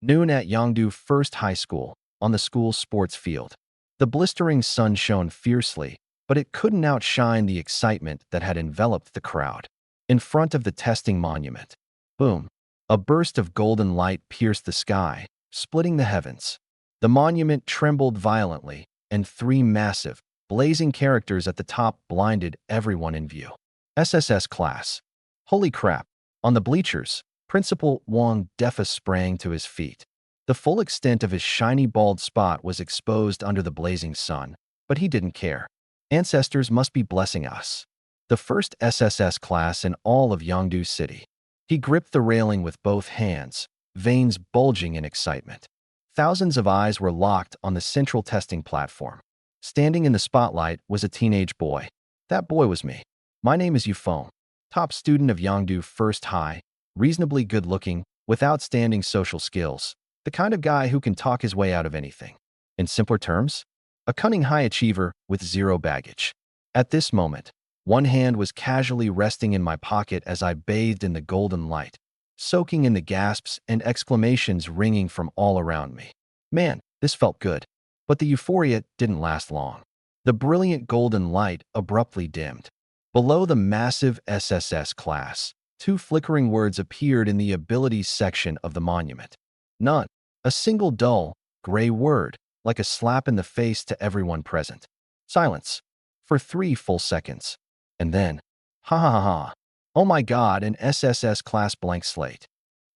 Noon at Yangdu First High School, on the school's sports field. The blistering sun shone fiercely, but it couldn't outshine the excitement that had enveloped the crowd. In front of the testing monument, boom, a burst of golden light pierced the sky, splitting the heavens. The monument trembled violently, and three massive, blazing characters at the top blinded everyone in view. SSS class. Holy crap. On the bleachers, Principal Wang Defa sprang to his feet. The full extent of his shiny bald spot was exposed under the blazing sun, but he didn't care. Ancestors must be blessing us. The first SSS class in all of Yangdu City. He gripped the railing with both hands, veins bulging in excitement. Thousands of eyes were locked on the central testing platform. Standing in the spotlight was a teenage boy. That boy was me. My name is Yufeng, top student of Yangdu First High, reasonably good-looking, with outstanding social skills, the kind of guy who can talk his way out of anything. In simpler terms, a cunning high achiever with zero baggage. At this moment, one hand was casually resting in my pocket as I bathed in the golden light, soaking in the gasps and exclamations ringing from all around me. Man, this felt good. But the euphoria didn't last long. The brilliant golden light abruptly dimmed. Below the massive SSS class, two flickering words appeared in the abilities section of the monument. None. A single dull, gray word, like a slap in the face to everyone present. Silence. For 3 full seconds. And then, ha ha ha ha. Oh my god, an SSS class blank slate.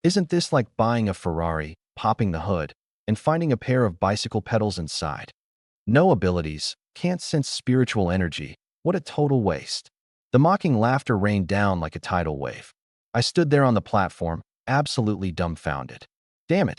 Isn't this like buying a Ferrari, popping the hood, and finding a pair of bicycle pedals inside? No abilities, can't sense spiritual energy. What a total waste. The mocking laughter rained down like a tidal wave. I stood there on the platform, absolutely dumbfounded. Damn it.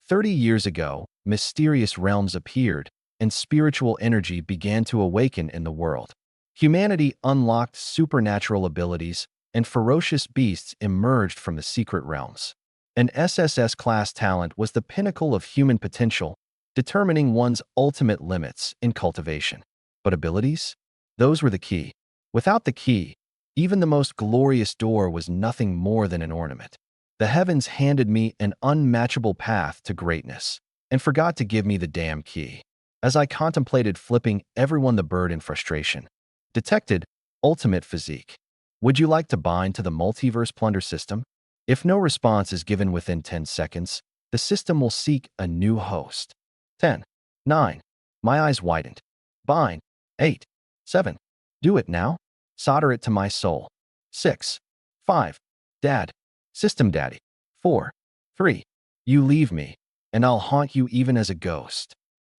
30 years ago, mysterious realms appeared, and spiritual energy began to awaken in the world. Humanity unlocked supernatural abilities, and ferocious beasts emerged from the secret realms. An SSS class talent was the pinnacle of human potential, determining one's ultimate limits in cultivation. But abilities? Those were the key. Without the key, even the most glorious door was nothing more than an ornament. The heavens handed me an unmatchable path to greatness, and forgot to give me the damn key. As I contemplated flipping everyone the bird in frustration, detected ultimate physique. Would you like to bind to the multiverse plunder system? If no response is given within 10 seconds, the system will seek a new host. 10, 9. My eyes widened. Bind. 8, 7. Do it now. Solder it to my soul. 6, 5. Dad. System daddy. 4, 3. You leave me, and I'll haunt you even as a ghost.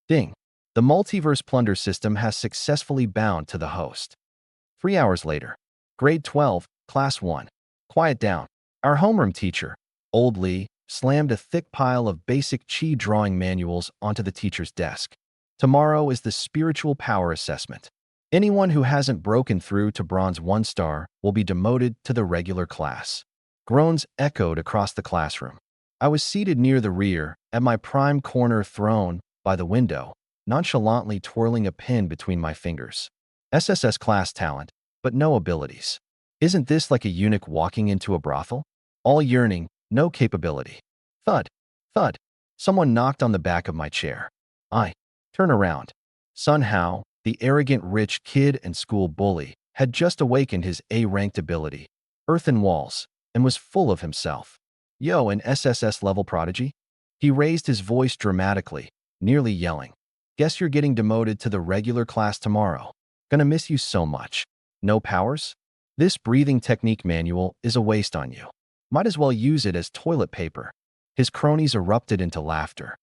Ding. The multiverse plunder system has successfully bound to the host. 3 hours later. Grade 12, Class 1. Quiet down. Our homeroom teacher, Old Lee, slammed a thick pile of basic chi drawing manuals onto the teacher's desk. Tomorrow is the spiritual power assessment. Anyone who hasn't broken through to Bronze 1 star will be demoted to the regular class. Groans echoed across the classroom. I was seated near the rear, at my prime corner throne by the window, nonchalantly twirling a pen between my fingers. SSS class talent, but no abilities. Isn't this like a eunuch walking into a brothel? All yearning, no capability. Thud, thud. Someone knocked on the back of my chair. I turn around. Sun Hao, the arrogant rich kid and school bully, had just awakened his A-ranked ability, Earthen Walls, and was full of himself. Yo, an SSS level prodigy? He raised his voice dramatically, nearly yelling. Guess you're getting demoted to the regular class tomorrow. Gonna miss you so much. No powers? This breathing technique manual is a waste on you. Might as well use it as toilet paper. His cronies erupted into laughter.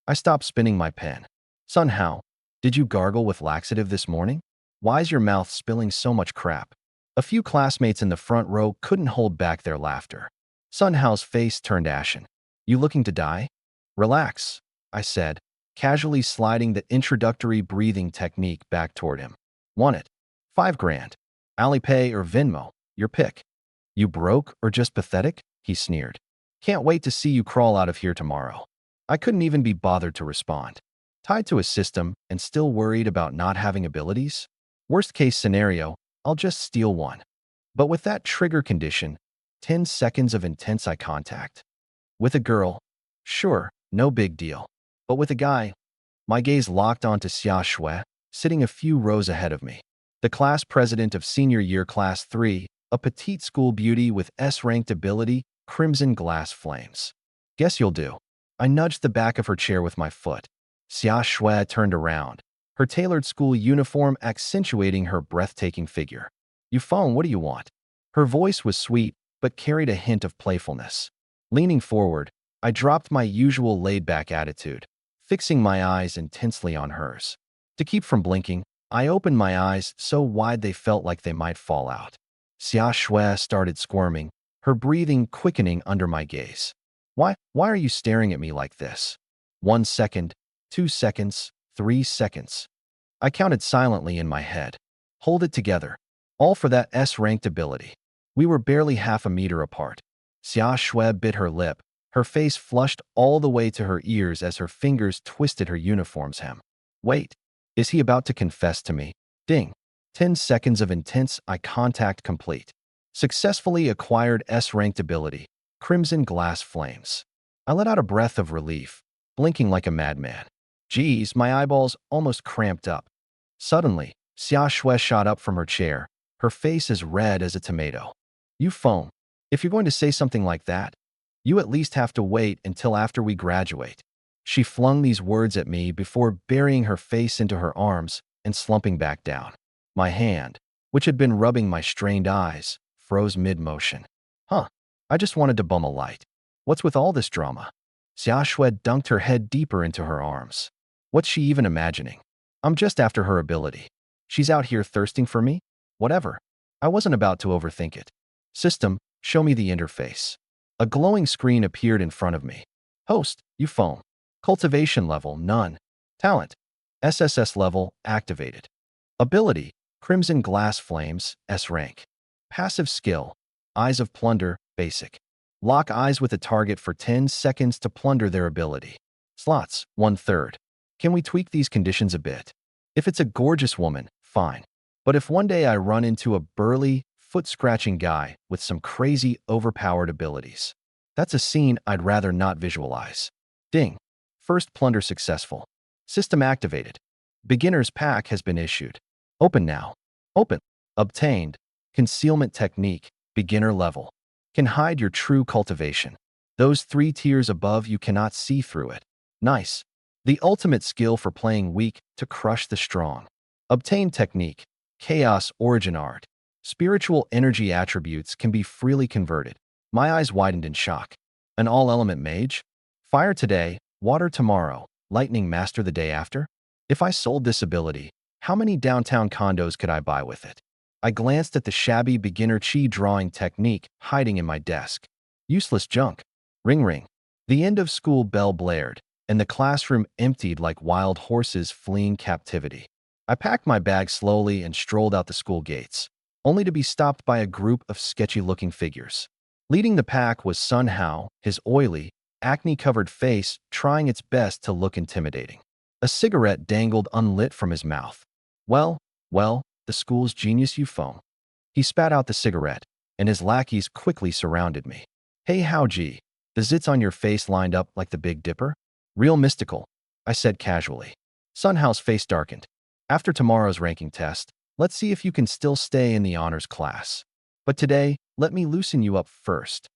I stopped spinning my pen. Sun Hao, did you gargle with laxative this morning? Why's your mouth spilling so much crap? A few classmates in the front row couldn't hold back their laughter. Sun Hao's face turned ashen. You looking to die? Relax, I said, casually sliding the introductory breathing technique back toward him. Want it? 5 grand. Alipay or Venmo, your pick. You broke or just pathetic? He sneered. Can't wait to see you crawl out of here tomorrow. I couldn't even be bothered to respond. Tied to a system and still worried about not having abilities? Worst case scenario, I'll just steal one. But with that trigger condition, 10 seconds of intense eye contact. With a girl? Sure, No big deal. But with a guy, my gaze locked onto SSRank, sitting a few rows ahead of me. The class president of senior year class 3, a petite school beauty with S-ranked ability, crimson glass flames. Guess you'll do. I nudged the back of her chair with my foot. SSRank turned around, her tailored school uniform accentuating her breathtaking figure. You phone, what do you want? Her voice was sweet, but carried a hint of playfulness. Leaning forward, I dropped my usual laid-back attitude, fixing my eyes intensely on hers. To keep from blinking, I opened my eyes so wide they felt like they might fall out. SSRank started squirming, her breathing quickening under my gaze. Why are you staring at me like this? 1 second, 2 seconds, 3 seconds. I counted silently in my head. Hold it together. All for that S-ranked ability. We were barely half a meter apart. SSRank bit her lip, her face flushed all the way to her ears as her fingers twisted her uniform's hem. Wait, is he about to confess to me? Ding. 10 seconds of intense eye contact complete. Successfully acquired S-ranked ability, crimson glass flames. I let out a breath of relief, blinking like a madman. Geez, my eyeballs almost cramped up. Suddenly, SSRank shot up from her chair, her face as red as a tomato. You phone. If you're going to say something like that, you at least have to wait until after we graduate. She flung these words at me before burying her face into her arms and slumping back down. My hand, which had been rubbing my strained eyes, froze mid-motion. Huh, I just wanted to bum a light. What's with all this drama? SSRank dunked her head deeper into her arms. What's she even imagining? I'm just after her ability. She's out here thirsting for me? Whatever. I wasn't about to overthink it. System, show me the interface. A glowing screen appeared in front of me. Host, you phone. Cultivation level, none. Talent, SSS level, activated. Ability, crimson glass flames, S-rank. Passive skill, eyes of plunder, basic. Lock eyes with a target for 10 seconds to plunder their ability. Slots, 1/3. Can we tweak these conditions a bit? If it's a gorgeous woman, fine. But if one day I run into a burly, foot-scratching guy with some crazy, overpowered abilities, that's a scene I'd rather not visualize. Ding. First plunder successful. System activated. Beginner's pack has been issued. Open now. Open. Obtained. Concealment technique, beginner level. Can hide your true cultivation. Those 3 tiers above, you cannot see through it. Nice. The ultimate skill for playing weak to crush the strong. Obtained technique, chaos origin art. Spiritual energy attributes can be freely converted. My eyes widened in shock. An all-element mage? Fire today, water tomorrow, lightning master the day after? If I sold this ability, how many downtown condos could I buy with it? I glanced at the shabby beginner chi drawing technique hiding in my desk. Useless junk. Ring ring. The end of school bell blared, and the classroom emptied like wild horses fleeing captivity. I packed my bag slowly and strolled out the school gates, only to be stopped by a group of sketchy-looking figures. Leading the pack was Sun Hao, his oily, acne-covered face trying its best to look intimidating. A cigarette dangled unlit from his mouth. Well, the school's genius you phone. He spat out the cigarette, and his lackeys quickly surrounded me. Hey Hao Ji, the zits on your face lined up like the Big Dipper? Real mystical, I said casually. Sun Hao's face darkened. After tomorrow's ranking test, let's see if you can still stay in the honors class. But today, let me loosen you up first.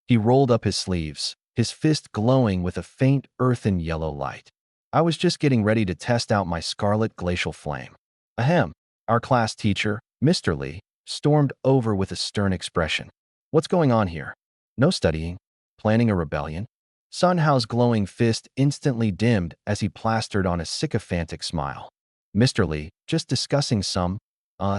He rolled up his sleeves, his fist glowing with a faint earthen yellow light. I was just getting ready to test out my scarlet glacial flame. Ahem. Our class teacher, Mr. Lee, stormed over with a stern expression. What's going on here? No studying? Planning a rebellion? Sun Hao's glowing fist instantly dimmed as he plastered on a sycophantic smile. Mr. Lee, just discussing some,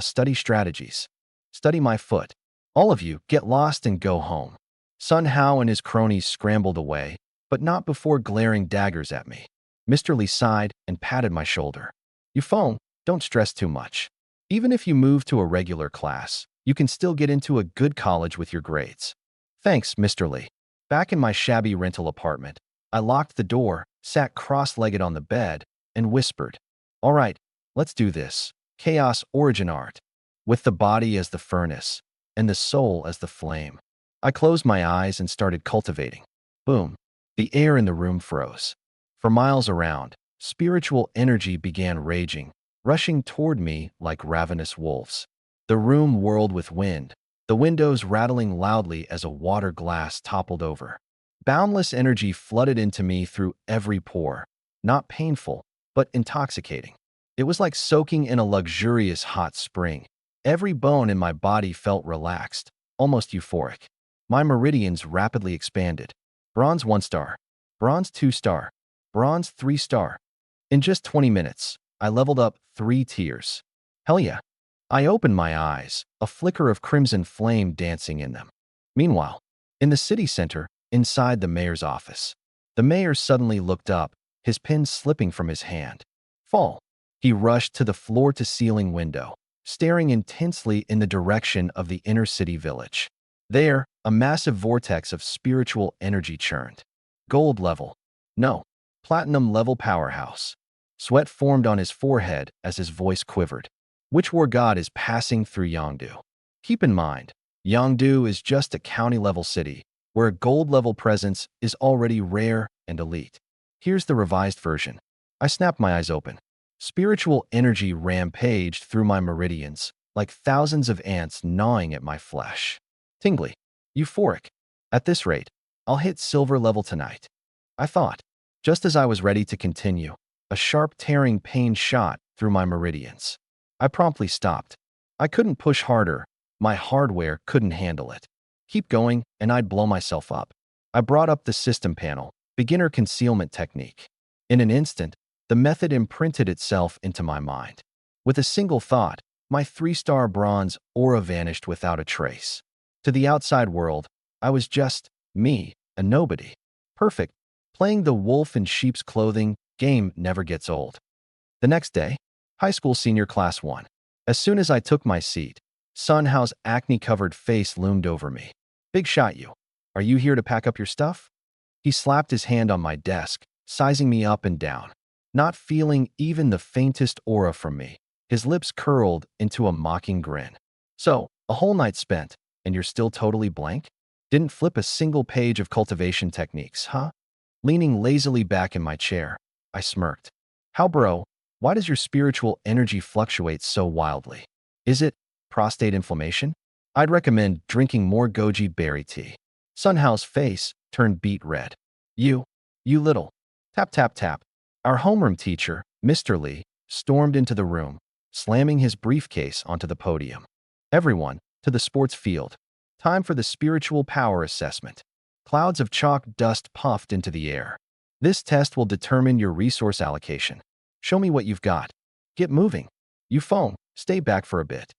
study strategies. Study my foot. All of you, get lost and go home. Sun Hao and his cronies scrambled away, but not before glaring daggers at me. Mr. Lee sighed and patted my shoulder. You phone, don't stress too much. Even if you move to a regular class, you can still get into a good college with your grades. Thanks, Mr. Lee. Back in my shabby rental apartment, I locked the door, sat cross-legged on the bed, and whispered, All right, let's do this. Chaos origin art. With the body as the furnace, and the soul as the flame. I closed my eyes and started cultivating. Boom. The air in the room froze. For miles around, spiritual energy began raging, rushing toward me like ravenous wolves. The room whirled with wind, the windows rattling loudly as a water glass toppled over. Boundless energy flooded into me through every pore, not painful, but intoxicating. It was like soaking in a luxurious hot spring. Every bone in my body felt relaxed, almost euphoric. My meridians rapidly expanded. Bronze 1 star, Bronze 2 star, Bronze 3 star. In just 20 minutes, I leveled up 3 tiers. Hell yeah. I opened my eyes, a flicker of crimson flame dancing in them. Meanwhile, in the city center, inside the mayor's office, the mayor suddenly looked up, his pen slipping from his hand. Fall. He rushed to the floor-to-ceiling window, staring intensely in the direction of the inner-city village. There, a massive vortex of spiritual energy churned. Gold level. No. Platinum level powerhouse. Sweat formed on his forehead as his voice quivered. Which war god is passing through Yangdu? Keep in mind, Yangdu is just a county-level city, where a gold-level presence is already rare and elite. Here's the revised version. I snapped my eyes open. Spiritual energy rampaged through my meridians, like thousands of ants gnawing at my flesh. Tingly. Euphoric. At this rate, I'll hit silver level tonight. I thought. Just as I was ready to continue, a sharp tearing pain shot through my meridians. I promptly stopped. I couldn't push harder. My hardware couldn't handle it. Keep going, and I'd blow myself up. I brought up the system panel, beginner concealment technique. In an instant, the method imprinted itself into my mind. With a single thought, my 3-star bronze aura vanished without a trace. To the outside world, I was just me, a nobody. Perfect. Playing the wolf in sheep's clothing game never gets old. The next day, high school senior class 1. As soon as I took my seat, Sun Hao's acne-covered face loomed over me. Big shot you. Are you here to pack up your stuff? He slapped his hand on my desk, sizing me up and down. Not feeling even the faintest aura from me, his lips curled into a mocking grin. So, a whole night spent, and you're still totally blank? Didn't flip a single page of cultivation techniques, huh? Leaning lazily back in my chair, I smirked. How bro, why does your spiritual energy fluctuate so wildly? Is it prostate inflammation? I'd recommend drinking more goji berry tea. Sun Hao's face turned beet red. You little. Tap, tap, tap. Our homeroom teacher, Mr. Lee, stormed into the room, slamming his briefcase onto the podium. Everyone, to the sports field. Time for the spiritual power assessment. Clouds of chalk dust puffed into the air. This test will determine your resource allocation. Show me what you've got. Get moving. You phone, stay back for a bit.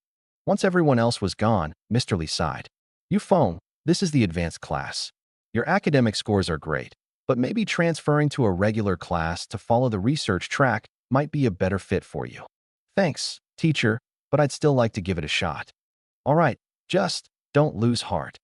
Once everyone else was gone, Mr. Lee sighed. You phone, this is the advanced class. Your academic scores are great, but maybe transferring to a regular class to follow the research track might be a better fit for you. Thanks, teacher, but I'd still like to give it a shot. All right, just don't lose heart.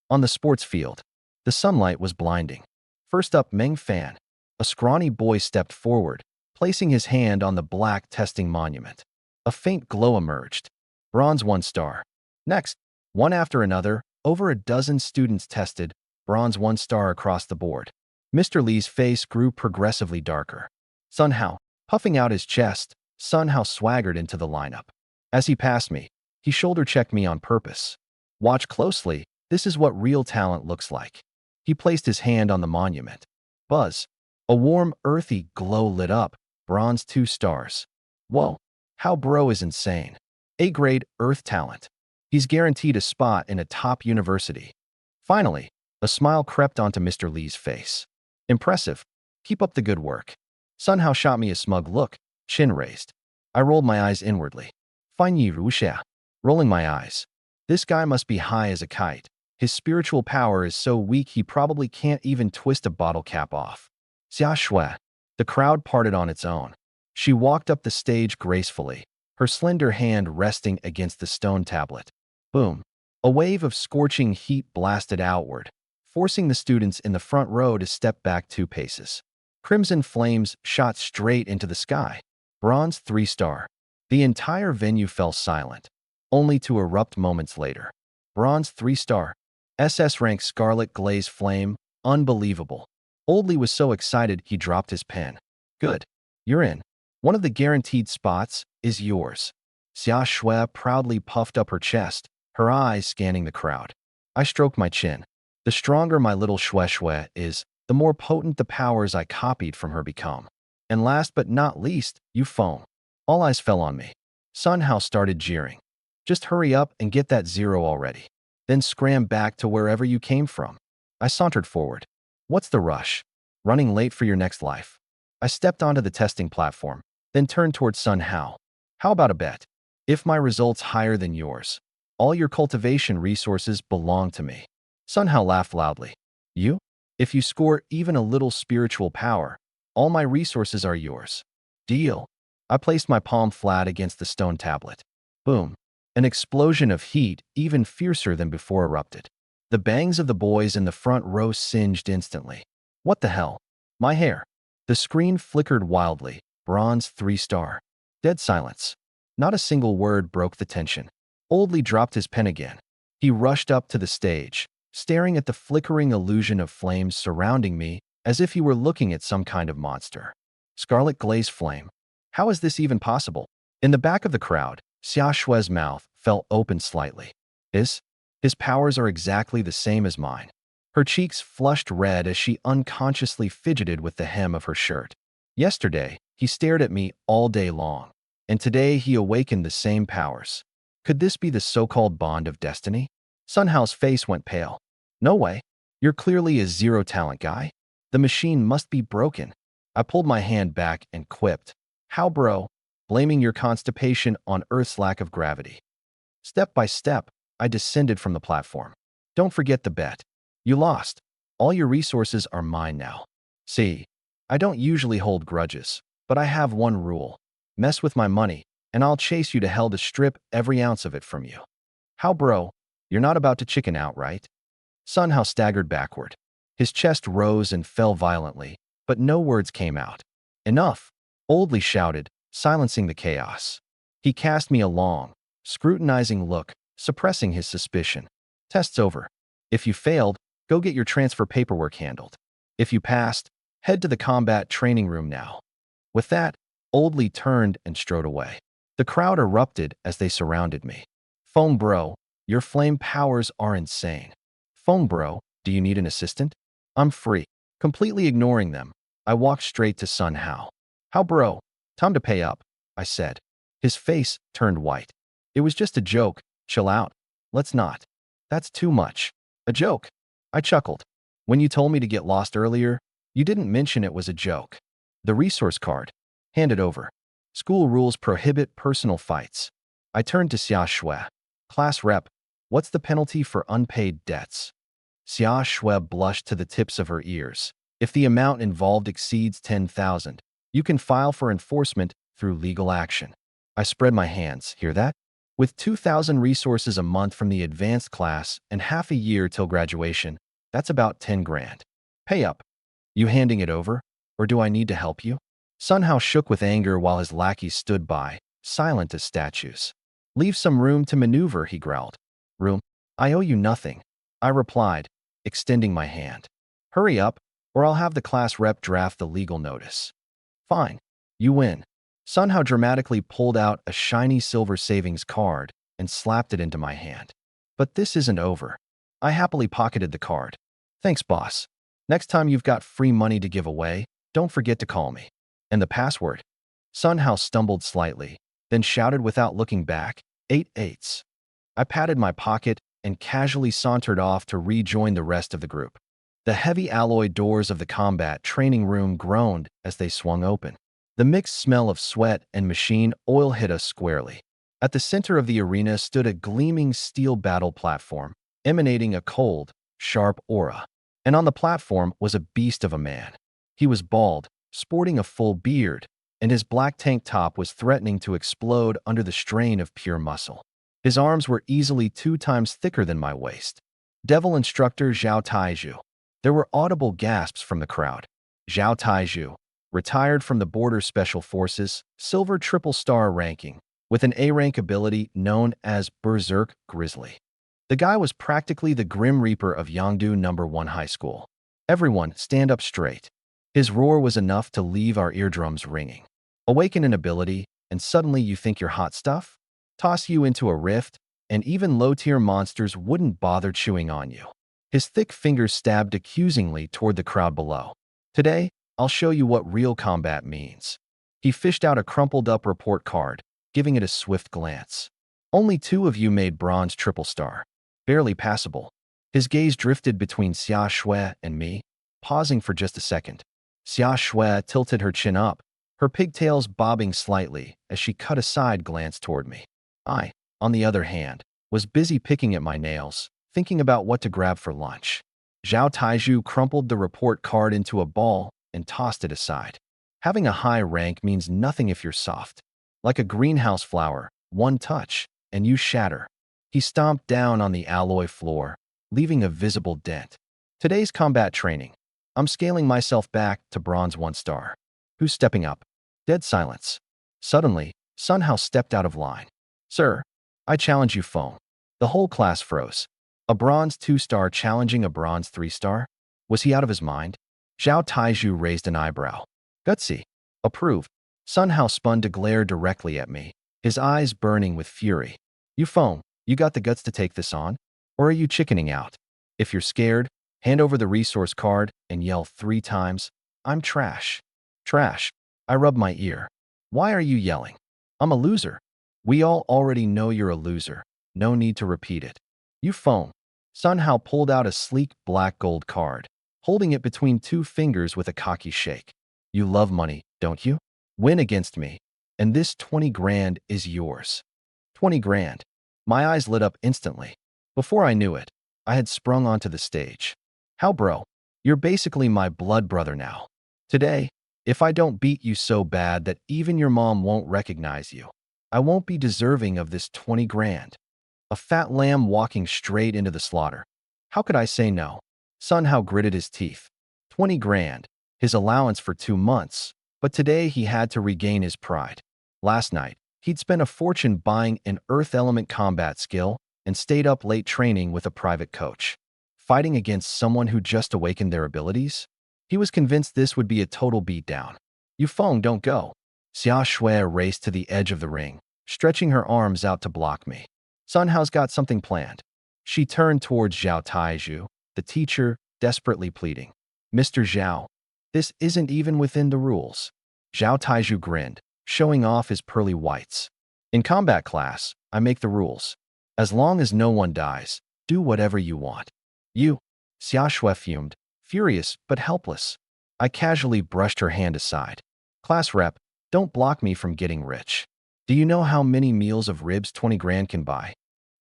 On the sports field, the sunlight was blinding. First up, Meng Fan. A scrawny boy stepped forward, placing his hand on the black testing monument. A faint glow emerged. Bronze 1 star. Next, one after another, over a dozen students tested, bronze 1 star across the board. Mr. Lee's face grew progressively darker. Sun Hao, puffing out his chest, Sun Hao swaggered into the lineup. As he passed me, he shoulder-checked me on purpose. Watch closely, this is what real talent looks like. He placed his hand on the monument. Buzz. A warm, earthy glow lit up, bronze 2 stars. Whoa, how bro is insane. A-grade Earth talent. He's guaranteed a spot in a top university. Finally, a smile crept onto Mr. Lee's face. Impressive. Keep up the good work. Sun Hao shot me a smug look, chin raised. I rolled my eyes inwardly. Fan Yi Ruxia. Rolling my eyes. This guy must be high as a kite. His spiritual power is so weak he probably can't even twist a bottle cap off. Xia Shui. The crowd parted on its own. She walked up the stage gracefully, her slender hand resting against the stone tablet. Boom. A wave of scorching heat blasted outward, forcing the students in the front row to step back 2 paces. Crimson flames shot straight into the sky. Bronze 3 star. The entire venue fell silent, only to erupt moments later. Bronze 3 star. SSRank Scarlet Glaze Flame. Unbelievable. Oldly was so excited he dropped his pen. Good. You're in. One of the guaranteed spots is yours. SSRank proudly puffed up her chest, her eyes scanning the crowd. I stroked my chin. The stronger my little SSRank is, the more potent the powers I copied from her become. And last but not least, you foam. All eyes fell on me. SecondsShe started jeering. Just hurry up and get that 0 already. Then scram back to wherever you came from. I sauntered forward. What's the rush? Running late for your next life. I stepped onto the testing platform, then turned towards SecondsShe. How about a bet? If my result's higher than yours, all your cultivation resources belong to me. SecondsShe laughed loudly. You? If you score even a little spiritual power, all my resources are yours. Deal. I placed my palm flat against the stone tablet. Boom. An explosion of heat, even fiercer than before, erupted. The bangs of the boys in the front row singed instantly. What the hell? My hair. The screen flickered wildly. Bronze 3-star. Dead silence. Not a single word broke the tension. Oldly dropped his pen again. He rushed up to the stage, staring at the flickering illusion of flames surrounding me as if he were looking at some kind of monster. Scarlet glaze flame. How is this even possible? In the back of the crowd, SSRank's mouth fell open slightly. His powers are exactly the same as mine. Her cheeks flushed red as she unconsciously fidgeted with the hem of her shirt. Yesterday, he stared at me all day long, and today he awakened the same powers. Could this be the so-called bond of destiny? SecondsShe's face went pale. No way. You're clearly a zero-talent guy. The machine must be broken. I pulled my hand back and quipped. How, bro? Blaming your constipation on Earth's lack of gravity. Step by step, I descended from the platform. Don't forget the bet. You lost. All your resources are mine now. See, I don't usually hold grudges, but I have one rule. Mess with my money, and I'll chase you to hell to strip every ounce of it from you. How, bro? You're not about to chicken out, right? SecondsShe staggered backward. His chest rose and fell violently, but no words came out. Enough, Oldly shouted, silencing the chaos. He cast me a long, scrutinizing look, suppressing his suspicion. Test's over. If you failed, go get your transfer paperwork handled. If you passed, head to the combat training room now. With that, Oldly turned and strode away. The crowd erupted as they surrounded me. Foam bro, your flame powers are insane. Foam bro, do you need an assistant? I'm free. Completely ignoring them, I walked straight to SecondsShe. How bro? Time to pay up, I said. His face turned white. It was just a joke. Chill out. Let's not. That's too much. A joke. I chuckled. When you told me to get lost earlier, you didn't mention it was a joke. The resource card. Hand it over. School rules prohibit personal fights. I turned to SSRank. Class rep, what's the penalty for unpaid debts? SSRank blushed to the tips of her ears. If the amount involved exceeds 10,000, you can file for enforcement through legal action. I spread my hands. Hear that? With 2,000 resources a month from the advanced class and half a year till graduation, that's about 10 grand. Pay up. You handing it over? Or do I need to help you? SecondsShe shook with anger while his lackeys stood by, silent as statues. Leave some room to maneuver, he growled. Room? I owe you nothing, I replied, extending my hand. Hurry up, or I'll have the class rep draft the legal notice. Fine. You win. SecondsShe dramatically pulled out a shiny silver savings card and slapped it into my hand. But this isn't over. I happily pocketed the card. Thanks, boss. Next time you've got free money to give away, don't forget to call me. And the password? SecondsShe stumbled slightly, then shouted without looking back, 8 8s. I patted my pocket and casually sauntered off to rejoin the rest of the group. The heavy alloy doors of the combat training room groaned as they swung open. The mixed smell of sweat and machine oil hit us squarely. At the center of the arena stood a gleaming steel battle platform, emanating a cold, sharp aura. And on the platform was a beast of a man. He was bald, sporting a full beard, and his black tank top was threatening to explode under the strain of pure muscle. His arms were easily 2 times thicker than my waist. Devil Instructor Zhao Taizhu. There were audible gasps from the crowd. Zhao Taizhu, retired from the Border Special Forces, Silver Triple-Star ranking, with an A-rank ability known as Berserk Grizzly. The guy was practically the Grim Reaper of Yangdu No. 1 High School. Everyone, stand up straight. His roar was enough to leave our eardrums ringing. Awaken an ability, and suddenly you think you're hot stuff? Toss you into a rift, and even low-tier monsters wouldn't bother chewing on you. His thick fingers stabbed accusingly toward the crowd below. Today, I'll show you what real combat means. He fished out a crumpled-up report card, giving it a swift glance. Only 2 of you made bronze triple star. Barely passable. His gaze drifted between SecondsShe and me, pausing for just a second. SecondsShe tilted her chin up, her pigtails bobbing slightly as she cut a side glance toward me. I, on the other hand, was busy picking at my nails, thinking about what to grab for lunch. Zhao Taiju crumpled the report card into a ball and tossed it aside. Having a high rank means nothing if you're soft. Like a greenhouse flower, one touch, and you shatter. He stomped down on the alloy floor, leaving a visible dent. Today's combat training. I'm scaling myself back to bronze 1 star. Who's stepping up? Dead silence. Suddenly, Sunhouse stepped out of line. Sir, I challenge you, phone. The whole class froze. A bronze 2 star challenging a bronze 3 star? Was he out of his mind? Zhao Taiju raised an eyebrow. Gutsy. Approved. Sunhouse spun to glare directly at me, his eyes burning with fury. You phone, you got the guts to take this on? Or are you chickening out? If you're scared, hand over the resource card and yell 3 times, I'm trash. Trash. I rub my ear. Why are you yelling? I'm a loser. We all already know you're a loser. No need to repeat it. You phone. Sunhouse pulled out a sleek black gold card, holding it between 2 fingers with a cocky shake. You love money, don't you? Win against me, and this 20 grand is yours. 20 grand. My eyes lit up instantly. Before I knew it, I had sprung onto the stage. How, bro? You're basically my blood brother now. Today, if I don't beat you so bad that even your mom won't recognize you, I won't be deserving of this 20 grand. A fat lamb walking straight into the slaughter. How could I say no? Sunhouse gritted his teeth. 20 grand, his allowance for 2 months, but today he had to regain his pride. Last night, he'd spent a fortune buying an earth element combat skill and stayed up late training with a private coach. Fighting against someone who just awakened their abilities? He was convinced this would be a total beatdown. You phone, don't go. SecondsShe raced to the edge of the ring, stretching her arms out to block me. Sunhouse got something planned. She turned towards Zhao Taiju, the teacher, desperately pleading. Mr. Zhao, this isn't even within the rules. Zhao Taiju grinned, showing off his pearly whites. In combat class, I make the rules. As long as no one dies, do whatever you want. You, SecondsShe fumed, furious but helpless. I casually brushed her hand aside. Class rep, don't block me from getting rich. Do you know how many meals of ribs 20 grand can buy?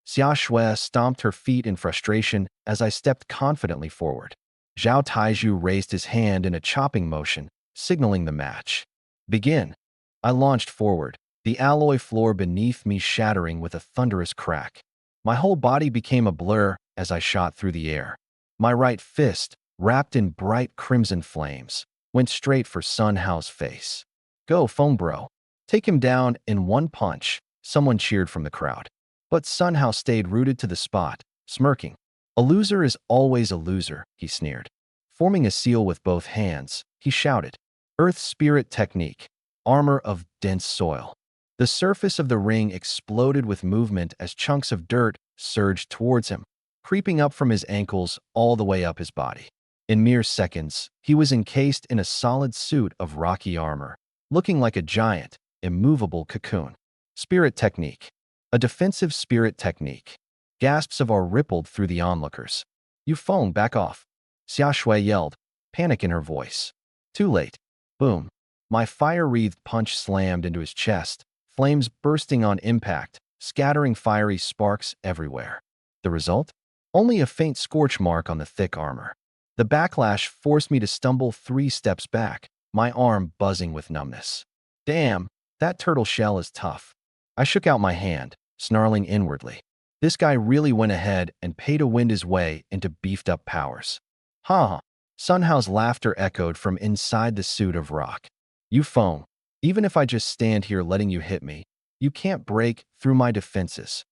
SecondsShe stomped her feet in frustration as I stepped confidently forward. Zhao Taiju raised his hand in a chopping motion, signaling the match. Begin. I launched forward, the alloy floor beneath me shattering with a thunderous crack. My whole body became a blur as I shot through the air. My right fist, wrapped in bright crimson flames, went straight for Sunhouse's face. Go, phone bro. Take him down in 1 punch, someone cheered from the crowd. But Sunhouse stayed rooted to the spot, smirking. A loser is always a loser, he sneered. Forming a seal with both hands, he shouted. Earth Spirit Technique. Armor of dense soil. The surface of the ring exploded with movement as chunks of dirt surged towards him, creeping up from his ankles all the way up his body. In mere seconds, he was encased in a solid suit of rocky armor, looking like a giant, immovable cocoon. Spirit Technique. A defensive spirit technique. Gasps of awe rippled through the onlookers. You phone, back off. SecondsShe yelled, panic in her voice. Too late. Boom. My fire-wreathed punch slammed into his chest, flames bursting on impact, scattering fiery sparks everywhere. The result? Only a faint scorch mark on the thick armor. The backlash forced me to stumble 3 steps back, my arm buzzing with numbness. Damn, that turtle shell is tough. I shook out my hand, snarling inwardly. This guy really went ahead and paid to win his way into beefed-up powers. Ha! Sunhouse's laughter echoed from inside the suit of rock. You phone. Even if I just stand here letting you hit me, you can't break through my defenses.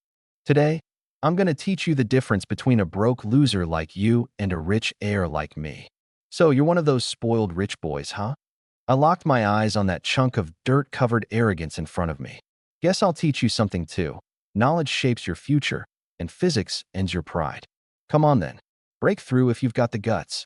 Today, I'm gonna teach you the difference between a broke loser like you and a rich heir like me. So you're one of those spoiled rich boys, huh? I locked my eyes on that chunk of dirt-covered arrogance in front of me. Guess I'll teach you something too. Knowledge shapes your future, and physics ends your pride. Come on then. Break through if you've got the guts.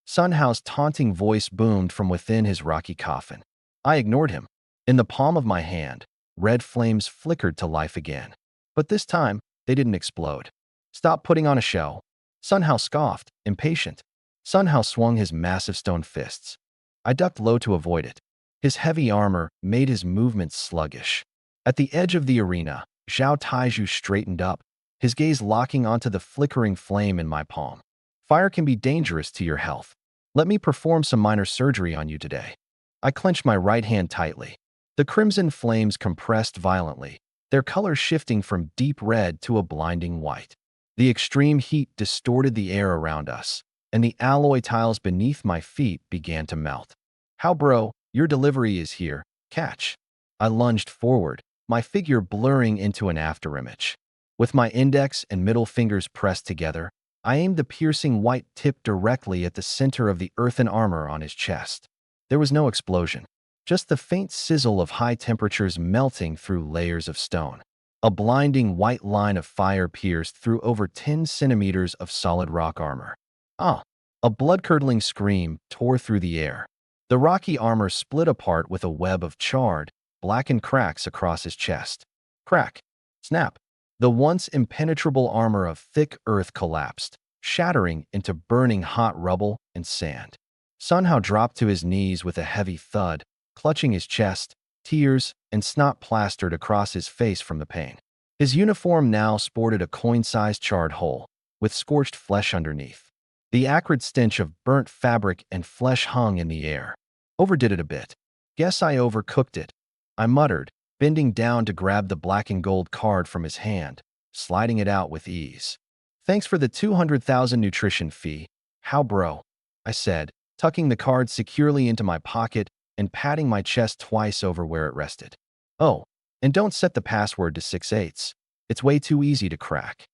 Sun Hao's taunting voice boomed from within his rocky coffin. I ignored him. In the palm of my hand, red flames flickered to life again. But this time, they didn't explode. Stop putting on a show. Sun Hao scoffed, impatient. Sun Hao swung his massive stone fists. I ducked low to avoid it. His heavy armor made his movements sluggish. At the edge of the arena, Zhao Taiju straightened up, his gaze locking onto the flickering flame in my palm. Fire can be dangerous to your health. Let me perform some minor surgery on you today. I clenched my right hand tightly. The crimson flames compressed violently, their color shifting from deep red to a blinding white. The extreme heat distorted the air around us, and the alloy tiles beneath my feet began to melt. How bro, your delivery is here, catch. I lunged forward, my figure blurring into an afterimage. With my index and middle fingers pressed together, I aimed the piercing white tip directly at the center of the earthen armor on his chest. There was no explosion, just the faint sizzle of high temperatures melting through layers of stone. A blinding white line of fire pierced through over 10 centimeters of solid rock armor. Ah! A blood-curdling scream tore through the air. The rocky armor split apart with a web of charred, blackened cracks across his chest. Crack! Snap! The once impenetrable armor of thick earth collapsed, shattering into burning hot rubble and sand. Sun Hao dropped to his knees with a heavy thud, clutching his chest, tears and snot plastered across his face from the pain. His uniform now sported a coin-sized charred hole, with scorched flesh underneath. The acrid stench of burnt fabric and flesh hung in the air. Overdid it a bit. Guess I overcooked it, I muttered, bending down to grab the black and gold card from his hand, sliding it out with ease. Thanks for the 200,000 nutrition fee. How bro? I said, tucking the card securely into my pocket and patting my chest twice over where it rested. Oh, and don't set the password to 6/8. It's way too easy to crack.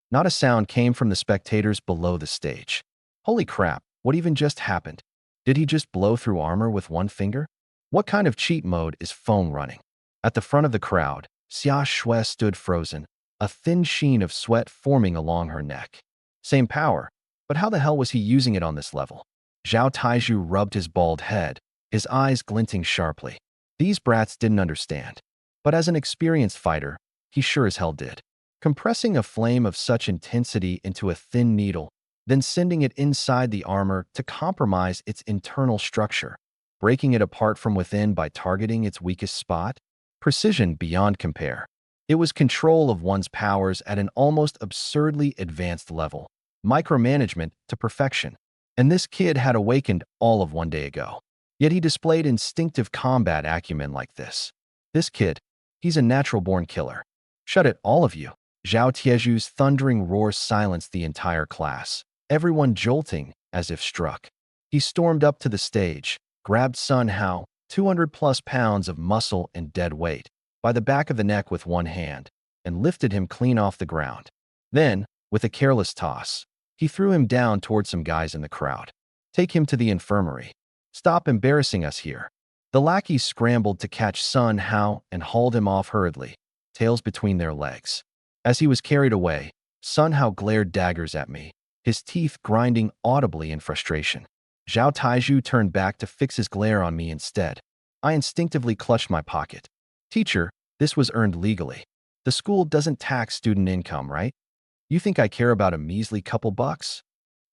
Not a sound came from the spectators below the stage. Holy crap, what even just happened? Did he just blow through armor with one finger? What kind of cheat mode is phone running? At the front of the crowd, Xia Shui stood frozen, a thin sheen of sweat forming along her neck. Same power, but how the hell was he using it on this level? Zhao Taiju rubbed his bald head, his eyes glinting sharply. These brats didn't understand. But as an experienced fighter, he sure as hell did. Compressing a flame of such intensity into a thin needle, then sending it inside the armor to compromise its internal structure, breaking it apart from within by targeting its weakest spot? Precision beyond compare. It was control of one's powers at an almost absurdly advanced level. Micromanagement to perfection. And this kid had awakened all of one day ago. Yet he displayed instinctive combat acumen like this. This kid, he's a natural-born killer. Shut it, all of you. Zhao Tieju's thundering roar silenced the entire class, everyone jolting as if struck. He stormed up to the stage, grabbed Sun Hao, 200+ pounds of muscle and dead weight, by the back of the neck with one hand, and lifted him clean off the ground. Then, with a careless toss, he threw him down toward some guys in the crowd. Take him to the infirmary. Stop embarrassing us here. The lackeys scrambled to catch Sun Hao and hauled him off hurriedly, tails between their legs. As he was carried away, Sun Hao glared daggers at me, his teeth grinding audibly in frustration. Zhao Taiju turned back to fix his glare on me instead. I instinctively clutched my pocket. Teacher, this was earned legally. The school doesn't tax student income, right? You think I care about a measly couple bucks?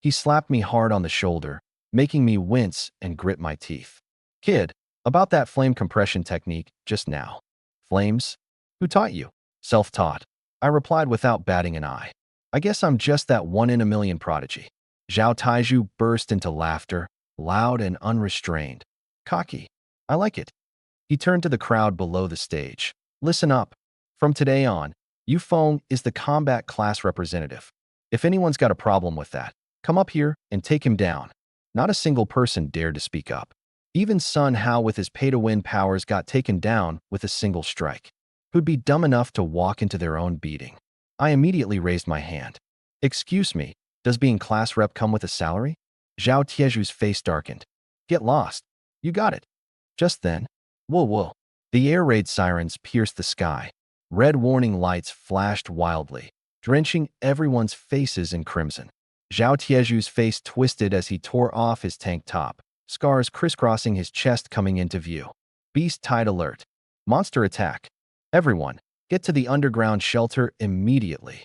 He slapped me hard on the shoulder, making me wince and grit my teeth. Kid, about that flame compression technique just now. Flames? Who taught you? Self-taught. I replied without batting an eye. I guess I'm just that one-in-a-million prodigy. Zhao Taiju burst into laughter, loud and unrestrained. Cocky. I like it. He turned to the crowd below the stage. Listen up. From today on, Yufeng is the combat class representative. If anyone's got a problem with that, come up here and take him down. Not a single person dared to speak up. Even Sun Hao with his pay-to-win powers got taken down with a single strike. Who'd be dumb enough to walk into their own beating? I immediately raised my hand. Excuse me, does being class rep come with a salary? Zhao Tieju's face darkened. Get lost. You got it. Just then, whoa whoa. The air raid sirens pierced the sky. Red warning lights flashed wildly, drenching everyone's faces in crimson. Zhao Tieju's face twisted as he tore off his tank top, scars crisscrossing his chest coming into view. Beast tide alert. Monster attack. Everyone, get to the underground shelter immediately.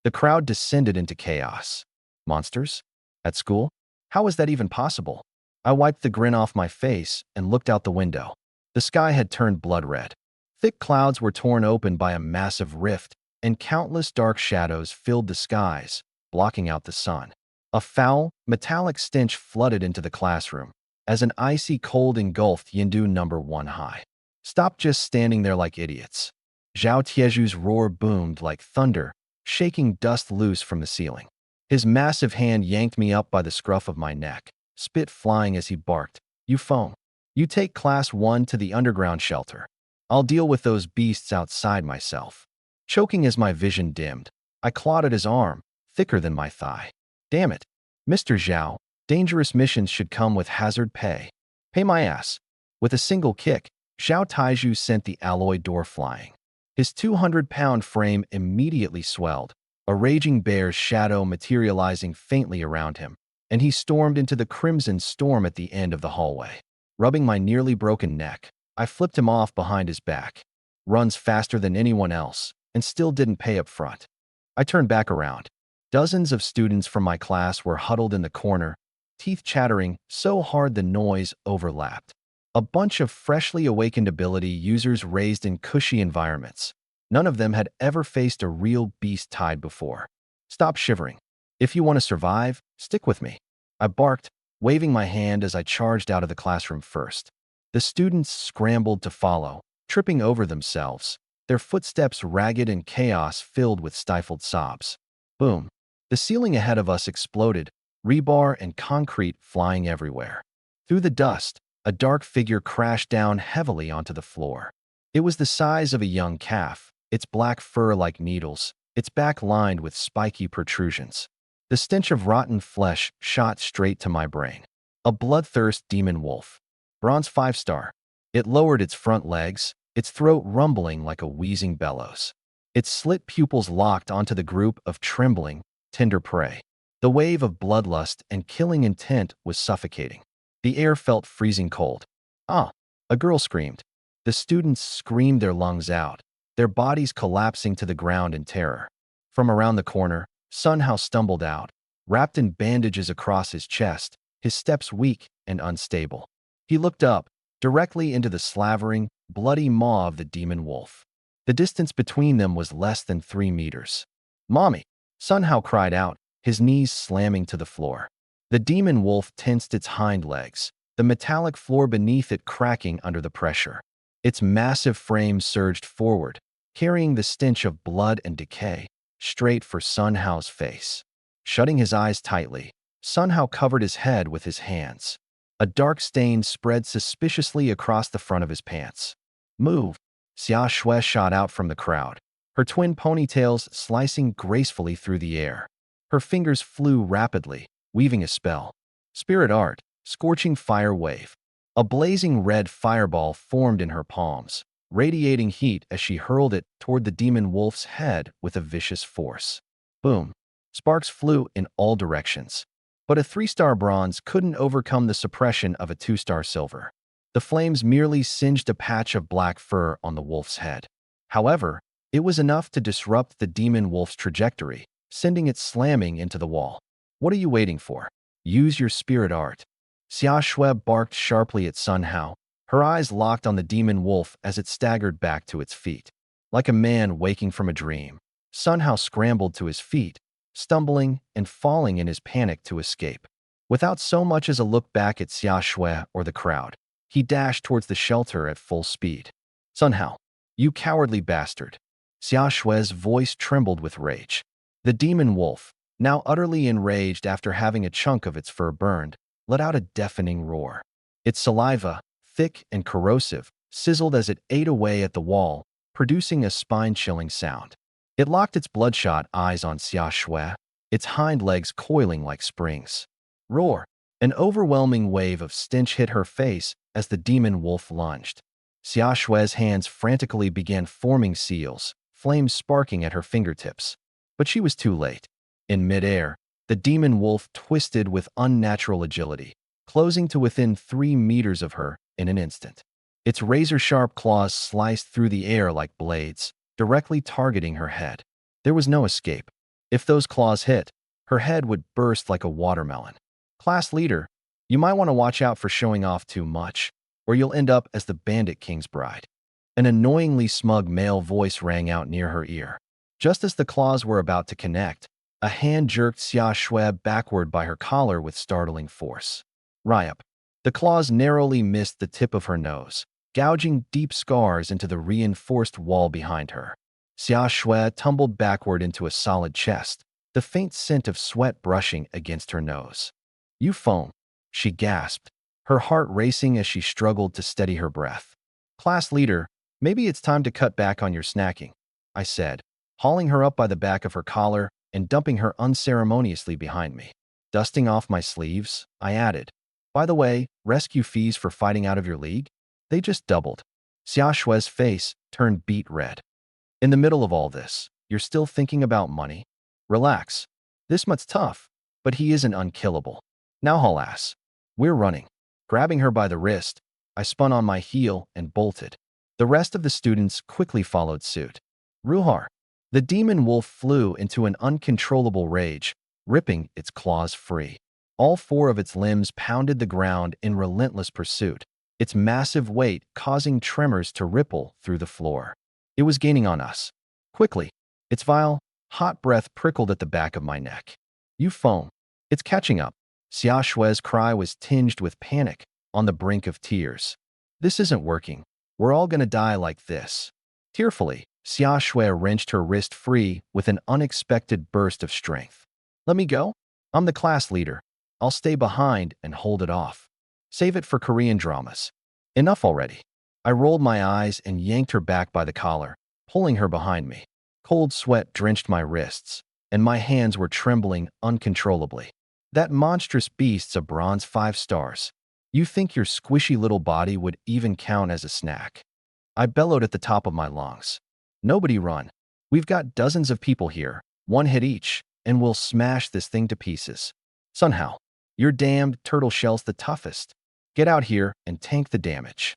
The crowd descended into chaos. Monsters? At school? How was that even possible? I wiped the grin off my face and looked out the window. The sky had turned blood red. Thick clouds were torn open by a massive rift, and countless dark shadows filled the skies, blocking out the sun. A foul, metallic stench flooded into the classroom as an icy cold engulfed Yindu number 1 high. Stop just standing there like idiots. Zhao Tieju's roar boomed like thunder, shaking dust loose from the ceiling. His massive hand yanked me up by the scruff of my neck, spit flying as he barked. You foam. You take Class 1 to the underground shelter. I'll deal with those beasts outside myself. Choking as my vision dimmed, I clawed at his arm, thicker than my thigh. Damn it. Mr. Zhao, dangerous missions should come with hazard pay. Pay my ass. With a single kick, Zhao Taiju sent the alloy door flying. His 200-pound frame immediately swelled, a raging bear's shadow materializing faintly around him, and he stormed into the crimson storm at the end of the hallway. Rubbing my nearly broken neck, I flipped him off behind his back. Runs faster than anyone else, and still didn't pay up front. I turned back around. Dozens of students from my class were huddled in the corner, teeth chattering so hard the noise overlapped. A bunch of freshly awakened ability users raised in cushy environments. None of them had ever faced a real beast tide before. Stop shivering. If you want to survive, stick with me. I barked, waving my hand as I charged out of the classroom first. The students scrambled to follow, tripping over themselves, their footsteps ragged and chaos filled with stifled sobs. Boom. The ceiling ahead of us exploded, rebar and concrete flying everywhere. Through the dust, a dark figure crashed down heavily onto the floor. It was the size of a young calf, its black fur like needles, its back lined with spiky protrusions. The stench of rotten flesh shot straight to my brain. A bloodthirst demon wolf. Bronze 5-star. It lowered its front legs, its throat rumbling like a wheezing bellows. Its slit pupils locked onto the group of trembling, tender prey. The wave of bloodlust and killing intent was suffocating. The air felt freezing cold. Ah! A girl screamed. The students screamed their lungs out, their bodies collapsing to the ground in terror. From around the corner, Sun Hao stumbled out, wrapped in bandages across his chest, his steps weak and unstable. He looked up, directly into the slavering, bloody maw of the demon wolf. The distance between them was less than 3 meters. Mommy! Sun Hao cried out, his knees slamming to the floor. The demon wolf tensed its hind legs, the metallic floor beneath it cracking under the pressure. Its massive frame surged forward, carrying the stench of blood and decay, straight for Sun Hao's face. Shutting his eyes tightly, Sun Hao covered his head with his hands. A dark stain spread suspiciously across the front of his pants. Move! Xia Shui shot out from the crowd, her twin ponytails slicing gracefully through the air. Her fingers flew rapidly, weaving a spell. Spirit art, scorching fire wave. A blazing red fireball formed in her palms, radiating heat as she hurled it toward the demon wolf's head with a vicious force. Boom! Sparks flew in all directions. But a 3-star bronze couldn't overcome the suppression of a 2-star silver. The flames merely singed a patch of black fur on the wolf's head. However, it was enough to disrupt the demon wolf's trajectory, sending it slamming into the wall. What are you waiting for? Use your spirit art. Xia Shui barked sharply at Sun Hao, her eyes locked on the demon wolf as it staggered back to its feet. Like a man waking from a dream, Sun Hao scrambled to his feet, stumbling and falling in his panic to escape. Without so much as a look back at Xia Shui or the crowd, he dashed towards the shelter at full speed. Sun Hao, you cowardly bastard. Xia Shui's voice trembled with rage. The demon wolf, now utterly enraged after having a chunk of its fur burned, let out a deafening roar. Its saliva, thick and corrosive, sizzled as it ate away at the wall, producing a spine-chilling sound. It locked its bloodshot eyes on Xia Shui, its hind legs coiling like springs. Roar! An overwhelming wave of stench hit her face as the demon wolf lunged. Xiaoshue's hands frantically began forming seals, flames sparking at her fingertips. But she was too late. In midair, the demon wolf twisted with unnatural agility, closing to within 3 meters of her in an instant. Its razor-sharp claws sliced through the air like blades, directly targeting her head. There was no escape. If those claws hit, her head would burst like a watermelon. Class leader, you might want to watch out for showing off too much, or you'll end up as the Bandit King's bride. An annoyingly smug male voice rang out near her ear. Just as the claws were about to connect, a hand jerked Xiaoshui backward by her collar with startling force. Ryup. The claws narrowly missed the tip of her nose, gouging deep scars into the reinforced wall behind her. Xiaoshui tumbled backward into a solid chest, the faint scent of sweat brushing against her nose. You foam, she gasped, her heart racing as she struggled to steady her breath. Class leader, maybe it's time to cut back on your snacking, I said, hauling her up by the back of her collar and dumping her unceremoniously behind me. Dusting off my sleeves, I added, by the way, rescue fees for fighting out of your league? They just doubled. Xiaoshui's face turned beet red. In the middle of all this, you're still thinking about money? Relax. This much tough, but he isn't unkillable. Now haul ass. We're running. Grabbing her by the wrist, I spun on my heel and bolted. The rest of the students quickly followed suit. Ruhar. The demon wolf flew into an uncontrollable rage, ripping its claws free. All 4 of its limbs pounded the ground in relentless pursuit, its massive weight causing tremors to ripple through the floor. It was gaining on us. Quickly, its vile, hot breath prickled at the back of my neck. You foam. It's catching up. Xiaoshui's cry was tinged with panic, on the brink of tears. This isn't working. We're all gonna die like this. Tearfully, Xiaoshui wrenched her wrist free with an unexpected burst of strength. Let me go? I'm the class leader. I'll stay behind and hold it off. Save it for Korean dramas. Enough already. I rolled my eyes and yanked her back by the collar, pulling her behind me. Cold sweat drenched my wrists, and my hands were trembling uncontrollably. That monstrous beast's a bronze 5 stars. You think your squishy little body would even count as a snack? I bellowed at the top of my lungs. Nobody run. We've got dozens of people here, 1 hit each, and we'll smash this thing to pieces. Somehow, your damned turtle shell's the toughest. Get out here and tank the damage.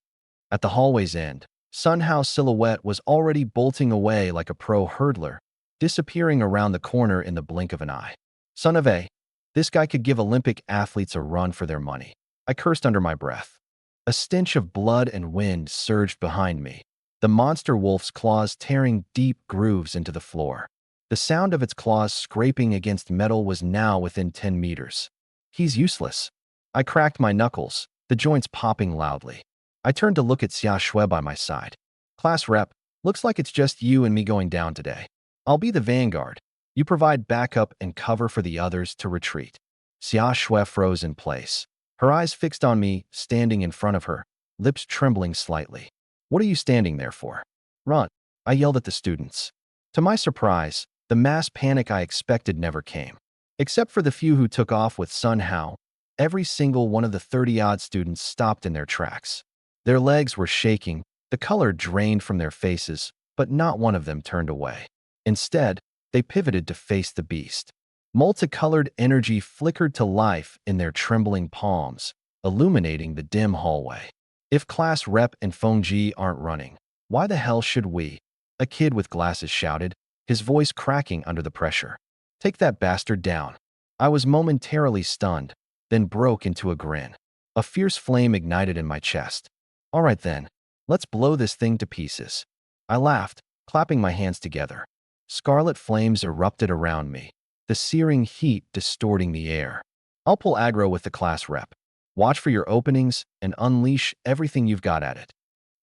At the hallway's end, Sunhow's silhouette was already bolting away like a pro hurdler, disappearing around the corner in the blink of an eye. Son of a, this guy could give Olympic athletes a run for their money. I cursed under my breath. A stench of blood and wind surged behind me, the monster wolf's claws tearing deep grooves into the floor. The sound of its claws scraping against metal was now within 10 meters. He's useless. I cracked my knuckles, the joints popping loudly. I turned to look at Xiaoshui by my side. Class rep, looks like it's just you and me going down today. I'll be the vanguard. You provide backup and cover for the others to retreat. Xiaoshui froze in place, her eyes fixed on me, standing in front of her, lips trembling slightly. What are you standing there for? Run, I yelled at the students. To my surprise, the mass panic I expected never came. Except for the few who took off with Sun Hao, every single one of the 30-odd students stopped in their tracks. Their legs were shaking, the color drained from their faces, but not one of them turned away. Instead, they pivoted to face the beast. Multicolored energy flickered to life in their trembling palms, illuminating the dim hallway. If Class Rep and Fengji aren't running, why the hell should we? A kid with glasses shouted, his voice cracking under the pressure. Take that bastard down. I was momentarily stunned, then broke into a grin. A fierce flame ignited in my chest. All right then, let's blow this thing to pieces. I laughed, clapping my hands together. Scarlet flames erupted around me, the searing heat distorting the air. I'll pull aggro with the class rep. Watch for your openings and unleash everything you've got at it.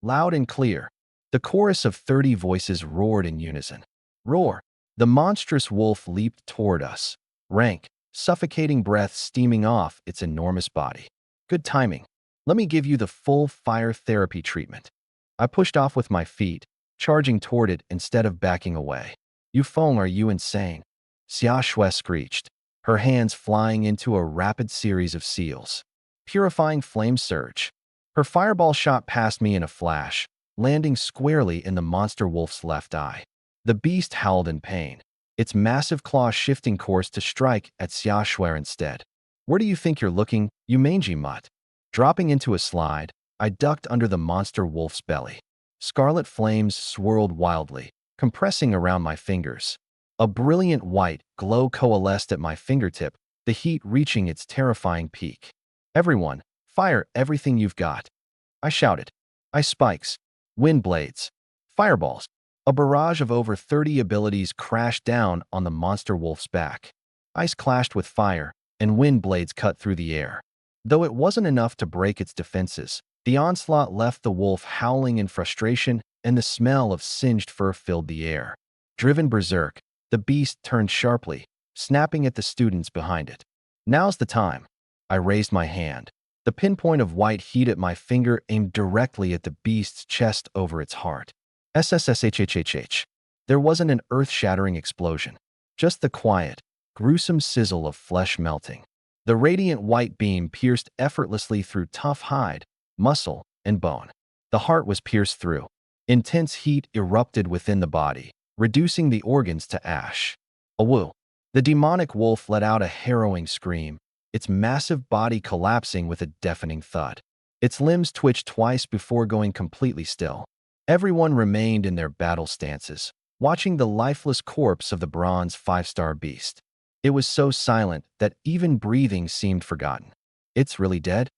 Loud and clear, the chorus of 30 voices roared in unison. Roar! The monstrous wolf leaped toward us, rank, suffocating breath steaming off its enormous body. Good timing. Let me give you the full fire therapy treatment. I pushed off with my feet, charging toward it instead of backing away. You Feng, are you insane? Xiaoshui screeched, her hands flying into a rapid series of seals. Purifying flame surge. Her fireball shot past me in a flash, landing squarely in the monster wolf's left eye. The beast howled in pain, its massive claws shifting course to strike at SSRank instead. Where do you think you're looking, you mangy mutt? Dropping into a slide, I ducked under the monster wolf's belly. Scarlet flames swirled wildly, compressing around my fingers. A brilliant white glow coalesced at my fingertip, the heat reaching its terrifying peak. Everyone, fire everything you've got, I shouted. Ice spikes, wind blades, fireballs. A barrage of over 30 abilities crashed down on the monster wolf's back. Ice clashed with fire, and wind blades cut through the air. Though it wasn't enough to break its defenses, the onslaught left the wolf howling in frustration, and the smell of singed fur filled the air. Driven berserk, the beast turned sharply, snapping at the students behind it. Now's the time. I raised my hand. The pinpoint of white heat at my finger aimed directly at the beast's chest over its heart. SSSHHHH. There wasn't an earth-shattering explosion, just the quiet, gruesome sizzle of flesh melting. The radiant white beam pierced effortlessly through tough hide, muscle, and bone. The heart was pierced through. Intense heat erupted within the body, reducing the organs to ash. Awoo! The demonic wolf let out a harrowing scream, its massive body collapsing with a deafening thud. Its limbs twitched twice before going completely still. Everyone remained in their battle stances, watching the lifeless corpse of the bronze 5-star beast. It was so silent that even breathing seemed forgotten. It's really dead?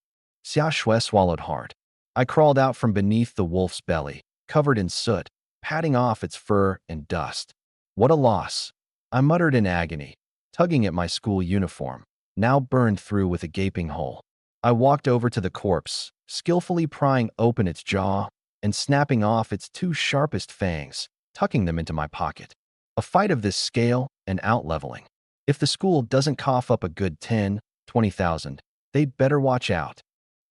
SSRank swallowed hard. I crawled out from beneath the wolf's belly, covered in soot, patting off its fur and dust. What a loss, I muttered in agony, tugging at my school uniform, now burned through with a gaping hole. I walked over to the corpse, skillfully prying open its jaw and snapping off its 2 sharpest fangs, tucking them into my pocket. A fight of this scale and out-leveling. If the school doesn't cough up a good 10, 20,000, they'd better watch out.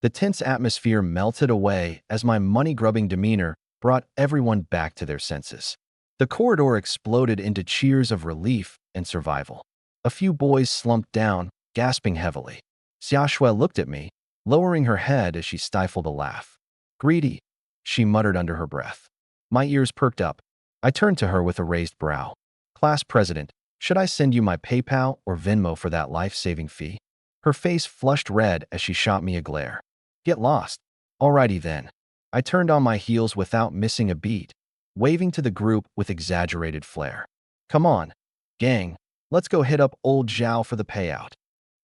The tense atmosphere melted away as my money-grubbing demeanor brought everyone back to their senses. The corridor exploded into cheers of relief and survival. A few boys slumped down, gasping heavily. SSRank looked at me, lowering her head as she stifled a laugh. Greedy, she muttered under her breath. My ears perked up. I turned to her with a raised brow. Class president, should I send you my PayPal or Venmo for that life-saving fee? Her face flushed red as she shot me a glare. Get lost. Alrighty then. I turned on my heels without missing a beat, waving to the group with exaggerated flair. Come on, gang, let's go hit up old Zhao for the payout.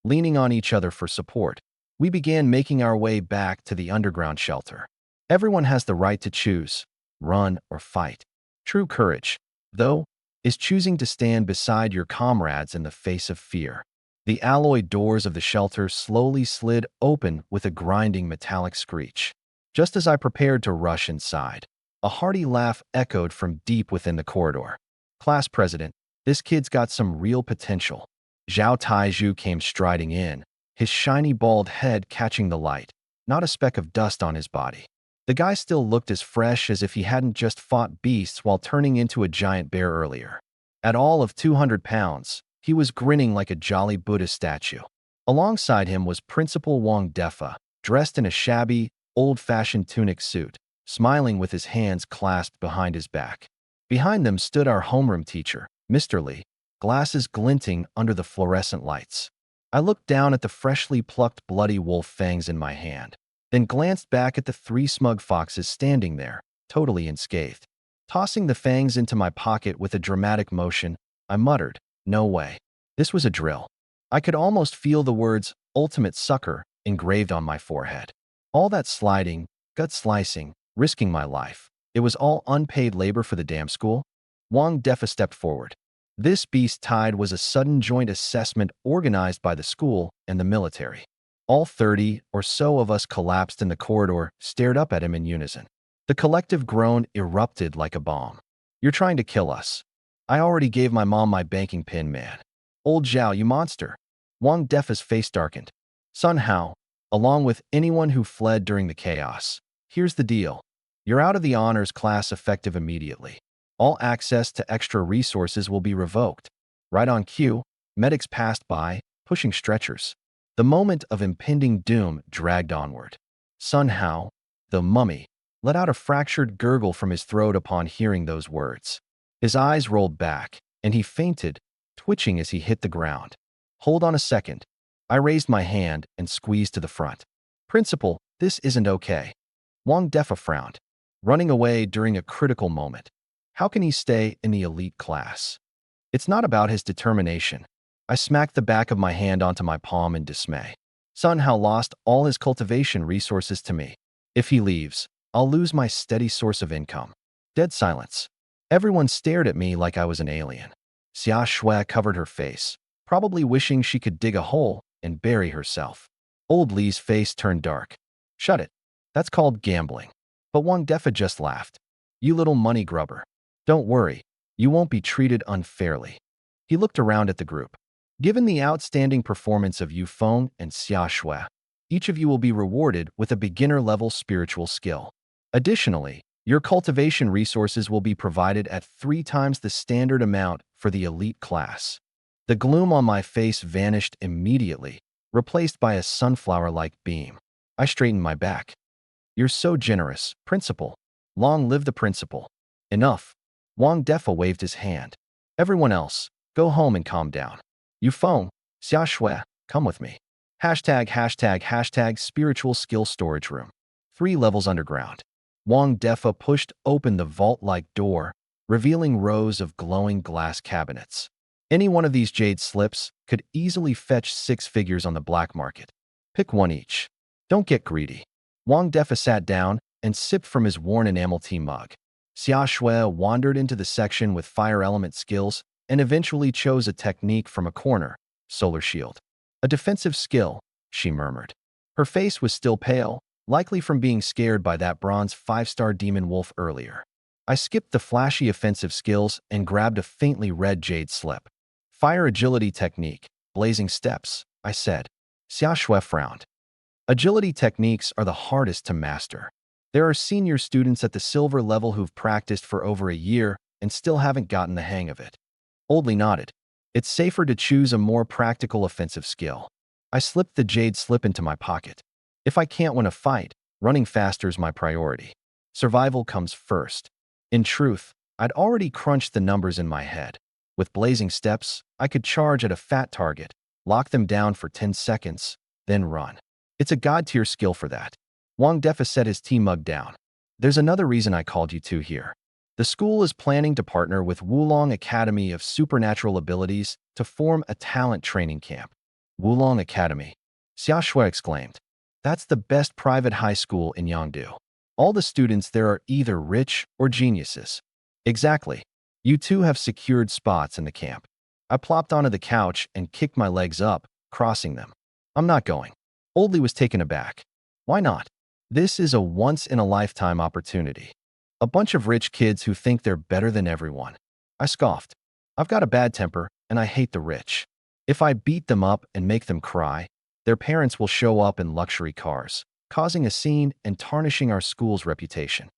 Leaning on each other for support, we began making our way back to the underground shelter. Everyone has the right to choose, run or fight. True courage, though, is choosing to stand beside your comrades in the face of fear. The alloy doors of the shelter slowly slid open with a grinding metallic screech. Just as I prepared to rush inside, a hearty laugh echoed from deep within the corridor. Class president, this kid's got some real potential. Zhao Taizhu came striding in, his shiny bald head catching the light, not a speck of dust on his body. The guy still looked as fresh as if he hadn't just fought beasts while turning into a giant bear earlier. At all of 200 pounds, he was grinning like a jolly Buddhist statue. Alongside him was Principal Wang Defa, dressed in a shabby, old-fashioned tunic suit, smiling with his hands clasped behind his back. Behind them stood our homeroom teacher, Mr. Li, glasses glinting under the fluorescent lights. I looked down at the freshly plucked bloody wolf fangs in my hand, then glanced back at the 3 smug foxes standing there, totally unscathed. Tossing the fangs into my pocket with a dramatic motion, I muttered, no way. This was a drill. I could almost feel the words, ultimate sucker, engraved on my forehead. All that sliding, gut slicing, risking my life. It was all unpaid labor for the damn school? Wang Defa stepped forward. This beast tide was a sudden joint assessment organized by the school and the military. All 30 or so of us collapsed in the corridor, stared up at him in unison. The collective groan erupted like a bomb. You're trying to kill us. I already gave my mom my banking pin, man. Old Zhao, you monster. Wang Defa's face darkened. Sun Hao, along with anyone who fled during the chaos. Here's the deal. You're out of the honors class effective immediately. All access to extra resources will be revoked. Right on cue, Medics passed by, pushing stretchers. The moment of impending doom dragged onward. Sun Hao, the mummy, let out a fractured gurgle from his throat upon hearing those words. His eyes rolled back, and he fainted, twitching as he hit the ground. Hold on a second. I raised my hand and squeezed to the front. Principal, this isn't okay. Wang Defa frowned, running away during a critical moment. How can he stay in the elite class? It's not about his determination. I smacked the back of my hand onto my palm in dismay. Sun Hao lost all his cultivation resources to me. If he leaves, I'll lose my steady source of income. Dead silence. Everyone stared at me like I was an alien. Xia Shui covered her face, probably wishing she could dig a hole and bury herself. Old Li's face turned dark. Shut it. That's called gambling. But Wang Defa just laughed. You little money grubber. Don't worry. You won't be treated unfairly. He looked around at the group. Given the outstanding performance of Yu Feng and Xia Shui, each of you will be rewarded with a beginner-level spiritual skill. Additionally, your cultivation resources will be provided at 3 times the standard amount for the elite class. The gloom on my face vanished immediately, replaced by a sunflower-like beam. I straightened my back. You're so generous, Principal. Long live the Principal. Enough. Wang Defa waved his hand. Everyone else, go home and calm down. Yu Feng, Xia Shui, come with me. #### spiritual skill storage room. 3 levels underground. Wang Defa pushed open the vault-like door, revealing rows of glowing glass cabinets. Any one of these jade slips could easily fetch 6 figures on the black market. Pick one each. Don't get greedy. Wang Defa sat down and sipped from his worn enamel tea mug. Xia Shui wandered into the section with fire element skills and eventually chose a technique from a corner, solar shield. A defensive skill, she murmured. Her face was still pale, likely from being scared by that bronze 5-star demon wolf earlier. I skipped the flashy offensive skills and grabbed a faintly red jade slip. Fire agility technique, blazing steps, I said. Xia Shui frowned. Agility techniques are the hardest to master. There are senior students at the silver level who've practiced for over a year and still haven't gotten the hang of it. Old Li nodded. It's safer to choose a more practical offensive skill. I slipped the jade slip into my pocket. If I can't win a fight, running faster is my priority. Survival comes first. In truth, I'd already crunched the numbers in my head. With blazing steps, I could charge at a fat target, lock them down for 10 seconds, then run. It's a god-tier skill for that. Wang Defa set his tea mug down. There's another reason I called you two here. The school is planning to partner with Wulong Academy of Supernatural Abilities to form a talent training camp. Wulong Academy. Xia Shui exclaimed. That's the best private high school in Yangdu. All the students there are either rich or geniuses. Exactly. You two have secured spots in the camp. I plopped onto the couch and kicked my legs up, crossing them. I'm not going. Old Li was taken aback. Why not? This is a once-in-a-lifetime opportunity. A bunch of rich kids who think they're better than everyone. I scoffed. I've got a bad temper, and I hate the rich. If I beat them up and make them cry, their parents will show up in luxury cars, causing a scene and tarnishing our school's reputation.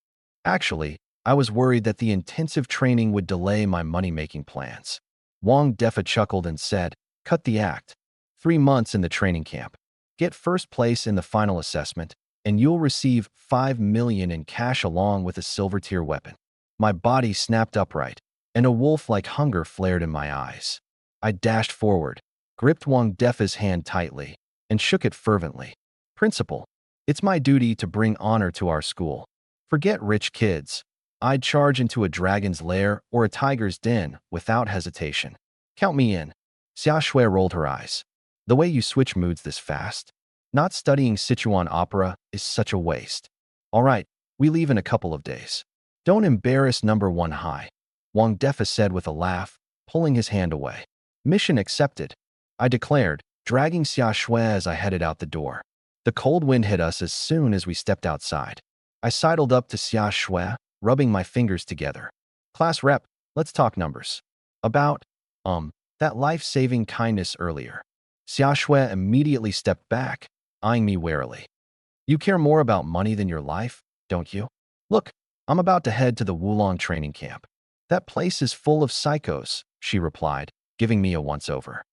Actually, I was worried that the intensive training would delay my money-making plans. Wang Defa chuckled and said, cut the act. 3 months in the training camp. Get first place in the final assessment, and you'll receive 5 million in cash along with a silver-tier weapon. My body snapped upright, and a wolf-like hunger flared in my eyes. I dashed forward, gripped Wang Defa's hand tightly, and shook it fervently. Principal, it's my duty to bring honor to our school. Forget rich kids. I'd charge into a dragon's lair or a tiger's den without hesitation. Count me in. Xia Shui rolled her eyes. The way you switch moods this fast? Not studying Sichuan opera is such a waste. All right, we leave in a couple of days. Don't embarrass number 1 high. Wang Defa said with a laugh, pulling his hand away. Mission accepted, I declared, dragging Xia Shui as I headed out the door. The cold wind hit us as soon as we stepped outside. I sidled up to Xia Shui, rubbing my fingers together. Class rep, let's talk numbers. About, that life-saving kindness earlier. Xia Shui immediately stepped back, eyeing me warily. You care more about money than your life, don't you? Look, I'm about to head to the Wulong training camp. That place is full of psychos, she replied, giving me a once-over.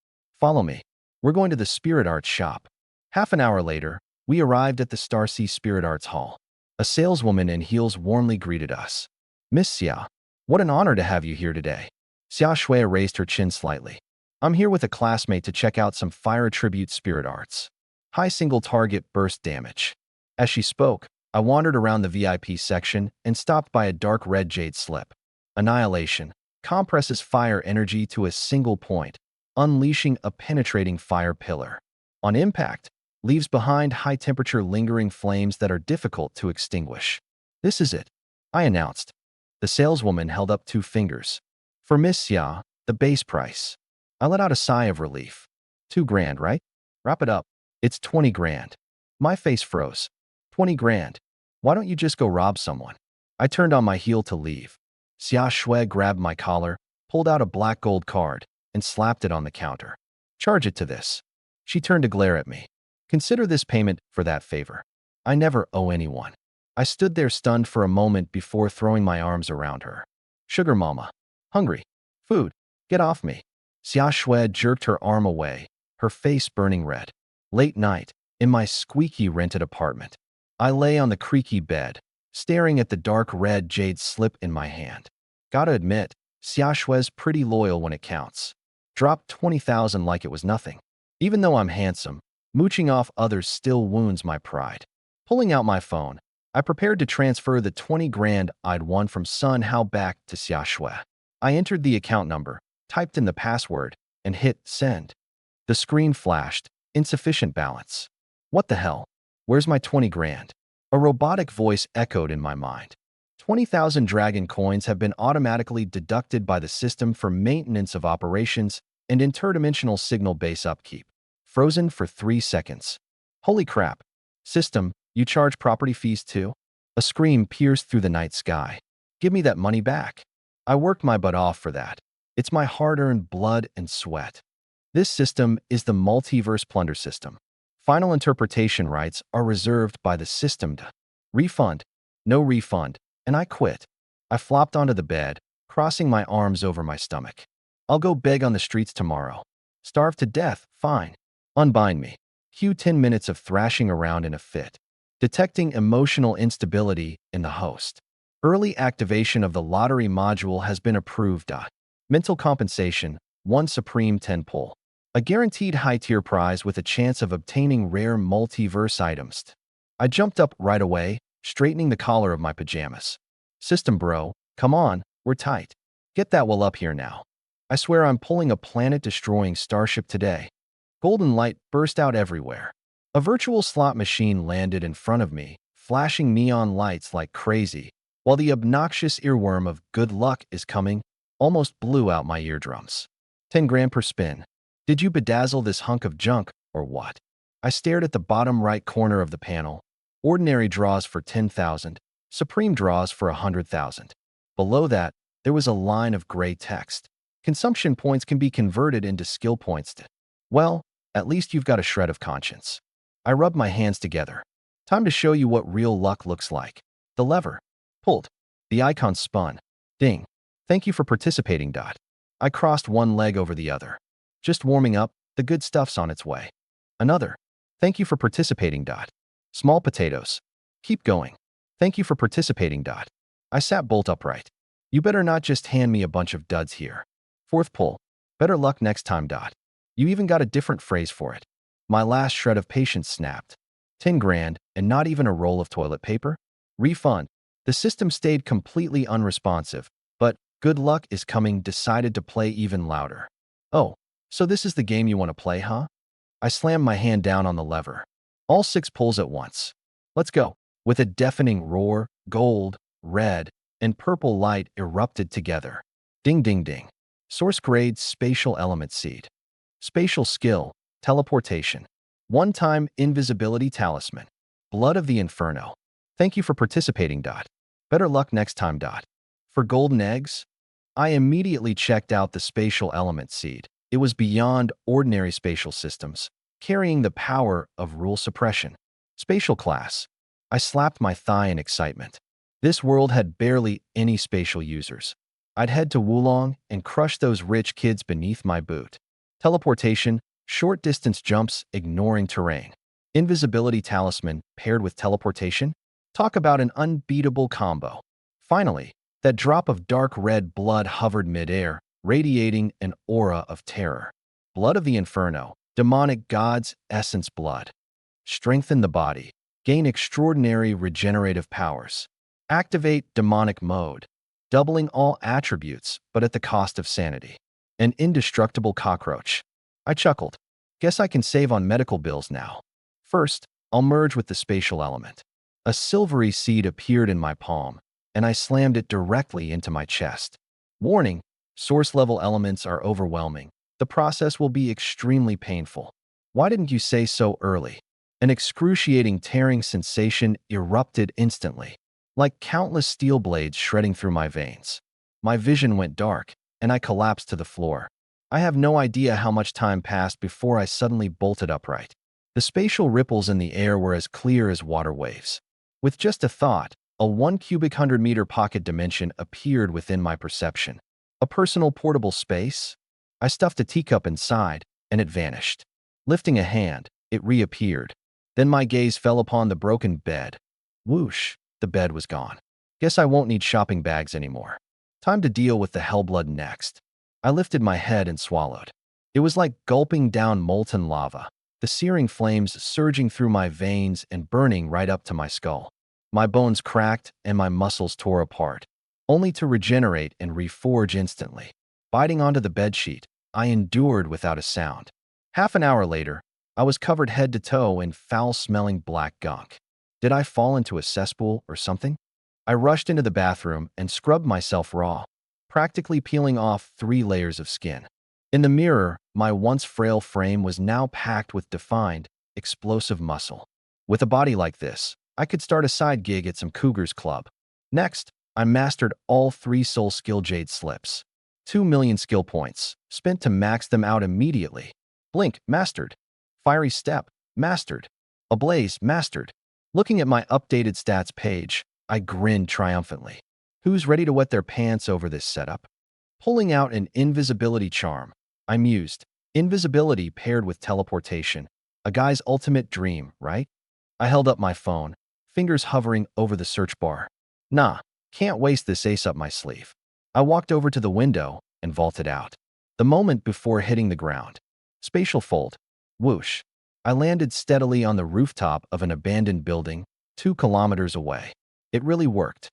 Follow me. We're going to the Spirit Arts shop. Half an hour later, we arrived at the SSRank Spirit Arts Hall. A saleswoman in heels warmly greeted us. Miss Xia, what an honor to have you here today. Xia Shui raised her chin slightly. I'm here with a classmate to check out some fire attribute spirit arts. High single target burst damage. As she spoke, I wandered around the VIP section and stopped by a dark red jade slip. Annihilation compresses fire energy to a single point, unleashing a penetrating fire pillar. On impact, leaves behind high-temperature lingering flames that are difficult to extinguish. This is it, I announced. The saleswoman held up 2 fingers. For Miss Xia, the base price. I let out a sigh of relief. 2 grand, right? Wrap it up. It's 20 grand. My face froze. 20 grand. Why don't you just go rob someone? I turned on my heel to leave. Xia Shui grabbed my collar, pulled out a black gold card, and slapped it on the counter. Charge it to this. She turned to glare at me. Consider this payment for that favor. I never owe anyone. I stood there stunned for a moment before throwing my arms around her. Sugar mama. Hungry. Food. Get off me. Xia Shui jerked her arm away, her face burning red. Late night, in my squeaky rented apartment. I lay on the creaky bed, staring at the dark red jade slip in my hand. Gotta admit, Xia Shui's pretty loyal when it counts. Dropped 20,000 like it was nothing. Even though I'm handsome, mooching off others still wounds my pride. Pulling out my phone, I prepared to transfer the 20 grand I'd won from Sun Hao back to Xia Shui. I entered the account number, typed in the password, and hit send. The screen flashed, insufficient balance. What the hell? Where's my 20 grand? A robotic voice echoed in my mind. 20,000 dragon coins have been automatically deducted by the system for maintenance of operations and interdimensional signal base upkeep. Frozen for 3 seconds. Holy crap. System, you charge property fees too? A scream pierced through the night sky. Give me that money back. I worked my butt off for that. It's my hard-earned blood and sweat. This system is the multiverse plunder system. Final interpretation rights are reserved by the system to refund, no refund, and I quit. I flopped onto the bed, crossing my arms over my stomach. I'll go beg on the streets tomorrow. Starve to death, fine. Unbind me. Cue 10 minutes of thrashing around in a fit. Detecting emotional instability in the host. Early activation of the lottery module has been approved. Mental compensation, 1 supreme 10 pull. A guaranteed high-tier prize with a chance of obtaining rare multiverse items. I jumped up right away, straightening the collar of my pajamas. System bro, come on, we're tight. Get that well up here now. I swear I'm pulling a planet-destroying starship today. Golden light burst out everywhere. A virtual slot machine landed in front of me, flashing neon lights like crazy, while the obnoxious earworm of good luck is coming almost blew out my eardrums. 10 grand per spin. Did you bedazzle this hunk of junk, or what? I stared at the bottom right corner of the panel. Ordinary draws for 10,000, supreme draws for 100,000. Below that, there was a line of gray text. Consumption points can be converted into skill points. Well, at least you've got a shred of conscience. I rubbed my hands together. Time to show you what real luck looks like. The lever. Pulled. The icon spun. Ding. Thank you for participating. I crossed one leg over the other. Just warming up, the good stuff's on its way. Another. Thank you for participating. Small potatoes. Keep going. Thank you for participating. I sat bolt upright. You better not just hand me a bunch of duds here. Fourth pull. Better luck next time. You even got a different phrase for it. My last shred of patience snapped. 10 grand and not even a roll of toilet paper? Refund. The system stayed completely unresponsive, but good luck is coming decided to play even louder. Oh, so this is the game you want to play, huh? I slammed my hand down on the lever. All 6 pulls at once. Let's go. With a deafening roar, gold, red, and purple light erupted together. Ding ding ding. Source grade spatial element seed. Spatial skill, teleportation. One-time invisibility talisman. Blood of the Inferno. Thank you for participating. Better luck next time. For golden eggs? I immediately checked out the spatial element seed. It was beyond ordinary spatial systems, carrying the power of rule suppression. Spatial class. I slapped my thigh in excitement. This world had barely any spatial users. I'd head to Wulong and crush those rich kids beneath my boot. Teleportation, short distance jumps, ignoring terrain. Invisibility talisman paired with teleportation? Talk about an unbeatable combo. Finally, that drop of dark red blood hovered midair, radiating an aura of terror. Blood of the Inferno, demonic god's essence blood. Strengthen the body. Gain extraordinary regenerative powers. Activate demonic mode, doubling all attributes, but at the cost of sanity. An indestructible cockroach. I chuckled. Guess I can save on medical bills now. First, I'll merge with the spatial element. A silvery seed appeared in my palm, and I slammed it directly into my chest. Warning, source-level elements are overwhelming. The process will be extremely painful. Why didn't you say so early? An excruciating tearing sensation erupted instantly, like countless steel blades shredding through my veins. My vision went dark, and I collapsed to the floor. I have no idea how much time passed before I suddenly bolted upright. The spatial ripples in the air were as clear as water waves. With just a thought, a 1 cubic 100-meter pocket dimension appeared within my perception. A personal portable space? I stuffed a teacup inside, and it vanished. Lifting a hand, it reappeared. Then my gaze fell upon the broken bed. Whoosh, the bed was gone. Guess I won't need shopping bags anymore. Time to deal with the hellblood next. I lifted my head and swallowed. It was like gulping down molten lava, the searing flames surging through my veins and burning right up to my skull. My bones cracked and my muscles tore apart, only to regenerate and reforge instantly. Biting onto the bedsheet, I endured without a sound. Half an hour later, I was covered head to toe in foul-smelling black gunk. Did I fall into a cesspool or something? I rushed into the bathroom and scrubbed myself raw, practically peeling off 3 layers of skin. In the mirror, my once frail frame was now packed with defined, explosive muscle. With a body like this, I could start a side gig at some Cougars Club. Next, I mastered all 3 soul skill jade slips. 2 million skill points, spent to max them out immediately. Blink, mastered. Fiery Step, mastered. Ablaze, mastered. Looking at my updated stats page, I grinned triumphantly. Who's ready to wet their pants over this setup? Pulling out an invisibility charm, I mused. Invisibility paired with teleportation. A guy's ultimate dream, right? I held up my phone, fingers hovering over the search bar. Nah, can't waste this ace up my sleeve. I walked over to the window and vaulted out. The moment before hitting the ground. Spatial fold. Whoosh. I landed steadily on the rooftop of an abandoned building, 2 kilometers away. It really worked.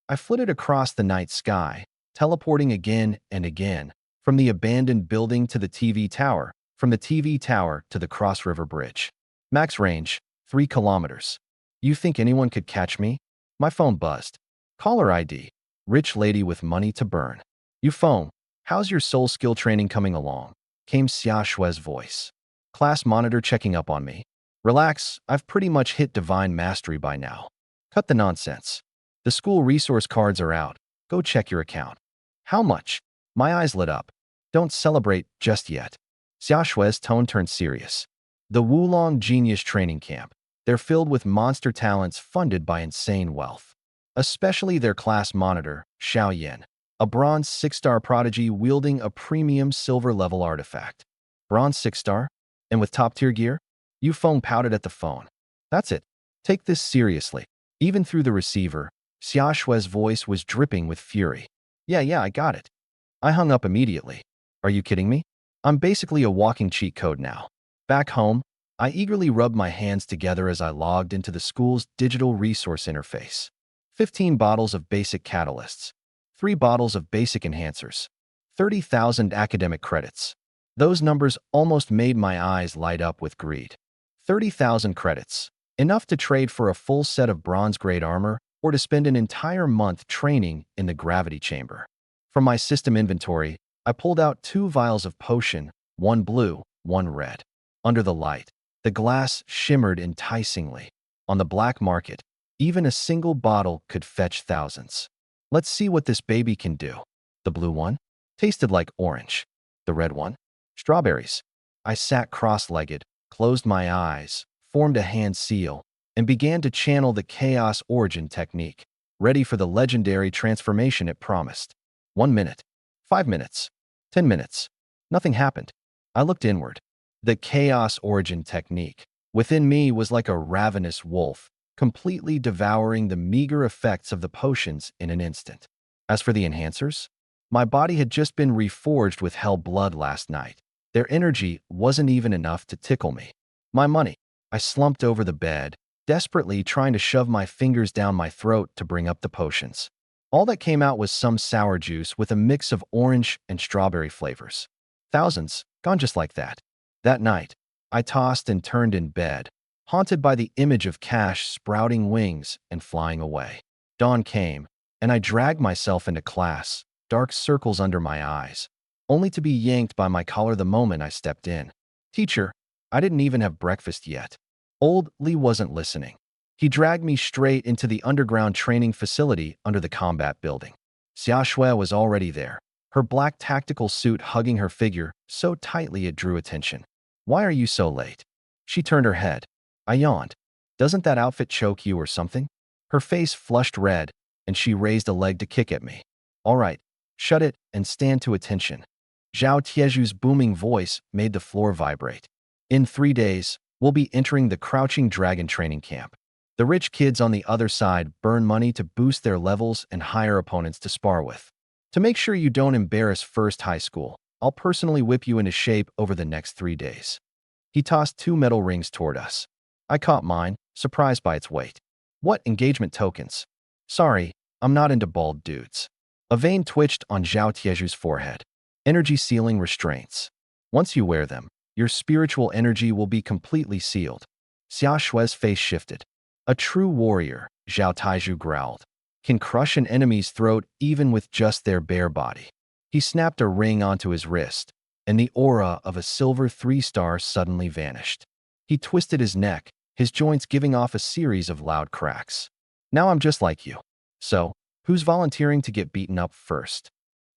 I flitted across the night sky, teleporting again and again, from the abandoned building to the TV tower, from the TV tower to the Cross River Bridge. Max range, 3 kilometers. You think anyone could catch me? My phone buzzed. Caller ID. Rich lady with money to burn. You phone. How's your soul skill training coming along? Came Xia Shue's voice. Class monitor checking up on me. Relax, I've pretty much hit divine mastery by now. Cut the nonsense. The school resource cards are out. Go check your account. How much? My eyes lit up. Don't celebrate just yet. Xia Shue's tone turned serious. The Wulong Genius Training Camp. They're filled with monster talents funded by insane wealth. Especially their class monitor, Xiao Yin, a bronze 6-star prodigy wielding a premium silver-level artifact. Bronze 6-star? And with top-tier gear? Yu Feng pouted at the phone. That's it. Take this seriously. Even through the receiver, Xia Shue's voice was dripping with fury. Yeah, I got it. I hung up immediately. Are you kidding me? I'm basically a walking cheat code now. Back home, I eagerly rubbed my hands together as I logged into the school's digital resource interface. 15 bottles of basic catalysts. 3 bottles of basic enhancers. 30,000 academic credits. Those numbers almost made my eyes light up with greed. 30,000 credits. Enough to trade for a full set of bronze-grade armor or to spend an entire month training in the gravity chamber. From my system inventory, I pulled out 2 vials of potion, 1 blue, 1 red. Under the light, the glass shimmered enticingly. On the black market, even a single bottle could fetch thousands. Let's see what this baby can do. The blue one tasted like orange. The red one? Strawberries. I sat cross-legged, closed my eyes, formed a hand seal, and began to channel the Chaos Origin technique, ready for the legendary transformation it promised. 1 minute. 5 minutes. 10 minutes. Nothing happened. I looked inward. The chaos origin technique within me was like a ravenous wolf, completely devouring the meager effects of the potions in an instant. As for the enhancers, my body had just been reforged with hell blood last night. Their energy wasn't even enough to tickle me. My money. I slumped over the bed, desperately trying to shove my fingers down my throat to bring up the potions. All that came out was some sour juice with a mix of orange and strawberry flavors. Thousands, gone just like that. That night, I tossed and turned in bed, haunted by the image of cash sprouting wings and flying away. Dawn came, and I dragged myself into class, dark circles under my eyes, only to be yanked by my collar the moment I stepped in. Teacher, I didn't even have breakfast yet. Old Lee wasn't listening. He dragged me straight into the underground training facility under the combat building. Xiaoshui was already there, her black tactical suit hugging her figure so tightly it drew attention. Why are you so late? She turned her head. I yawned. Doesn't that outfit choke you or something? Her face flushed red, and she raised a leg to kick at me. All right, shut it and stand to attention. Zhao Tieju's booming voice made the floor vibrate. In 3 days, we'll be entering the Crouching Dragon training camp. The rich kids on the other side burn money to boost their levels and hire opponents to spar with. To make sure you don't embarrass first high school, I'll personally whip you into shape over the next 3 days. He tossed 2 metal rings toward us. I caught mine, surprised by its weight. What engagement tokens? Sorry, I'm not into bald dudes. A vein twitched on Zhao Tieju's forehead. Energy sealing restraints. Once you wear them, your spiritual energy will be completely sealed. Xia Shui's face shifted. A true warrior, Zhao Taiju growled, can crush an enemy's throat even with just their bare body. He snapped a ring onto his wrist, and the aura of a silver 3-star suddenly vanished. He twisted his neck, his joints giving off a series of loud cracks. Now I'm just like you. So, who's volunteering to get beaten up first?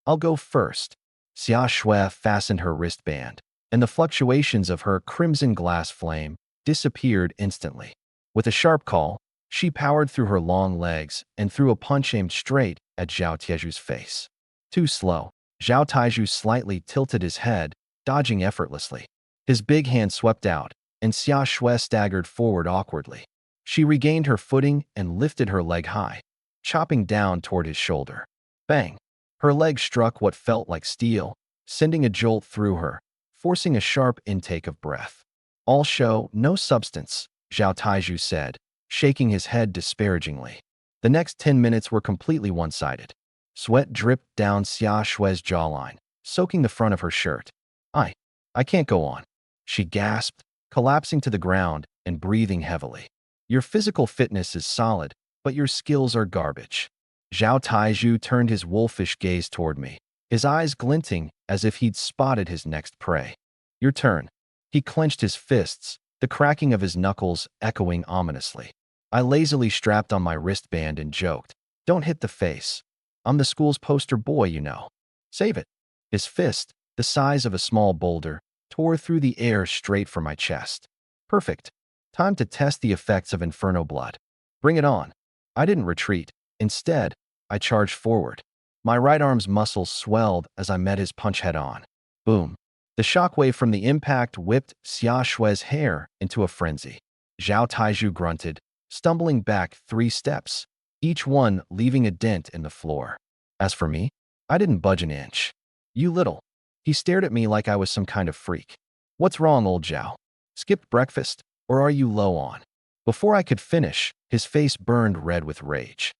I'll go first. Xia Shui fastened her wristband, and the fluctuations of her crimson glass flame disappeared instantly. With a sharp call, she powered through her long legs and threw a punch aimed straight at Zhao Tieju's face. Too slow, Zhao Taiju slightly tilted his head, dodging effortlessly. His big hand swept out, and Xia Shui staggered forward awkwardly. She regained her footing and lifted her leg high, chopping down toward his shoulder. Bang! Her leg struck what felt like steel, sending a jolt through her, forcing a sharp intake of breath. All show, no substance, Zhao Taiju said, shaking his head disparagingly. The next 10 minutes were completely one-sided. Sweat dripped down Xia Shui's jawline, soaking the front of her shirt. I can't go on. She gasped, collapsing to the ground and breathing heavily. Your physical fitness is solid, but your skills are garbage. Zhao Taiju turned his wolfish gaze toward me, his eyes glinting as if he'd spotted his next prey. Your turn. He clenched his fists, the cracking of his knuckles echoing ominously. I lazily strapped on my wristband and joked, "Don't hit the face. I'm the school's poster boy, you know. Save it." His fist, the size of a small boulder, tore through the air straight for my chest. Perfect. Time to test the effects of Inferno Blood. Bring it on. I didn't retreat. Instead, I charged forward. My right arm's muscles swelled as I met his punch head-on. Boom. The shockwave from the impact whipped Xia Shui's hair into a frenzy. Zhao Taiju grunted, stumbling back 3 steps, each one leaving a dent in the floor. As for me, I didn't budge an inch. You little. He stared at me like I was some kind of freak. What's wrong, old Zhao? Skipped breakfast, or are you low on? Before I could finish, his face burned red with rage.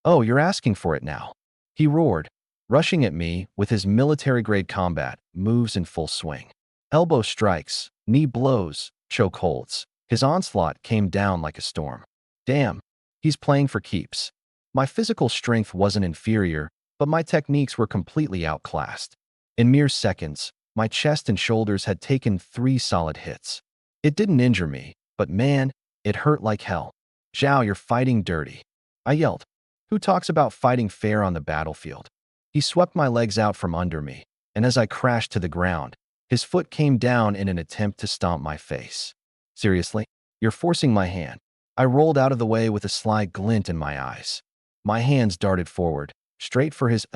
Oh, you're asking for it now. He roared, rushing at me with his military-grade combat moves in full swing. Elbow strikes, knee blows, choke holds. His onslaught came down like a storm. Damn, he's playing for keeps. My physical strength wasn't inferior, but my techniques were completely outclassed. In mere seconds, my chest and shoulders had taken 3 solid hits. It didn't injure me, but man, it hurt like hell. Zhao, you're fighting dirty. I yelled. Who talks about fighting fair on the battlefield? He swept my legs out from under me, and as I crashed to the ground, his foot came down in an attempt to stomp my face. Seriously? You're forcing my hand. I rolled out of the way with a sly glint in my eyes. My hands darted forward, straight for his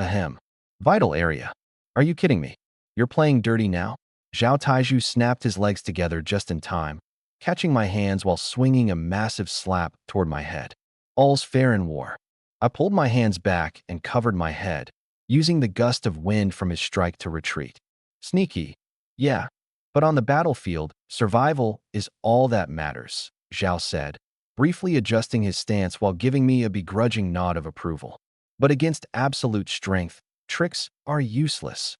vital area. Are you kidding me? You're playing dirty now? Zhao Taiju snapped his legs together just in time, catching my hands while swinging a massive slap toward my head. All's fair in war. I pulled my hands back and covered my head, using the gust of wind from his strike to retreat. Sneaky. Yeah, but on the battlefield, survival is all that matters, Zhao said, briefly adjusting his stance while giving me a begrudging nod of approval. But against absolute strength, tricks are useless.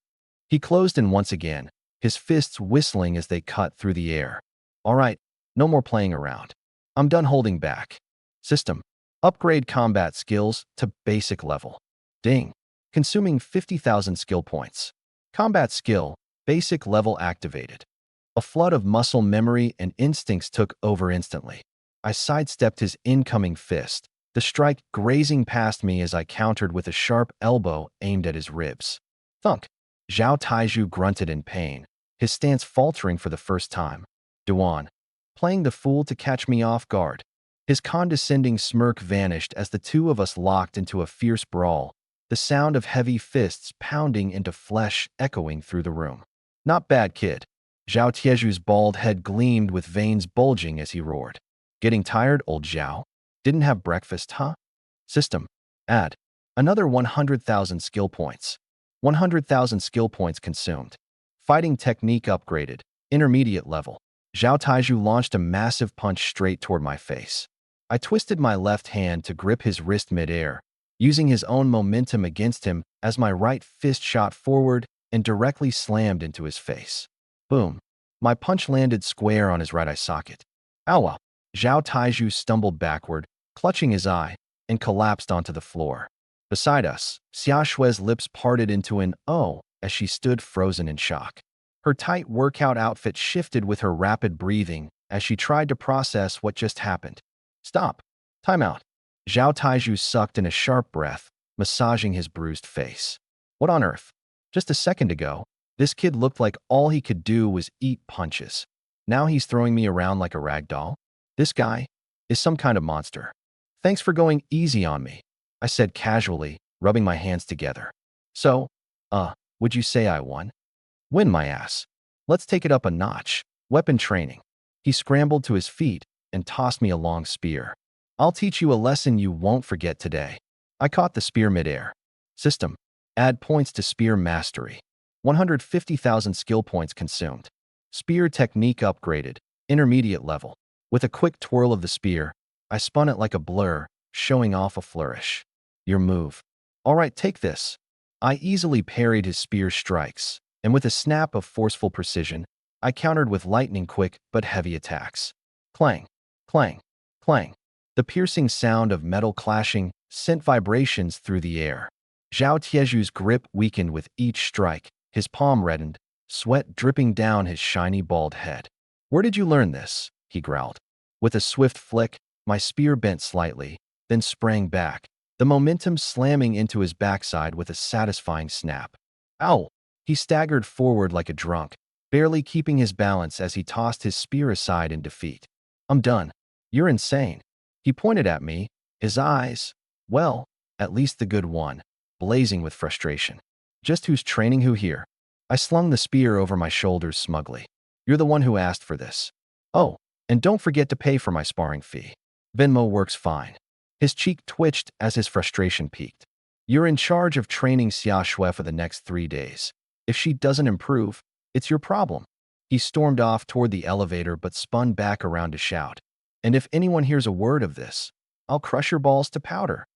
He closed in once again, his fists whistling as they cut through the air. All right, no more playing around. I'm done holding back. System. Upgrade combat skills to basic level. Ding. Consuming 50,000 skill points. Combat skill, basic level activated. A flood of muscle memory and instincts took over instantly. I sidestepped his incoming fist, the strike grazing past me as I countered with a sharp elbow aimed at his ribs. Thunk. Zhao Taiju grunted in pain, his stance faltering for the first time. Duan. Playing the fool to catch me off guard. His condescending smirk vanished as the two of us locked into a fierce brawl, the sound of heavy fists pounding into flesh echoing through the room. Not bad, kid. Zhao Tieju's bald head gleamed with veins bulging as he roared. Getting tired, old Zhao? Didn't have breakfast, huh? System. Add. Another 100,000 skill points. 100,000 skill points consumed. Fighting technique upgraded. Intermediate level. Zhao Taiju launched a massive punch straight toward my face. I twisted my left hand to grip his wrist midair, using his own momentum against him as my right fist shot forward and directly slammed into his face. Boom. My punch landed square on his right eye socket. Ow! Zhao Taiju stumbled backward, clutching his eye, and collapsed onto the floor. Beside us, Xia Shue's lips parted into an "oh" as she stood frozen in shock. Her tight workout outfit shifted with her rapid breathing as she tried to process what just happened. Stop. Time out. Zhao Taiju sucked in a sharp breath, massaging his bruised face. What on earth? Just a second ago, this kid looked like all he could do was eat punches. Now he's throwing me around like a rag doll? This guy is some kind of monster. Thanks for going easy on me, I said casually, rubbing my hands together. So, would you say I won? Win my ass. Let's take it up a notch. Weapon training. He scrambled to his feet and tossed me a long spear. I'll teach you a lesson you won't forget today. I caught the spear midair. System. Add points to spear mastery. 150,000 skill points consumed. Spear technique upgraded. Intermediate level. With a quick twirl of the spear, I spun it like a blur, showing off a flourish. Your move. All right, take this. I easily parried his spear strikes, and with a snap of forceful precision, I countered with lightning-quick but heavy attacks. Clang, clang, clang. The piercing sound of metal clashing sent vibrations through the air. Zhao Tieju's grip weakened with each strike, his palm reddened, sweat dripping down his shiny bald head. Where did you learn this? He growled. With a swift flick, my spear bent slightly, then sprang back, the momentum slamming into his backside with a satisfying snap. Ow! He staggered forward like a drunk, barely keeping his balance as he tossed his spear aside in defeat. I'm done. You're insane. He pointed at me, his eyes, well, at least the good one, blazing with frustration. Just who's training who here? I slung the spear over my shoulders smugly. You're the one who asked for this. Oh, and don't forget to pay for my sparring fee. Venmo works fine. His cheek twitched as his frustration peaked. You're in charge of training Xia Shui for the next 3 days. If she doesn't improve, it's your problem. He stormed off toward the elevator but spun back around to shout. And if anyone hears a word of this, I'll crush your balls to powder.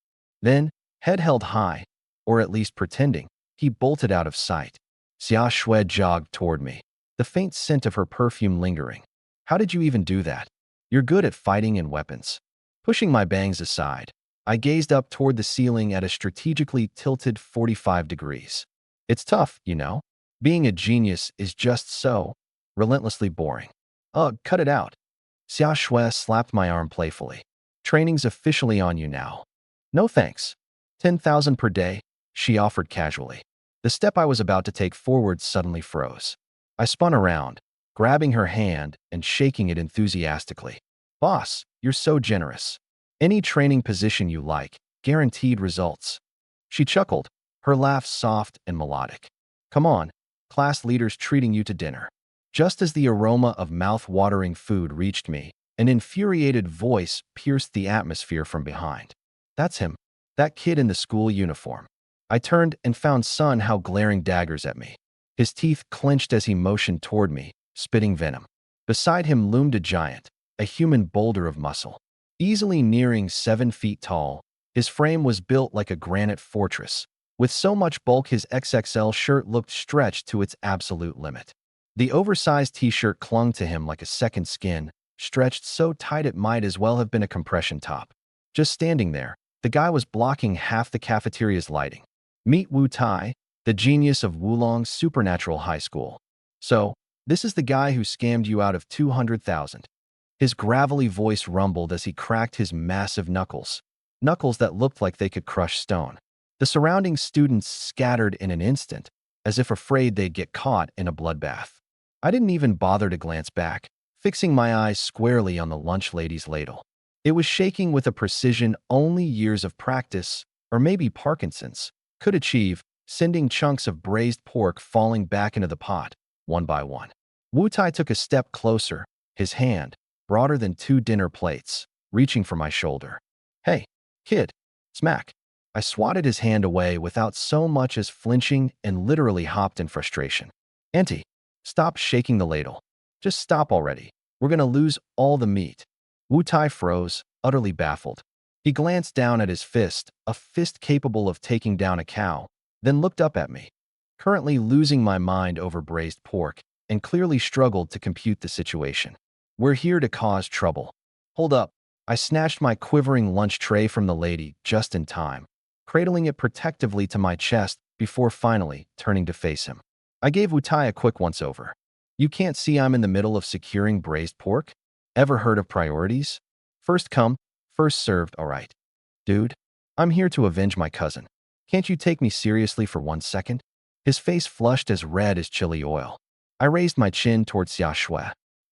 Then, head held high, or at least pretending, he bolted out of sight. Xia Shui jogged toward me, the faint scent of her perfume lingering. How did you even do that? You're good at fighting and weapons. Pushing my bangs aside, I gazed up toward the ceiling at a strategically tilted 45 degrees. It's tough, you know. Being a genius is just so relentlessly boring. Ugh, cut it out. Xia Shui slapped my arm playfully. Training's officially on you now. No thanks. 10,000 per day, she offered casually. The step I was about to take forward suddenly froze. I spun around, grabbing her hand and shaking it enthusiastically. Boss, you're so generous. Any training position you like, guaranteed results. She chuckled, her laugh soft and melodic. Come on, class leader's treating you to dinner. Just as the aroma of mouth-watering food reached me, an infuriated voice pierced the atmosphere from behind. That's him, that kid in the school uniform. I turned and found Sun Hao glaring daggers at me. His teeth clenched as he motioned toward me, spitting venom. Beside him loomed a giant, a human boulder of muscle. Easily nearing 7 feet tall, his frame was built like a granite fortress. With so much bulk, his XXL shirt looked stretched to its absolute limit. The oversized t-shirt clung to him like a second skin, stretched so tight it might as well have been a compression top. Just standing there, the guy was blocking half the cafeteria's lighting. Meet Wu Tai, the genius of Wulong's supernatural high school. So, this is the guy who scammed you out of 200,000. His gravelly voice rumbled as he cracked his massive knuckles. Knuckles that looked like they could crush stone. The surrounding students scattered in an instant, as if afraid they'd get caught in a bloodbath. I didn't even bother to glance back, fixing my eyes squarely on the lunch lady's ladle. It was shaking with a precision only years of practice, or maybe Parkinson's, could achieve, sending chunks of braised pork falling back into the pot, one by one. Wu Tai took a step closer, his hand, broader than 2 dinner plates, reaching for my shoulder. Hey, kid, smack. I swatted his hand away without so much as flinching and literally hopped in frustration. Auntie, stop shaking the ladle. Just stop already. We're gonna lose all the meat. Wu Tai froze, utterly baffled. He glanced down at his fist, a fist capable of taking down a cow, then looked up at me, currently losing my mind over braised pork, and clearly struggled to compute the situation. We're here to cause trouble. Hold up. I snatched my quivering lunch tray from the lady just in time, cradling it protectively to my chest before finally turning to face him. I gave Wu Tai a quick once-over. You can't see I'm in the middle of securing braised pork? Ever heard of priorities? First come, first served, all right. Dude, I'm here to avenge my cousin. Can't you take me seriously for 1 second? His face flushed as red as chili oil. I raised my chin toward Xia Shui.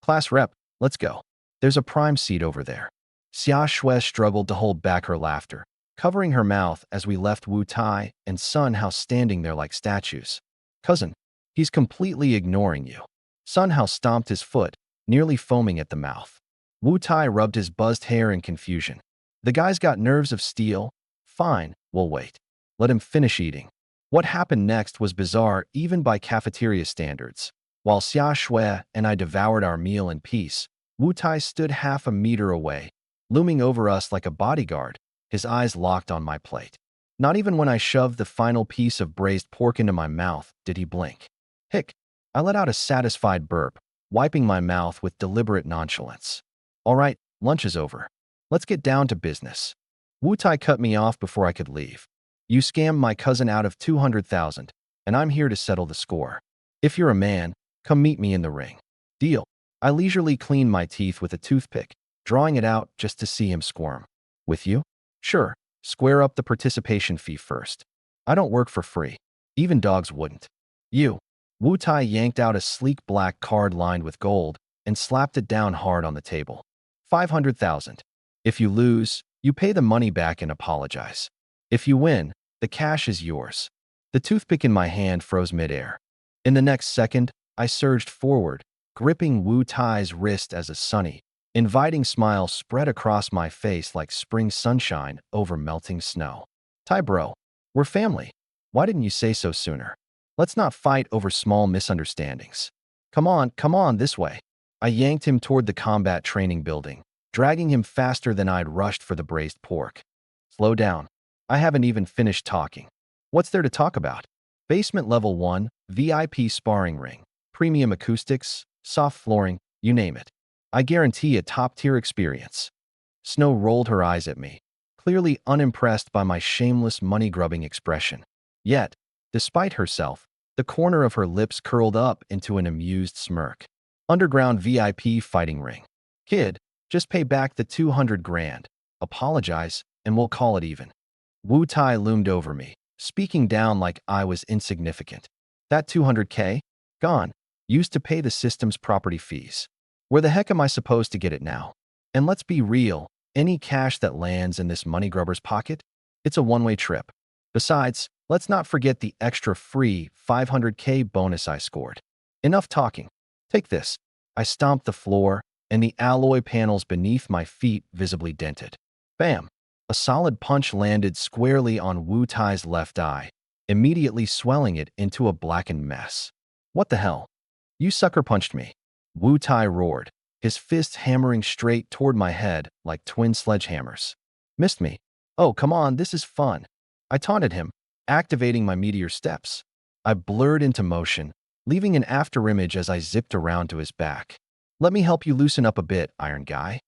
Class rep, let's go. There's a prime seat over there. Xia Shui struggled to hold back her laughter, covering her mouth as we left Wu Tai and Sun Hao standing there like statues. Cousin, he's completely ignoring you. Sun Hao stomped his foot, nearly foaming at the mouth. Wu Tai rubbed his buzzed hair in confusion. The guy's got nerves of steel. Fine, we'll wait. Let him finish eating. What happened next was bizarre even by cafeteria standards. While Xia Shui and I devoured our meal in peace, Wu Tai stood half a meter away, looming over us like a bodyguard, his eyes locked on my plate. Not even when I shoved the final piece of braised pork into my mouth did he blink. Hick! I let out a satisfied burp, wiping my mouth with deliberate nonchalance. All right, lunch is over. Let's get down to business. Wu Tai cut me off before I could leave. You scammed my cousin out of 200,000, and I'm here to settle the score. If you're a man, come meet me in the ring. Deal. I leisurely cleaned my teeth with a toothpick, drawing it out just to see him squirm. With you? Sure. Square up the participation fee first. I don't work for free. Even dogs wouldn't. You. Wu Tai yanked out a sleek black card lined with gold and slapped it down hard on the table. 500,000. If you lose, you pay the money back and apologize. If you win, the cash is yours. The toothpick in my hand froze midair. In the next second, I surged forward, gripping Wu Tai's wrist as a sunny, inviting smile spread across my face like spring sunshine over melting snow. Tai bro, we're family. Why didn't you say so sooner? Let's not fight over small misunderstandings. Come on, this way. I yanked him toward the combat training building, dragging him faster than I'd rushed for the braised pork. Slow down. I haven't even finished talking. What's there to talk about? Basement level 1, VIP sparring ring, premium acoustics, soft flooring, you name it. I guarantee a top-tier experience. Snow rolled her eyes at me, clearly unimpressed by my shameless money-grubbing expression. Yet, despite herself, the corner of her lips curled up into an amused smirk. Underground VIP fighting ring. Kid, just pay back the 200 grand, apologize, and we'll call it even. Wu Tai loomed over me, speaking down like I was insignificant. That 200K? Gone. Used to pay the system's property fees. Where the heck am I supposed to get it now? And let's be real, any cash that lands in this money grubber's pocket? It's a one-way trip. Besides, let's not forget the extra free 500K bonus I scored. Enough talking. Take this. I stomped the floor, and the alloy panels beneath my feet visibly dented. Bam! A solid punch landed squarely on Wu Tai's left eye, immediately swelling it into a blackened mess. What the hell? You sucker punched me. Wu Tai roared, his fists hammering straight toward my head like twin sledgehammers. Missed me. Oh, come on, this is fun. I taunted him, activating my meteor steps. I blurred into motion, leaving an afterimage as I zipped around to his back. Let me help you loosen up a bit, Iron Guy.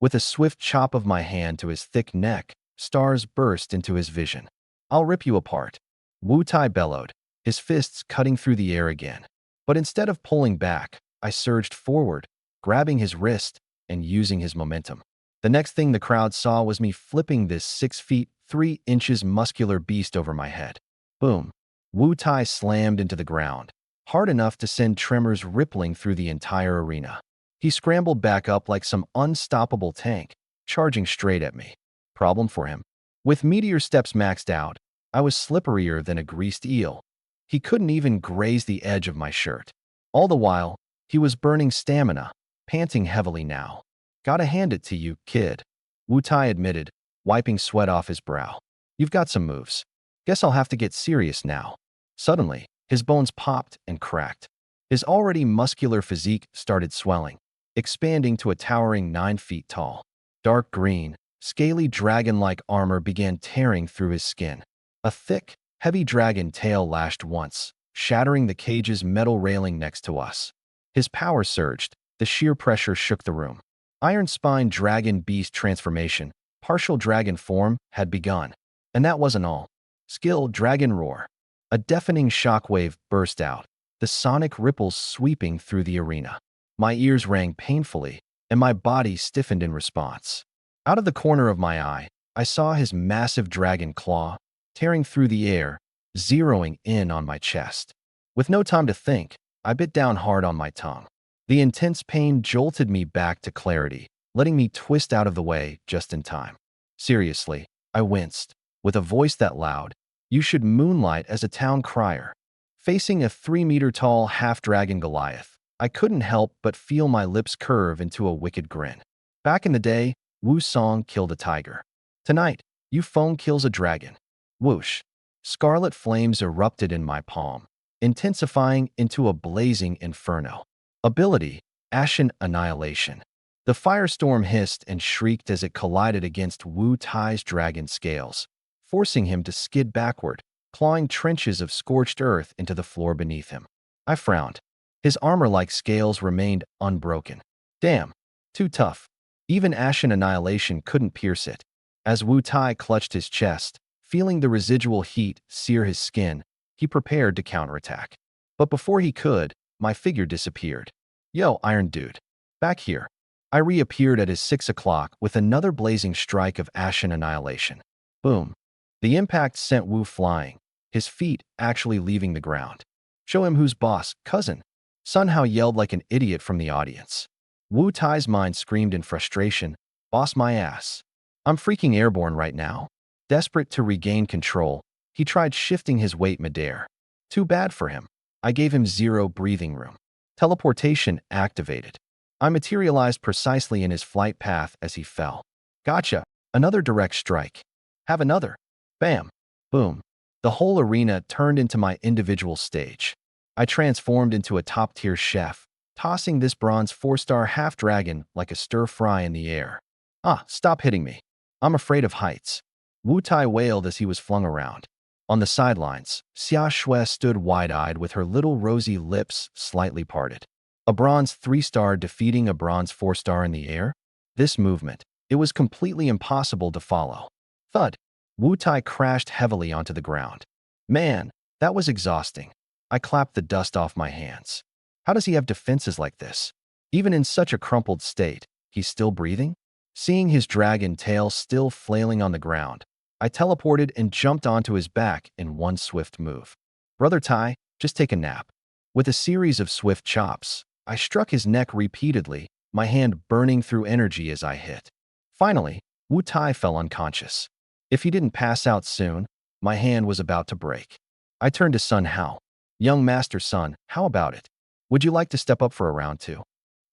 With a swift chop of my hand to his thick neck, stars burst into his vision. I'll rip you apart. Wu Tai bellowed, his fists cutting through the air again. But instead of pulling back, I surged forward, grabbing his wrist and using his momentum. The next thing the crowd saw was me flipping this 6 feet 3 inches muscular beast over my head. Boom. Wu Tai slammed into the ground, hard enough to send tremors rippling through the entire arena. He scrambled back up like some unstoppable tank, charging straight at me. Problem for him. With meteor steps maxed out, I was slipperier than a greased eel. He couldn't even graze the edge of my shirt. All the while, he was burning stamina, panting heavily now. Gotta hand it to you, kid. Wu Tai admitted, wiping sweat off his brow. You've got some moves. Guess I'll have to get serious now. Suddenly, his bones popped and cracked. His already muscular physique started swelling, expanding to a towering 9 feet tall. Dark green, scaly dragon-like armor began tearing through his skin. A thick, heavy dragon tail lashed once, shattering the cage's metal railing next to us. His power surged, the sheer pressure shook the room. Iron Spine Dragon Beast transformation, partial dragon form, had begun. And that wasn't all. Skill Dragon Roar. A deafening shockwave burst out, the sonic ripples sweeping through the arena. My ears rang painfully, and my body stiffened in response. Out of the corner of my eye, I saw his massive dragon claw, tearing through the air, zeroing in on my chest. With no time to think, I bit down hard on my tongue. The intense pain jolted me back to clarity, letting me twist out of the way just in time. Seriously, I winced, with a voice that loud, you should moonlight as a town crier. Facing a 3-meter-tall half-dragon Goliath, I couldn't help but feel my lips curve into a wicked grin. Back in the day, Wu Song killed a tiger. Tonight, Yu Feng kills a dragon. Whoosh. Scarlet flames erupted in my palm, intensifying into a blazing inferno. Ability, Ashen Annihilation. The firestorm hissed and shrieked as it collided against Wu Tai's dragon scales, forcing him to skid backward, clawing trenches of scorched earth into the floor beneath him. I frowned. His armor-like scales remained unbroken. Damn, too tough. Even Ashen Annihilation couldn't pierce it. As Wu Tai clutched his chest, feeling the residual heat sear his skin, he prepared to counterattack. But before he could, my figure disappeared. Yo, Iron Dude. Back here. I reappeared at his 6 o'clock with another blazing strike of Ashen Annihilation. Boom. The impact sent Wu flying, his feet actually leaving the ground. Show him who's boss, cousin. Sun Hao yelled like an idiot from the audience. Wu Tai's mind screamed in frustration, boss my ass. I'm freaking airborne right now. Desperate to regain control, he tried shifting his weight midair. Too bad for him. I gave him 0 breathing room. Teleportation activated. I materialized precisely in his flight path as he fell. Gotcha. Another direct strike. Have another. Bam. Boom. The whole arena turned into my individual stage. I transformed into a top-tier chef, tossing this bronze 4-star half-dragon like a stir-fry in the air. Ah, stop hitting me. I'm afraid of heights. Wu Tai wailed as he was flung around. On the sidelines, Xia Shui stood wide-eyed with her little rosy lips slightly parted. A bronze 3-star defeating a bronze 4-star in the air? This movement, it was completely impossible to follow. Thud. Wu Tai crashed heavily onto the ground. Man, that was exhausting. I clapped the dust off my hands. How does he have defenses like this? Even in such a crumpled state, he's still breathing? Seeing his dragon tail still flailing on the ground, I teleported and jumped onto his back in one swift move. Brother Tai, just take a nap. With a series of swift chops, I struck his neck repeatedly, my hand burning through energy as I hit. Finally, Wu Tai fell unconscious. If he didn't pass out soon, my hand was about to break. I turned to Sun Hao. Young Master Sun, how about it? Would you like to step up for a round two?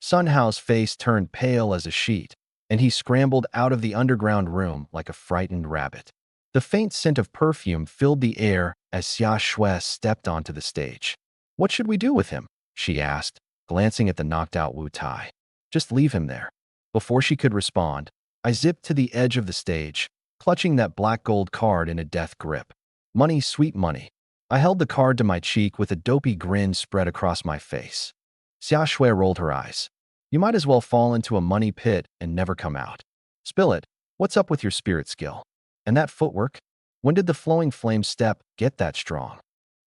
Sun Hao's face turned pale as a sheet, and he scrambled out of the underground room like a frightened rabbit. The faint scent of perfume filled the air as Xia Shui stepped onto the stage. What should we do with him? She asked, glancing at the knocked-out Wu Tai. Just leave him there. Before she could respond, I zipped to the edge of the stage, clutching that black gold card in a death grip. Money, sweet money. I held the card to my cheek with a dopey grin spread across my face. Xia Shui rolled her eyes. You might as well fall into a money pit and never come out. Spill it. What's up with your spirit skill? And that footwork? When did the flowing flame step get that strong?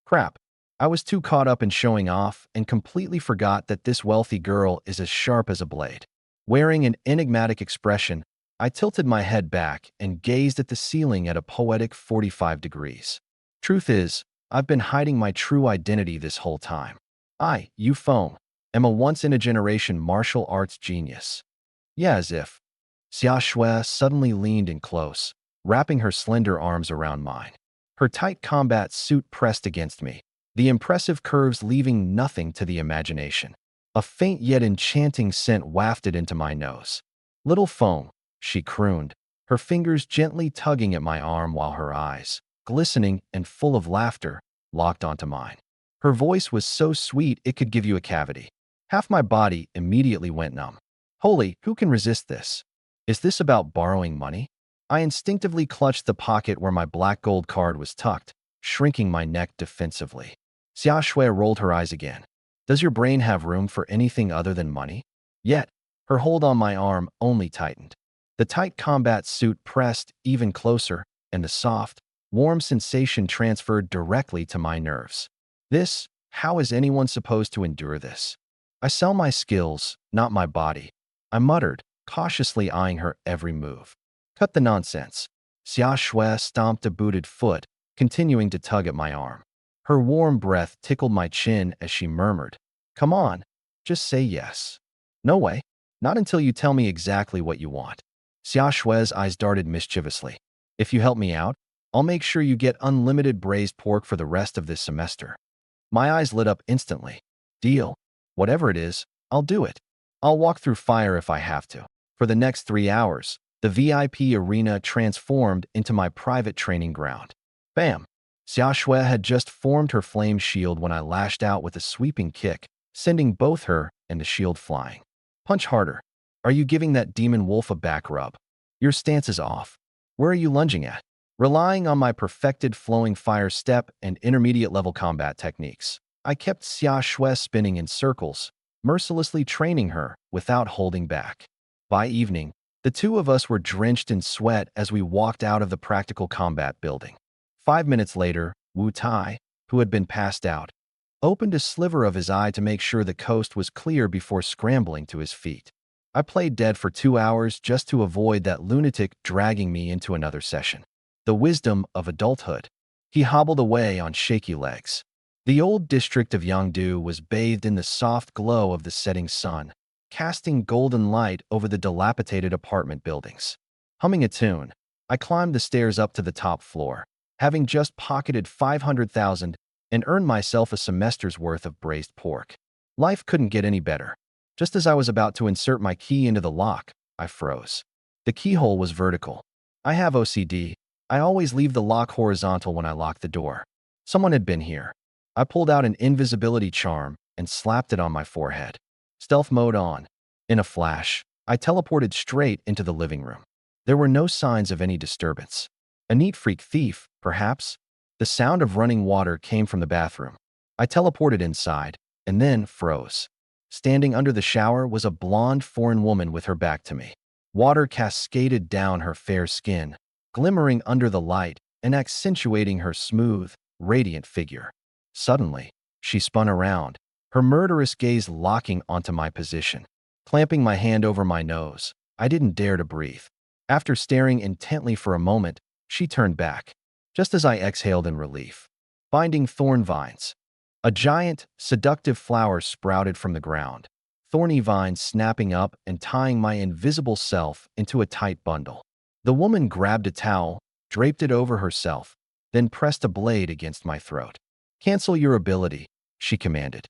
Crap. I was too caught up in showing off and completely forgot that this wealthy girl is as sharp as a blade. Wearing an enigmatic expression, I tilted my head back and gazed at the ceiling at a poetic 45 degrees. Truth is, I've been hiding my true identity this whole time. I, Yu Feng, am a once-in-a-generation martial arts genius. Yeah, as if. Xia Shui suddenly leaned in close, wrapping her slender arms around mine. Her tight combat suit pressed against me, the impressive curves leaving nothing to the imagination. A faint yet enchanting scent wafted into my nose. Little Feng, she crooned, her fingers gently tugging at my arm while her eyes, glistening and full of laughter, locked onto mine. Her voice was so sweet it could give you a cavity. Half my body immediately went numb. Holy, who can resist this? Is this about borrowing money? I instinctively clutched the pocket where my black gold card was tucked, shrinking my neck defensively. Xia Shui rolled her eyes again. Does your brain have room for anything other than money? Yet, her hold on my arm only tightened. The tight combat suit pressed even closer, and the soft, warm sensation transferred directly to my nerves. How is anyone supposed to endure this? I sell my skills, not my body, I muttered, cautiously eyeing her every move. Cut the nonsense. Xia Shui stomped a booted foot, continuing to tug at my arm. Her warm breath tickled my chin as she murmured, Come on, just say yes. No way, not until you tell me exactly what you want. Xia Shui's eyes darted mischievously. If you help me out, I'll make sure you get unlimited braised pork for the rest of this semester. My eyes lit up instantly. Deal. Whatever it is, I'll do it. I'll walk through fire if I have to. For the next 3 hours, the VIP arena transformed into my private training ground. Bam! Xia Shui had just formed her flame shield when I lashed out with a sweeping kick, sending both her and the shield flying. Punch harder. Are you giving that demon wolf a back rub? Your stance is off. Where are you lunging at? Relying on my perfected flowing fire step and intermediate level combat techniques, I kept Xia Shui spinning in circles, mercilessly training her without holding back. By evening, the two of us were drenched in sweat as we walked out of the practical combat building. 5 minutes later, Wu Tai, who had been passed out, opened a sliver of his eye to make sure the coast was clear before scrambling to his feet. I played dead for 2 hours just to avoid that lunatic dragging me into another session. The wisdom of adulthood. He hobbled away on shaky legs. The old district of Yangdu was bathed in the soft glow of the setting sun, casting golden light over the dilapidated apartment buildings. Humming a tune, I climbed the stairs up to the top floor, having just pocketed 500,000 and earned myself a semester's worth of braised pork. Life couldn't get any better. Just as I was about to insert my key into the lock, I froze. The keyhole was vertical. I have OCD. I always leave the lock horizontal when I lock the door. Someone had been here. I pulled out an invisibility charm and slapped it on my forehead. Stealth mode on. In a flash, I teleported straight into the living room. There were no signs of any disturbance. A neat freak thief, perhaps? The sound of running water came from the bathroom. I teleported inside, and then froze. Standing under the shower was a blonde foreign woman with her back to me. Water cascaded down her fair skin, glimmering under the light and accentuating her smooth, radiant figure. Suddenly, she spun around, her murderous gaze locking onto my position. Clamping my hand over my nose, I didn't dare to breathe. After staring intently for a moment, she turned back, just as I exhaled in relief. Binding thorn vines. A giant, seductive flower sprouted from the ground, thorny vines snapping up and tying my invisible self into a tight bundle. The woman grabbed a towel, draped it over herself, then pressed a blade against my throat. Cancel your ability, she commanded.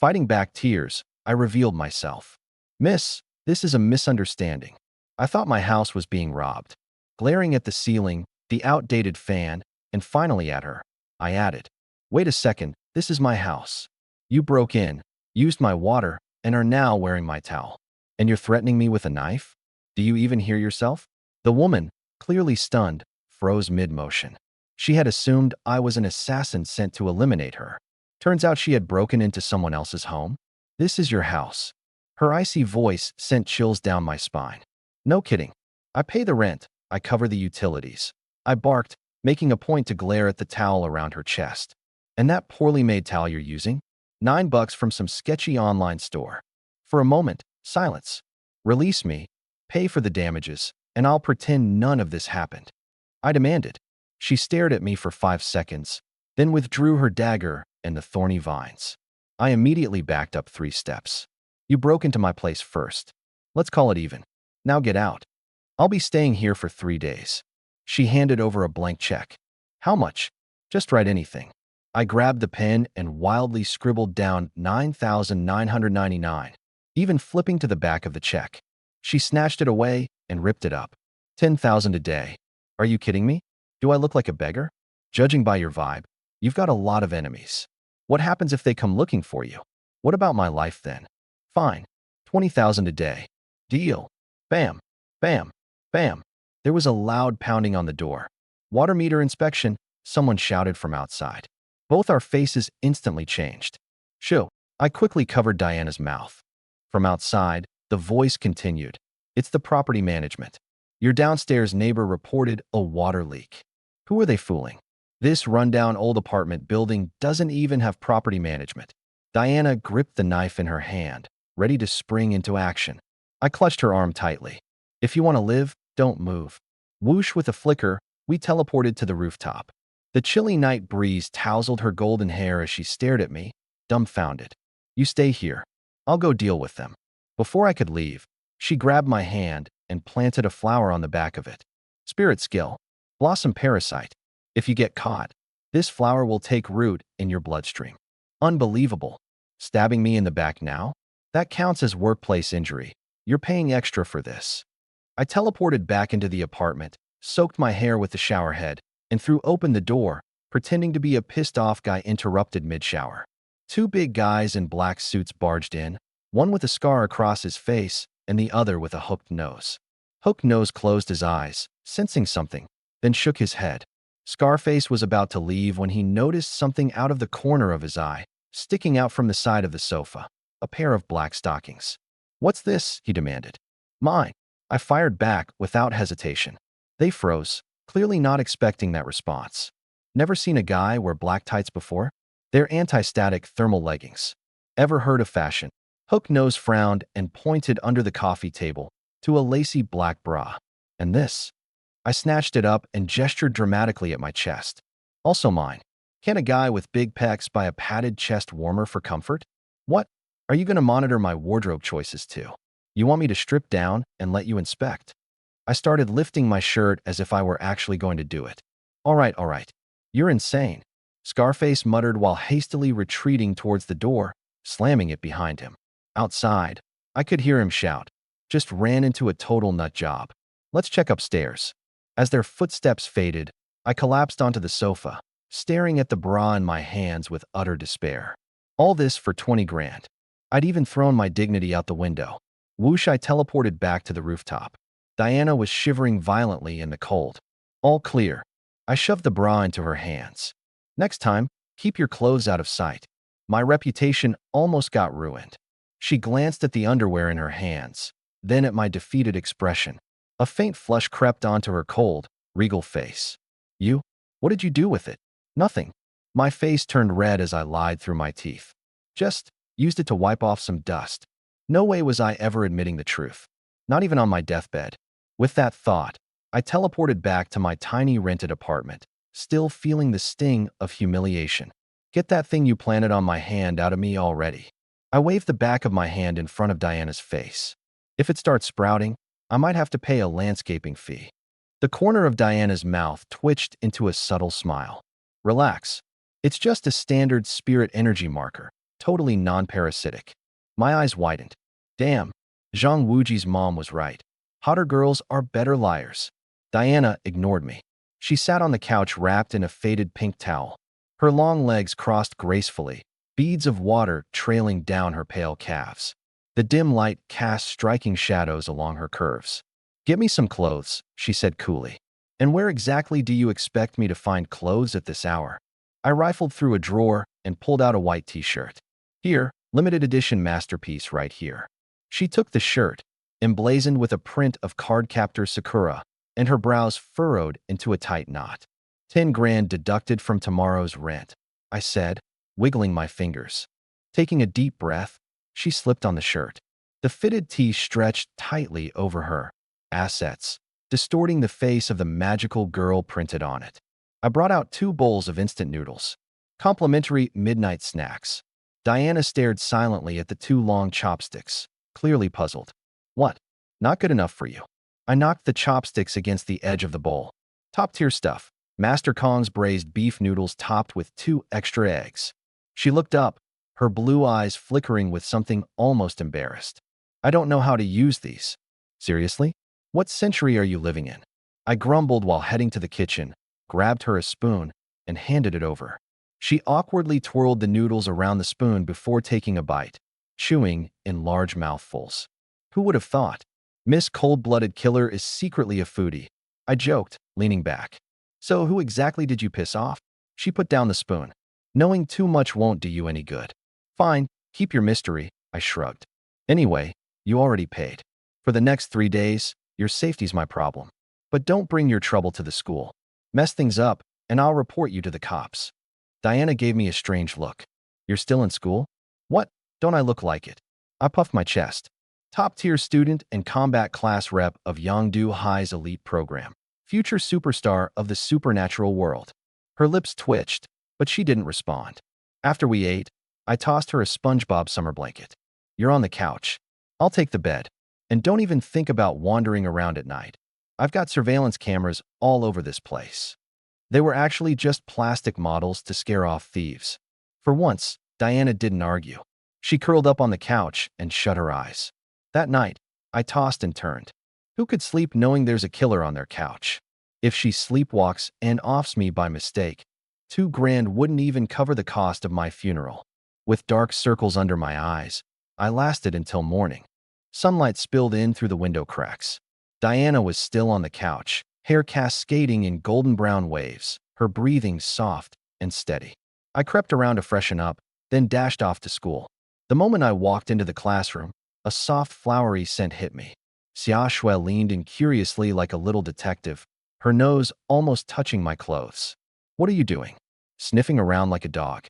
Fighting back tears, I revealed myself. Miss, this is a misunderstanding. I thought my house was being robbed. Glaring at the ceiling, the outdated fan, and finally at her, I added, wait a second, this is my house. You broke in, used my water, and are now wearing my towel. And you're threatening me with a knife? Do you even hear yourself? The woman, clearly stunned, froze mid-motion. She had assumed I was an assassin sent to eliminate her. Turns out she had broken into someone else's home. This is your house. Her icy voice sent chills down my spine. No kidding. I pay the rent. I cover the utilities. I barked, making a point to glare at the towel around her chest. And that poorly made towel you're using? $9 from some sketchy online store. For a moment, silence. Release me, pay for the damages, and I'll pretend none of this happened. I demanded. She stared at me for 5 seconds, then withdrew her dagger and the thorny vines. I immediately backed up 3 steps. You broke into my place first. Let's call it even. Now get out. I'll be staying here for 3 days. She handed over a blank check. How much? Just write anything. I grabbed the pen and wildly scribbled down $9,999, even flipping to the back of the check. She snatched it away and ripped it up. $10,000 a day. Are you kidding me? Do I look like a beggar? Judging by your vibe, you've got a lot of enemies. What happens if they come looking for you? What about my life then? Fine. $20,000 a day. Deal. Bam. Bam. Bam. There was a loud pounding on the door. Water meter inspection, someone shouted from outside. Both our faces instantly changed. Shoo. I quickly covered Diana's mouth. From outside, the voice continued. It's the property management. Your downstairs neighbor reported a water leak. Who are they fooling? This rundown old apartment building doesn't even have property management. Diana gripped the knife in her hand, ready to spring into action. I clutched her arm tightly. If you want to live, don't move. Whoosh with a flicker, we teleported to the rooftop. The chilly night breeze tousled her golden hair as she stared at me, dumbfounded. You stay here. I'll go deal with them. Before I could leave, she grabbed my hand and planted a flower on the back of it. Spirit skill. Blossom parasite. If you get caught, this flower will take root in your bloodstream. Unbelievable. Stabbing me in the back now? That counts as workplace injury. You're paying extra for this. I teleported back into the apartment, soaked my hair with the shower head, and threw open the door, pretending to be a pissed-off guy interrupted mid-shower. 2 big guys in black suits barged in, one with a scar across his face and the other with a hooked nose. Hooked Nose closed his eyes, sensing something, then shook his head. Scarface was about to leave when he noticed something out of the corner of his eye, sticking out from the side of the sofa, a pair of black stockings. What's this? He demanded. Mine. I fired back without hesitation. They froze, clearly not expecting that response. Never seen a guy wear black tights before? They're anti-static thermal leggings. Ever heard of fashion? Hooked Nose frowned and pointed under the coffee table to a lacy black bra. And this? I snatched it up and gestured dramatically at my chest. Also mine. Can a guy with big pecs buy a padded chest warmer for comfort? What? Are you going to monitor my wardrobe choices too? You want me to strip down and let you inspect? I started lifting my shirt as if I were actually going to do it. All right. You're insane. Scarface muttered while hastily retreating towards the door, slamming it behind him. Outside, I could hear him shout. Just ran into a total nut job. Let's check upstairs. As their footsteps faded, I collapsed onto the sofa, staring at the bra in my hands with utter despair. All this for 20 grand. I'd even thrown my dignity out the window. Whoosh, I teleported back to the rooftop. Diana was shivering violently in the cold. All clear. I shoved the bra into her hands. Next time, keep your clothes out of sight. My reputation almost got ruined. She glanced at the underwear in her hands, then at my defeated expression. A faint flush crept onto her cold, regal face. You? What did you do with it? Nothing. My face turned red as I lied through my teeth. Just used it to wipe off some dust. No way was I ever admitting the truth. Not even on my deathbed. With that thought, I teleported back to my tiny rented apartment, still feeling the sting of humiliation. Get that thing you planted on my hand out of me already. I waved the back of my hand in front of Diana's face. If it starts sprouting, I might have to pay a landscaping fee. The corner of Diana's mouth twitched into a subtle smile. Relax. It's just a standard spirit energy marker. totally non-parasitic. My eyes widened. Damn, Zhang Wuji's mom was right. Hotter girls are better liars. Diana ignored me. She sat on the couch wrapped in a faded pink towel. Her long legs crossed gracefully, beads of water trailing down her pale calves. The dim light cast striking shadows along her curves. "Get me some clothes," she said coolly. "And where exactly do you expect me to find clothes at this hour?" I rifled through a drawer and pulled out a white t-shirt. "Here, limited edition masterpiece right here." She took the shirt, emblazoned with a print of cardcaptor Sakura, and her brows furrowed into a tight knot. 10 grand deducted from tomorrow's rent," I said, wiggling my fingers. Taking a deep breath, she slipped on the shirt. The fitted tee stretched tightly over her assets, distorting the face of the magical girl printed on it. I brought out 2 bowls of instant noodles. Complimentary midnight snacks. Diana stared silently at the 2 long chopsticks, clearly puzzled. "What? Not good enough for you?" I knocked the chopsticks against the edge of the bowl. "Top-tier stuff. Master Kong's braised beef noodles topped with 2 extra eggs." She looked up, her blue eyes flickering with something almost embarrassed. "I don't know how to use these." "Seriously? What century are you living in?" I grumbled while heading to the kitchen, grabbed her a spoon, and handed it over. She awkwardly twirled the noodles around the spoon before taking a bite, chewing in large mouthfuls. "Who would have thought? Miss Cold-Blooded Killer is secretly a foodie," I joked, leaning back. "So who exactly did you piss off?" She put down the spoon. "Knowing too much won't do you any good." "Fine, keep your mystery," I shrugged. "Anyway, you already paid. For the next 3 days, your safety's my problem. But don't bring your trouble to the school. Mess things up, and I'll report you to the cops." Diana gave me a strange look. "You're still in school?" "What? Don't I look like it?" I puffed my chest. "Top-tier student and combat class rep of Yongdu High's elite program. Future superstar of the supernatural world." Her lips twitched, but she didn't respond. After we ate, I tossed her a SpongeBob summer blanket. "You're on the couch. I'll take the bed. And don't even think about wandering around at night. I've got surveillance cameras all over this place." They were actually just plastic models to scare off thieves. For once, Diana didn't argue. She curled up on the couch and shut her eyes. That night, I tossed and turned. Who could sleep knowing there's a killer on their couch? If she sleepwalks and offs me by mistake, 2 grand wouldn't even cover the cost of my funeral. With dark circles under my eyes, I lasted until morning. Sunlight spilled in through the window cracks. Diana was still on the couch, hair cascading in golden brown waves, her breathing soft and steady. I crept around to freshen up, then dashed off to school. The moment I walked into the classroom, a soft flowery scent hit me. SSRank leaned in curiously like a little detective, her nose almost touching my clothes. "What are you doing?" "Sniffing around like a dog."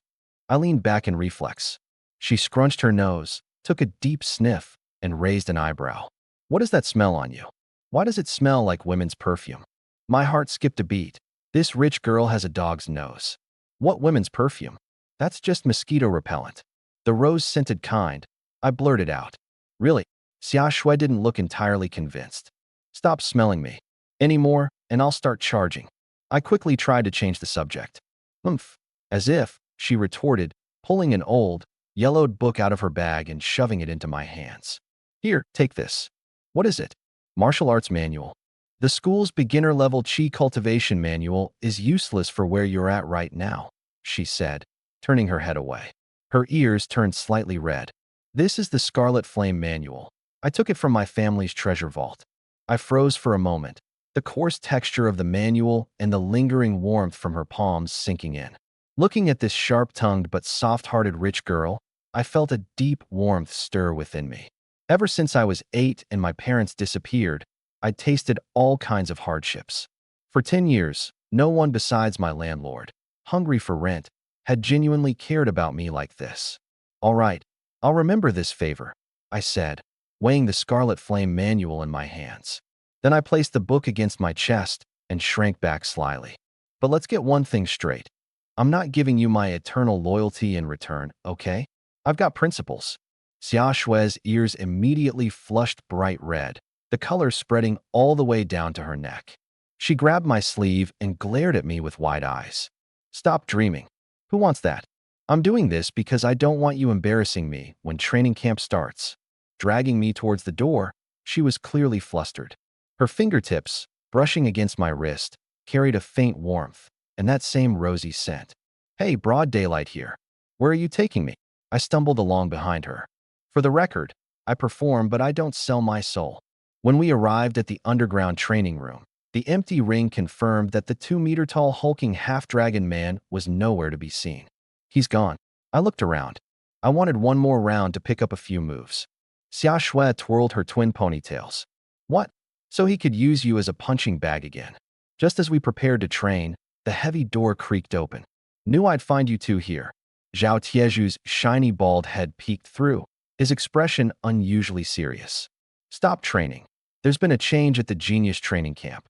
I leaned back in reflex. She scrunched her nose, took a deep sniff, and raised an eyebrow. "What is that smell on you? Why does it smell like women's perfume?" My heart skipped a beat. This rich girl has a dog's nose. "What women's perfume? That's just mosquito repellent." "The rose-scented kind," I blurted out. "Really?" SSRank didn't look entirely convinced. "Stop smelling me anymore, and I'll start charging." I quickly tried to change the subject. "Oomph." "As if," she retorted, pulling an old, yellowed book out of her bag and shoving it into my hands. "Here, take this." "What is it?" "Martial arts manual." "The school's beginner-level chi cultivation manual is useless for where you're at right now," she said, turning her head away. Her ears turned slightly red. "This is the Scarlet Flame manual. I took it from my family's treasure vault." I froze for a moment, the coarse texture of the manual and the lingering warmth from her palms sinking in. Looking at this sharp-tongued but soft-hearted rich girl, I felt a deep warmth stir within me. Ever since I was 8 and my parents disappeared, I'd tasted all kinds of hardships. For 10 years, no one besides my landlord, hungry for rent, had genuinely cared about me like this. "All right, I'll remember this favor," I said, weighing the Scarlet Flame manual in my hands. Then I placed the book against my chest and shrank back slyly. "But let's get one thing straight. I'm not giving you my eternal loyalty in return, okay? I've got principles." SSRank's ears immediately flushed bright red, the color spreading all the way down to her neck. She grabbed my sleeve and glared at me with wide eyes. "Stop dreaming. Who wants that?" I'm doing this because I don't want you embarrassing me when training camp starts. Dragging me towards the door, she was clearly flustered. Her fingertips, brushing against my wrist, carried a faint warmth and that same rosy scent. Hey, broad daylight here. Where are you taking me? I stumbled along behind her. For the record, I perform, but I don't sell my soul. When we arrived at the underground training room, the empty ring confirmed that the 2-meter-tall hulking half-dragon man was nowhere to be seen. He's gone. I looked around. I wanted one more round to pick up a few moves. SecondsShe twirled her twin ponytails. What? So he could use you as a punching bag again. Just as we prepared to train, the heavy door creaked open. Knew I'd find you two here. Zhao Tieju's shiny bald head peeked through, his expression unusually serious. Stop training. There's been a change at the Genius training camp.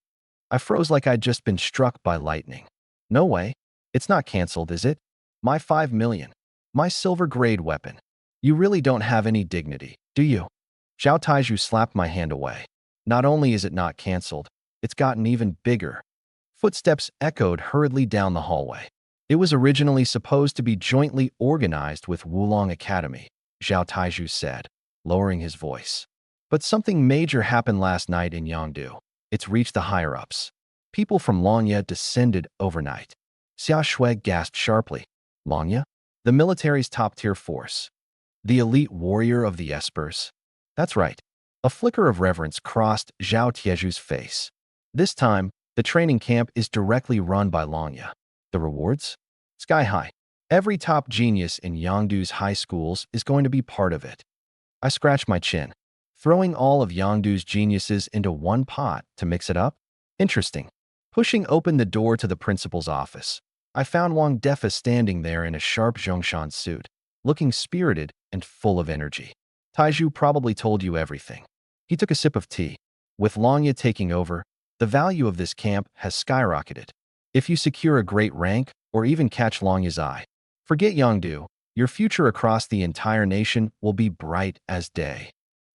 I froze like I'd just been struck by lightning. No way. It's not canceled, is it? My 5 million. My silver-grade weapon. You really don't have any dignity, do you? Zhao Taiju slapped my hand away. Not only is it not canceled, it's gotten even bigger. Footsteps echoed hurriedly down the hallway. It was originally supposed to be jointly organized with Wulong Academy, Zhao Taiju said, lowering his voice. But something major happened last night in Yangdu. It's reached the higher-ups. People from Longya descended overnight. SecondsShe gasped sharply. Longya? The military's top-tier force. The elite warrior of the Espers? That's right. A flicker of reverence crossed Zhao Tieju's face. This time, the training camp is directly run by Longya. The rewards? Sky high. Every top genius in Yangdu's high schools is going to be part of it. I scratched my chin. Throwing all of Yangdu's geniuses into one pot to mix it up? Interesting. Pushing open the door to the principal's office, I found Wang Defa standing there in a sharp Zhongshan suit, looking spirited and full of energy. Taiju probably told you everything. He took a sip of tea. With Longya taking over, the value of this camp has skyrocketed. If you secure a great rank or even catch Longya's eye, forget Yangdu, your future across the entire nation will be bright as day.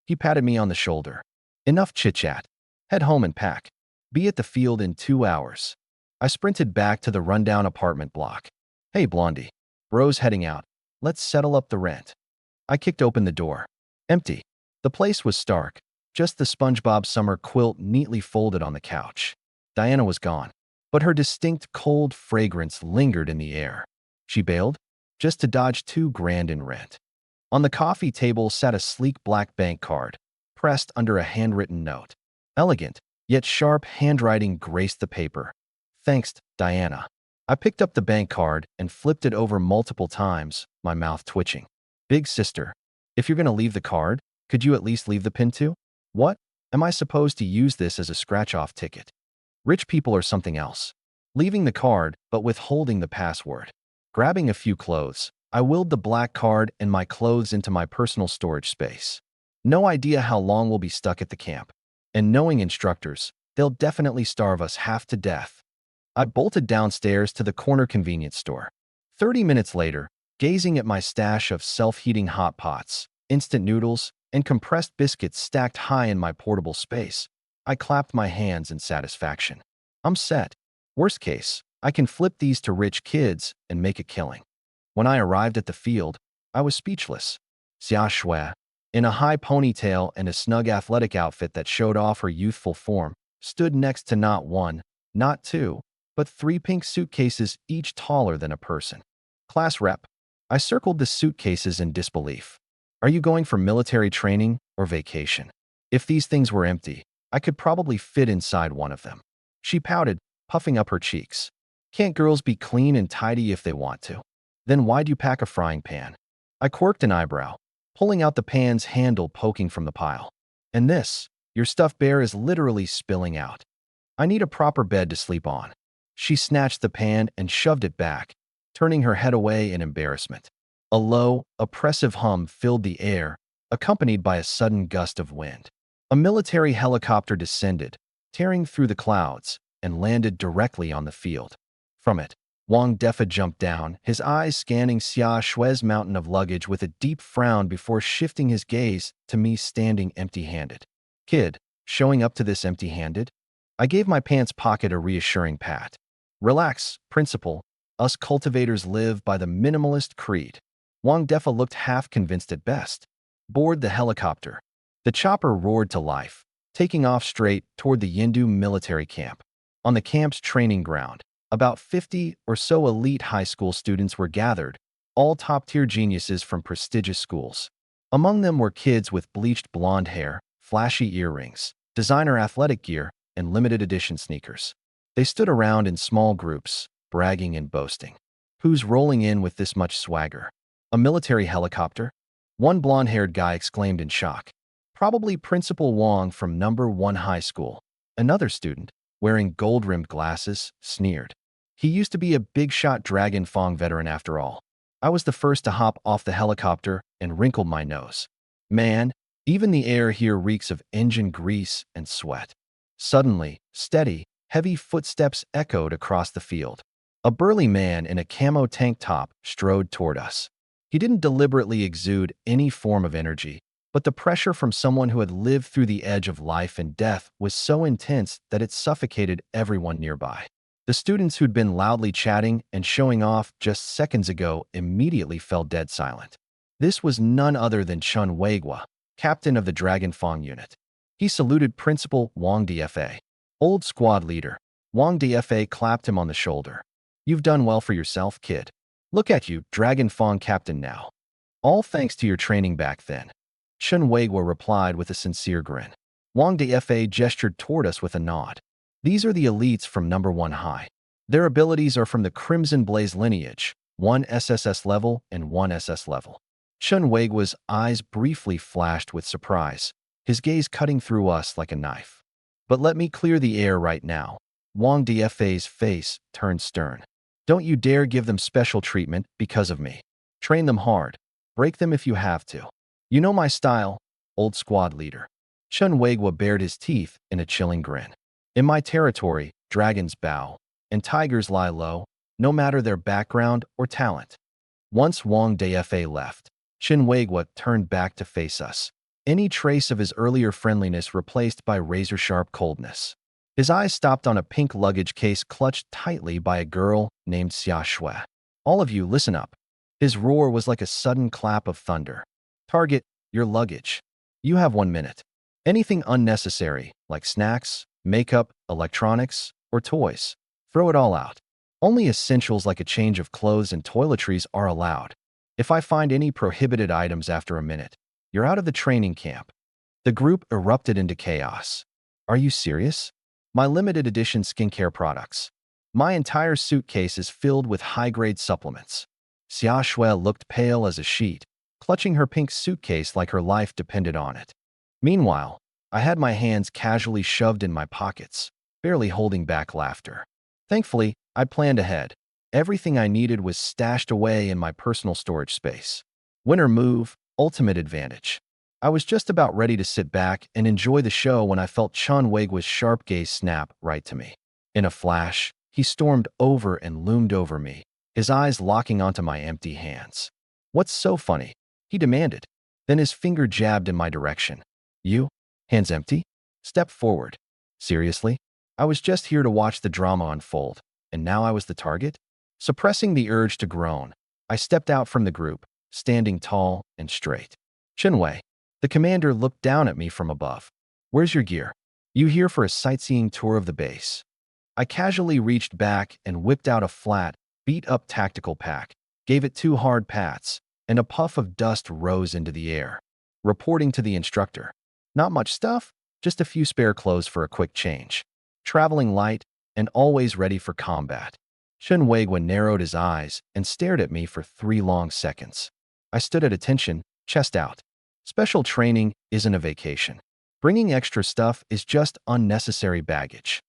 He patted me on the shoulder. Enough chit-chat. Head home and pack. Be at the field in 2 hours. I sprinted back to the rundown apartment block. Hey, Blondie. Bro's heading out. Let's settle up the rent. I kicked open the door. Empty. The place was stark. Just the SpongeBob summer quilt neatly folded on the couch. Diana was gone, but her distinct cold fragrance lingered in the air. She bailed? Just to dodge $2,000 in rent. On the coffee table sat a sleek black bank card, pressed under a handwritten note. Elegant, yet sharp handwriting graced the paper. Thanks, Diana. I picked up the bank card and flipped it over multiple times, my mouth twitching. Big sister, if you're going to leave the card, could you at least leave the pin too? What? Am I supposed to use this as a scratch-off ticket? Rich people are something else. Leaving the card, but withholding the password. Grabbing a few clothes, I willed the black card and my clothes into my personal storage space. No idea how long we'll be stuck at the camp. And knowing instructors, they'll definitely starve us half to death. I bolted downstairs to the corner convenience store. 30 minutes later, gazing at my stash of self-heating hot pots, instant noodles, and compressed biscuits stacked high in my portable space, I clapped my hands in satisfaction. I'm set. Worst case, I can flip these to rich kids and make a killing. When I arrived at the field, I was speechless. SecondsShe, in a high ponytail and a snug athletic outfit that showed off her youthful form, stood next to not one, not two, but 3 pink suitcases, each taller than a person. Class rep. I circled the suitcases in disbelief. Are you going for military training or vacation? If these things were empty, I could probably fit inside one of them. She pouted, puffing up her cheeks. Can't girls be clean and tidy if they want to? Then why'd you pack a frying pan? I quirked an eyebrow, pulling out the pan's handle poking from the pile. And this, your stuffed bear is literally spilling out. I need a proper bed to sleep on. She snatched the pan and shoved it back, turning her head away in embarrassment. A low, oppressive hum filled the air, accompanied by a sudden gust of wind. A military helicopter descended, tearing through the clouds, and landed directly on the field. From it, Wang Defa jumped down, his eyes scanning SecondsShe's mountain of luggage with a deep frown before shifting his gaze to me standing empty-handed. Kid, showing up to this empty-handed? I gave my pants pocket a reassuring pat. Relax, principal. Us cultivators live by the minimalist creed. Wang Defa looked half convinced at best. Board the helicopter. The chopper roared to life, taking off straight toward the Yindu military camp. On the camp's training ground, about 50 or so elite high school students were gathered, all top-tier geniuses from prestigious schools. Among them were kids with bleached blonde hair, flashy earrings, designer athletic gear, and limited edition sneakers. They stood around in small groups, bragging and boasting. Who's rolling in with this much swagger? A military helicopter? One blonde-haired guy exclaimed in shock. Probably Principal Wang from number 1 high school. Another student, wearing gold-rimmed glasses, sneered. He used to be a big-shot Dragon Fong veteran after all. I was the first to hop off the helicopter and wrinkled my nose. Man, even the air here reeks of engine grease and sweat. Suddenly, steady, heavy footsteps echoed across the field. A burly man in a camo tank top strode toward us. He didn't deliberately exude any form of energy, but the pressure from someone who had lived through the edge of life and death was so intense that it suffocated everyone nearby. The students who'd been loudly chatting and showing off just seconds ago immediately fell dead silent. This was none other than Chun Weigua, captain of the Dragon Fong unit. He saluted Principal Wang Dfa. Old squad leader. Wang Dfa clapped him on the shoulder. You've done well for yourself, kid. Look at you, Dragon Fong captain now. All thanks to your training back then. Chun Weigua replied with a sincere grin. Wang Dfa gestured toward us with a nod. These are the elites from number 1 high. Their abilities are from the Crimson Blaze lineage, 1 SSS level and 1 SS level. Chun Weigua's eyes briefly flashed with surprise, his gaze cutting through us like a knife. But let me clear the air right now. Wang Dfa's face turned stern. Don't you dare give them special treatment because of me. Train them hard. Break them if you have to. You know my style, old squad leader. Chun Weigua bared his teeth in a chilling grin. In my territory, dragons bow, and tigers lie low, no matter their background or talent. Once Wang Dfa left, Chun Weigua turned back to face us, any trace of his earlier friendliness replaced by razor-sharp coldness. His eyes stopped on a pink luggage case clutched tightly by a girl named SSRank. All of you, listen up. His roar was like a sudden clap of thunder. Target your luggage. You have 1 minute. Anything unnecessary, like snacks, makeup, electronics, or toys, throw it all out. Only essentials like a change of clothes and toiletries are allowed. If I find any prohibited items after a minute, you're out of the training camp. The group erupted into chaos. Are you serious? My limited edition skincare products. My entire suitcase is filled with high-grade supplements. SSRank looked pale as a sheet, clutching her pink suitcase like her life depended on it. Meanwhile, I had my hands casually shoved in my pockets, barely holding back laughter. Thankfully, I'd planned ahead. Everything I needed was stashed away in my personal storage space. Winner move, ultimate advantage. I was just about ready to sit back and enjoy the show when I felt Chun Weigua's sharp gaze snap right to me. In a flash, he stormed over and loomed over me, his eyes locking onto my empty hands. What's so funny? He demanded. Then his finger jabbed in my direction. You? Hands empty? Step forward. Seriously? I was just here to watch the drama unfold, and now I was the target? Suppressing the urge to groan, I stepped out from the group, standing tall and straight. Chinwei, the commander, looked down at me from above. Where's your gear? You here for a sightseeing tour of the base? I casually reached back and whipped out a flat, beat-up tactical pack, gave it 2 hard pats, and a puff of dust rose into the air. Reporting to the instructor. Not much stuff, just a few spare clothes for a quick change. Traveling light and always ready for combat. Chun Weigua narrowed his eyes and stared at me for 3 long seconds. I stood at attention, chest out. Special training isn't a vacation. Bringing extra stuff is just unnecessary baggage.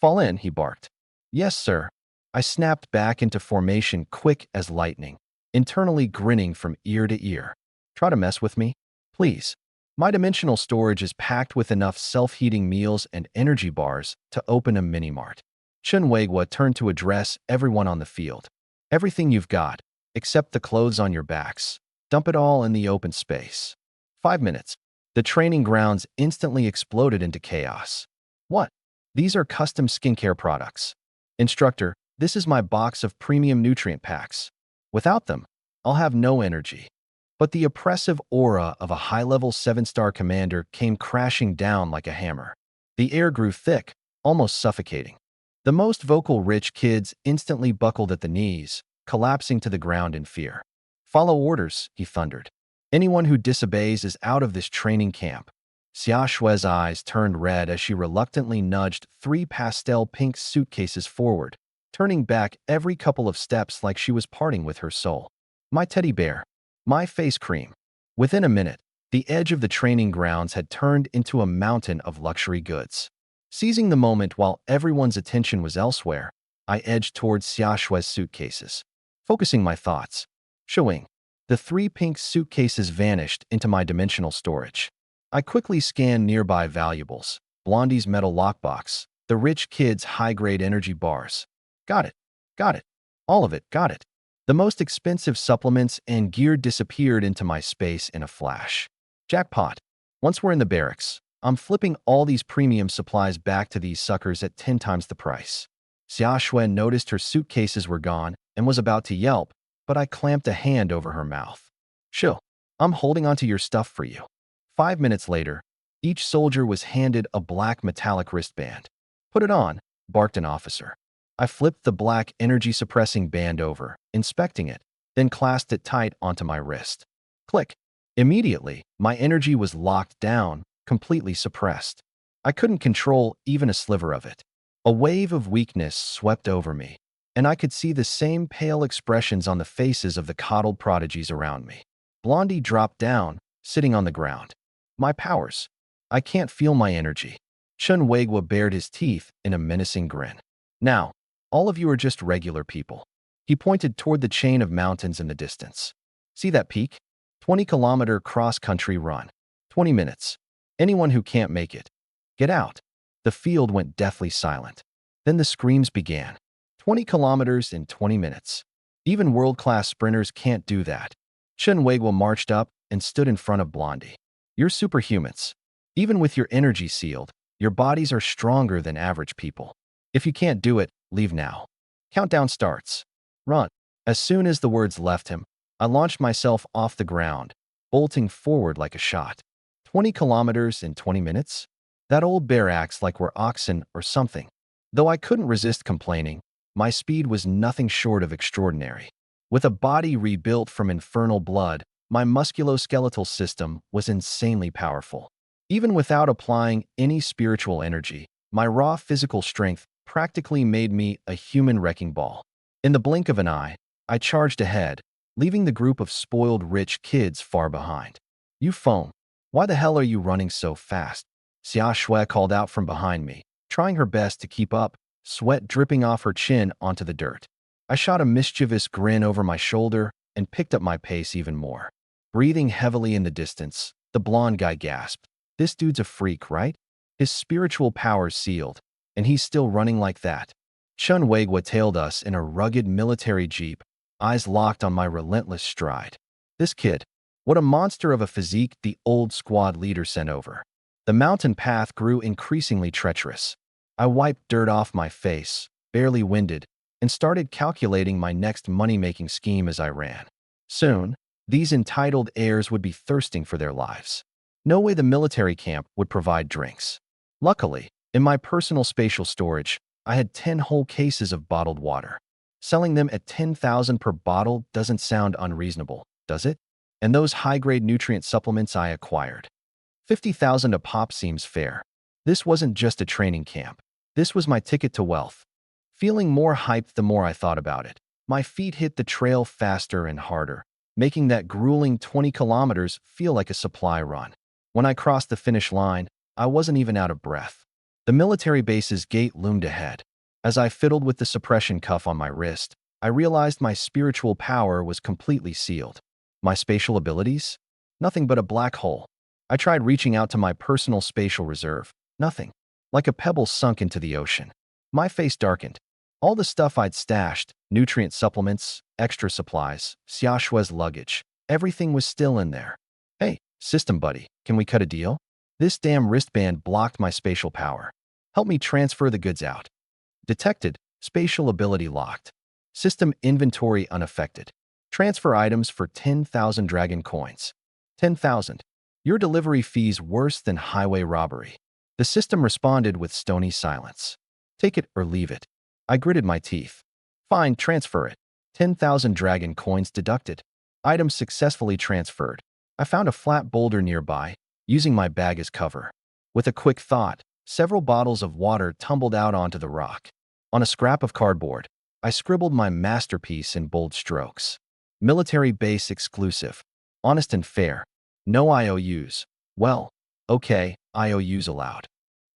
Fall in, he barked. Yes, sir. I snapped back into formation quick as lightning, internally grinning from ear to ear. Try to mess with me? Please. My dimensional storage is packed with enough self-heating meals and energy bars to open a mini-mart. Chun Weigua turned to address everyone on the field. Everything you've got, except the clothes on your backs. Dump it all in the open space. 5 minutes. The training grounds instantly exploded into chaos. What? These are custom skincare products. Instructor, This is my box of premium nutrient packs. Without them, I'll have no energy. But the oppressive aura of a high-level 7-star commander came crashing down like a hammer. The air grew thick, almost suffocating. The most vocal rich kids instantly buckled at the knees, collapsing to the ground in fear. "Follow orders," he thundered. "Anyone who disobeys is out of this training camp." SSRank's eyes turned red as she reluctantly nudged 3 pastel pink suitcases forward, turning back every couple of steps like she was parting with her soul. My teddy bear. My face cream. Within a minute, the edge of the training grounds had turned into a mountain of luxury goods. Seizing the moment while everyone's attention was elsewhere, I edged towards SSRank's suitcases, focusing my thoughts. Showing. The 3 pink suitcases vanished into my dimensional storage. I quickly scanned nearby valuables: Blondie's metal lockbox, the rich kid's high-grade energy bars. Got it. Got it. All of it, got it. The most expensive supplements and gear disappeared into my space in a flash. Jackpot. Once we're in the barracks, I'm flipping all these premium supplies back to these suckers at 10 times the price. SSRank noticed her suitcases were gone and was about to yelp, but I clamped a hand over her mouth. "Chill. I'm holding onto your stuff for you." 5 minutes later, each soldier was handed a black metallic wristband. "Put it on," barked an officer. I flipped the black energy-suppressing band over, inspecting it, then clasped it tight onto my wrist. Click. Immediately, my energy was locked down, completely suppressed. I couldn't control even a sliver of it. A wave of weakness swept over me, and I could see the same pale expressions on the faces of the coddled prodigies around me. Blondie dropped down, sitting on the ground. My powers. I can't feel my energy. Chunwagwa bared his teeth in a menacing grin. Now, all of you are just regular people. He pointed toward the chain of mountains in the distance. See that peak? 20-kilometer cross-country run. 20 minutes. Anyone who can't make it, get out. The field went deathly silent. Then the screams began. 20 kilometers in 20 minutes. Even world-class sprinters can't do that. Chunwagwa marched up and stood in front of Blondie. You're superhumans. Even with your energy sealed, your bodies are stronger than average people. If you can't do it, leave now. Countdown starts. Run. As soon as the words left him, I launched myself off the ground, bolting forward like a shot. 20 kilometers in 20 minutes? That old bear acts like we're oxen or something. Though I couldn't resist complaining, my speed was nothing short of extraordinary. With a body rebuilt from infernal blood, my musculoskeletal system was insanely powerful. Even without applying any spiritual energy, my raw physical strength practically made me a human wrecking ball. In the blink of an eye, I charged ahead, leaving the group of spoiled rich kids far behind. You phone. Why the hell are you running so fast? SSRank called out from behind me, trying her best to keep up, sweat dripping off her chin onto the dirt. I shot a mischievous grin over my shoulder and picked up my pace even more. Breathing heavily in the distance, the blonde guy gasped. This dude's a freak, right? His spiritual power's sealed, and he's still running like that. Chunwagwa tailed us in a rugged military jeep, eyes locked on my relentless stride. This kid, what a monster of a physique the old squad leader sent over. The mountain path grew increasingly treacherous. I wiped dirt off my face, barely winded, and started calculating my next money-making scheme as I ran. Soon, these entitled heirs would be thirsting for their lives. No way the military camp would provide drinks. Luckily, in my personal spatial storage, I had 10 whole cases of bottled water. Selling them at 10,000 per bottle doesn't sound unreasonable, does it? And those high-grade nutrient supplements I acquired. 50,000 a pop seems fair. This wasn't just a training camp. This was my ticket to wealth. Feeling more hyped the more I thought about it, my feet hit the trail faster and harder, making that grueling 20 kilometers feel like a supply run. When I crossed the finish line, I wasn't even out of breath. The military base's gate loomed ahead. As I fiddled with the suppression cuff on my wrist, I realized my spiritual power was completely sealed. My spatial abilities? Nothing but a black hole. I tried reaching out to my personal spatial reserve. Nothing. Like a pebble sunk into the ocean. My face darkened. All the stuff I'd stashed, nutrient supplements, extra supplies, SSRank's luggage, everything was still in there. Hey, system buddy, can we cut a deal? This damn wristband blocked my spatial power. Help me transfer the goods out. Detected, Spatial ability locked. System inventory unaffected. Transfer items for 10,000 dragon coins. 10,000. Your delivery fees worse than highway robbery. The system responded with stony silence. Take it or leave it. I gritted my teeth. Fine, transfer it. 10,000 dragon coins deducted. Item successfully transferred. I found a flat boulder nearby, using my bag as cover. With a quick thought, several bottles of water tumbled out onto the rock. On a scrap of cardboard, I scribbled my masterpiece in bold strokes. Military base exclusive. Honest and fair. No IOUs. Well, okay, IOUs allowed.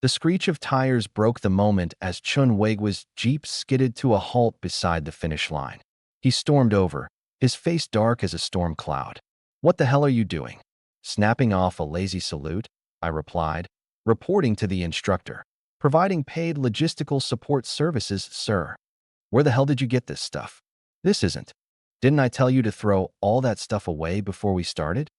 The screech of tires broke the moment as Chun Weigua's jeep skidded to a halt beside the finish line. He stormed over, his face dark as a storm cloud. "What the hell are you doing?" "Snapping off a lazy salute," I replied, reporting to the instructor. "Providing paid logistical support services, sir." "Where the hell did you get this stuff?" "This isn't. Didn't I tell you to throw all that stuff away before we started?"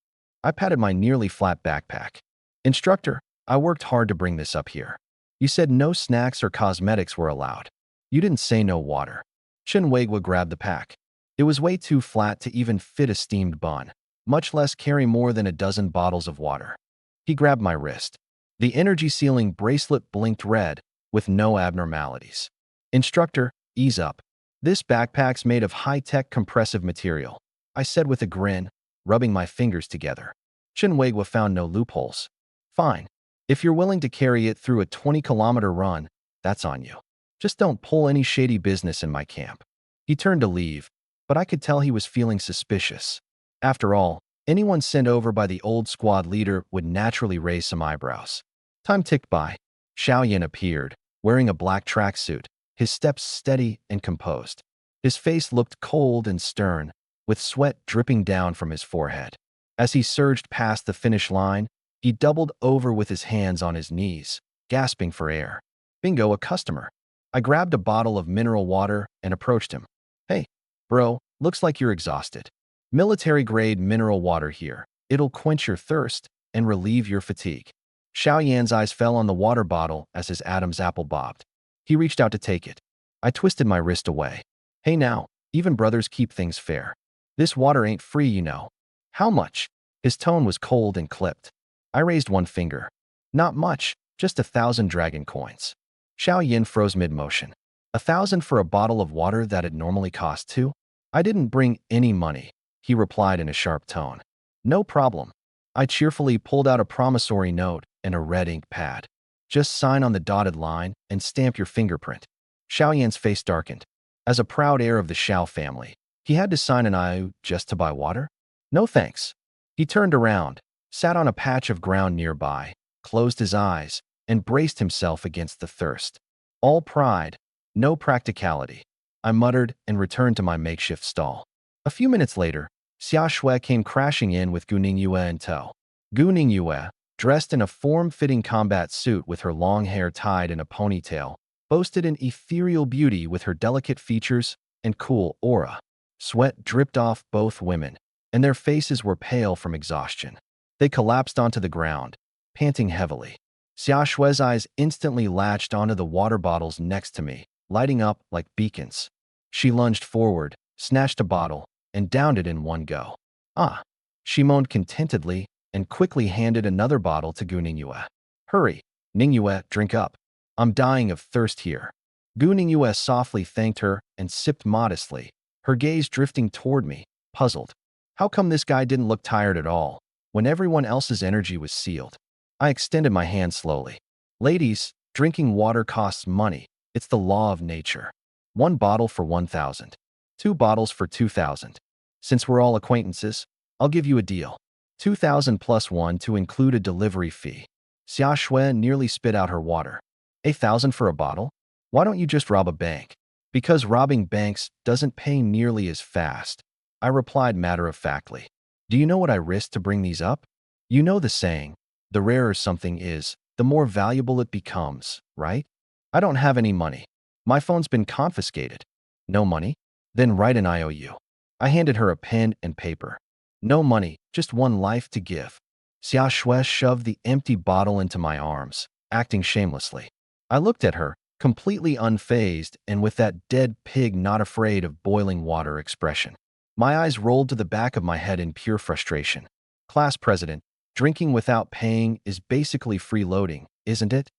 I patted my nearly flat backpack. "Instructor, I worked hard to bring this up here. You said no snacks or cosmetics were allowed. You didn't say no water." Chun Weigua grabbed the pack. It was way too flat to even fit a steamed bun, much less carry more than a dozen bottles of water. He grabbed my wrist. The energy ceiling bracelet blinked red, with no abnormalities. "Instructor, ease up. This backpack's made of high-tech compressive material," I said with a grin, rubbing my fingers together. Chun Weigua found no loopholes. "Fine. If you're willing to carry it through a 20-kilometer run, that's on you. Just don't pull any shady business in my camp." He turned to leave, but I could tell he was feeling suspicious. After all, anyone sent over by the old squad leader would naturally raise some eyebrows. Time ticked by. Xiao Yin appeared, wearing a black tracksuit, his steps steady and composed. His face looked cold and stern, with sweat dripping down from his forehead. As he surged past the finish line, he doubled over with his hands on his knees, gasping for air. Bingo, a customer. I grabbed a bottle of mineral water and approached him. "Hey, bro, looks like you're exhausted. Military-grade mineral water here. It'll quench your thirst and relieve your fatigue." Xiao Yan's eyes fell on the water bottle as his Adam's apple bobbed. He reached out to take it. I twisted my wrist away. "Hey now, even brothers keep things fair. This water ain't free, you know." "How much?" His tone was cold and clipped. I raised one finger. "Not much, just 1,000 dragon coins." Xiao Yin froze mid-motion. 1,000 for a bottle of water that'd normally cost 2? "I didn't bring any money," he replied in a sharp tone. "No problem." I cheerfully pulled out a promissory note and a red ink pad. "Just sign on the dotted line and stamp your fingerprint." Xiao Yan's face darkened. As a proud heir of the Xiao family, he had to sign an IOU just to buy water? "No thanks." He turned around, sat on a patch of ground nearby, closed his eyes, and braced himself against the thirst. All pride, no practicality, I muttered and returned to my makeshift stall. A few minutes later, Xia Shui came crashing in with Gu Ningyue in tow. Gu Ningyue, dressed in a form-fitting combat suit with her long hair tied in a ponytail, boasted an ethereal beauty with her delicate features and cool aura. Sweat dripped off both women, and their faces were pale from exhaustion. They collapsed onto the ground, panting heavily. Xia Shui's eyes instantly latched onto the water bottles next to me, lighting up like beacons. She lunged forward, snatched a bottle, and downed it in one go. "Ah!" She moaned contentedly and quickly handed another bottle to Gu Ningyue. "Hurry, Ningyue, drink up. I'm dying of thirst here." Gu Ningyue softly thanked her and sipped modestly, her gaze drifting toward me, puzzled. How come this guy didn't look tired at all, when everyone else's energy was sealed? I extended my hand slowly. "Ladies, drinking water costs money. It's the law of nature. 1 bottle for 1,000. 2 bottles for 2,000. Since we're all acquaintances, I'll give you a deal. 2,000 plus 1 to include a delivery fee." Xia Shui nearly spit out her water. 1,000 for a bottle? Why don't you just rob a bank?" "Because robbing banks doesn't pay nearly as fast," I replied matter-of-factly. "Do you know what I risked to bring these up? You know the saying, the rarer something is, the more valuable it becomes, right? I don't have any money. My phone's been confiscated." "No money? Then write an IOU." I handed her a pen and paper. "No money, just one life to give." Xia Shui shoved the empty bottle into my arms, acting shamelessly. I looked at her, completely unfazed and with that dead pig not afraid of boiling water expression. My eyes rolled to the back of my head in pure frustration. Class president, drinking without paying is basically freeloading, isn't it?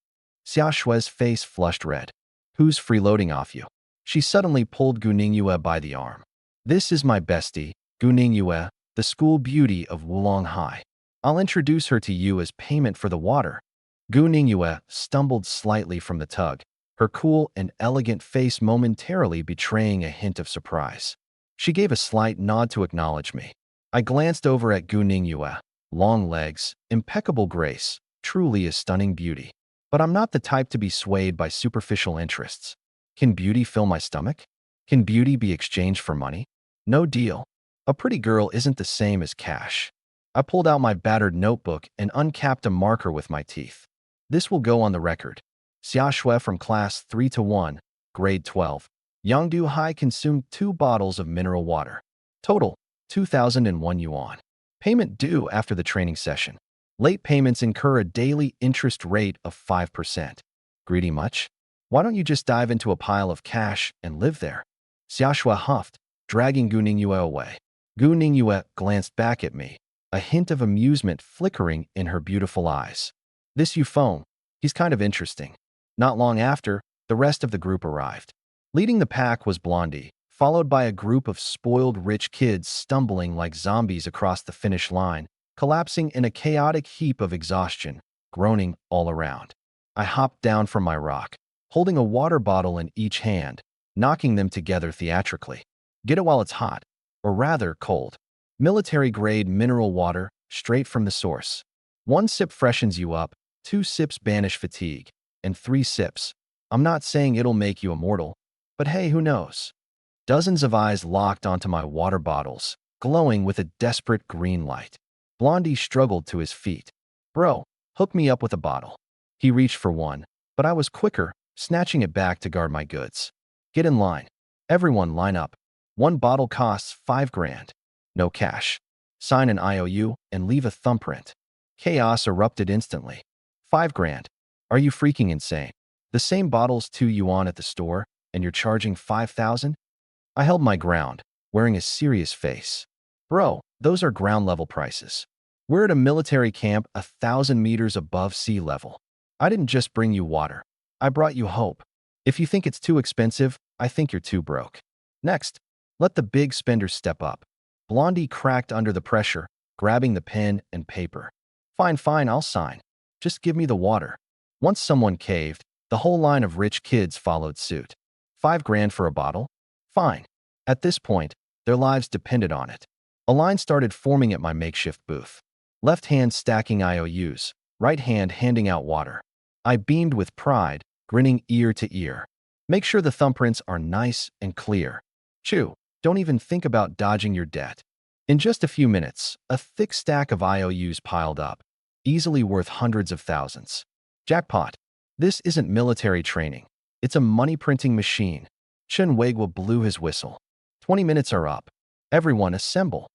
Xiaoshui's face flushed red. Who's freeloading off you? She suddenly pulled Gu Ningyue by the arm. This is my bestie, Gu Ningyue, the school beauty of Wulong High. I'll introduce her to you as payment for the water. Gu Ningyue stumbled slightly from the tug, her cool and elegant face momentarily betraying a hint of surprise. She gave a slight nod to acknowledge me. I glanced over at Gu Ningyue. Long legs, impeccable grace, truly a stunning beauty. But I'm not the type to be swayed by superficial interests. Can beauty fill my stomach? Can beauty be exchanged for money? No deal. A pretty girl isn't the same as cash. I pulled out my battered notebook and uncapped a marker with my teeth. This will go on the record. Xiaoshui from class 3-1, grade 12. Yangdu High consumed 2 bottles of mineral water. Total, 2,001 yuan. Payment due after the training session. Late payments incur a daily interest rate of 5%. Greedy much? Why don't you just dive into a pile of cash and live there? Xiaoshui huffed, dragging Gu Ningyue away. Gu Ningyue glanced back at me, a hint of amusement flickering in her beautiful eyes. This Yufeng, he's kind of interesting. Not long after, the rest of the group arrived. Leading the pack was Blondie, followed by a group of spoiled rich kids stumbling like zombies across the finish line, collapsing in a chaotic heap of exhaustion, groaning all around. I hopped down from my rock, holding a water bottle in each hand, knocking them together theatrically. Get it while it's hot, or rather cold. Military-grade mineral water, straight from the source. 1 sip freshens you up, 2 sips banish fatigue, and 3 sips. I'm not saying it'll make you immortal, but hey, who knows? Dozens of eyes locked onto my water bottles, glowing with a desperate green light. Blondie struggled to his feet. Bro, hook me up with a bottle. He reached for one, but I was quicker, snatching it back to guard my goods. Get in line. Everyone line up. 1 bottle costs 5 grand. No cash. Sign an IOU and leave a thumbprint. Chaos erupted instantly. 5 grand. Are you freaking insane? The same bottle's 2 yuan at the store, and you're charging 5,000? I held my ground, wearing a serious face. Bro, those are ground-level prices. We're at a military camp 1,000 meters above sea level. I didn't just bring you water. I brought you hope. If you think it's too expensive, I think you're too broke. Next, let the big spenders step up. Blondie cracked under the pressure, grabbing the pen and paper. Fine, fine, I'll sign. Just give me the water. Once someone caved, the whole line of rich kids followed suit. 5 grand for a bottle? Fine. At this point, their lives depended on it. A line started forming at my makeshift booth. Left hand stacking IOUs, right hand handing out water. I beamed with pride, grinning ear to ear. Make sure the thumbprints are nice and clear. Chew, don't even think about dodging your debt. In just a few minutes, a thick stack of IOUs piled up, easily worth hundreds of thousands. Jackpot. This isn't military training. It's a money-printing machine. Chen Weiguo blew his whistle. 20 minutes are up. Everyone assemble.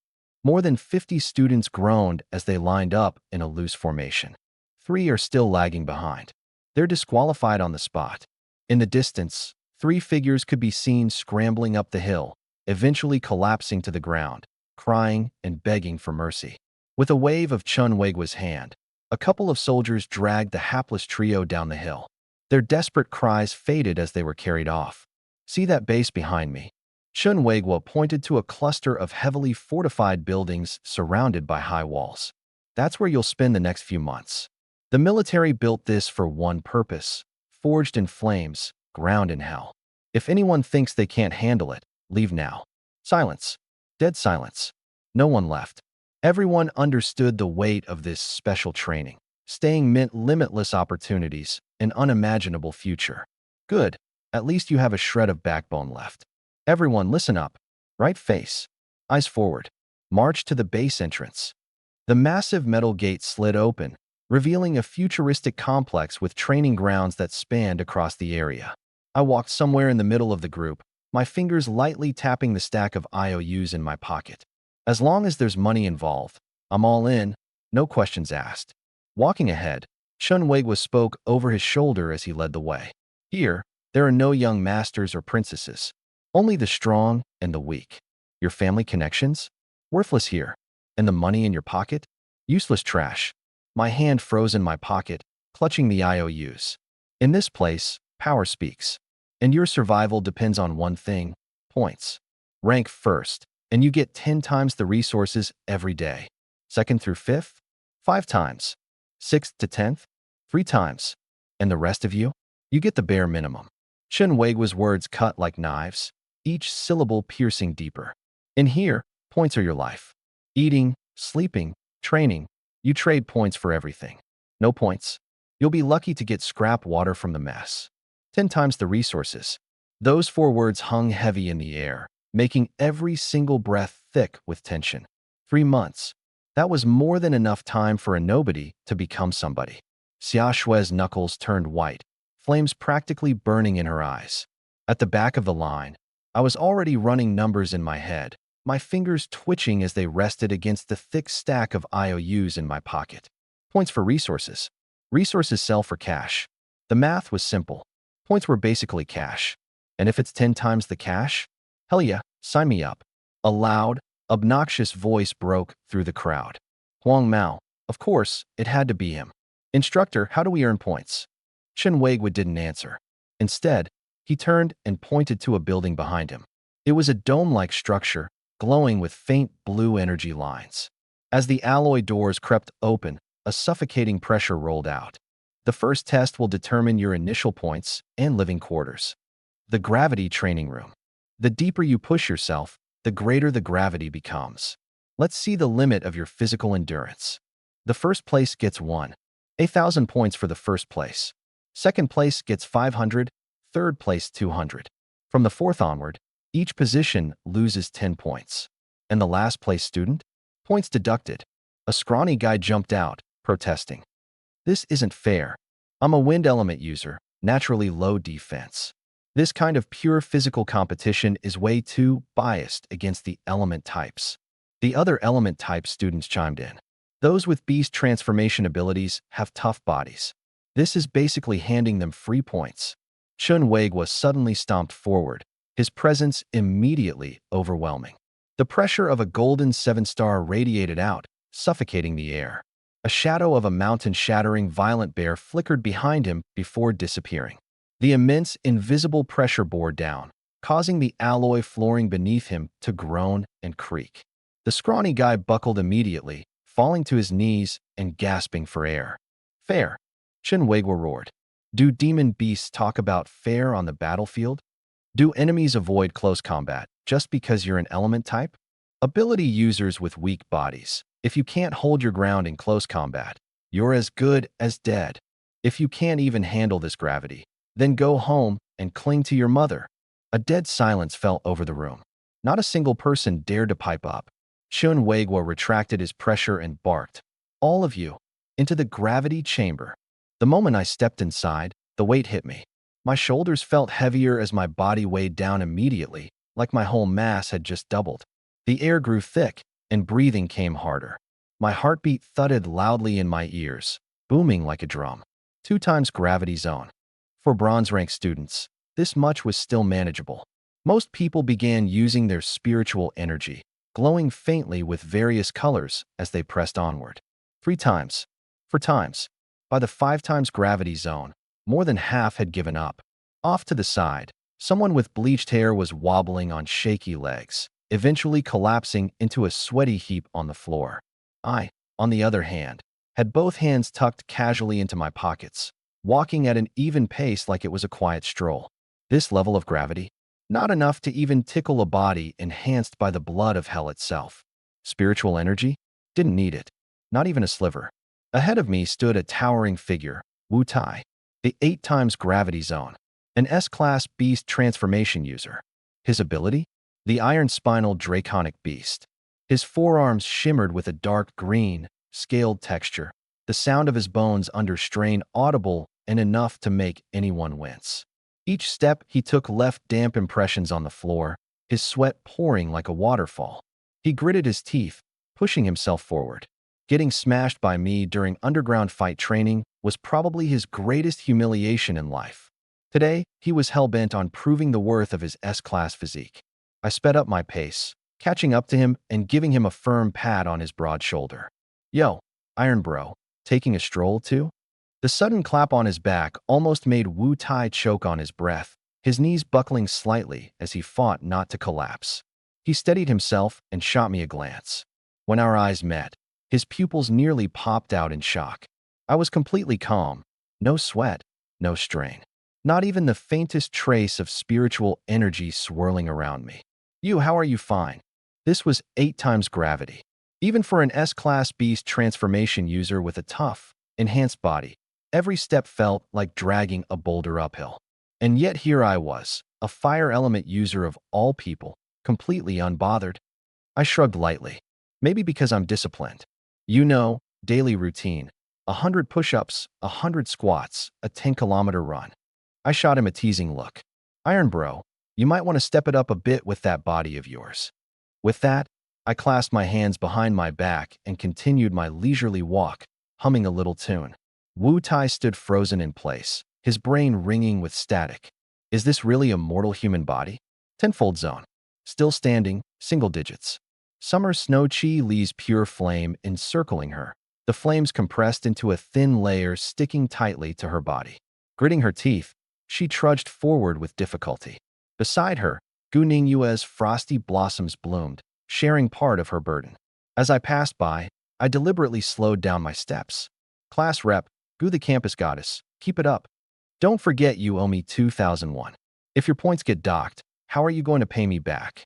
More than 50 students groaned as they lined up in a loose formation. 3 are still lagging behind. They're disqualified on the spot. In the distance, 3 figures could be seen scrambling up the hill, eventually collapsing to the ground, crying and begging for mercy. With a wave of Chen Weiguo's hand, a couple of soldiers dragged the hapless trio down the hill. Their desperate cries faded as they were carried off. See that base behind me? Chen Weiguo pointed to a cluster of heavily fortified buildings surrounded by high walls. That's where you'll spend the next few months. The military built this for one purpose: forged in flames, ground in hell. If anyone thinks they can't handle it, leave now. Silence. Dead silence. No one left. Everyone understood the weight of this special training. Staying meant limitless opportunities, an unimaginable future. Good. At least you have a shred of backbone left. Everyone listen up. Right face. Eyes forward. March to the base entrance. The massive metal gate slid open, revealing a futuristic complex with training grounds that spanned across the area. I walked somewhere in the middle of the group, my fingers lightly tapping the stack of IOUs in my pocket. As long as there's money involved, I'm all in, no questions asked. Walking ahead, Chen Weiguo spoke over his shoulder as he led the way. Here, There are no young masters or princesses, only the strong and the weak. Your family connections? Worthless here. And the money in your pocket? Useless trash. My hand froze in my pocket, clutching the IOUs. In this place, power speaks. And your survival depends on one thing: points. Rank first, and you get 10 times the resources every day. Second through fifth, 5 times. Sixth to 10th, 3 times. And the rest of you? You get the bare minimum. Shenhuigua's words cut like knives, each syllable piercing deeper. In here, points are your life. Eating, sleeping, training, you trade points for everything. No points, you'll be lucky to get scrap water from the mess. 10 times the resources. Those 4 words hung heavy in the air, making every single breath thick with tension. 3 months. That was more than enough time for a nobody to become somebody. Xia Shui's knuckles turned white, flames practically burning in her eyes. At the back of the line, I was already running numbers in my head, my fingers twitching as they rested against the thick stack of IOUs in my pocket. Points for resources. Resources sell for cash. The math was simple. Points were basically cash. And if it's 10 times the cash? Hell yeah, sign me up. A loud, obnoxious voice broke through the crowd. Huang Mao. Of course, it had to be him. Instructor, how do we earn points? Shenhuigua didn't answer. Instead, he turned and pointed to a building behind him. It was a dome-like structure, glowing with faint blue energy lines. As the alloy doors crept open, a suffocating pressure rolled out. The first test will determine your initial points and living quarters. The gravity training room. The deeper you push yourself, the greater the gravity becomes. Let's see the limit of your physical endurance. The first place gets 1,000 points for the first place. Second place gets 500, third place 200. From the fourth onward, each position loses 10 points. And the last place student? Points deducted. A scrawny guy jumped out, protesting. This isn't fair. I'm a wind element user, naturally low defense. This kind of pure physical competition is way too biased against the element types. The other element type students chimed in. Those with beast transformation abilities have tough bodies. This is basically handing them free points. Shenhuigua suddenly stomped forward, his presence immediately overwhelming. The pressure of a golden 7-star radiated out, suffocating the air. A shadow of a mountain-shattering violent bear flickered behind him before disappearing. The immense, invisible pressure bore down, causing the alloy flooring beneath him to groan and creak. The scrawny guy buckled immediately, falling to his knees and gasping for air. Fair. Shenhuigua roared. Do demon beasts talk about fair on the battlefield? Do enemies avoid close combat just because you're an element type? Ability users with weak bodies. If you can't hold your ground in close combat, you're as good as dead. If you can't even handle this gravity, then go home and cling to your mother. A dead silence fell over the room. Not a single person dared to pipe up. Shenhuigua retracted his pressure and barked. All of you, into the gravity chamber. The moment I stepped inside, the weight hit me. My shoulders felt heavier as my body weighed down immediately, like my whole mass had just doubled. The air grew thick, and breathing came harder. My heartbeat thudded loudly in my ears, booming like a drum. 2 times gravity zone. For bronze rank students, this much was still manageable. Most people began using their spiritual energy, glowing faintly with various colors as they pressed onward. 3 times. 4 times. By the 5 times gravity zone, more than half had given up. Off to the side, someone with bleached hair was wobbling on shaky legs, eventually collapsing into a sweaty heap on the floor. I, on the other hand, had both hands tucked casually into my pockets, walking at an even pace like it was a quiet stroll. This level of gravity? Not enough to even tickle a body enhanced by the blood of hell itself. Spiritual energy? Didn't need it. Not even a sliver. Ahead of me stood a towering figure, Wu Tai, the 8 times gravity zone, an S-class beast transformation user. His ability? The iron spinal draconic beast. His forearms shimmered with a dark green, scaled texture, the sound of his bones under strain audible and enough to make anyone wince. Each step he took left damp impressions on the floor, his sweat pouring like a waterfall. He gritted his teeth, pushing himself forward. Getting smashed by me during underground fight training was probably his greatest humiliation in life. Today, he was hell-bent on proving the worth of his S-class physique. I sped up my pace, catching up to him and giving him a firm pat on his broad shoulder. Yo, Iron Bro, taking a stroll too? The sudden clap on his back almost made Wu Tai choke on his breath, his knees buckling slightly as he fought not to collapse. He steadied himself and shot me a glance. When our eyes met, his pupils nearly popped out in shock. I was completely calm. No sweat, no strain. Not even the faintest trace of spiritual energy swirling around me. You, how are you? Fine. This was 8 times gravity. Even for an S-class beast transformation user with a tough, enhanced body, every step felt like dragging a boulder uphill. And yet here I was, a fire element user of all people, completely unbothered. I shrugged lightly. Maybe because I'm disciplined. You know, daily routine. 100 push-ups, 100 squats, a 10-kilometer run. I shot him a teasing look. Iron Bro, you might want to step it up a bit with that body of yours. With that, I clasped my hands behind my back and continued my leisurely walk, humming a little tune. Wu Tai stood frozen in place, his brain ringing with static. Is this really a mortal human body? Tenfold zone. Still standing, single digits. Summer Snow Chi Lee's pure flame encircling her, the flames compressed into a thin layer sticking tightly to her body. Gritting her teeth, she trudged forward with difficulty. Beside her, Gu Ningyue's frosty blossoms bloomed, sharing part of her burden. As I passed by, I deliberately slowed down my steps. Class rep, Gu the campus goddess, keep it up. Don't forget you owe me 2001. If your points get docked, how are you going to pay me back?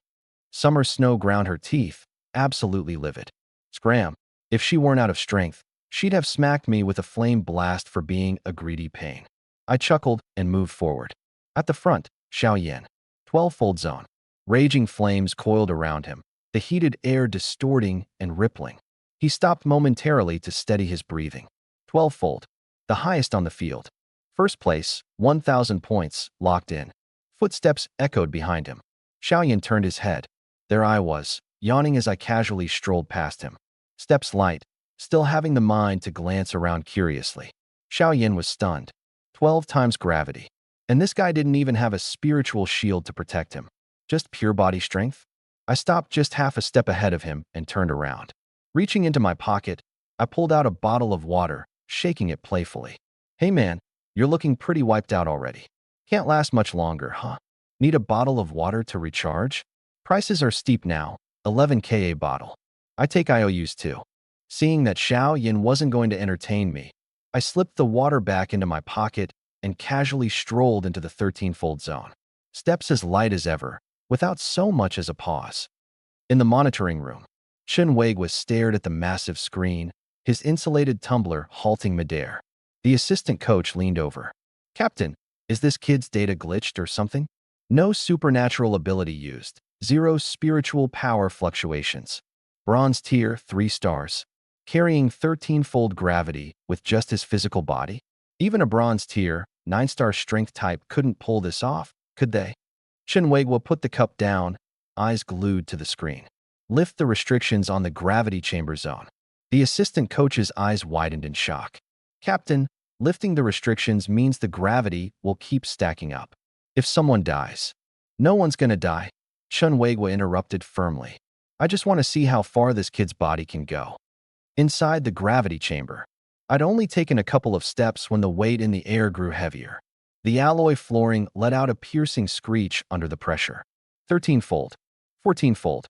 Summer Snow ground her teeth, absolutely livid. Scram. If she weren't out of strength, she'd have smacked me with a flame blast for being a greedy pain. I chuckled and moved forward. At the front, Xiao Yan. 12-fold zone. Raging flames coiled around him, the heated air distorting and rippling. He stopped momentarily to steady his breathing. 12-fold. The highest on the field. First place, 1,000 points, locked in. Footsteps echoed behind him. Xiao Yan turned his head. There I was, yawning as I casually strolled past him. Steps light, still having the mind to glance around curiously. Xiao Yan was stunned. 12 times gravity. And this guy didn't even have a spiritual shield to protect him. Just pure body strength? I stopped just half a step ahead of him and turned around. Reaching into my pocket, I pulled out a bottle of water, shaking it playfully. Hey man, you're looking pretty wiped out already. Can't last much longer, huh? Need a bottle of water to recharge? Prices are steep now, 11K a bottle. I take IOUs too. Seeing that Xiao Yan wasn't going to entertain me, I slipped the water back into my pocket and casually strolled into the 13-fold zone. Steps as light as ever, without so much as a pause. In the monitoring room, Chen Weiguo stared at the massive screen, his insulated tumbler halting midair. The assistant coach leaned over. Captain, is this kid's data glitched or something? No supernatural ability used. 0 spiritual power fluctuations. Bronze tier, 3 stars. Carrying 13-fold gravity with just his physical body? Even a bronze tier, 9-star strength type couldn't pull this off, could they? Chen Weiguo put the cup down, eyes glued to the screen. Lift the restrictions on the gravity chamber zone. The assistant coach's eyes widened in shock. Captain, lifting the restrictions means the gravity will keep stacking up. If someone dies, no one's gonna die. Chen Weiguo interrupted firmly. I just want to see how far this kid's body can go. Inside the gravity chamber, I'd only taken a couple of steps when the weight in the air grew heavier. The alloy flooring let out a piercing screech under the pressure. 13-fold, 14-fold,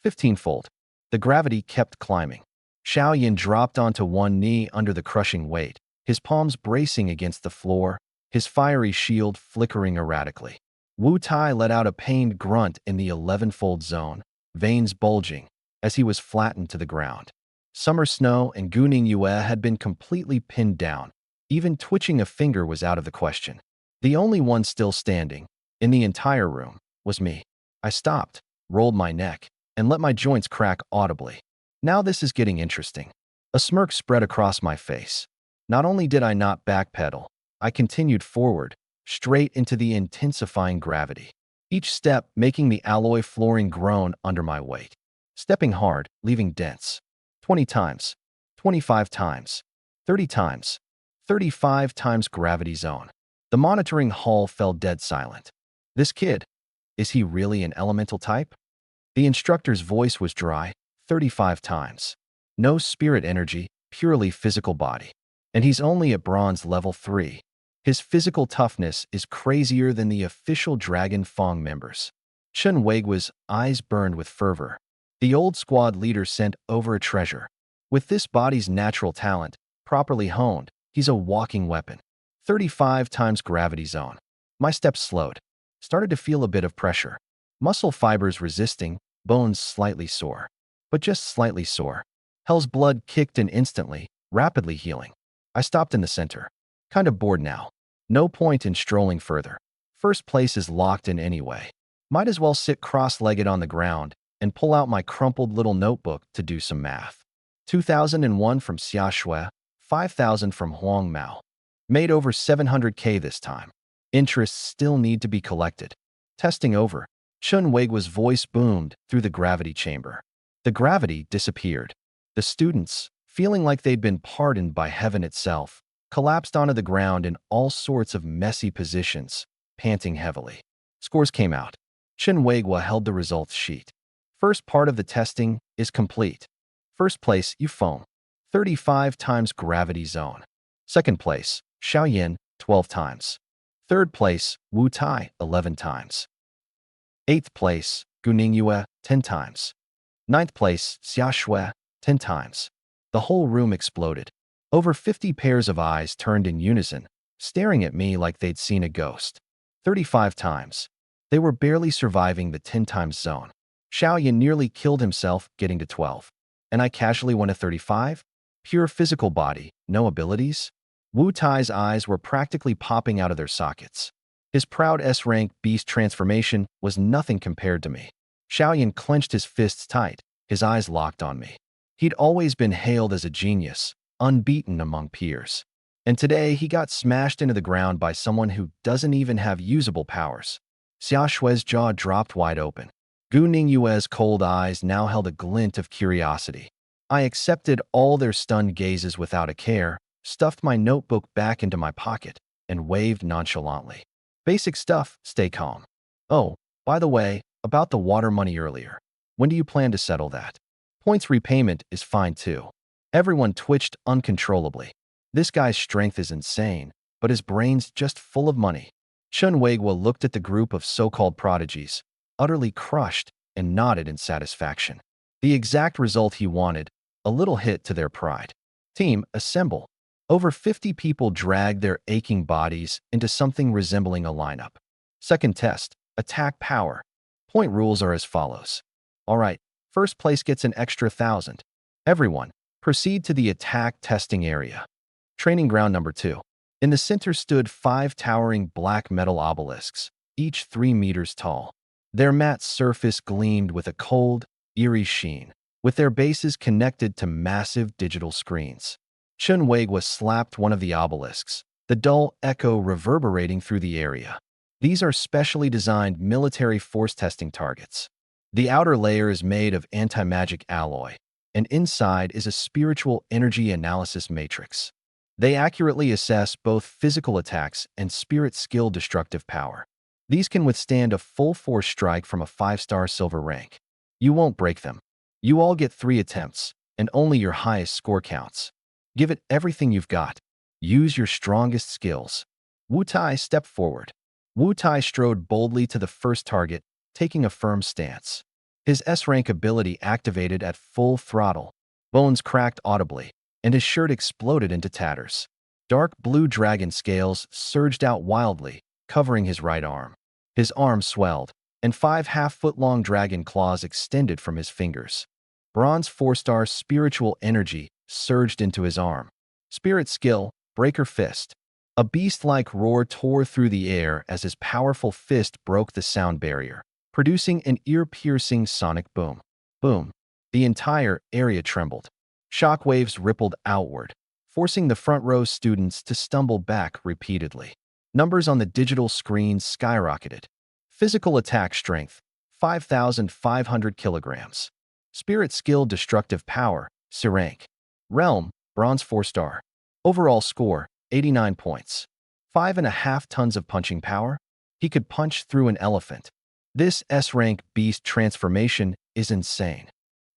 15-fold. The gravity kept climbing. Xiao Yan dropped onto one knee under the crushing weight, his palms bracing against the floor, his fiery shield flickering erratically. Wu Tai let out a pained grunt in the 11-fold zone, veins bulging, as he was flattened to the ground. Summer Snow and Gu Ningyue had been completely pinned down. Even twitching a finger was out of the question. The only one still standing, in the entire room, was me. I stopped, rolled my neck, and let my joints crack audibly. Now this is getting interesting. A smirk spread across my face. Not only did I not backpedal, I continued forward, straight into the intensifying gravity. Each step making the alloy flooring groan under my weight. Stepping hard, leaving dents. 20 times, 25 times, 30 times, 35 times gravity zone. The monitoring hall fell dead silent. This kid, is he really an elemental type? The instructor's voice was dry, 35 times. No spirit energy, purely physical body. And he's only at bronze level 3. His physical toughness is crazier than the official Dragon Fong members. Chen Weigua's eyes burned with fervor. The old squad leader sent over a treasure. With this body's natural talent, properly honed, he's a walking weapon. 35 times gravity zone. My steps slowed. Started to feel a bit of pressure. Muscle fibers resisting, bones slightly sore. But just slightly sore. Hell's blood kicked in instantly, rapidly healing. I stopped in the center. Kind of bored now. No point in strolling further. First place is locked in anyway. Might as well sit cross-legged on the ground and pull out my crumpled little notebook to do some math. 2001 from SSRank, 5,000 from Huang Mao. Made over 700K this time. Interests still need to be collected. Testing over. Chen Weigua's voice boomed through the gravity chamber. The gravity disappeared. The students, feeling like they'd been pardoned by heaven itself, collapsed onto the ground in all sorts of messy positions, panting heavily. Scores came out. Chen Weigua held the results sheet. First part of the testing is complete. First place, Yufeng, 35 times gravity zone. Second place, Xiaoyan, 12 times. Third place, Wu Tai, 11 times. Eighth place, Guningyue, 10 times. Ninth place, Xiaoshui, 10 times. The whole room exploded. Over 50 pairs of eyes turned in unison, staring at me like they'd seen a ghost. 35 times. They were barely surviving the 10 times zone. Xiaoyan nearly killed himself getting to 12. And I casually went to 35? Pure physical body, no abilities? Wu Tai's eyes were practically popping out of their sockets. His proud S-rank beast transformation was nothing compared to me. Xiaoyan clenched his fists tight, his eyes locked on me. He'd always been hailed as a genius, unbeaten among peers. And today he got smashed into the ground by someone who doesn't even have usable powers. Xia Shui's jaw dropped wide open. Gu Ningyue's cold eyes now held a glint of curiosity. I accepted all their stunned gazes without a care, stuffed my notebook back into my pocket, and waved nonchalantly. Basic stuff, stay calm. Oh, by the way, about the water money earlier. When do you plan to settle that? Points repayment is fine too. Everyone twitched uncontrollably. This guy's strength is insane, but his brain's just full of money. Chen Weigua looked at the group of so-called prodigies, utterly crushed, and nodded in satisfaction. The exact result he wanted, a little hit to their pride. Team, assemble. Over 50 people dragged their aching bodies into something resembling a lineup. Second test, attack power. Point rules are as follows. Alright, first place gets an extra 1,000. Everyone, proceed to the attack testing area. Training ground number 2. In the center stood 5 towering black metal obelisks, each 3 meters tall. Their matte surface gleamed with a cold, eerie sheen, with their bases connected to massive digital screens. Chen Weigua slapped one of the obelisks, the dull echo reverberating through the area. These are specially designed military force testing targets. The outer layer is made of anti-magic alloy, and inside is a spiritual energy analysis matrix. They accurately assess both physical attacks and spirit skill destructive power. These can withstand a full force strike from a 5-star silver rank. You won't break them. You all get 3 attempts, and only your highest score counts. Give it everything you've got. Use your strongest skills. Wu Tai stepped forward. Wu Tai strode boldly to the first target, taking a firm stance. His S-rank ability activated at full throttle. Bones cracked audibly, and his shirt exploded into tatters. Dark blue dragon scales surged out wildly, covering his right arm. His arm swelled, and 5 half-foot-long dragon claws extended from his fingers. Bronze 4-star spiritual energy surged into his arm. Spirit skill, Breaker Fist. A beast-like roar tore through the air as his powerful fist broke the sound barrier, producing an ear-piercing sonic boom. Boom. The entire area trembled. Shockwaves rippled outward, forcing the front-row students to stumble back repeatedly. Numbers on the digital screens skyrocketed. Physical attack strength, 5,500 kilograms. Spirit skill destructive power, SSRank. Realm, bronze 4-star. Overall score, 89 points. 5.5 tons of punching power? He could punch through an elephant. This S-rank beast transformation is insane.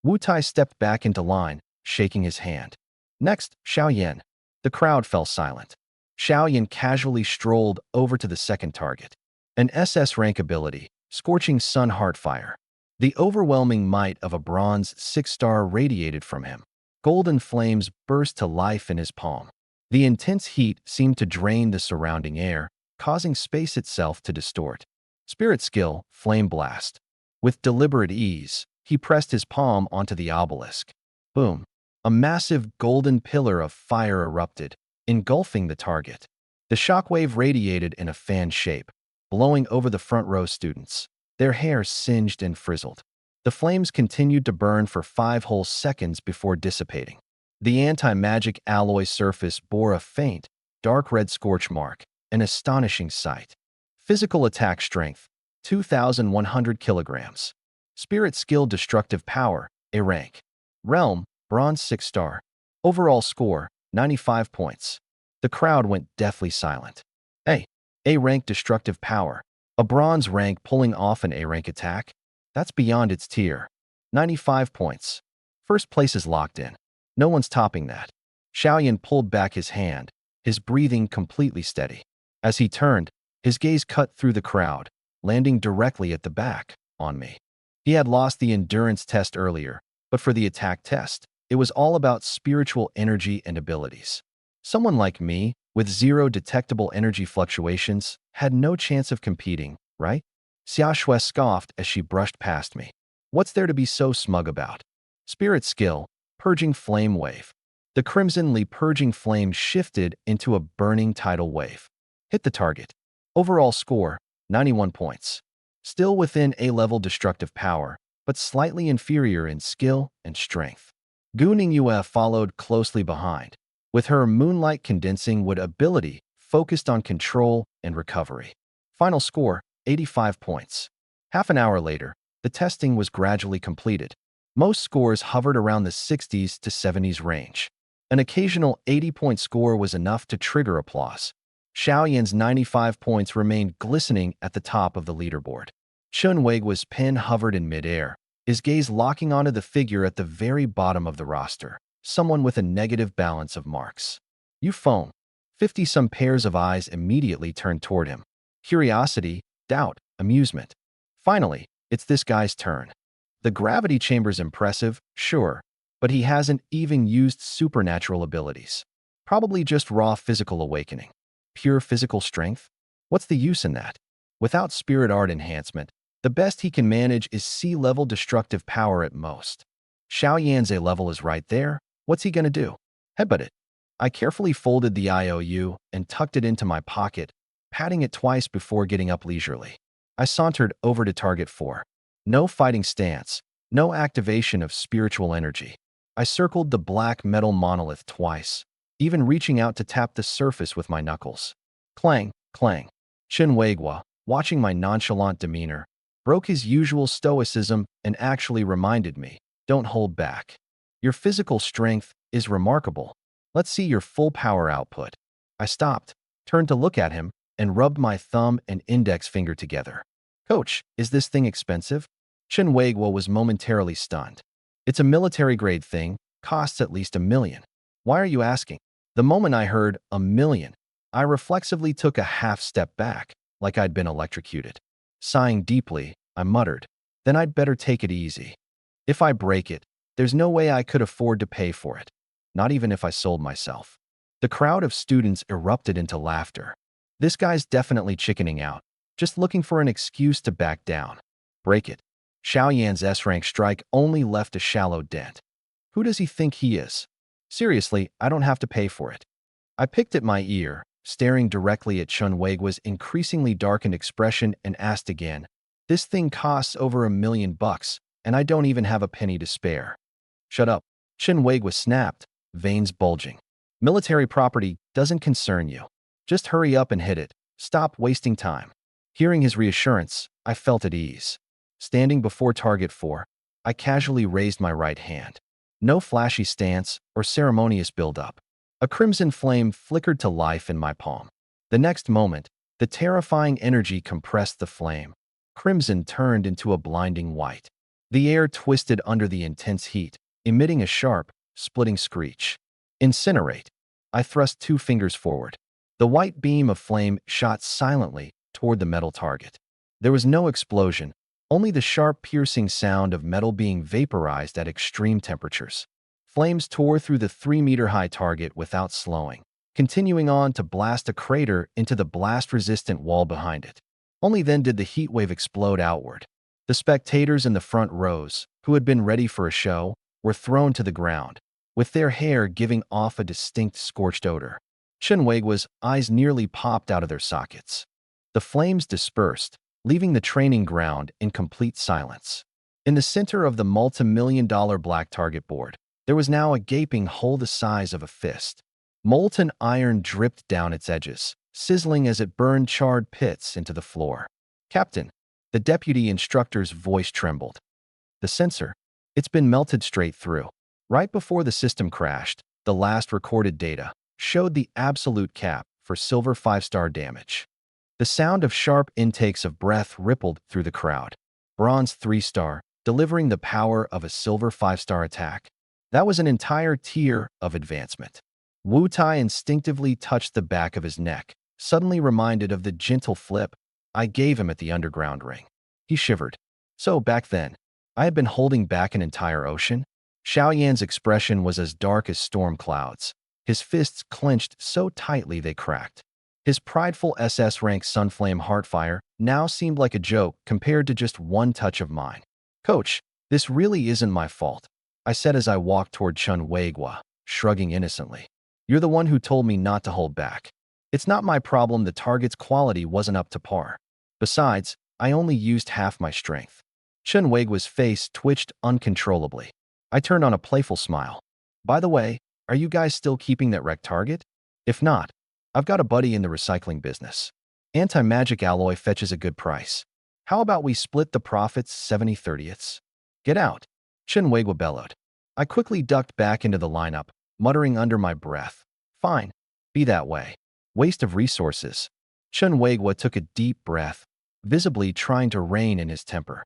Wu Tai stepped back into line, shaking his hand. Next, Xiao Yan. The crowd fell silent. Xiao Yan casually strolled over to the second target. An SS-rank ability, Scorching Sun Heartfire. The overwhelming might of a bronze 6-star radiated from him. Golden flames burst to life in his palm. The intense heat seemed to drain the surrounding air, causing space itself to distort. Spirit skill, Flame Blast. With deliberate ease, he pressed his palm onto the obelisk. Boom! A massive golden pillar of fire erupted, engulfing the target. The shockwave radiated in a fan shape, blowing over the front row students. Their hair singed and frizzled. The flames continued to burn for 5 whole seconds before dissipating. The anti-magic alloy surface bore a faint, dark red scorch mark, an astonishing sight. Physical attack strength, 2,100 kilograms. Spirit skill destructive power, A rank. Realm, bronze 6-star. Overall score, 95 points. The crowd went deathly silent. A rank destructive power. A bronze rank pulling off an A rank attack? That's beyond its tier. 95 points. First place is locked in. No one's topping that. Xiaoyan pulled back his hand, his breathing completely steady. As he turned, his gaze cut through the crowd, landing directly at the back, on me. He had lost the endurance test earlier, but for the attack test, it was all about spiritual energy and abilities. Someone like me, with 0 detectable energy fluctuations, had no chance of competing, right? Xia Shui scoffed as she brushed past me. What's there to be so smug about? Spirit skill, Purging Flame Wave. The crimsonly purging flame shifted into a burning tidal wave. Hit the target. Overall score, 91 points. Still within A-level destructive power, but slightly inferior in skill and strength. Gu Ningyue followed closely behind, with her Moonlight Condensing Wood ability focused on control and recovery. Final score, 85 points. Half an hour later, the testing was gradually completed. Most scores hovered around the 60s to 70s range. An occasional 80-point score was enough to trigger applause. Xiao Yan's 95 points remained glistening at the top of the leaderboard. Chun Weigua's pen hovered in midair, his gaze locking onto the figure at the very bottom of the roster, someone with a negative balance of marks. You phone. 50-some pairs of eyes immediately turned toward him. Curiosity, doubt, amusement. Finally, it's this guy's turn. The gravity chamber's impressive, sure, but he hasn't even used supernatural abilities. Probably just raw physical awakening. Pure physical strength? What's the use in that? Without spirit art enhancement, the best he can manage is C-level destructive power at most. Xiao Yan's A-level is right there. What's he gonna do? Headbutt it. I carefully folded the IOU and tucked it into my pocket, patting it twice before getting up leisurely. I sauntered over to target 4. No fighting stance, no activation of spiritual energy. I circled the black metal monolith twice, even reaching out to tap the surface with my knuckles. Clang, clang. Chen Weigua, watching my nonchalant demeanor, broke his usual stoicism and actually reminded me, don't hold back. Your physical strength is remarkable. Let's see your full power output. I stopped, turned to look at him, and rubbed my thumb and index finger together. Coach, is this thing expensive? Chen Weigua was momentarily stunned. It's a military-grade thing, costs at least $1 million. Why are you asking? The moment I heard $1 million, I reflexively took a half step back, like I'd been electrocuted. Sighing deeply, I muttered, then I'd better take it easy. If I break it, there's no way I could afford to pay for it, not even if I sold myself. The crowd of students erupted into laughter. This guy's definitely chickening out, just looking for an excuse to back down. Break it. Xiao Yan's S-rank strike only left a shallow dent. Who does he think he is? Seriously, I don't have to pay for it. I picked at my ear, staring directly at Chun Weigua's increasingly darkened expression and asked again, this thing costs over $1 million, and I don't even have a penny to spare. Shut up. Chun Weigua snapped, veins bulging. Military property doesn't concern you. Just hurry up and hit it. Stop wasting time. Hearing his reassurance, I felt at ease. Standing before target 4, I casually raised my right hand. No flashy stance or ceremonious build-up. A crimson flame flickered to life in my palm. The next moment, the terrifying energy compressed the flame. Crimson turned into a blinding white. The air twisted under the intense heat, emitting a sharp, splitting screech. Incinerate. I thrust 2 fingers forward. The white beam of flame shot silently toward the metal target. There was no explosion, only the sharp, piercing sound of metal being vaporized at extreme temperatures. Flames tore through the 3-meter-high target without slowing, continuing on to blast a crater into the blast-resistant wall behind it. Only then did the heat wave explode outward. The spectators in the front rows, who had been ready for a show, were thrown to the ground, with their hair giving off a distinct scorched odor. Chenhuegua's eyes nearly popped out of their sockets. The flames dispersed, leaving the training ground in complete silence. In the center of the multi-million-dollar black target board, there was now a gaping hole the size of a fist. Molten iron dripped down its edges, sizzling as it burned charred pits into the floor. "Captain," the deputy instructor's voice trembled. "The sensor, it's been melted straight through." Right before the system crashed, the last recorded data showed the absolute cap for silver 5-star damage. The sound of sharp intakes of breath rippled through the crowd. Bronze 3-star, delivering the power of a silver 5-star attack. That was an entire tier of advancement. Wu Tai instinctively touched the back of his neck, suddenly reminded of the gentle flip I gave him at the underground ring. He shivered. So back then, I had been holding back an entire ocean? Xiaoyan's expression was as dark as storm clouds. His fists clenched so tightly they cracked. His prideful SS-rank Sunflame Heartfire now seemed like a joke compared to just one touch of mine. "Coach, this really isn't my fault," I said as I walked toward Chenhuegua, shrugging innocently. "You're the one who told me not to hold back. It's not my problem the target's quality wasn't up to par. Besides, I only used half my strength." Chenhuegua's face twitched uncontrollably. I turned on a playful smile. "By the way, are you guys still keeping that wrecked target? If not, I've got a buddy in the recycling business. Anti-magic alloy fetches a good price. How about we split the profits 70/30ths? Get out," Chenhuegua bellowed. I quickly ducked back into the lineup, muttering under my breath, "Fine, be that way. Waste of resources." Chenhuegua took a deep breath, visibly trying to rein in his temper.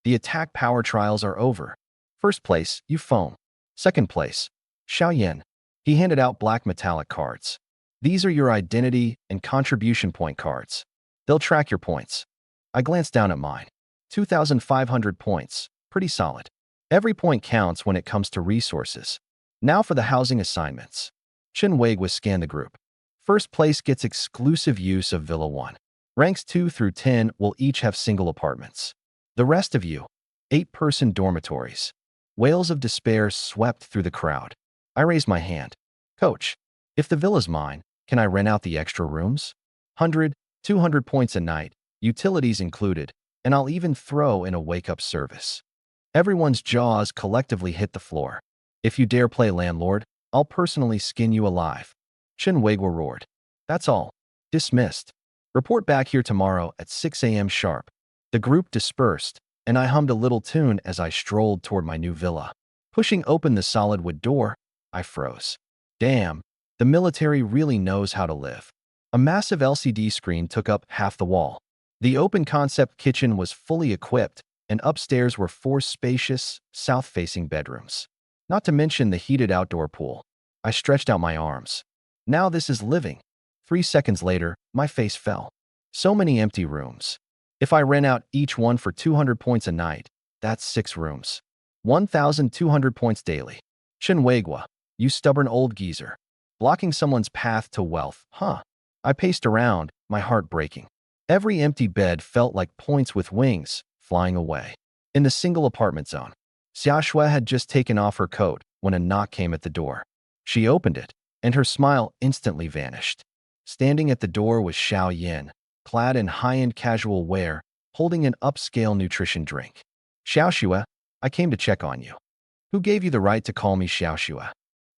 "The attack power trials are over. First place, you foam. Second place, Xiaoyan." He handed out black metallic cards. "These are your identity and contribution point cards. They'll track your points." I glanced down at mine. 2,500 points. Pretty solid. Every point counts when it comes to resources. Now for the housing assignments. Chenhuegua scanned the group. First place gets exclusive use of Villa 1. Ranks 2 through 10 will each have single apartments. The rest of you, 8-person dormitories. Wails of despair swept through the crowd. I raised my hand. "Coach, if the villa's mine, can I rent out the extra rooms? 100, 200 points a night, utilities included, and I'll even throw in a wake-up service." Everyone's jaws collectively hit the floor. "If you dare play landlord, I'll personally skin you alive." Chenhuegua roared. "That's all. Dismissed. Report back here tomorrow at 6 a.m. sharp." The group dispersed, and I hummed a little tune as I strolled toward my new villa. Pushing open the solid wood door, I froze. Damn, the military really knows how to live. A massive LCD screen took up half the wall. The open-concept kitchen was fully equipped, and upstairs were 4 spacious, south-facing bedrooms. Not to mention the heated outdoor pool. I stretched out my arms. Now this is living. 3 seconds later, my face fell. So many empty rooms. If I rent out each one for 200 points a night, that's 6 rooms. 1,200 points daily. Chenhuegua, you stubborn old geezer. Blocking someone's path to wealth, huh? I paced around, my heart breaking. Every empty bed felt like points with wings, flying away. In the single apartment zone, Xiaoshui had just taken off her coat when a knock came at the door. She opened it, and her smile instantly vanished. Standing at the door was Xiao Yin, clad in high-end casual wear, holding an upscale nutrition drink. "Xiaoshui, I came to check on you." "Who gave you the right to call me Xiaoshui?"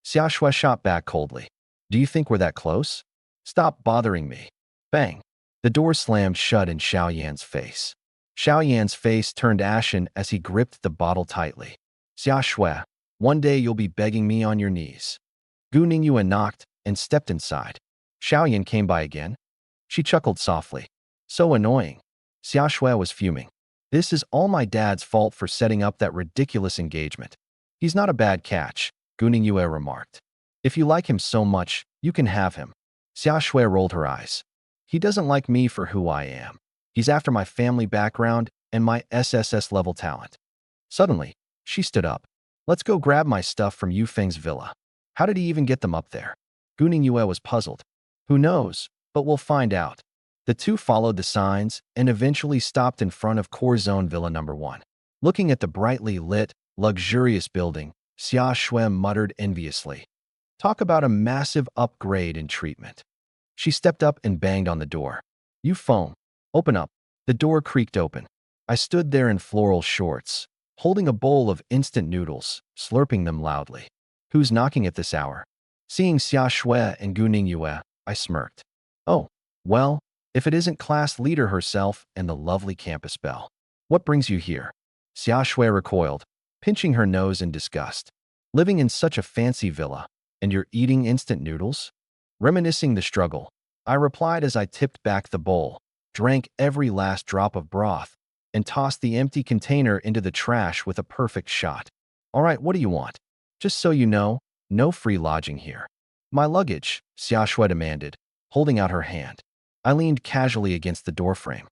Xiaoshui shot back coldly. "Do you think we're that close? Stop bothering me." Bang! The door slammed shut in Xiao Yan's face. Xiao Yan's face turned ashen as he gripped the bottle tightly. "Xiaoshui, one day you'll be begging me on your knees." Gu Ningyue knocked and stepped inside. Xiao Yan came by again. She chuckled softly. So annoying. Xia Shui was fuming. This is all my dad's fault for setting up that ridiculous engagement. He's not a bad catch, Guning Yue remarked. If you like him so much, you can have him. Xia Shui rolled her eyes. He doesn't like me for who I am. He's after my family background and my SSS level talent. Suddenly, she stood up. Let's go grab my stuff from Yu Feng's villa. How did he even get them up there? Guning Yue was puzzled. Who knows, but we'll find out. The two followed the signs and eventually stopped in front of Core Zone Villa Number 1. Looking at the brightly lit, luxurious building, Xia Shui muttered enviously. Talk about a massive upgrade in treatment. She stepped up and banged on the door. You phone. Open up. The door creaked open. I stood there in floral shorts, holding a bowl of instant noodles, slurping them loudly. Who's knocking at this hour? Seeing Xia Shui and Guning Yue, I smirked. Oh, well, if it isn't class leader herself and the lovely campus Belle. What brings you here? Xia Shui recoiled, pinching her nose in disgust. Living in such a fancy villa, and you're eating instant noodles? Reminiscing the struggle, I replied as I tipped back the bowl, drank every last drop of broth, and tossed the empty container into the trash with a perfect shot. All right, what do you want? Just so you know, no free lodging here. My luggage, Xia Shui demanded, holding out her hand. I leaned casually against the doorframe.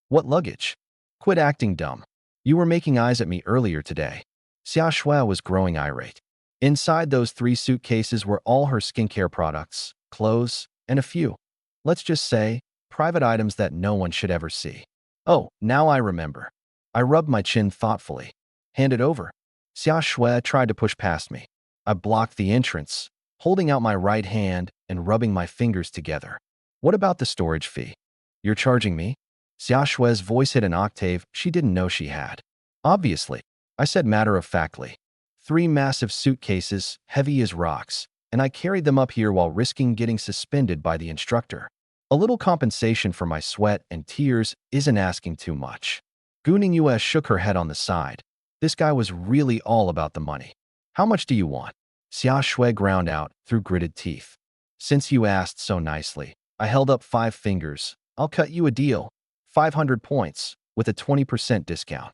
What luggage? Quit acting dumb. You were making eyes at me earlier today. Xia Shui was growing irate. Inside those 3 suitcases were all her skincare products, clothes, and a few, let's just say, private items that no one should ever see. Oh, now I remember. I rubbed my chin thoughtfully. Hand it over. Xia Shui tried to push past me. I blocked the entrance, holding out my right hand and rubbing my fingers together. What about the storage fee? You're charging me? Xia Shui's voice hit an octave she didn't know she had. Obviously, I said matter-of-factly. 3 massive suitcases, heavy as rocks, and I carried them up here while risking getting suspended by the instructor. A little compensation for my sweat and tears isn't asking too much. Guning Yue shook her head on the side. This guy was really all about the money. How much do you want? Xia Shui ground out through gritted teeth. Since you asked so nicely, I held up 5 fingers. I'll cut you a deal. 500 points, with a 20% discount.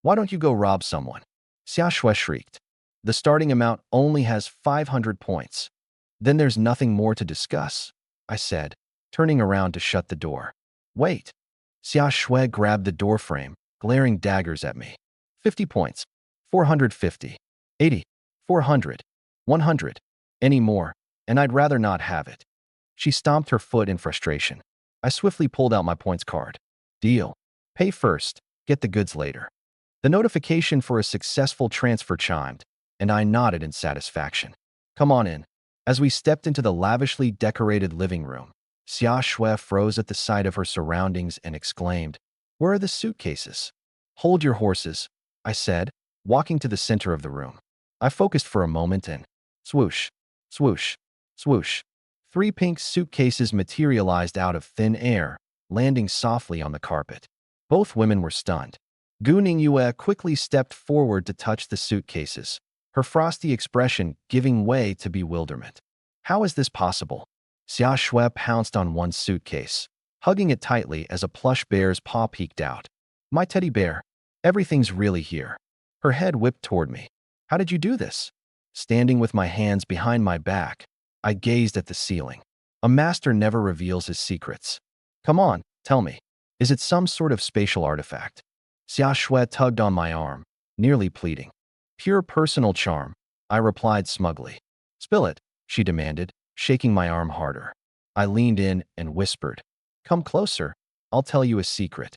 Why don't you go rob someone? Xia Shui shrieked. The starting amount only has 500 points. Then there's nothing more to discuss, I said, turning around to shut the door. Wait. Xia Shui grabbed the doorframe, glaring daggers at me. 50 points. 450. 80. 400. 100. Any more, and I'd rather not have it. She stomped her foot in frustration. I swiftly pulled out my points card. Deal. Pay first, get the goods later. The notification for a successful transfer chimed, and I nodded in satisfaction. Come on in. As we stepped into the lavishly decorated living room, Xia Shui froze at the sight of her surroundings and exclaimed, Where are the suitcases? Hold your horses, I said, walking to the center of the room. I focused for a moment and swoosh, swoosh, swoosh. 3 pink suitcases materialized out of thin air, landing softly on the carpet. Both women were stunned. Guning Yue quickly stepped forward to touch the suitcases, her frosty expression giving way to bewilderment. How is this possible? Xia Shui pounced on one suitcase, hugging it tightly as a plush bear's paw peeked out. My teddy bear. Everything's really here. Her head whipped toward me. How did you do this? Standing with my hands behind my back, I gazed at the ceiling. A master never reveals his secrets. Come on, tell me. Is it some sort of spatial artifact? Xia Shui tugged on my arm, nearly pleading. Pure personal charm, I replied smugly. Spill it, she demanded, shaking my arm harder. I leaned in and whispered. Come closer, I'll tell you a secret.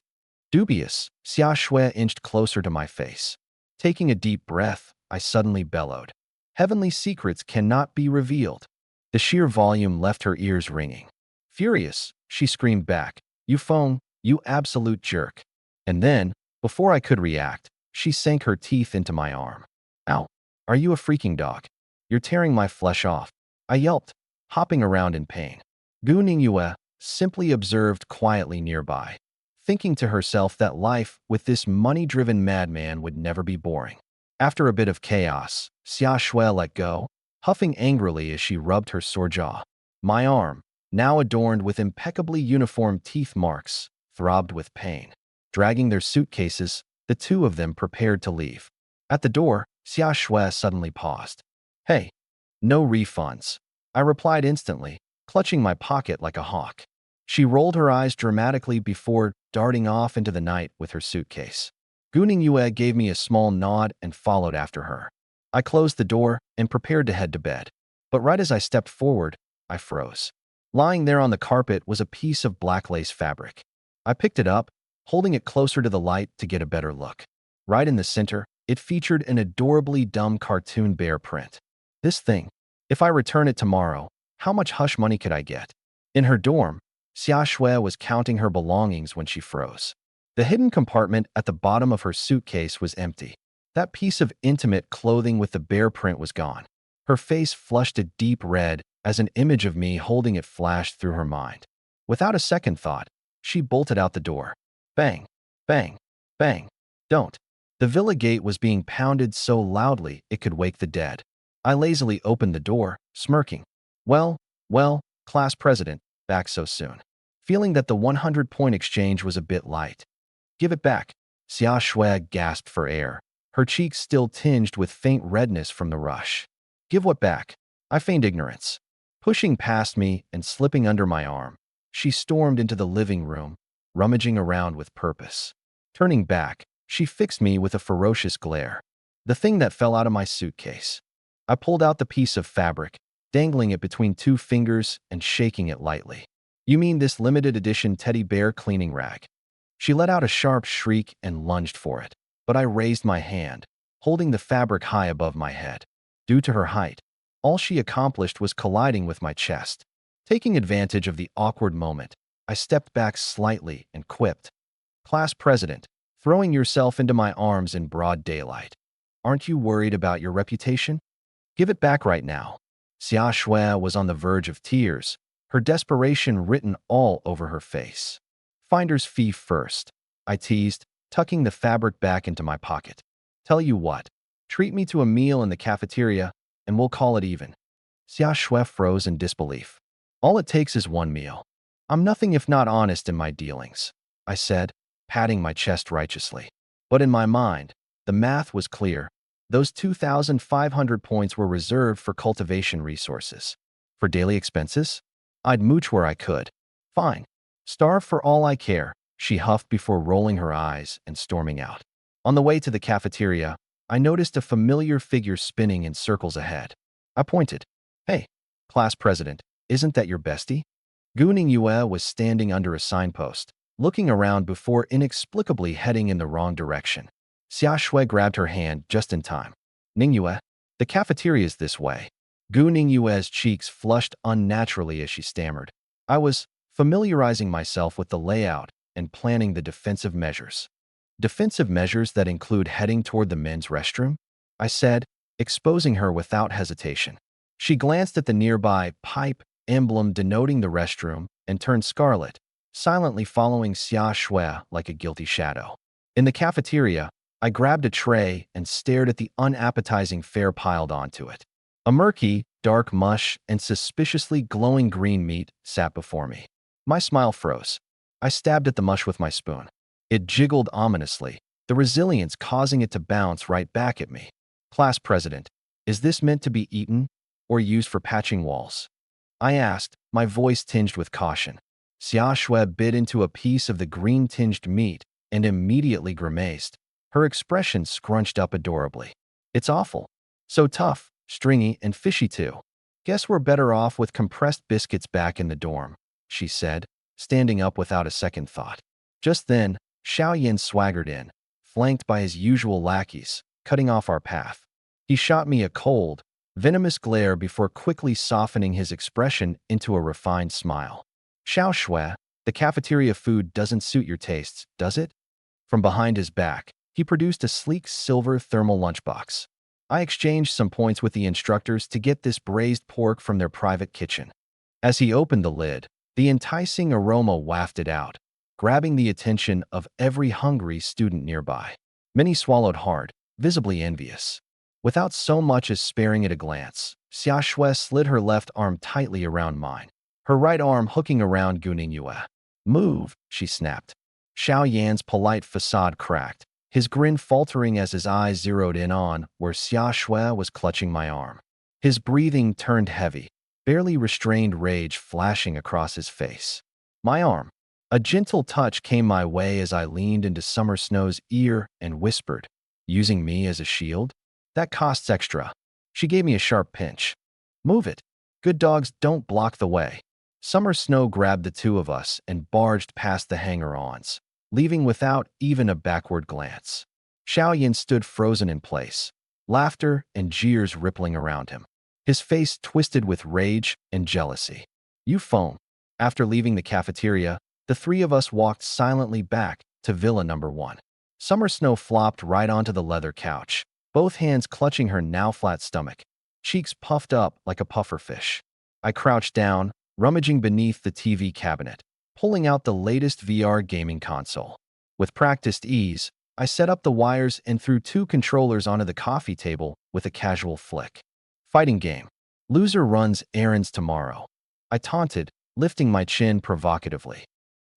Dubious, Xia Shui inched closer to my face. Taking a deep breath, I suddenly bellowed. Heavenly secrets cannot be revealed. The sheer volume left her ears ringing. Furious, she screamed back. You phone, you absolute jerk. And then, before I could react, she sank her teeth into my arm. Ow, are you a freaking dog? You're tearing my flesh off. I yelped, hopping around in pain. Guning Yue simply observed quietly nearby, thinking to herself that life with this money-driven madman would never be boring. After a bit of chaos, Xia Shui let go, huffing angrily as she rubbed her sore jaw. My arm, now adorned with impeccably uniform teeth marks, throbbed with pain. Dragging their suitcases, the two of them prepared to leave. At the door, Xia Shui suddenly paused. "Hey, no refunds," I replied instantly, clutching my pocket like a hawk. She rolled her eyes dramatically before darting off into the night with her suitcase. Guning Yue gave me a small nod and followed after her. I closed the door and prepared to head to bed. But right as I stepped forward, I froze. Lying there on the carpet was a piece of black lace fabric. I picked it up, holding it closer to the light to get a better look. Right in the center, it featured an adorably dumb cartoon bear print. This thing, if I return it tomorrow, how much hush money could I get? In her dorm, Xia Shui was counting her belongings when she froze. The hidden compartment at the bottom of her suitcase was empty. That piece of intimate clothing with the bear print was gone. Her face flushed a deep red as an image of me holding it flashed through her mind. Without a second thought, she bolted out the door. Bang, bang, bang. Don't. The villa gate was being pounded so loudly it could wake the dead. I lazily opened the door, smirking. Well, class president, back so soon. Feeling that the 100-point exchange was a bit light. Give it back. Xia Shui gasped for air, her cheeks still tinged with faint redness from the rush. Give what back? I feigned ignorance. Pushing past me and slipping under my arm, she stormed into the living room, rummaging around with purpose. Turning back, she fixed me with a ferocious glare. The thing that fell out of my suitcase. I pulled out the piece of fabric, dangling it between two fingers and shaking it lightly. You mean this limited edition teddy bear cleaning rag? She let out a sharp shriek and lunged for it, but I raised my hand, holding the fabric high above my head. Due to her height, all she accomplished was colliding with my chest. Taking advantage of the awkward moment, I stepped back slightly and quipped, "Class president, throwing yourself into my arms in broad daylight. Aren't you worried about your reputation? Give it back right now." Xia Shui was on the verge of tears, her desperation written all over her face. "Finder's fee first," I teased, tucking the fabric back into my pocket. "Tell you what, treat me to a meal in the cafeteria, and we'll call it even." Xia Shui froze in disbelief. "All it takes is one meal. I'm nothing if not honest in my dealings," I said, patting my chest righteously. But in my mind, the math was clear. Those 2,500 points were reserved for cultivation resources. For daily expenses, I'd mooch where I could. Fine. Starve for all I care, she huffed before rolling her eyes and storming out. On the way to the cafeteria, I noticed a familiar figure spinning in circles ahead. I pointed. "Hey, class president, isn't that your bestie?" Gu Ningyue was standing under a signpost, looking around before inexplicably heading in the wrong direction. Xia Shui grabbed her hand just in time. "Ningyue, the cafeteria's this way." Gu Ningyue's cheeks flushed unnaturally as she stammered. I was familiarizing myself with the layout and planning the defensive measures. "Defensive measures that include heading toward the men's restroom?" I said, exposing her without hesitation. She glanced at the nearby pipe emblem denoting the restroom and turned scarlet, silently following Xia Shui like a guilty shadow. In the cafeteria, I grabbed a tray and stared at the unappetizing fare piled onto it. A murky, dark mush and suspiciously glowing green meat sat before me. My smile froze. I stabbed at the mush with my spoon. It jiggled ominously, the resilience causing it to bounce right back at me. "Class president, is this meant to be eaten or used for patching walls?" I asked, my voice tinged with caution. Xia Shui bit into a piece of the green-tinged meat and immediately grimaced, her expression scrunched up adorably. "It's awful. So tough, stringy, and fishy too. Guess we're better off with compressed biscuits back in the dorm," she said, standing up without a second thought. Just then, Xiao Yin swaggered in, flanked by his usual lackeys, cutting off our path. He shot me a cold, venomous glare before quickly softening his expression into a refined smile. "Xiao Shui, the cafeteria food doesn't suit your tastes, does it?" From behind his back, he produced a sleek silver thermal lunchbox. I exchanged some points with the instructors to get this braised pork from their private kitchen. As he opened the lid, the enticing aroma wafted out, grabbing the attention of every hungry student nearby. Many swallowed hard, visibly envious. Without so much as sparing it a glance, Xia Shui slid her left arm tightly around mine. her right arm hooking around Gu Ningyue. "Move," she snapped. Xiao Yan's polite facade cracked, his grin faltering as his eyes zeroed in on where Xia Shui was clutching my arm. His breathing turned heavy, barely restrained rage flashing across his face. My arm. A gentle touch came my way as I leaned into Summer Snow's ear and whispered, "Using me as a shield? That costs extra." She gave me a sharp pinch. "Move it. Good dogs don't block the way." Summer Snow grabbed the two of us and barged past the hanger-ons, leaving without even a backward glance. Xiao Yan stood frozen in place, laughter and jeers rippling around him, his face twisted with rage and jealousy. "You phone." After leaving the cafeteria, the three of us walked silently back to Villa Number 1. Summer Snow flopped right onto the leather couch, both hands clutching her now flat stomach, cheeks puffed up like a pufferfish. I crouched down, rummaging beneath the TV cabinet, pulling out the latest VR gaming console. With practiced ease, I set up the wires and threw 2 controllers onto the coffee table with a casual flick. "Fighting game. Loser runs errands tomorrow," I taunted, lifting my chin provocatively.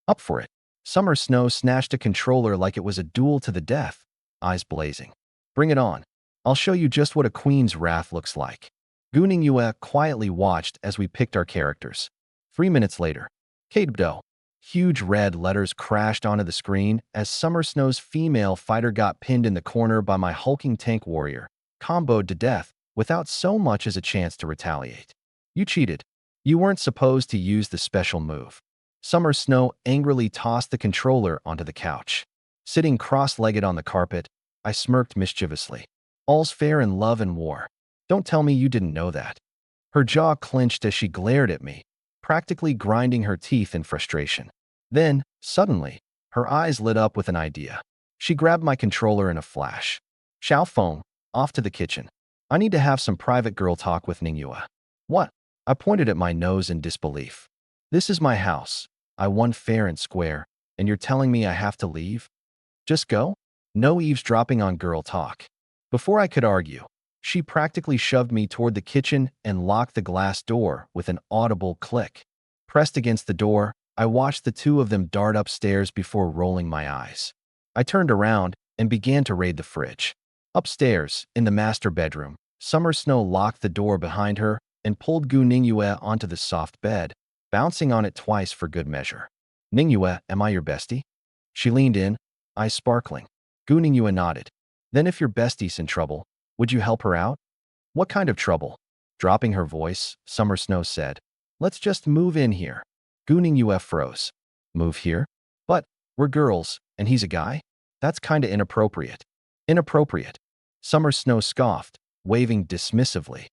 "Up for it." Summer Snow snatched a controller like it was a duel to the death, eyes blazing. "Bring it on. I'll show you just what a queen's wrath looks like." Gu Ningyue quietly watched as we picked our characters. 3 minutes later, Kate-do. Huge red letters crashed onto the screen as Summer Snow's female fighter got pinned in the corner by my hulking tank warrior, comboed to death without so much as a chance to retaliate. "You cheated. You weren't supposed to use the special move." Summer Snow angrily tossed the controller onto the couch. Sitting cross-legged on the carpet, I smirked mischievously. "All's fair in love and war. Don't tell me you didn't know that." Her jaw clenched as she glared at me, practically grinding her teeth in frustration. Then, suddenly, her eyes lit up with an idea. She grabbed my controller in a flash. "Xiao Feng, off to the kitchen. I need to have some private girl talk with Ningyue." "What?" I pointed at my nose in disbelief. "This is my house. I won fair and square, and you're telling me I have to leave? Just go? No eavesdropping on girl talk." Before I could argue, she practically shoved me toward the kitchen and locked the glass door with an audible click. Pressed against the door, I watched the two of them dart upstairs before rolling my eyes. I turned around and began to raid the fridge. Upstairs, in the master bedroom, Summer Snow locked the door behind her and pulled Gu Ningyue onto the soft bed, bouncing on it twice for good measure. "Ningyue, am I your bestie?" She leaned in, eyes sparkling. Gu Ningyue nodded. "Then if your bestie's in trouble, would you help her out?" "What kind of trouble?" Dropping her voice, Summer Snow said, "Let's just move in here." Gu Ningyue froze. "Move here? But we're girls, and he's a guy? That's kinda inappropriate." "Inappropriate?" Summer Snow scoffed, waving dismissively.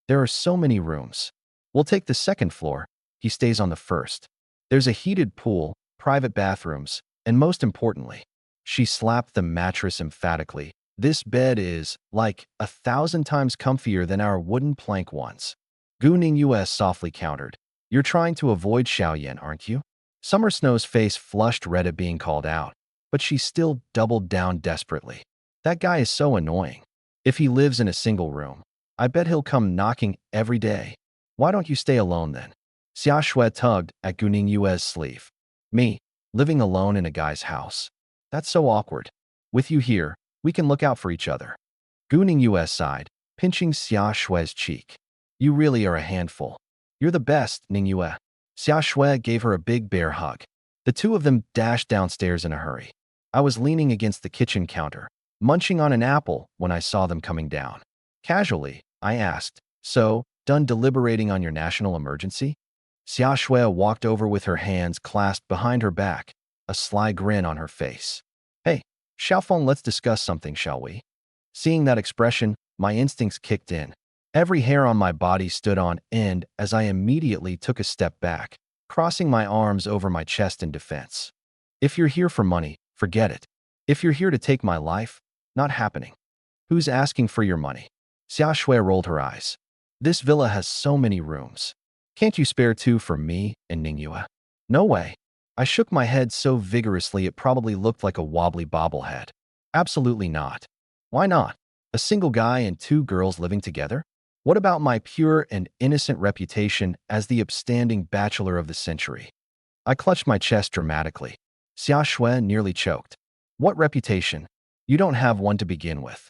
"There are so many rooms. We'll take the second floor. He stays on the first. There's a heated pool, private bathrooms, and most importantly," she slapped the mattress emphatically, "this bed is, like, 1,000 times comfier than our wooden plank ones." Gu Ningyue softly countered. "You're trying to avoid Xiao Yan, aren't you?" Summer Snow's face flushed red at being called out, but she still doubled down desperately. "That guy is so annoying. If he lives in a single room, I bet he'll come knocking every day. Why don't you stay alone then?" Xia Shui tugged at Gu Ningyue's sleeve. "Me? Living alone in a guy's house? That's so awkward. With you here, we can look out for each other." Gu Ningyue sighed, pinching Xia Shui's cheek. "You really are a handful. You're the best, Ningyue." Xia Shui gave her a big bear hug. The two of them dashed downstairs in a hurry. I was leaning against the kitchen counter, munching on an apple when I saw them coming down. Casually, I asked, "So, done deliberating on your national emergency?" Xia Shui walked over with her hands clasped behind her back, a sly grin on her face. "Hey, Xiaofeng, let's discuss something, shall we?" Seeing that expression, my instincts kicked in. Every hair on my body stood on end as I immediately took a step back, crossing my arms over my chest in defense. "If you're here for money, forget it. If you're here to take my life, not happening." "Who's asking for your money?" Xia Shui rolled her eyes. "This villa has so many rooms. Can't you spare 2 for me and Ningyue?" "No way." I shook my head so vigorously it probably looked like a wobbly bobblehead. "Absolutely not." "Why not? A single guy and 2 girls living together?" What about my pure and innocent reputation as the upstanding bachelor of the century? I clutched my chest dramatically. Xia Shui nearly choked. What reputation? You don't have one to begin with.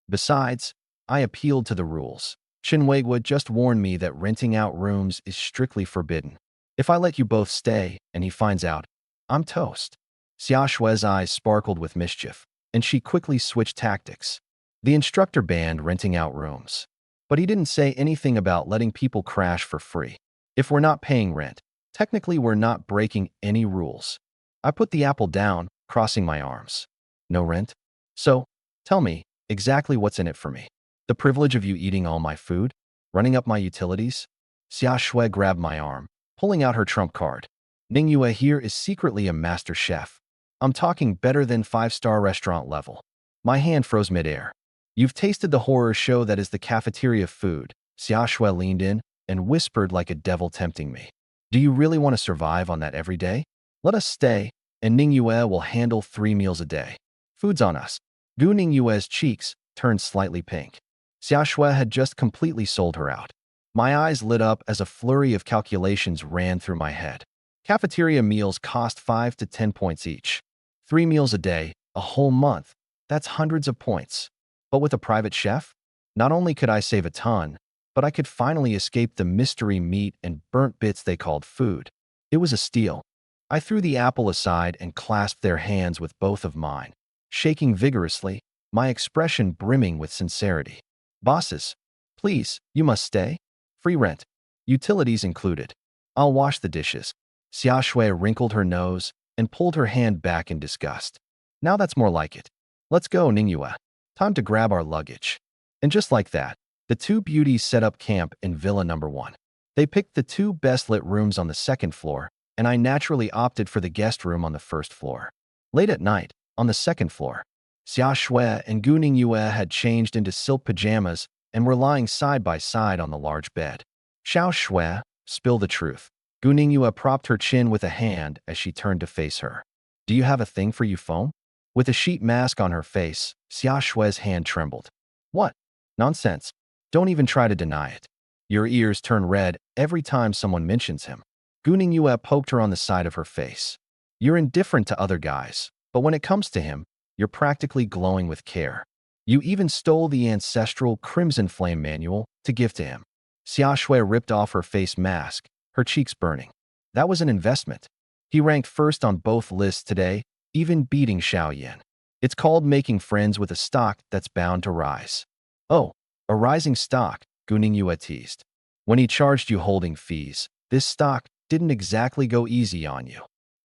Besides, I appealed to the rules. Shinweigwa just warned me that renting out rooms is strictly forbidden. If I let you both stay and he finds out, I'm toast. Xia Shui's eyes sparkled with mischief, and she quickly switched tactics. The instructor banned renting out rooms. But he didn't say anything about letting people crash for free. If we're not paying rent, technically we're not breaking any rules. I put the apple down, crossing my arms. No rent? So, tell me, exactly what's in it for me? The privilege of you eating all my food? Running up my utilities? Xia Shui grabbed my arm, pulling out her trump card. Ningyue here is secretly a master chef. I'm talking better than 5-star restaurant level. My hand froze midair. You've tasted the horror show that is the cafeteria food. Xia Shui leaned in and whispered like a devil tempting me. Do you really want to survive on that every day? Let us stay, and Ningyue will handle 3 meals a day. Food's on us. Gu Ningyue's cheeks turned slightly pink. Xia Shui had just completely sold her out. My eyes lit up as a flurry of calculations ran through my head. Cafeteria meals cost 5 to 10 points each. 3 meals a day, a whole month. That's hundreds of points. But with a private chef, not only could I save a ton, but I could finally escape the mystery meat and burnt bits they called food. It was a steal. I threw the apple aside and clasped their hands with both of mine, shaking vigorously, my expression brimming with sincerity. Bosses, please, you must stay. Free rent. Utilities included. I'll wash the dishes. Xia Shui wrinkled her nose and pulled her hand back in disgust. Now that's more like it. Let's go, Ningyue. Time to grab our luggage. And just like that, the two beauties set up camp in Villa Number 1. They picked the 2 best-lit rooms on the 2nd floor, and I naturally opted for the guest room on the 1st floor. Late at night, on the 2nd floor, Xia Shui and Gu Ningyue had changed into silk pajamas and were lying side by side on the large bed. Xiao Shui, spill the truth. Gu Ningyue propped her chin with a hand as she turned to face her. Do you have a thing for Yufeng? With a sheet mask on her face, Xia Shui's hand trembled. What? Nonsense. Don't even try to deny it. Your ears turn red every time someone mentions him. Gu Ningyue poked her on the side of her face. You're indifferent to other guys, but when it comes to him, you're practically glowing with care. You even stole the ancestral Crimson Flame manual to give to him. Xia Shui ripped off her face mask, her cheeks burning. That was an investment. He ranked first on both lists today, even beating Xiao Yan. It's called making friends with a stock that's bound to rise. Oh, a rising stock, Gu Ningyue teased. When he charged you holding fees, this stock didn't exactly go easy on you.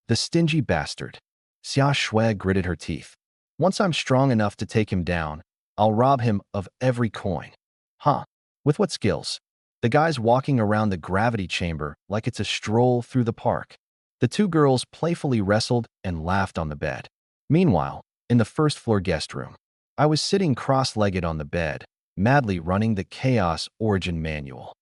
The stingy bastard. Xia Shui gritted her teeth. Once I'm strong enough to take him down, I'll rob him of every coin. Huh? With what skills? The guy's walking around the gravity chamber like it's a stroll through the park. The 2 girls playfully wrestled and laughed on the bed. Meanwhile, in the 1st floor guest room, I was sitting cross-legged on the bed, madly running the Chaos Origin manual.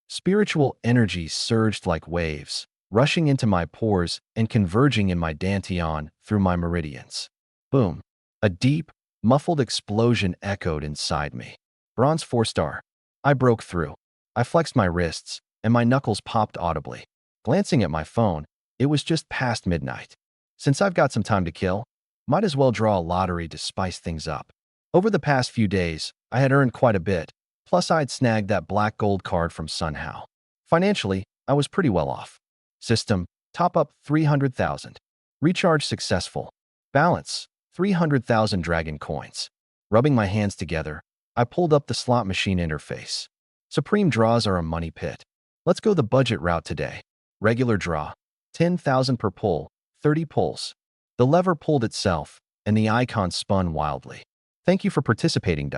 Spiritual energy surged like waves, rushing into my pores and converging in my dantian through my meridians. Boom. A deep, muffled explosion echoed inside me. Bronze 4-star. I broke through. I flexed my wrists, and my knuckles popped audibly. Glancing at my phone, it was just past midnight. Since I've got some time to kill, might as well draw a lottery to spice things up. Over the past few days, I had earned quite a bit, plus I'd snagged that black gold card from Sunhao. Financially, I was pretty well off. System, top up 300,000. Recharge successful. Balance, 300,000 dragon coins. Rubbing my hands together, I pulled up the slot machine interface. Supreme draws are a money pit. Let's go the budget route today. Regular draw, 10,000 per pull, 30 pulls. The lever pulled itself, and the icon spun wildly. Thank you for participating.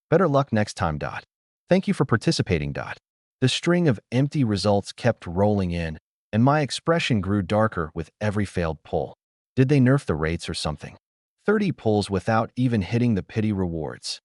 Better luck next time. Thank you for participating. The string of empty results kept rolling in, and my expression grew darker with every failed pull. Did they nerf the rates or something? 30 pulls without even hitting the pity rewards.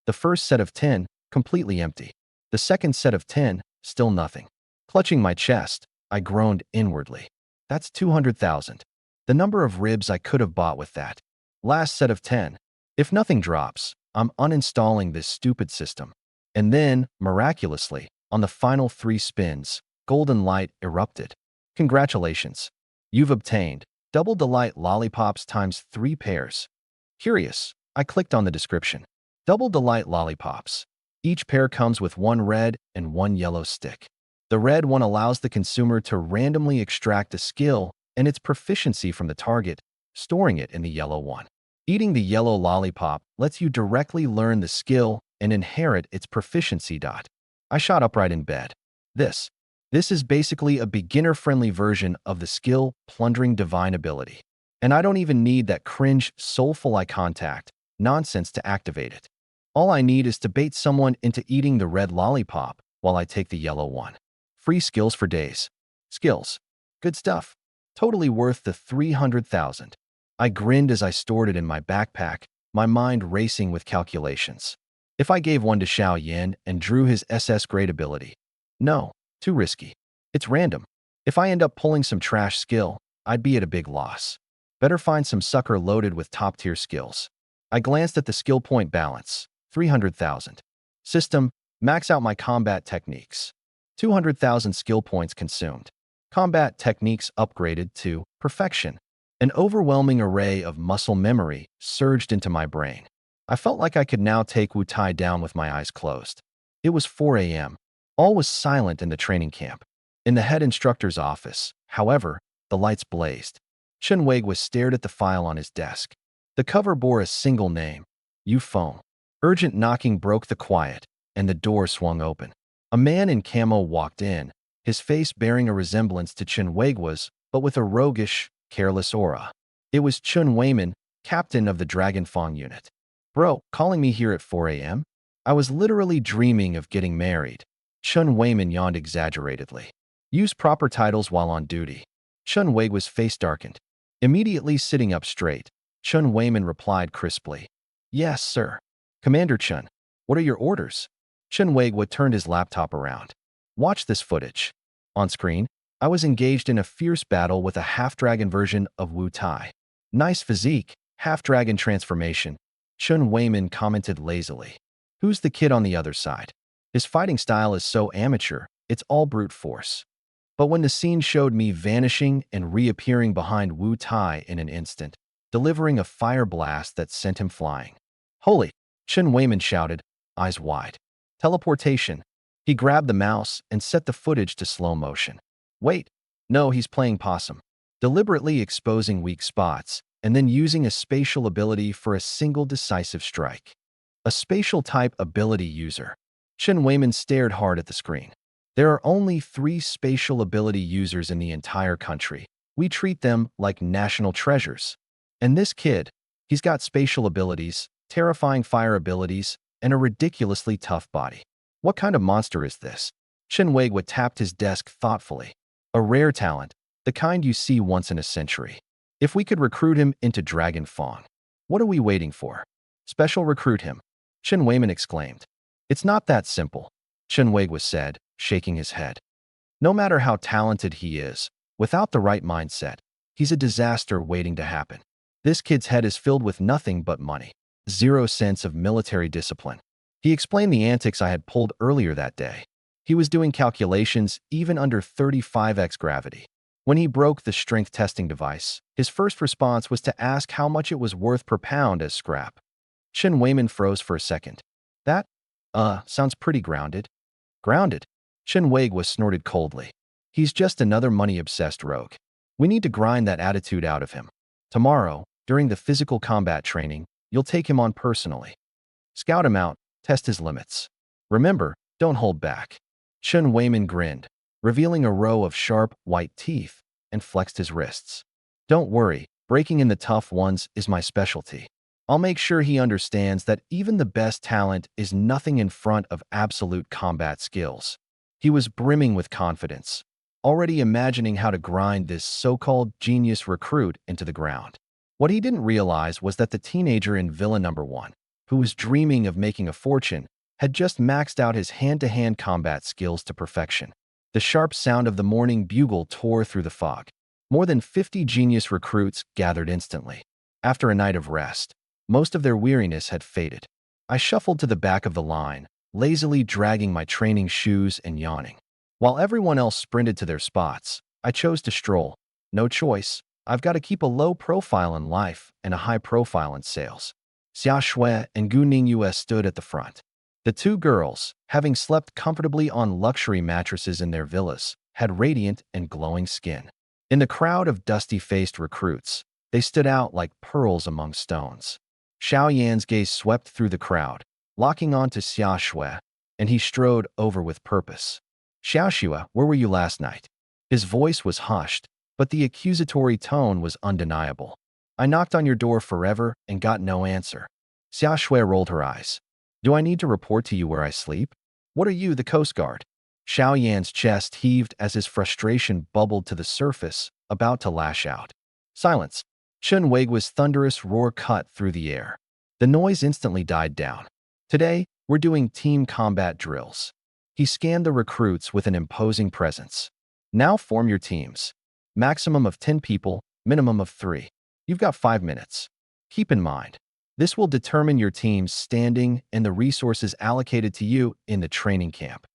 The first set of 10, completely empty. The second set of 10, still nothing. Clutching my chest, I groaned inwardly. That's 200,000. The number of ribs I could have bought with that. Last set of 10. If nothing drops, I'm uninstalling this stupid system. And then, miraculously, on the final 3 spins, golden light erupted. Congratulations! You've obtained Double Delight Lollipops times 3 pairs. Curious, I clicked on the description. Double Delight Lollipops. Each pair comes with 1 red and 1 yellow stick. The red one allows the consumer to randomly extract a skill and its proficiency from the target, storing it in the yellow one. Eating the yellow lollipop lets you directly learn the skill and inherit its proficiency. I shot upright in bed. This is basically a beginner-friendly version of the skill Plundering Divine Ability. And I don't even need that cringe soulful eye contact nonsense to activate it. All I need is to bait someone into eating the red lollipop while I take the yellow one. Free skills for days. Skills. Good stuff. Totally worth the 300,000. I grinned as I stored it in my backpack, my mind racing with calculations. If I gave one to Xiao Yin and drew his SS grade ability. No, too risky. It's random. If I end up pulling some trash skill, I'd be at a big loss. Better find some sucker loaded with top-tier skills. I glanced at the skill point balance. 300,000. System, max out my combat techniques. 200,000 skill points consumed. Combat techniques upgraded to perfection. An overwhelming array of muscle memory surged into my brain. I felt like I could now take Wu Tai down with my eyes closed. It was 4 a.m. All was silent in the training camp. In the head instructor's office, however, the lights blazed. Chen Weiguo stared at the file on his desk. The cover bore a single name, Yu Feng. Urgent knocking broke the quiet, and the door swung open. A man in camo walked in, his face bearing a resemblance to Chen Weiguo's, but with a roguish, careless aura. It was Chun Weiman, captain of the Dragon Fong unit. Bro, calling me here at 4 a.m.? I was literally dreaming of getting married. Chun Weiman yawned exaggeratedly. Use proper titles while on duty. Chun Weiguo's face darkened. Immediately sitting up straight, Chun Weiman replied crisply. Yes, sir. Commander Chun, what are your orders? Chun Weiguo turned his laptop around. Watch this footage. On screen, I was engaged in a fierce battle with a half-dragon version of Wu Tai. Nice physique, half-dragon transformation, Chun Weiman commented lazily. Who's the kid on the other side? His fighting style is so amateur, it's all brute force. But when the scene showed me vanishing and reappearing behind Wu Tai in an instant, delivering a fire blast that sent him flying. Holy! Chun Weiman shouted, eyes wide. Teleportation. He grabbed the mouse and set the footage to slow motion. Wait, no, he's playing possum. Deliberately exposing weak spots, and then using a spatial ability for a single decisive strike. A spatial type ability user. Chun Weiman stared hard at the screen. There are only 3 spatial ability users in the entire country. We treat them like national treasures. And this kid, he's got spatial abilities, terrifying fire abilities, and a ridiculously tough body. What kind of monster is this? Chen Weiguo tapped his desk thoughtfully. A rare talent, the kind you see once in a century. If we could recruit him into Dragon Fong. What are we waiting for? Special recruit him. Chen Weiman exclaimed. It's not that simple, Chen Weiguo said, shaking his head. No matter how talented he is, without the right mindset, he's a disaster waiting to happen. This kid's head is filled with nothing but money. 0 sense of military discipline. He explained the antics I had pulled earlier that day. He was doing calculations even under 35x gravity. When he broke the strength testing device, his first response was to ask how much it was worth per pound as scrap. Chen Weiman froze for a second. That, sounds pretty grounded. Grounded? Chen Weiguo snorted coldly. He's just another money-obsessed rogue. We need to grind that attitude out of him. Tomorrow, during the physical combat training, you'll take him on personally. Scout him out, test his limits. Remember, don't hold back. Chen Weiman grinned, revealing a row of sharp, white teeth, and flexed his wrists. Don't worry, breaking in the tough ones is my specialty. I'll make sure he understands that even the best talent is nothing in front of absolute combat skills. He was brimming with confidence, already imagining how to grind this so-called genius recruit into the ground. What he didn't realize was that the teenager in Villa No. 1, who was dreaming of making a fortune, had just maxed out his hand-to-hand combat skills to perfection. The sharp sound of the morning bugle tore through the fog. More than 50 genius recruits gathered instantly. After a night of rest, most of their weariness had faded. I shuffled to the back of the line, lazily dragging my training shoes and yawning. While everyone else sprinted to their spots, I chose to stroll. No choice. I've got to keep a low profile in life and a high profile in sales. Xia Shui and Gu Ningyue stood at the front. The two girls, having slept comfortably on luxury mattresses in their villas, had radiant and glowing skin. In the crowd of dusty-faced recruits, they stood out like pearls among stones. Xiao Yan's gaze swept through the crowd, locking on to Xia Shui, and he strode over with purpose. Xiao Shui, where were you last night? His voice was hushed, but the accusatory tone was undeniable. I knocked on your door forever and got no answer. Xia Shui rolled her eyes. Do I need to report to you where I sleep? What are you, the Coast Guard? Xiao Yan's chest heaved as his frustration bubbled to the surface, about to lash out. Silence. Chen Weiguo's thunderous roar cut through the air. The noise instantly died down. Today, we're doing team combat drills. He scanned the recruits with an imposing presence. Now form your teams. Maximum of 10 people, minimum of 3. You've got 5 minutes. Keep in mind, this will determine your team's standing and the resources allocated to you in the training camp.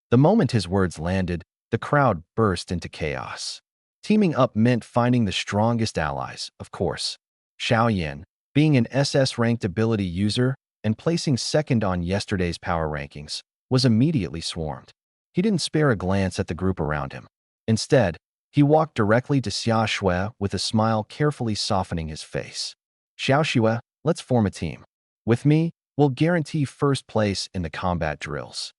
The moment his words landed, the crowd burst into chaos. Teaming up meant finding the strongest allies, of course. Xiao Yan, being an SS-ranked ability user and placing second on yesterday's power rankings, was immediately swarmed. He didn't spare a glance at the group around him. Instead, he walked directly to Xia Shui with a smile carefully softening his face. Xiao Shui, let's form a team. With me, we'll guarantee first place in the combat drills.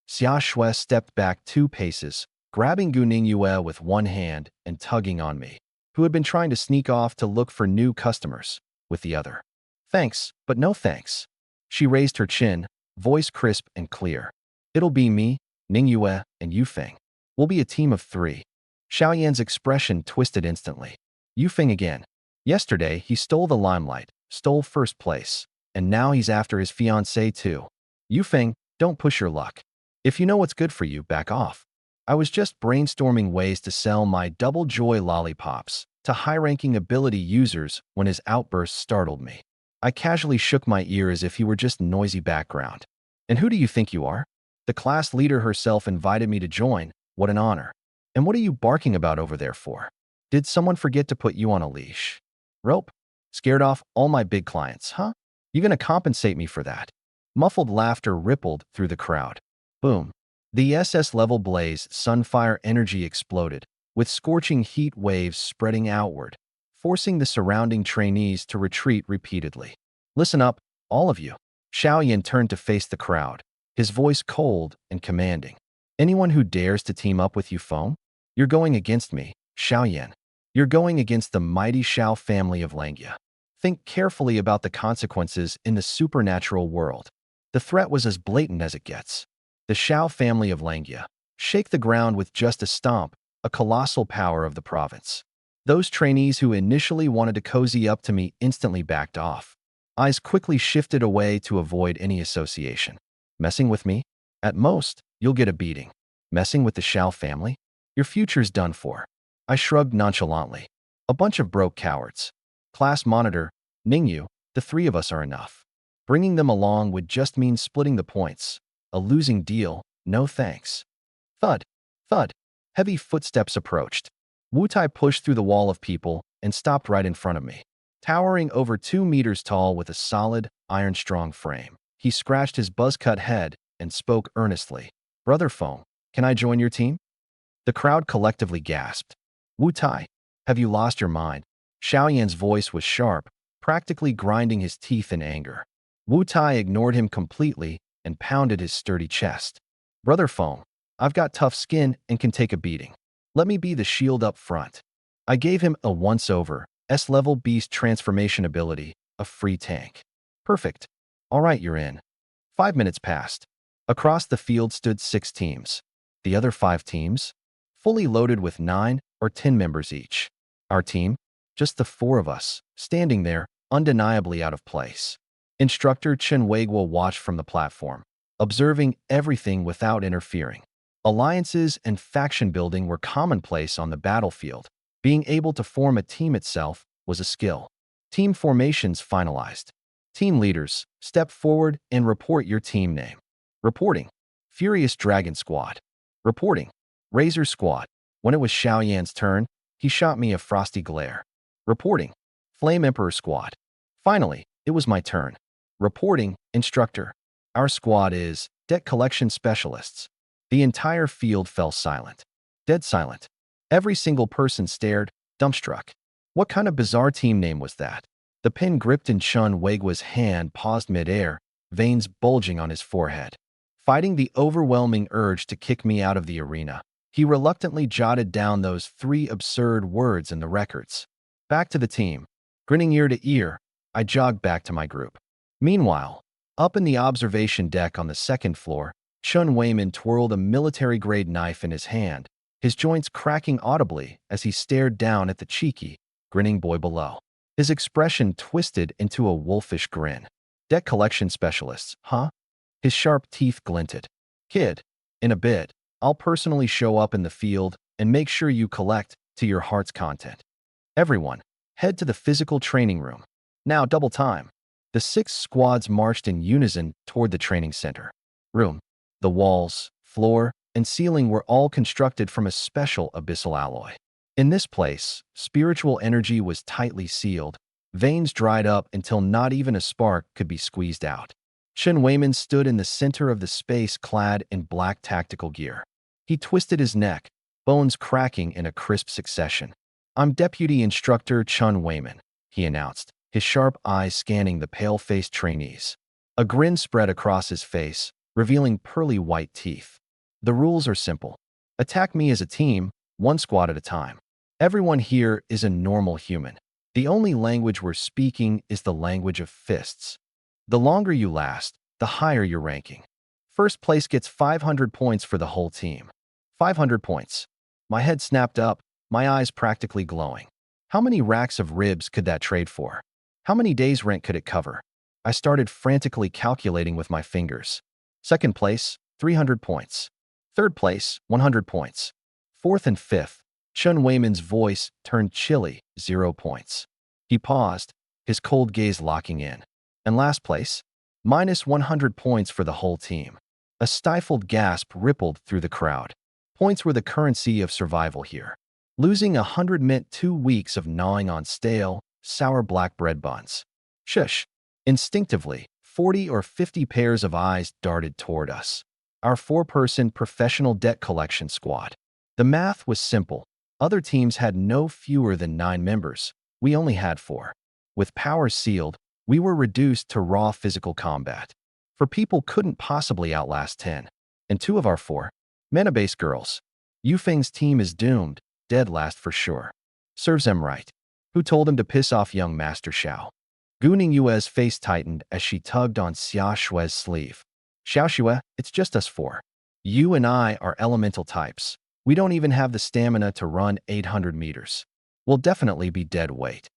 Xia Shui stepped back 2 paces, grabbing Gu Ningyue with one hand and tugging on me, who had been trying to sneak off to look for new customers, with the other. Thanks, but no thanks. She raised her chin, voice crisp and clear. It'll be me, Ningyue, and Yufeng. We'll be a team of 3. Xiao Yan's expression twisted instantly. Yufeng again. Yesterday, he stole the limelight, stole first place, and now he's after his fiancée too. Yufeng, don't push your luck. If you know what's good for you, back off. I was just brainstorming ways to sell my double joy lollipops to high-ranking ability users when his outburst startled me. I casually shook my ear as if he were just noisy background. And who do you think you are? The class leader herself invited me to join. What an honor. And what are you barking about over there for? Did someone forget to put you on a leash? Rope? Scared off all my big clients, huh? You gonna compensate me for that? Muffled laughter rippled through the crowd. Boom. The SS-level blaze sunfire energy exploded, with scorching heat waves spreading outward, forcing the surrounding trainees to retreat repeatedly. Listen up, all of you. Xiao Yan turned to face the crowd, his voice cold and commanding. Anyone who dares to team up with you foam? You're going against me, Xiao Yan. You're going against the mighty Xiao family of Langia. Think carefully about the consequences in the supernatural world. The threat was as blatant as it gets. The Xiao family of Langia. Shake the ground with just a stomp, a colossal power of the province. Those trainees who initially wanted to cozy up to me instantly backed off. Eyes quickly shifted away to avoid any association. Messing with me? At most, you'll get a beating. Messing with the Xiao family? Your future's done for. I shrugged nonchalantly. A bunch of broke cowards. Class monitor, Ningyu, the 3 of us are enough. Bringing them along would just mean splitting the points. A losing deal, no thanks. Thud, thud. Heavy footsteps approached. Wu Tai pushed through the wall of people and stopped right in front of me. Towering over 2 meters tall with a solid, iron-strong frame, he scratched his buzz-cut head and spoke earnestly. Brother Foam, can I join your team? The crowd collectively gasped. Wu Tai, have you lost your mind? Xiao Yan's voice was sharp, practically grinding his teeth in anger. Wu Tai ignored him completely and pounded his sturdy chest. Brother Foam, I've got tough skin and can take a beating. Let me be the shield up front. I gave him a once-over, S-level beast transformation ability, a free tank. Perfect. All right, you're in. 5 minutes passed. Across the field stood 6 teams. The other 5 teams? Fully loaded with 9 or 10 members each. Our team? Just the 4 of us, standing there, undeniably out of place. Instructor Chen Weiguo watched from the platform, observing everything without interfering. Alliances and faction building were commonplace on the battlefield. Being able to form a team itself was a skill. Team formations finalized. Team leaders, step forward and report your team name. Reporting. Furious Dragon Squad. Reporting. Razor Squad. When it was Xiaoyan's turn, he shot me a frosty glare. Reporting. Flame Emperor Squad. Finally, it was my turn. Reporting. Instructor. Our squad is Debt Collection Specialists. The entire field fell silent. Dead silent. Every single person stared, dumbstruck. What kind of bizarre team name was that? The pen gripped in Chun Weigua's hand paused midair, veins bulging on his forehead. Fighting the overwhelming urge to kick me out of the arena, he reluctantly jotted down those 3 absurd words in the records. Back to the team. Grinning ear to ear, I jogged back to my group. Meanwhile, up in the observation deck on the 2nd floor, Chun Weiman twirled a military-grade knife in his hand, his joints cracking audibly as he stared down at the cheeky, grinning boy below. His expression twisted into a wolfish grin. Debt collection specialists, huh? His sharp teeth glinted. Kid, in a bit, I'll personally show up in the field and make sure you collect to your heart's content. Everyone, head to the physical training room. Now double time. The 6 squads marched in unison toward the training center. Room. The walls, floor, and ceiling were all constructed from a special abyssal alloy. In this place, spiritual energy was tightly sealed, veins dried up until not even a spark could be squeezed out. Chun Weiman stood in the center of the space clad in black tactical gear. He twisted his neck, bones cracking in a crisp succession. I'm Deputy Instructor Chun Weiman, he announced, his sharp eyes scanning the pale-faced trainees. A grin spread across his face, revealing pearly white teeth. The rules are simple. Attack me as a team, 1 squad at a time. Everyone here is a normal human. The only language we're speaking is the language of fists. The longer you last, the higher your ranking. First place gets 500 points for the whole team. 500 points. My head snapped up, my eyes practically glowing. How many racks of ribs could that trade for? How many days' rent could it cover? I started frantically calculating with my fingers. 2nd place, 300 points. 3rd place, 100 points. 4th and 5th, Chun Weiman's voice turned chilly, 0 points. He paused, his cold gaze locking in. And last place, minus 100 points for the whole team. A stifled gasp rippled through the crowd. Points were the currency of survival here. Losing 100 meant 2 weeks of gnawing on stale, sour black bread buns. Shush. Instinctively, 40 or 50 pairs of eyes darted toward us. Our 4-person professional debt collection squad. The math was simple. Other teams had no fewer than 9 members. We only had 4. With powers sealed, we were reduced to raw physical combat. For people couldn't possibly outlast 10. And 2 of our 4, mena-based girls. Yufeng's team is doomed, dead last for sure. Serves him right. Who told him to piss off young Master Xiao? Gu Ningyue's face tightened as she tugged on Xia Shue's sleeve. Xiao Xue, it's just us 4. You and I are elemental types. We don't even have the stamina to run 800 meters. We'll definitely be dead weight.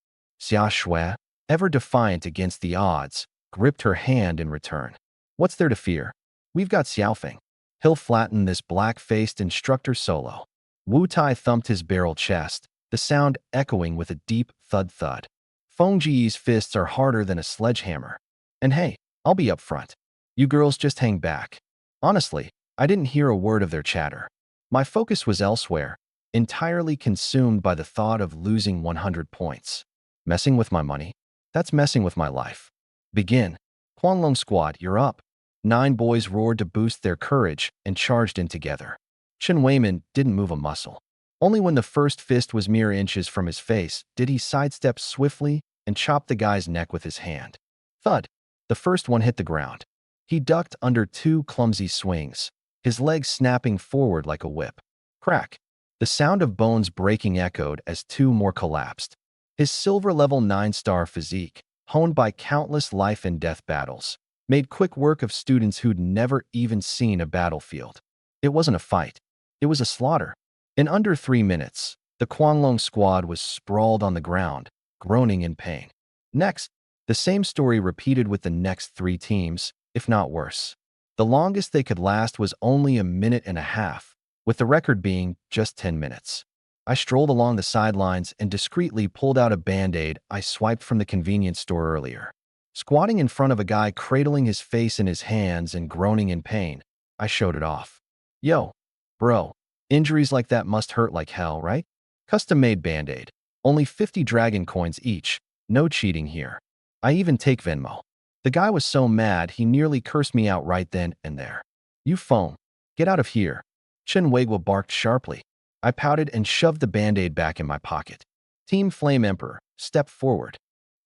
Xia Shui, ever defiant against the odds, gripped her hand in return. What's there to fear? We've got Xiaofeng. He'll flatten this black-faced instructor solo. Wu Tai thumped his barrel chest, the sound echoing with a deep thud-thud. Feng Ji's fists are harder than a sledgehammer. And hey, I'll be up front. You girls just hang back. Honestly, I didn't hear a word of their chatter. My focus was elsewhere, entirely consumed by the thought of losing 100 points. Messing with my money? That's messing with my life. Begin. Huanglong Squad, you're up. 9 boys roared to boost their courage and charged in together. Chun Weiman didn't move a muscle. Only when the first fist was mere inches from his face did he sidestep swiftly and chop the guy's neck with his hand. Thud. The first one hit the ground. He ducked under 2 clumsy swings, his legs snapping forward like a whip. Crack. The sound of bones breaking echoed as 2 more collapsed. His silver-level 9-star physique, honed by countless life-and-death battles, made quick work of students who'd never even seen a battlefield. It wasn't a fight. It was a slaughter. In under 3 minutes, the Huanglong Squad was sprawled on the ground, groaning in pain. Next, the same story repeated with the next 3 teams, if not worse. The longest they could last was only a minute and a half, with the record being just 10 minutes. I strolled along the sidelines and discreetly pulled out a Band-Aid I swiped from the convenience store earlier. Squatting in front of a guy cradling his face in his hands and groaning in pain, I showed it off. Yo, bro, injuries like that must hurt like hell, right? Custom-made Band-Aid. Only 50 dragon coins each. No cheating here. I even take Venmo. The guy was so mad he nearly cursed me out right then and there. You phone. Get out of here. Chen Weigua barked sharply. I pouted and shoved the Band-Aid back in my pocket. Team Flame Emperor, step forward.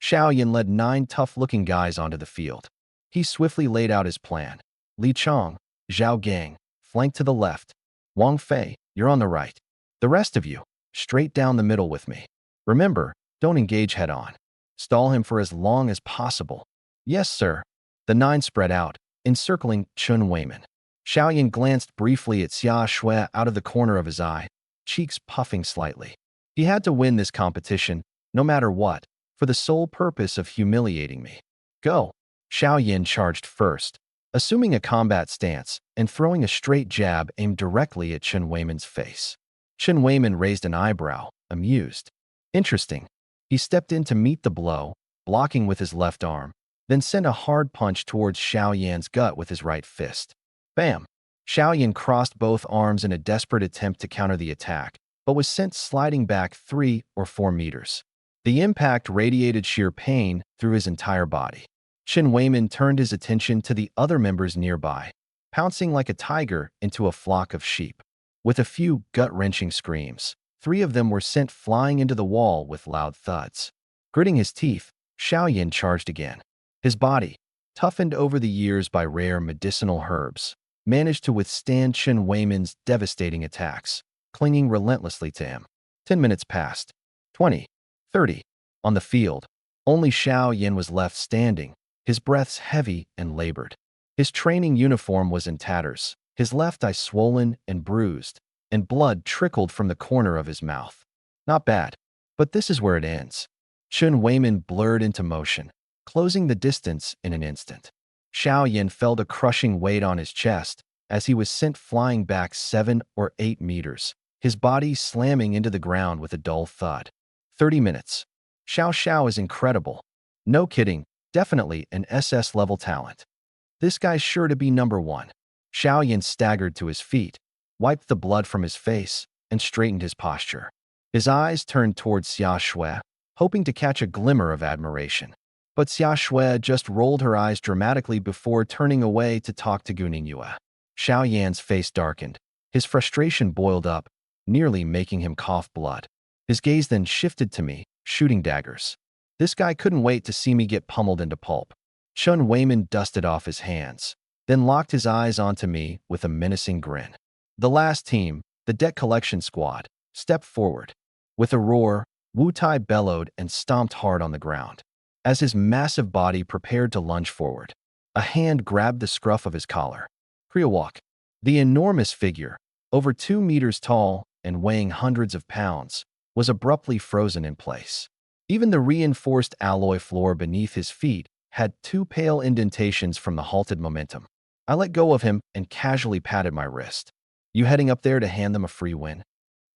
Xiao Yin led 9 tough-looking guys onto the field. He swiftly laid out his plan. Li Chong, Zhao Gang, flank to the left. Wang Fei, you're on the right. The rest of you, straight down the middle with me. Remember, don't engage head-on. Stall him for as long as possible. Yes, sir. The 9 spread out, encircling Chun Weiman. Xiao Yin glanced briefly at Xia Shui out of the corner of his eye, cheeks puffing slightly. He had to win this competition, no matter what, for the sole purpose of humiliating me. Go! Xiao Yin charged first, assuming a combat stance and throwing a straight jab aimed directly at Chen Weiman's face. Chen Weiman raised an eyebrow, amused. Interesting. He stepped in to meet the blow, blocking with his left arm, then sent a hard punch towards Xiao Yan's gut with his right fist. Bam! Xiao Yan crossed both arms in a desperate attempt to counter the attack, but was sent sliding back 3 or 4 meters. The impact radiated sheer pain through his entire body. Chen Weiman turned his attention to the other members nearby, pouncing like a tiger into a flock of sheep. With a few gut-wrenching screams, 3 of them were sent flying into the wall with loud thuds. Gritting his teeth, Xiao Yan charged again. His body, toughened over the years by rare medicinal herbs, managed to withstand Chen Weiman's devastating attacks, clinging relentlessly to him. 10 minutes passed. 20. 30. On the field, only Xiao Yan was left standing, his breaths heavy and labored. His training uniform was in tatters, his left eye swollen and bruised, and blood trickled from the corner of his mouth. Not bad, but this is where it ends. Chen Weiman blurred into motion, closing the distance in an instant. Xiao Yan felt a crushing weight on his chest as he was sent flying back 7 or 8 meters, his body slamming into the ground with a dull thud. 30 minutes. Xiao Xiao is incredible. No kidding, definitely an SS-level talent. This guy's sure to be number 1. Xiao Yan staggered to his feet, wiped the blood from his face, and straightened his posture. His eyes turned towards Xia Shui, hoping to catch a glimmer of admiration. But Xia Shui just rolled her eyes dramatically before turning away to talk to Gu Ningyue. Xiao Yan's face darkened. His frustration boiled up, nearly making him cough blood. His gaze then shifted to me, shooting daggers. This guy couldn't wait to see me get pummeled into pulp. Chen Weiman dusted off his hands, then locked his eyes onto me with a menacing grin. The last team, the debt collection squad, stepped forward. With a roar, Wu Tai bellowed and stomped hard on the ground. As his massive body prepared to lunge forward, a hand grabbed the scruff of his collar. Kriawak. The enormous figure, over 2 meters tall and weighing hundreds of pounds, was abruptly frozen in place. Even the reinforced alloy floor beneath his feet had 2 pale indentations from the halted momentum. I let go of him and casually patted my wrist. You heading up there to hand them a free win?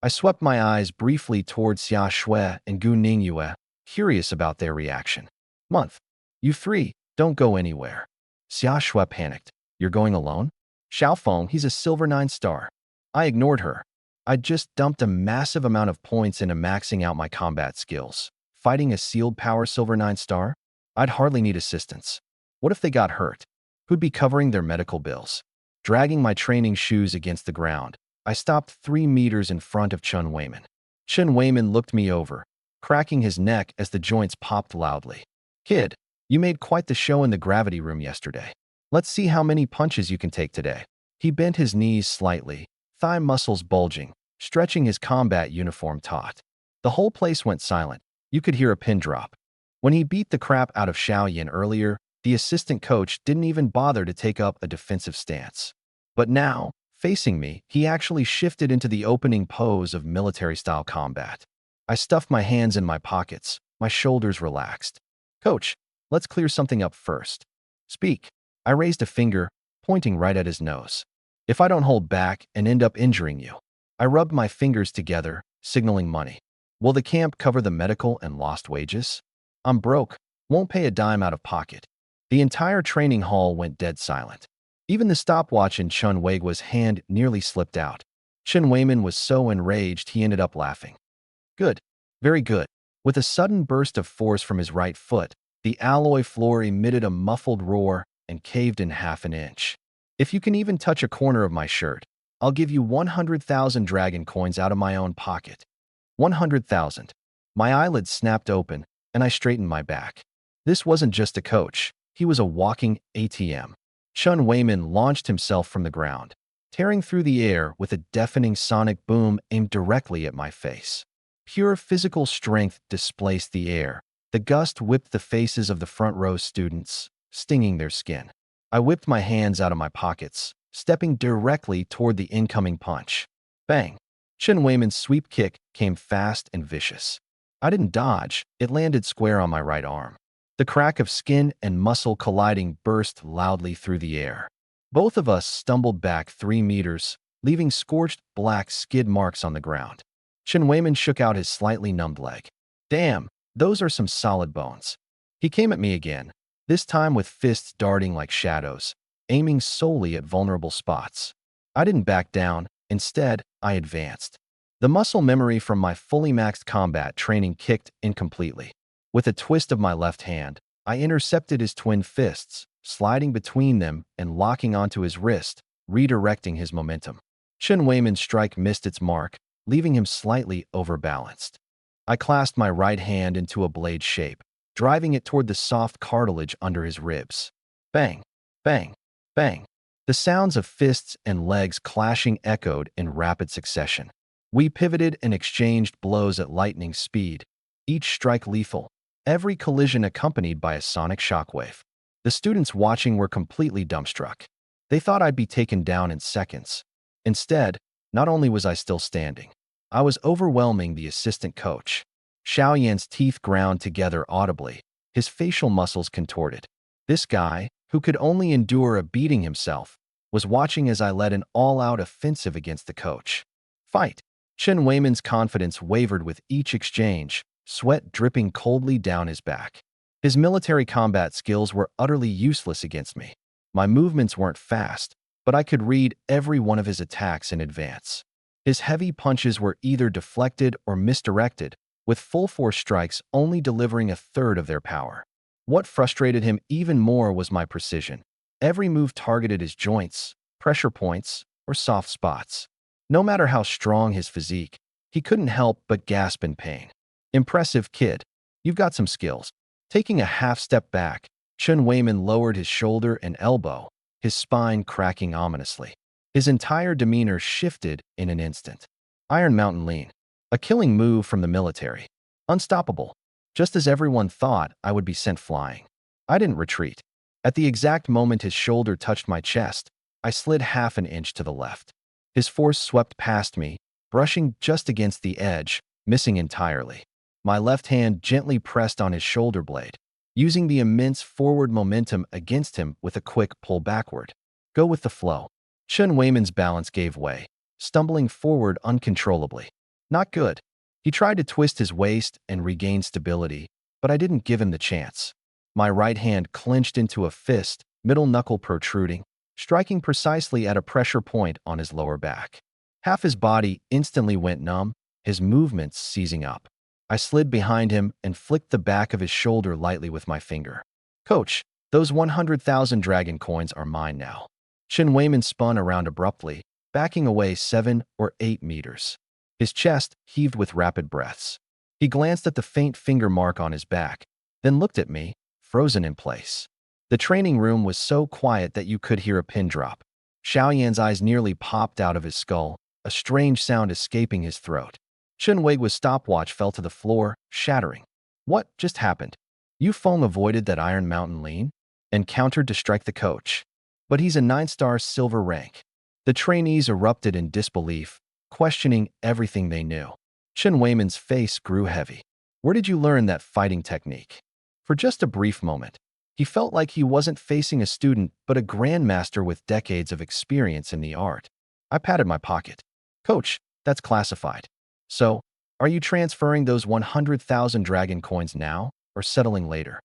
I swept my eyes briefly towards Xia Shui and Gu Ningyue, curious about their reaction. Month. You 3, don't go anywhere. Xia Shui panicked. You're going alone? Xiao Feng, he's a silver 9-star. I ignored her. I'd just dumped a massive amount of points into maxing out my combat skills. Fighting a sealed power silver 9-star? I'd hardly need assistance. What if they got hurt? Who'd be covering their medical bills? Dragging my training shoes against the ground, I stopped 3 meters in front of Chen Weiman. Chen Weiman looked me over, cracking his neck as the joints popped loudly. Kid, you made quite the show in the gravity room yesterday. Let's see how many punches you can take today. He bent his knees slightly, thigh muscles bulging, stretching his combat uniform taut. The whole place went silent. You could hear a pin drop. When he beat the crap out of Xiao Yan earlier, the assistant coach didn't even bother to take up a defensive stance. But now, facing me, he actually shifted into the opening pose of military-style combat. I stuffed my hands in my pockets, my shoulders relaxed. Coach, let's clear something up first. Speak. I raised a finger, pointing right at his nose. If I don't hold back and end up injuring you. I rubbed my fingers together, signaling money. Will the camp cover the medical and lost wages? I'm broke. Won't pay a dime out of pocket. The entire training hall went dead silent. Even the stopwatch in Chun Weigua's hand nearly slipped out. Chen Weiman was so enraged he ended up laughing. Good. Very good. With a sudden burst of force from his right foot, the alloy floor emitted a muffled roar and caved in half an inch. If you can even touch a corner of my shirt, I'll give you 100,000 dragon coins out of my own pocket. 100,000. My eyelids snapped open, and I straightened my back. This wasn't just a coach. He was a walking ATM. Chun Weiman launched himself from the ground, tearing through the air with a deafening sonic boom aimed directly at my face. Pure physical strength displaced the air. The gust whipped the faces of the front row students, stinging their skin. I whipped my hands out of my pockets, stepping directly toward the incoming punch. Bang! Chen Weiman's sweep kick came fast and vicious. I didn't dodge. It landed square on my right arm. The crack of skin and muscle colliding burst loudly through the air. Both of us stumbled back 3 meters, leaving scorched black skid marks on the ground. Chen Weiman shook out his slightly numbed leg. Damn, those are some solid bones. He came at me again, this time with fists darting like shadows, aiming solely at vulnerable spots. I didn't back down. Instead, I advanced. The muscle memory from my fully maxed combat training kicked in completely. With a twist of my left hand, I intercepted his twin fists, sliding between them and locking onto his wrist, redirecting his momentum. Chen Weiman's strike missed its mark, leaving him slightly overbalanced. I clasped my right hand into a blade shape, driving it toward the soft cartilage under his ribs. Bang! Bang! Bang! The sounds of fists and legs clashing echoed in rapid succession. We pivoted and exchanged blows at lightning speed, each strike lethal, every collision accompanied by a sonic shockwave. The students watching were completely dumbstruck. They thought I'd be taken down in seconds. Instead, not only was I still standing, I was overwhelming the assistant coach. Xiaoyan's teeth ground together audibly, his facial muscles contorted. This guy, who could only endure a beating himself, was watching as I led an all-out offensive against the coach. Fight! Chen Weiman's confidence wavered with each exchange, sweat dripping coldly down his back. His military combat skills were utterly useless against me. My movements weren't fast, but I could read every one of his attacks in advance. His heavy punches were either deflected or misdirected, with full-force strikes only delivering a third of their power. What frustrated him even more was my precision. Every move targeted his joints, pressure points, or soft spots. No matter how strong his physique, he couldn't help but gasp in pain. Impressive, kid. You've got some skills. Taking a half step back, Chen Weiman lowered his shoulder and elbow, his spine cracking ominously. His entire demeanor shifted in an instant. Iron Mountain Lean. A killing move from the military. Unstoppable. Just as everyone thought I would be sent flying. I didn't retreat. At the exact moment his shoulder touched my chest, I slid half an inch to the left. His force swept past me, brushing just against the edge, missing entirely. My left hand gently pressed on his shoulder blade, using the immense forward momentum against him with a quick pull backward. Go with the flow. Chen Weiman's balance gave way, stumbling forward uncontrollably. Not good. He tried to twist his waist and regain stability, but I didn't give him the chance. My right hand clenched into a fist, middle knuckle protruding, striking precisely at a pressure point on his lower back. Half his body instantly went numb, his movements seizing up. I slid behind him and flicked the back of his shoulder lightly with my finger. Coach, those 100,000 dragon coins are mine now. Chen Weiman spun around abruptly, backing away 7 or 8 meters. His chest heaved with rapid breaths. He glanced at the faint finger mark on his back, then looked at me, frozen in place. The training room was so quiet that you could hear a pin drop. Xiaoyan's eyes nearly popped out of his skull, a strange sound escaping his throat. Chen Weigua's stopwatch fell to the floor, shattering. What just happened? Yufeng avoided that Iron Mountain Lean and countered to strike the coach. But he's a 9-star silver rank. The trainees erupted in disbelief, questioning everything they knew. Chen Weiman's face grew heavy. Where did you learn that fighting technique? For just a brief moment, he felt like he wasn't facing a student but a grandmaster with decades of experience in the art. I patted my pocket. Coach, that's classified. So, are you transferring those 100,000 dragon coins now or settling later?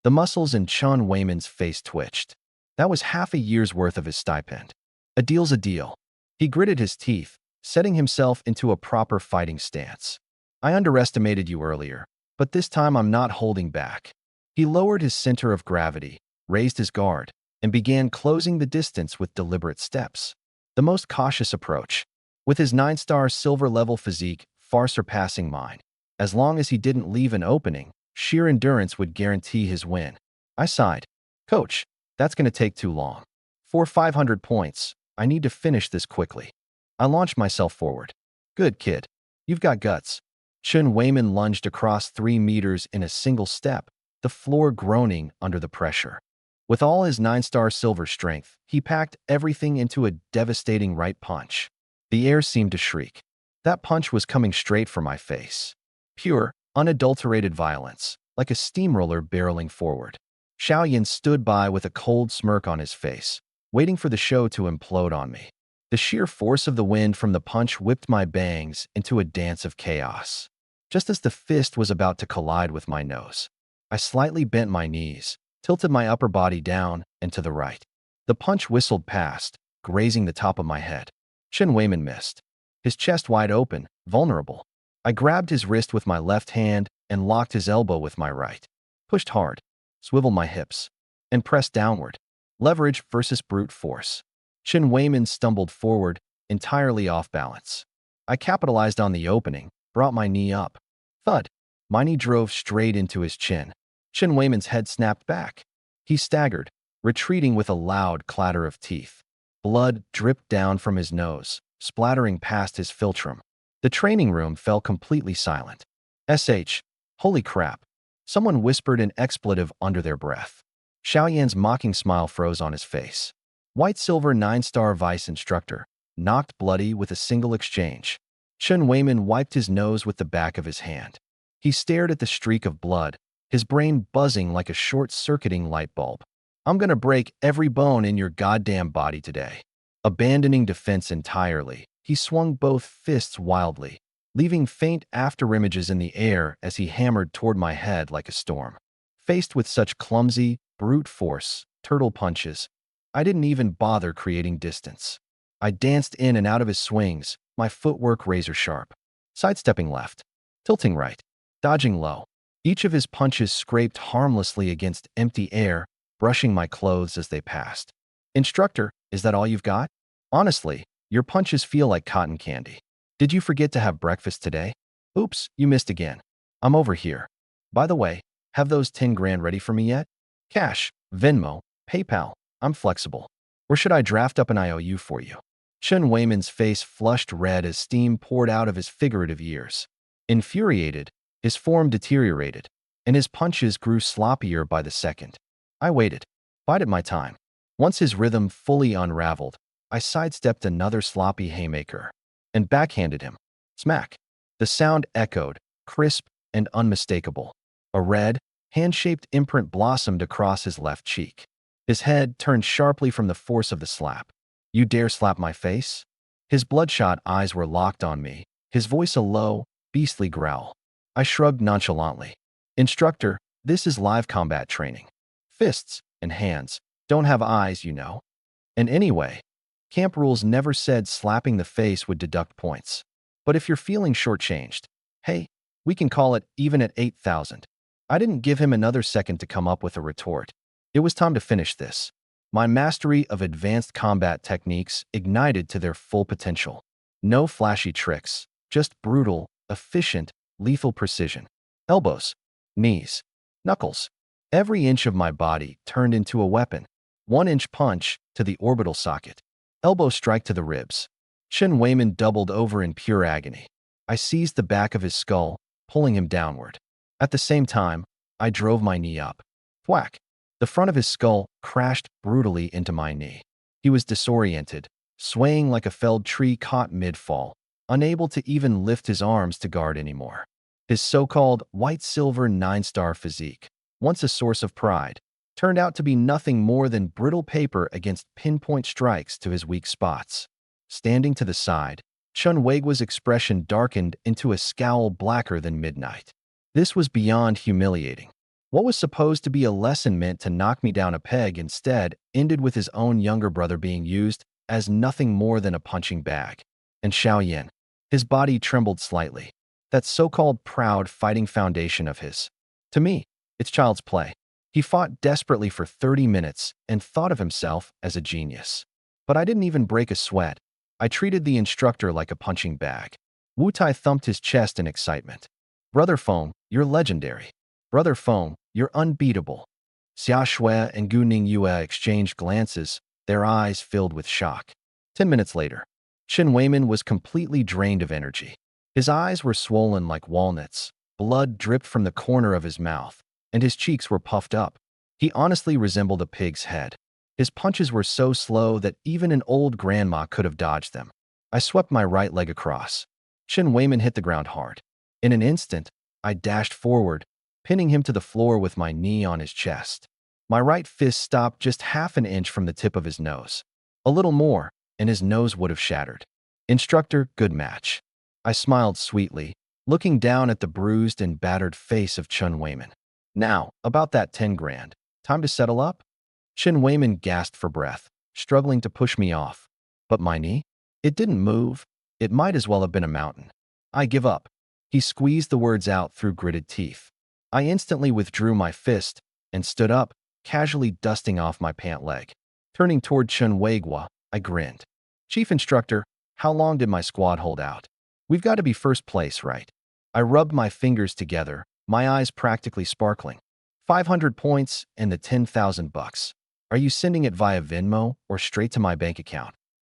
The muscles in Chun Wayman's face twitched. That was half a year's worth of his stipend. A deal's a deal. He gritted his teeth, setting himself into a proper fighting stance. I underestimated you earlier, but this time I'm not holding back. He lowered his center of gravity, raised his guard, and began closing the distance with deliberate steps. The most cautious approach. With his 9-star silver-level physique far surpassing mine, as long as he didn't leave an opening, sheer endurance would guarantee his win. I sighed. Coach, that's going to take too long. For 500 points, I need to finish this quickly. I launched myself forward. Good kid. You've got guts. Chun Wayman lunged across 3 meters in a single step, the floor groaning under the pressure. With all his 9-star silver strength, he packed everything into a devastating right punch. The air seemed to shriek. That punch was coming straight for my face. Pure, unadulterated violence, like a steamroller barreling forward. Xiaoyan stood by with a cold smirk on his face, waiting for the show to implode on me. The sheer force of the wind from the punch whipped my bangs into a dance of chaos. Just as the fist was about to collide with my nose, I slightly bent my knees, tilted my upper body down and to the right. The punch whistled past, grazing the top of my head. Chun Wayman missed, his chest wide open, vulnerable. I grabbed his wrist with my left hand and locked his elbow with my right. Pushed hard, swiveled my hips, and pressed downward. Leverage versus brute force. Chun Wayman stumbled forward, entirely off balance. I capitalized on the opening, brought my knee up. Thud. My knee drove straight into his chin. Chun Wayman's head snapped back. He staggered, retreating with a loud clatter of teeth. Blood dripped down from his nose, splattering past his philtrum. The training room fell completely silent. Holy crap. Someone whispered an expletive under their breath. Xiaoyan's mocking smile froze on his face. White-silver 9-star vice instructor, knocked bloody with a single exchange. Chun Wayman wiped his nose with the back of his hand. He stared at the streak of blood, his brain buzzing like a short-circuiting light bulb. I'm gonna break every bone in your goddamn body today. Abandoning defense entirely, he swung both fists wildly, leaving faint afterimages in the air as he hammered toward my head like a storm. Faced with such clumsy, brute force, turtle punches, I didn't even bother creating distance. I danced in and out of his swings, my footwork razor-sharp. Sidestepping left, tilting right, dodging low. Each of his punches scraped harmlessly against empty air, brushing my clothes as they passed. Instructor, is that all you've got? Honestly, your punches feel like cotton candy. Did you forget to have breakfast today? Oops, you missed again. I'm over here. By the way, have those 10 grand ready for me yet? Cash, Venmo, PayPal, I'm flexible. Or should I draft up an IOU for you? Chun Wayman's face flushed red as steam poured out of his figurative ears. Infuriated, his form deteriorated, and his punches grew sloppier by the second. I waited, bided my time. Once his rhythm fully unraveled, I sidestepped another sloppy haymaker and backhanded him. Smack. The sound echoed, crisp and unmistakable. A red, hand-shaped imprint blossomed across his left cheek. His head turned sharply from the force of the slap. You dare slap my face? His bloodshot eyes were locked on me, his voice a low, beastly growl. I shrugged nonchalantly. Instructor, this is live combat training. Fists and hands don't have eyes, you know. And anyway, camp rules never said slapping the face would deduct points. But if you're feeling shortchanged, hey, we can call it even at 8,000. I didn't give him another second to come up with a retort. It was time to finish this. My mastery of advanced combat techniques ignited to their full potential. No flashy tricks, just brutal, efficient, lethal precision. Elbows, knees, knuckles. Every inch of my body turned into a weapon. 1-inch punch to the orbital socket. Elbow strike to the ribs. Chun Wayman doubled over in pure agony. I seized the back of his skull, pulling him downward. At the same time, I drove my knee up. Thwack. The front of his skull crashed brutally into my knee. He was disoriented, swaying like a felled tree caught mid-fall, unable to even lift his arms to guard anymore. His so-called white-silver 9-star physique, once a source of pride, turned out to be nothing more than brittle paper against pinpoint strikes to his weak spots. Standing to the side, Chun Waygua's expression darkened into a scowl blacker than midnight. This was beyond humiliating. What was supposed to be a lesson meant to knock me down a peg instead ended with his own younger brother being used as nothing more than a punching bag. And Xiaoyan, his body trembled slightly. That so-called proud fighting foundation of his. To me, it's child's play. He fought desperately for 30 minutes and thought of himself as a genius. But I didn't even break a sweat. I treated the instructor like a punching bag. Wu Tai thumped his chest in excitement. Brother Feng, you're legendary. Brother Feng, you're unbeatable. Xia Shui and Gu Ningyue exchanged glances, their eyes filled with shock. 10 minutes later, Chen Weiman was completely drained of energy. His eyes were swollen like walnuts, blood dripped from the corner of his mouth, and his cheeks were puffed up. He honestly resembled a pig's head. His punches were so slow that even an old grandma could have dodged them. I swept my right leg across. Chen Weiman hit the ground hard. In an instant, I dashed forward, pinning him to the floor with my knee on his chest. My right fist stopped just half an inch from the tip of his nose. A little more, and his nose would have shattered. Instructor, good match. I smiled sweetly, looking down at the bruised and battered face of Chen Weiman. Now, about that 10 grand. Time to settle up? Chen Weiman gasped for breath, struggling to push me off. But my knee? It didn't move. It might as well have been a mountain. I give up. He squeezed the words out through gritted teeth. I instantly withdrew my fist and stood up, casually dusting off my pant leg. Turning toward Chen Weigua, I grinned. Chief Instructor, how long did my squad hold out? We've got to be first place, right? I rubbed my fingers together, my eyes practically sparkling. 500 points and the 10,000 bucks. Are you sending it via Venmo or straight to my bank account?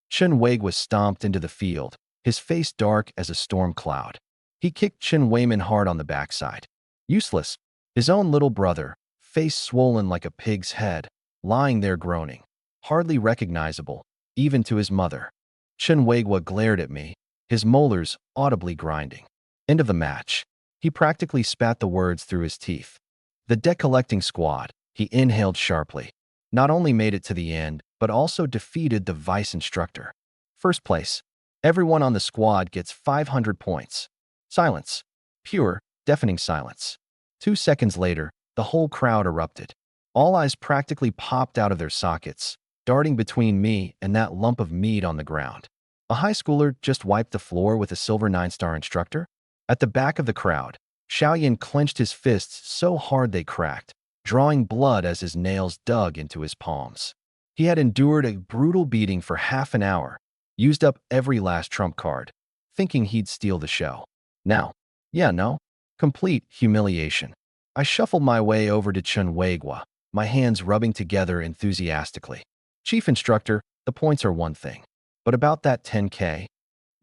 Chen Weigua stomped into the field, his face dark as a storm cloud. He kicked Chen Weiman hard on the backside. Useless. His own little brother, face swollen like a pig's head, lying there groaning, hardly recognizable, even to his mother. Chen Weigua glared at me, his molars audibly grinding. End of the match. He practically spat the words through his teeth. The debt-collecting squad, he inhaled sharply, not only made it to the end, but also defeated the vice instructor. First place. Everyone on the squad gets 500 points. Silence. Pure, deafening silence. 2 seconds later, the whole crowd erupted. All eyes practically popped out of their sockets, darting between me and that lump of meat on the ground. A high schooler just wiped the floor with a silver 9-star instructor? At the back of the crowd, Xiaoyan clenched his fists so hard they cracked, drawing blood as his nails dug into his palms. He had endured a brutal beating for half an hour, used up every last trump card, thinking he'd steal the show. Now, complete humiliation. I shuffled my way over to Chen Weigua, my hands rubbing together enthusiastically. Chief Instructor, the points are one thing. But about that 10K?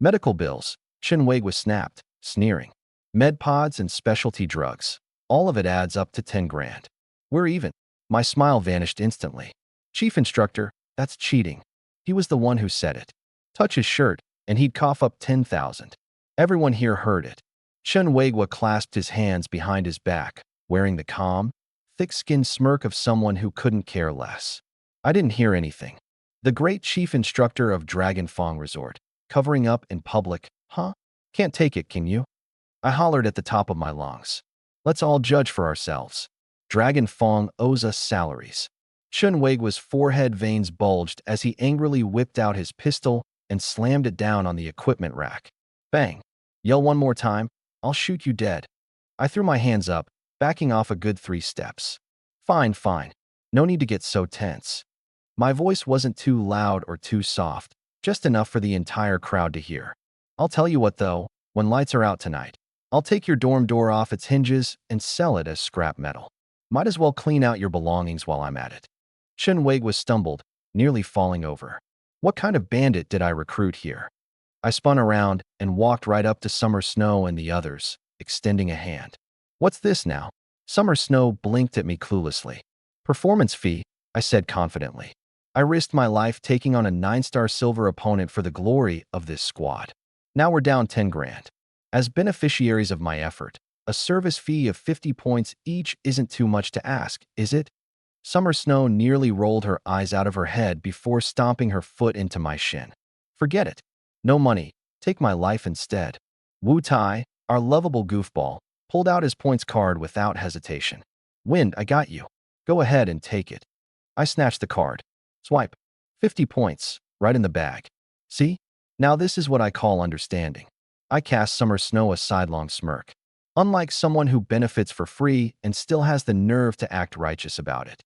Medical bills, Chen Weigua snapped, sneering. Med pods and specialty drugs. All of it adds up to 10 grand. We're even. My smile vanished instantly. Chief Instructor, that's cheating. He was the one who said it. Touch his shirt, and he'd cough up 10,000. Everyone here heard it. Chen Weigua clasped his hands behind his back, wearing the calm, thick-skinned smirk of someone who couldn't care less. I didn't hear anything. The great chief instructor of Dragon Fong Resort, covering up in public, huh? Can't take it, can you? I hollered at the top of my lungs. Let's all judge for ourselves. Dragon Fong owes us salaries. Chen Weigua's forehead veins bulged as he angrily whipped out his pistol and slammed it down on the equipment rack. Bang. Yell one more time, I'll shoot you dead. I threw my hands up, backing off a good 3 steps. Fine. No need to get so tense. My voice wasn't too loud or too soft, just enough for the entire crowd to hear. I'll tell you what though, when lights are out tonight, I'll take your dorm door off its hinges and sell it as scrap metal. Might as well clean out your belongings while I'm at it. Chen Weigua stumbled, nearly falling over. What kind of bandit did I recruit here? I spun around and walked right up to Summer Snow and the others, extending a hand. What's this now? Summer Snow blinked at me cluelessly. Performance fee, I said confidently. I risked my life taking on a 9-star silver opponent for the glory of this squad. Now we're down 10 grand. As beneficiaries of my effort, a service fee of 50 points each isn't too much to ask, is it? Summer Snow nearly rolled her eyes out of her head before stomping her foot into my shin. Forget it. No money. Take my life instead. Wu Tai, our lovable goofball, pulled out his points card without hesitation. Wind, I got you. Go ahead and take it. I snatched the card. Swipe. 50 points, right in the bag. See? Now this is what I call understanding. I cast Summer Snow a sidelong smirk. Unlike someone who benefits for free and still has the nerve to act righteous about it.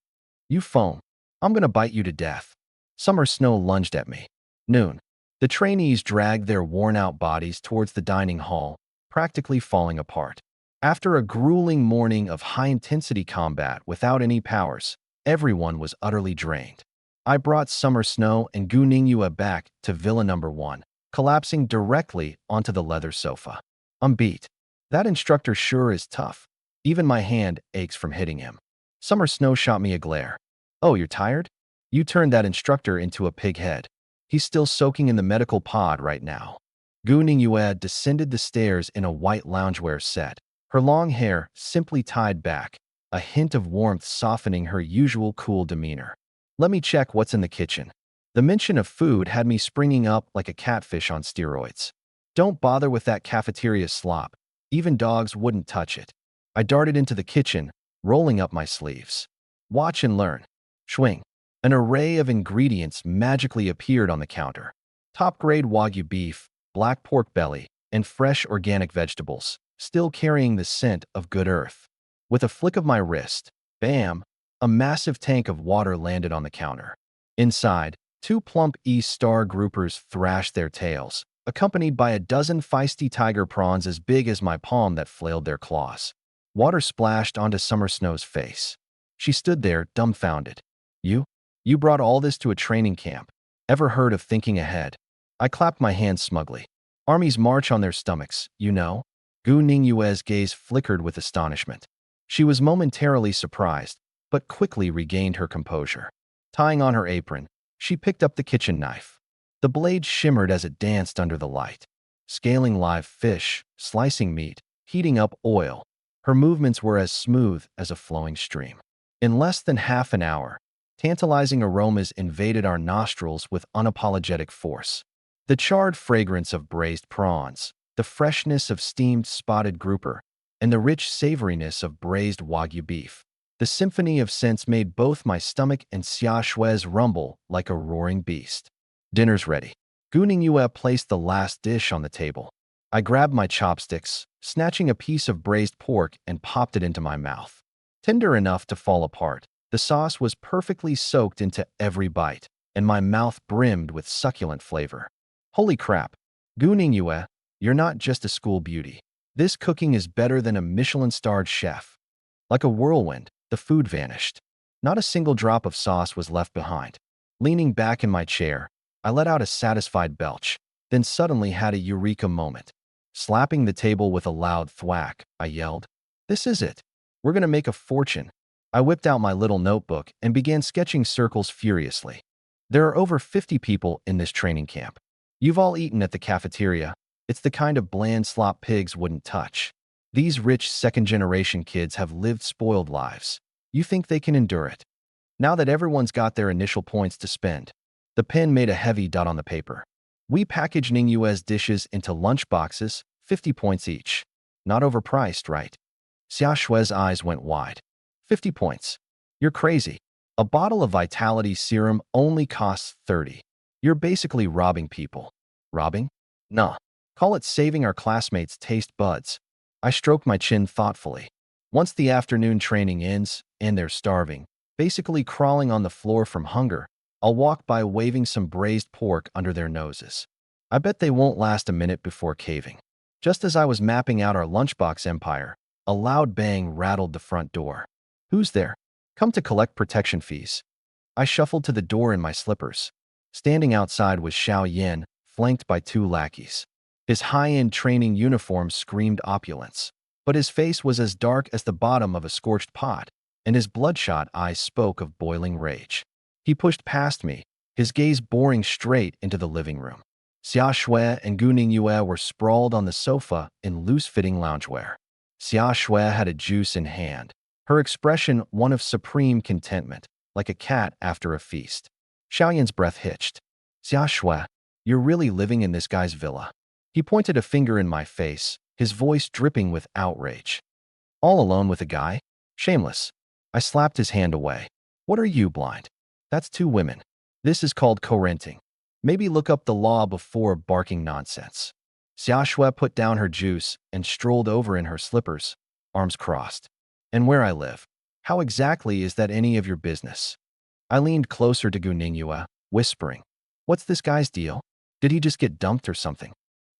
You foam. I'm gonna bite you to death. Summer Snow lunged at me. Noon. The trainees dragged their worn-out bodies towards the dining hall, practically falling apart. After a grueling morning of high-intensity combat without any powers, everyone was utterly drained. I brought Summer Snow and Gu Ningyue back to Villa Number 1, collapsing directly onto the leather sofa. I'm beat. That instructor sure is tough. Even my hand aches from hitting him. Summer Snow shot me a glare. Oh, you're tired? You turned that instructor into a pig head. He's still soaking in the medical pod right now. Gu Ningyue descended the stairs in a white loungewear set, her long hair simply tied back, a hint of warmth softening her usual cool demeanor. Let me check what's in the kitchen. The mention of food had me springing up like a catfish on steroids. Don't bother with that cafeteria slop. Even dogs wouldn't touch it. I darted into the kitchen, rolling up my sleeves. Watch and learn. Schwing. An array of ingredients magically appeared on the counter. Top-grade Wagyu beef, black pork belly, and fresh organic vegetables, still carrying the scent of good earth. With a flick of my wrist, bam, a massive tank of water landed on the counter. Inside, two plump East Star groupers thrashed their tails, accompanied by a dozen feisty tiger prawns as big as my palm that flailed their claws. Water splashed onto Summer Snow's face. She stood there, dumbfounded. You brought all this to a training camp. Ever heard of thinking ahead? I clapped my hands smugly. Armies march on their stomachs, you know? Gu Ningyue's gaze flickered with astonishment. She was momentarily surprised, but quickly regained her composure. Tying on her apron, she picked up the kitchen knife. The blade shimmered as it danced under the light. Scaling live fish, slicing meat, heating up oil. Her movements were as smooth as a flowing stream. In less than half an hour, tantalizing aromas invaded our nostrils with unapologetic force. The charred fragrance of braised prawns, the freshness of steamed spotted grouper, and the rich savoriness of braised Wagyu beef. The symphony of scents made both my stomach and Xia Shui's rumble like a roaring beast. Dinner's ready. Gu Ningyue placed the last dish on the table. I grabbed my chopsticks, snatching a piece of braised pork and popped it into my mouth. Tender enough to fall apart, the sauce was perfectly soaked into every bite, and my mouth brimmed with succulent flavor. Holy crap! Gu Ningyue, you're not just a school beauty. This cooking is better than a Michelin-starred chef. Like a whirlwind, the food vanished. Not a single drop of sauce was left behind. Leaning back in my chair, I let out a satisfied belch, then suddenly had a eureka moment. Slapping the table with a loud thwack, I yelled, "This is it! We're gonna make a fortune!" I whipped out my little notebook and began sketching circles furiously. There are over 50 people in this training camp. You've all eaten at the cafeteria. It's the kind of bland slop pigs wouldn't touch. These rich second-generation kids have lived spoiled lives. You think they can endure it? Now that everyone's got their initial points to spend, the pen made a heavy dot on the paper. We packaged Ningyue's dishes into lunch boxes, 50 points each. Not overpriced, right? Xia Shui's eyes went wide. 50 points. You're crazy. A bottle of Vitality Serum only costs 30. You're basically robbing people. Robbing? Nah. Call it saving our classmates' taste buds. I stroked my chin thoughtfully. Once the afternoon training ends, and they're starving, basically crawling on the floor from hunger, I'll walk by waving some braised pork under their noses. I bet they won't last a minute before caving. Just as I was mapping out our lunchbox empire, a loud bang rattled the front door. Who's there? Come to collect protection fees. I shuffled to the door in my slippers. Standing outside was Xiao Yan, flanked by two lackeys. His high-end training uniform screamed opulence, but his face was as dark as the bottom of a scorched pot, and his bloodshot eyes spoke of boiling rage. He pushed past me, his gaze boring straight into the living room. Xia Shui and Gu Ningyue were sprawled on the sofa in loose-fitting loungewear. Xia Shui had a juice in hand, her expression one of supreme contentment, like a cat after a feast. Xiaoyan's breath hitched. Xia Shui, you're really living in this guy's villa. He pointed a finger in my face, his voice dripping with outrage. All alone with a guy? Shameless. I slapped his hand away. What are you, blind? That's two women. This is called co-renting. Maybe look up the law before barking nonsense. Xiaoshui put down her juice and strolled over in her slippers, arms crossed. And where I live? How exactly is that any of your business? I leaned closer to Gu Ningyue, whispering, What's this guy's deal? Did he just get dumped or something?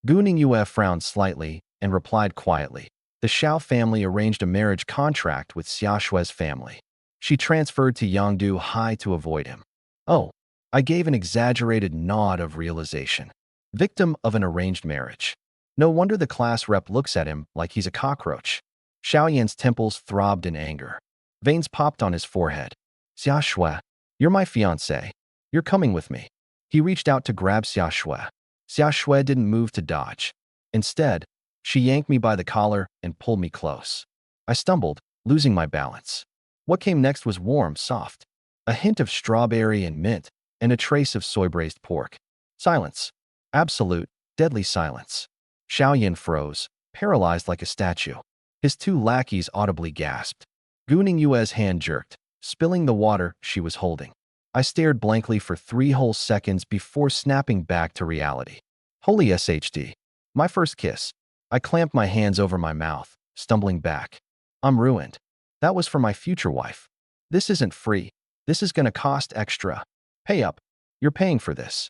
Gu Ningyue frowned slightly and replied quietly. The Xiao family arranged a marriage contract with Xiaoshui's family. She transferred to Yangdu High to avoid him. Oh, I gave an exaggerated nod of realization. Victim of an arranged marriage. No wonder the class rep looks at him like he's a cockroach. Xiaoyan's temples throbbed in anger. Veins popped on his forehead. Xiaoshui, you're my fiancé. You're coming with me. He reached out to grab Xiaoshui. Xiaoshui didn't move to dodge. Instead, she yanked me by the collar and pulled me close. I stumbled, losing my balance. What came next was warm, soft. A hint of strawberry and mint, and a trace of soy-braised pork. Silence. Absolute, deadly silence. Xiaoyan froze, paralyzed like a statue. His two lackeys audibly gasped. Gu Ningyue's hand jerked, spilling the water she was holding. I stared blankly for 3 whole seconds before snapping back to reality. Holy SHD. My first kiss. I clamped my hands over my mouth, stumbling back. I'm ruined. That was for my future wife. This isn't free. This is gonna cost extra. Pay up. You're paying for this.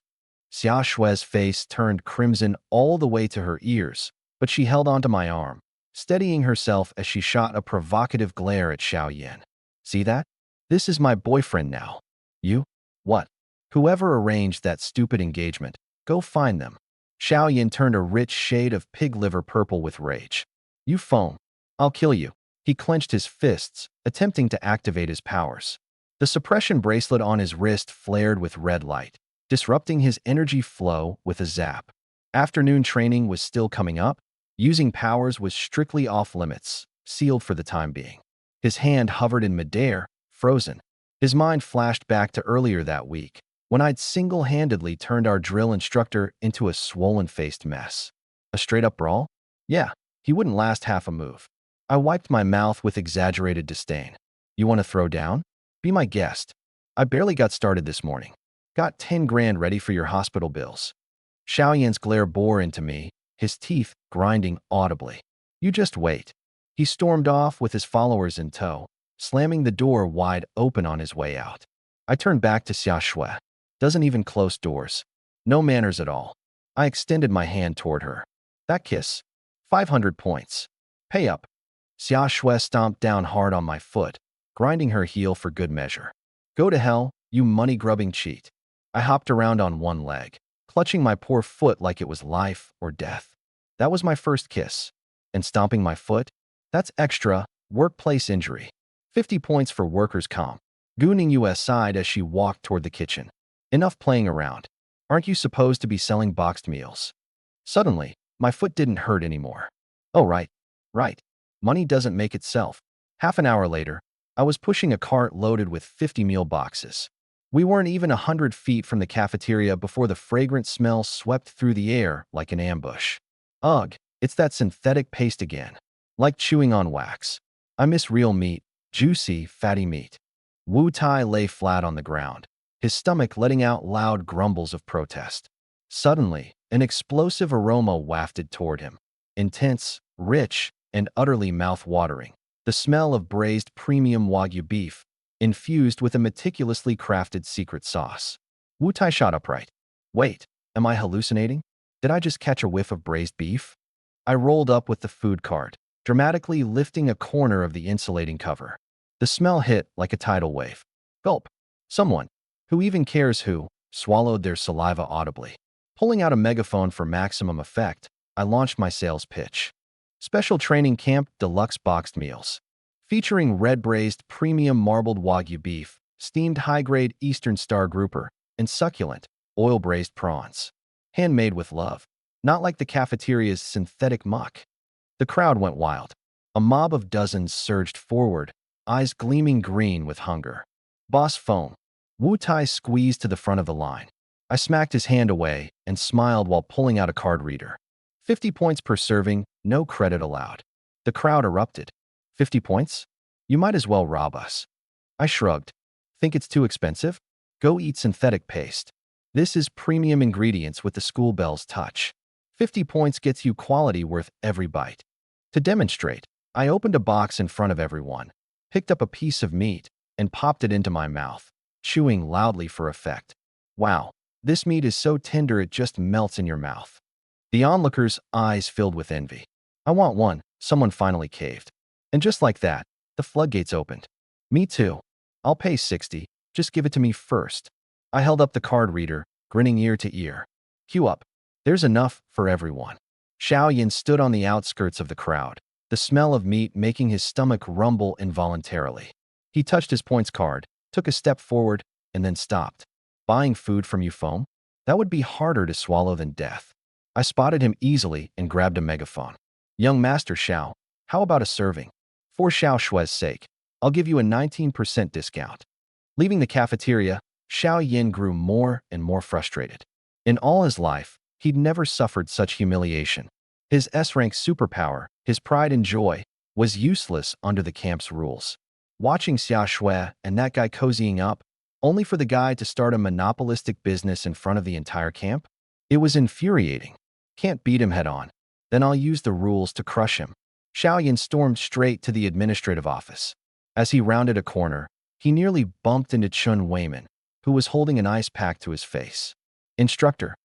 Xiaoshui's face turned crimson all the way to her ears, but she held onto my arm, steadying herself as she shot a provocative glare at Xiaoyan. See that? This is my boyfriend now. You? What? Whoever arranged that stupid engagement, go find them. Xiaoyan turned a rich shade of pig liver purple with rage. You foam. I'll kill you. He clenched his fists, attempting to activate his powers. The suppression bracelet on his wrist flared with red light, disrupting his energy flow with a zap. Afternoon training was still coming up. Using powers was strictly off limits, sealed for the time being. His hand hovered in midair, frozen. His mind flashed back to earlier that week, when I'd single-handedly turned our drill instructor into a swollen-faced mess. A straight-up brawl? Yeah, he wouldn't last half a move. I wiped my mouth with exaggerated disdain. You want to throw down? Be my guest. I barely got started this morning. Got 10 grand ready for your hospital bills. Xiaoyan's glare bore into me, his teeth grinding audibly. You just wait. He stormed off with his followers in tow, slamming the door wide open on his way out. I turned back to Xiaoshui. Doesn't even close doors. No manners at all. I extended my hand toward her. That kiss. 500 points. Pay up. Xiaoshui stomped down hard on my foot, grinding her heel for good measure. Go to hell, you money-grubbing cheat. I hopped around on one leg, clutching my poor foot like it was life or death. That was my first kiss. And stomping my foot? That's extra, workplace injury. 50 points for workers' comp. Gu Ningyue sighed as she walked toward the kitchen. Enough playing around. Aren't you supposed to be selling boxed meals? Suddenly, my foot didn't hurt anymore. Oh, right. Money doesn't make itself. Half an hour later, I was pushing a cart loaded with 50 meal boxes. We weren't even 100 feet from the cafeteria before the fragrant smell swept through the air like an ambush. Ugh, it's that synthetic paste again. Like chewing on wax. I miss real meat, juicy, fatty meat. Wu Tai lay flat on the ground, his stomach letting out loud grumbles of protest. Suddenly, an explosive aroma wafted toward him. Intense, rich, and utterly mouth-watering. The smell of braised premium Wagyu beef, infused with a meticulously crafted secret sauce. Wu Tai shot upright. Wait, am I hallucinating? Did I just catch a whiff of braised beef? I rolled up with the food cart, dramatically lifting a corner of the insulating cover. The smell hit like a tidal wave. Gulp. Someone, who even cares who, swallowed their saliva audibly. Pulling out a megaphone for maximum effect, I launched my sales pitch. Special Training Camp Deluxe Boxed Meals. Featuring red-braised premium marbled Wagyu beef, steamed high-grade Eastern Star grouper, and succulent, oil-braised prawns. Handmade with love. Not like the cafeteria's synthetic muck. The crowd went wild. A mob of dozens surged forward, eyes gleaming green with hunger. Boss foam. Wu Tai squeezed to the front of the line. I smacked his hand away and smiled while pulling out a card reader. 50 points per serving, no credit allowed. The crowd erupted. 50 points? You might as well rob us. I shrugged. Think it's too expensive? Go eat synthetic paste. This is premium ingredients with the school Belle's touch. 50 points gets you quality worth every bite. To demonstrate, I opened a box in front of everyone, picked up a piece of meat, and popped it into my mouth, chewing loudly for effect. Wow, this meat is so tender it just melts in your mouth. The onlookers' eyes filled with envy. I want one, someone finally caved. And just like that, the floodgates opened. Me too. I'll pay 60, just give it to me first. I held up the card reader, grinning ear to ear. Queue up. There's enough for everyone. Xiao Yin stood on the outskirts of the crowd, the smell of meat making his stomach rumble involuntarily. He touched his points card, took a step forward, and then stopped. Buying food from Yufeng? That would be harder to swallow than death. I spotted him easily and grabbed a megaphone. Young Master Xiao, how about a serving? For Xiao Shui's sake, I'll give you a 19% discount. Leaving the cafeteria, Xiao Yin grew more and more frustrated. In all his life, he'd never suffered such humiliation. His S-rank superpower, his pride and joy, was useless under the camp's rules. Watching Xia Shui and that guy cozying up, only for the guy to start a monopolistic business in front of the entire camp? It was infuriating. Can't beat him head-on. Then I'll use the rules to crush him. Xiao Yin stormed straight to the administrative office. As he rounded a corner, he nearly bumped into Chun Weiman, who was holding an ice pack to his face. Instructor.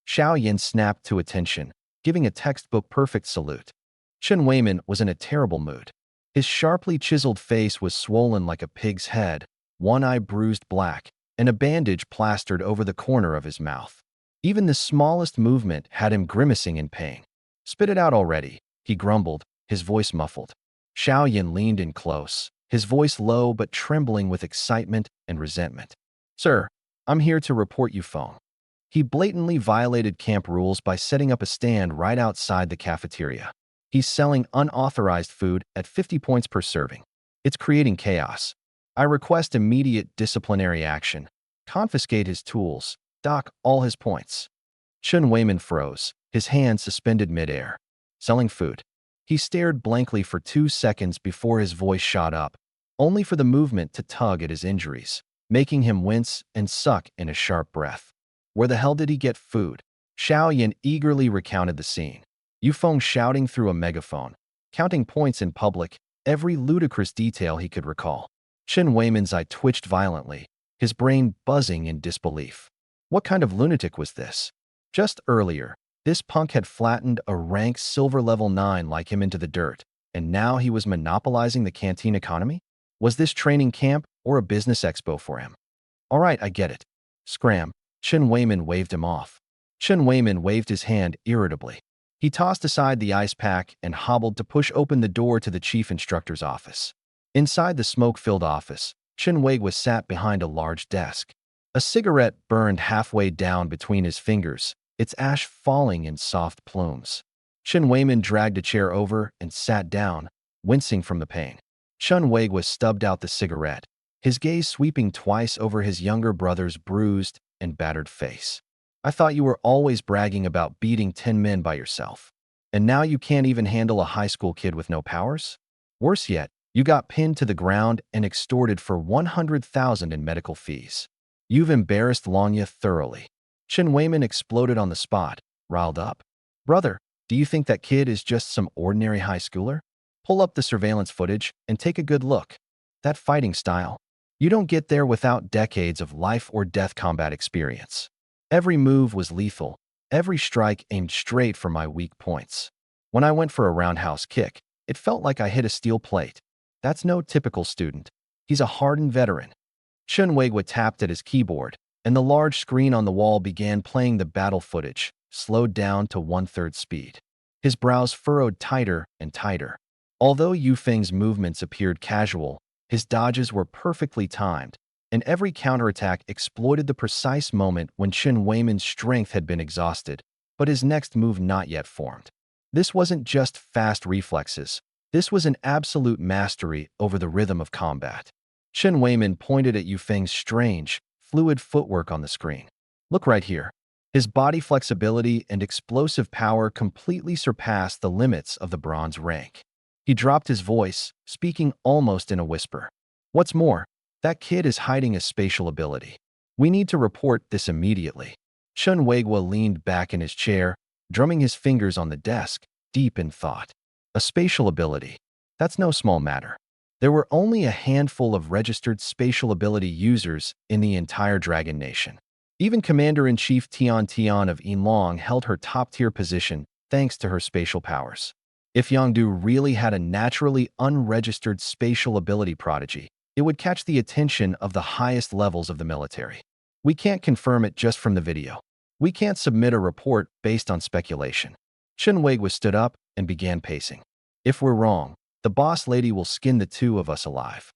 Xiao Yin snapped to attention, giving a textbook-perfect salute. Chun Weiman was in a terrible mood. His sharply chiseled face was swollen like a pig's head, one eye bruised black, and a bandage plastered over the corner of his mouth. Even the smallest movement had him grimacing in pain. Spit it out already, he grumbled, his voice muffled. Xiao Yin leaned in close, his voice low but trembling with excitement and resentment. Sir, I'm here to report Yufeng. He blatantly violated camp rules by setting up a stand right outside the cafeteria. He's selling unauthorized food at 50 points per serving. It's creating chaos. I request immediate disciplinary action. Confiscate his tools. Dock all his points. Chun Weiman froze, his hand suspended midair. Selling food. He stared blankly for 2 seconds before his voice shot up, only for the movement to tug at his injuries, making him wince and suck in a sharp breath. Where the hell did he get food? Xiao Yin eagerly recounted the scene. Yufeng shouting through a megaphone, counting points in public, every ludicrous detail he could recall. Chun Weiman's eye twitched violently, his brain buzzing in disbelief. What kind of lunatic was this? Just earlier, this punk had flattened a rank silver level 9 like him into the dirt, and now he was monopolizing the canteen economy? Was this training camp or a business expo for him? All right, I get it. Scram. Chun Weiman waved him off. Chun Weiman waved his hand irritably. He tossed aside the ice pack and hobbled to push open the door to the chief instructor's office. Inside the smoke-filled office, Chun Wei was sat behind a large desk. A cigarette burned halfway down between his fingers, its ash falling in soft plumes. Chun Weiman dragged a chair over and sat down, wincing from the pain. Chun Wei was stubbed out the cigarette, his gaze sweeping twice over his younger brother's bruised and battered face. I thought you were always bragging about beating 10 men by yourself. And now you can't even handle a high school kid with no powers? Worse yet, you got pinned to the ground and extorted for 100,000 in medical fees. You've embarrassed Lanya thoroughly. Chun Weiman exploded on the spot, riled up. Brother, do you think that kid is just some ordinary high schooler? Pull up the surveillance footage and take a good look. That fighting style. You don't get there without decades of life or death combat experience. Every move was lethal, every strike aimed straight for my weak points. When I went for a roundhouse kick, it felt like I hit a steel plate. That's no typical student. He's a hardened veteran. Chun Weigwa tapped at his keyboard, and the large screen on the wall began playing the battle footage, slowed down to 1/3 speed. His brows furrowed tighter and tighter. Although Yufeng's movements appeared casual, his dodges were perfectly timed, and every counterattack exploited the precise moment when Chun Weiman's strength had been exhausted, but his next move not yet formed. This wasn't just fast reflexes. This was an absolute mastery over the rhythm of combat. Chun Weiman pointed at Yufeng's strange, fluid footwork on the screen. Look right here. His body flexibility and explosive power completely surpassed the limits of the bronze rank. He dropped his voice, speaking almost in a whisper. What's more, That kid is hiding a spatial ability. We need to report this immediately. Chun Weigwa leaned back in his chair, drumming his fingers on the desk, deep in thought. A spatial ability. That's no small matter. There were only a handful of registered spatial ability users in the entire Dragon Nation. Even Commander-in-Chief Tian Tian of Yinlong held her top-tier position thanks to her spatial powers. If Yangdu really had a naturally unregistered spatial ability prodigy, it would catch the attention of the highest levels of the military. We can't confirm it just from the video. We can't submit a report based on speculation. Chun Weigwa stood up and began pacing. If we're wrong, the boss lady will skin the two of us alive.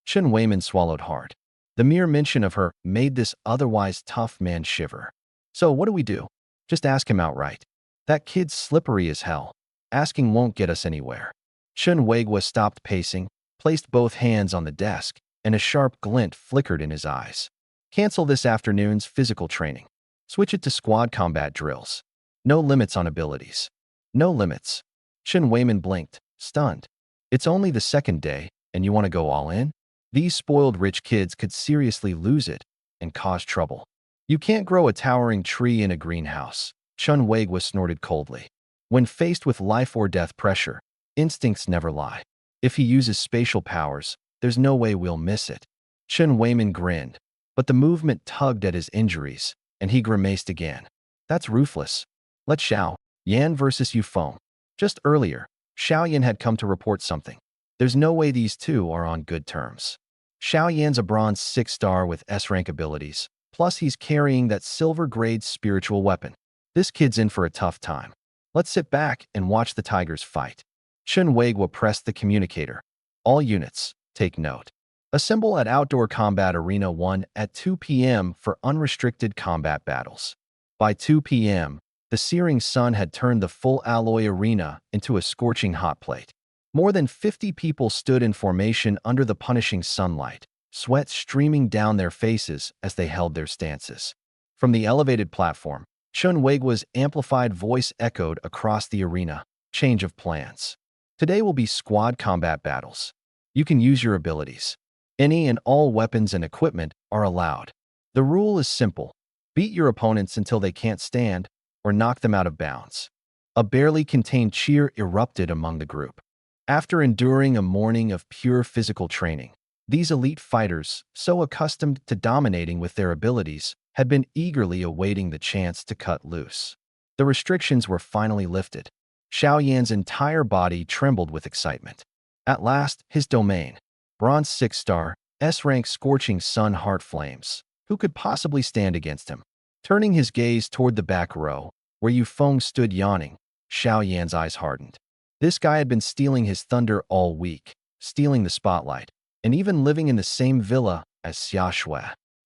Chun Weiman swallowed hard. The mere mention of her made this otherwise tough man shiver. So what do we do? Just ask him outright. That kid's slippery as hell. Asking won't get us anywhere. Chun Weigwa stopped pacing, placed both hands on the desk, and a sharp glint flickered in his eyes. Cancel this afternoon's physical training. Switch it to squad combat drills. No limits on abilities. No limits. Chun Weiman blinked, stunned. It's only the second day, and you want to go all in? These spoiled rich kids could seriously lose it and cause trouble. You can't grow a towering tree in a greenhouse. Chun Weigwa snorted coldly. When faced with life or death pressure, instincts never lie. If he uses spatial powers, there's no way we'll miss it. Chun Weiman grinned, but the movement tugged at his injuries, and he grimaced again. That's ruthless. Let Xiao Yan versus Yufeng. Just earlier, Xiao Yan had come to report something. There's no way these two are on good terms. Xiao Yan's a bronze 6-star with S-rank abilities, plus he's carrying that silver-grade spiritual weapon. This kid's in for a tough time. Let's sit back and watch the tigers fight. Chun Weigwa pressed the communicator. All units, take note. Assemble at Outdoor Combat Arena 1 at 2 p.m. for unrestricted combat battles. By 2 p.m., the searing sun had turned the full alloy arena into a scorching hot plate. More than 50 people stood in formation under the punishing sunlight, sweat streaming down their faces as they held their stances. From the elevated platform, Chun Weigwa's amplified voice echoed across the arena. Change of plans. Today will be squad combat battles. You can use your abilities. Any and all weapons and equipment are allowed. The rule is simple. Beat your opponents until they can't stand, or knock them out of bounds. A barely contained cheer erupted among the group. After enduring a morning of pure physical training, these elite fighters, so accustomed to dominating with their abilities, had been eagerly awaiting the chance to cut loose. The restrictions were finally lifted. Xiao Yan's entire body trembled with excitement. At last, his domain. Bronze 6-star, S-rank scorching sun heart flames. Who could possibly stand against him? Turning his gaze toward the back row, where Yufeng stood yawning, Xiao Yan's eyes hardened. This guy had been stealing his thunder all week, stealing the spotlight, and even living in the same villa as Xia Shui.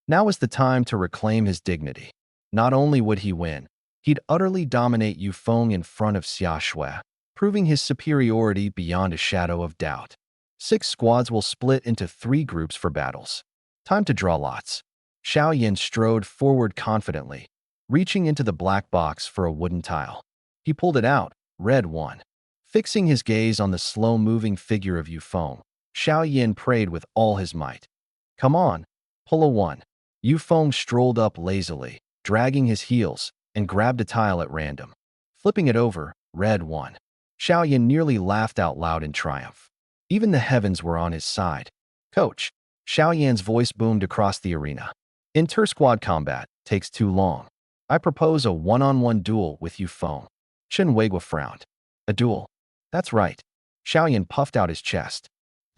Now was the time to reclaim his dignity. Not only would he win, he'd utterly dominate Yufeng in front of Xia Shui, proving his superiority beyond a shadow of doubt. 6 squads will split into 3 groups for battles. Time to draw lots. Xiao Yan strode forward confidently, reaching into the black box for a wooden tile. He pulled it out, red 1. Fixing his gaze on the slow-moving figure of Yufeng, Xiao Yan prayed with all his might. Come on, pull a 1. Yufeng strolled up lazily, dragging his heels, and grabbed a tile at random. Flipping it over, red 1. Xiao Yan nearly laughed out loud in triumph. Even the heavens were on his side. Coach, Xiao Yan's voice boomed across the arena. Inter-squad combat takes too long. I propose a one-on-one duel with Yufeng. Chun Weigwa frowned. A duel? That's right. Xiao Yan puffed out his chest.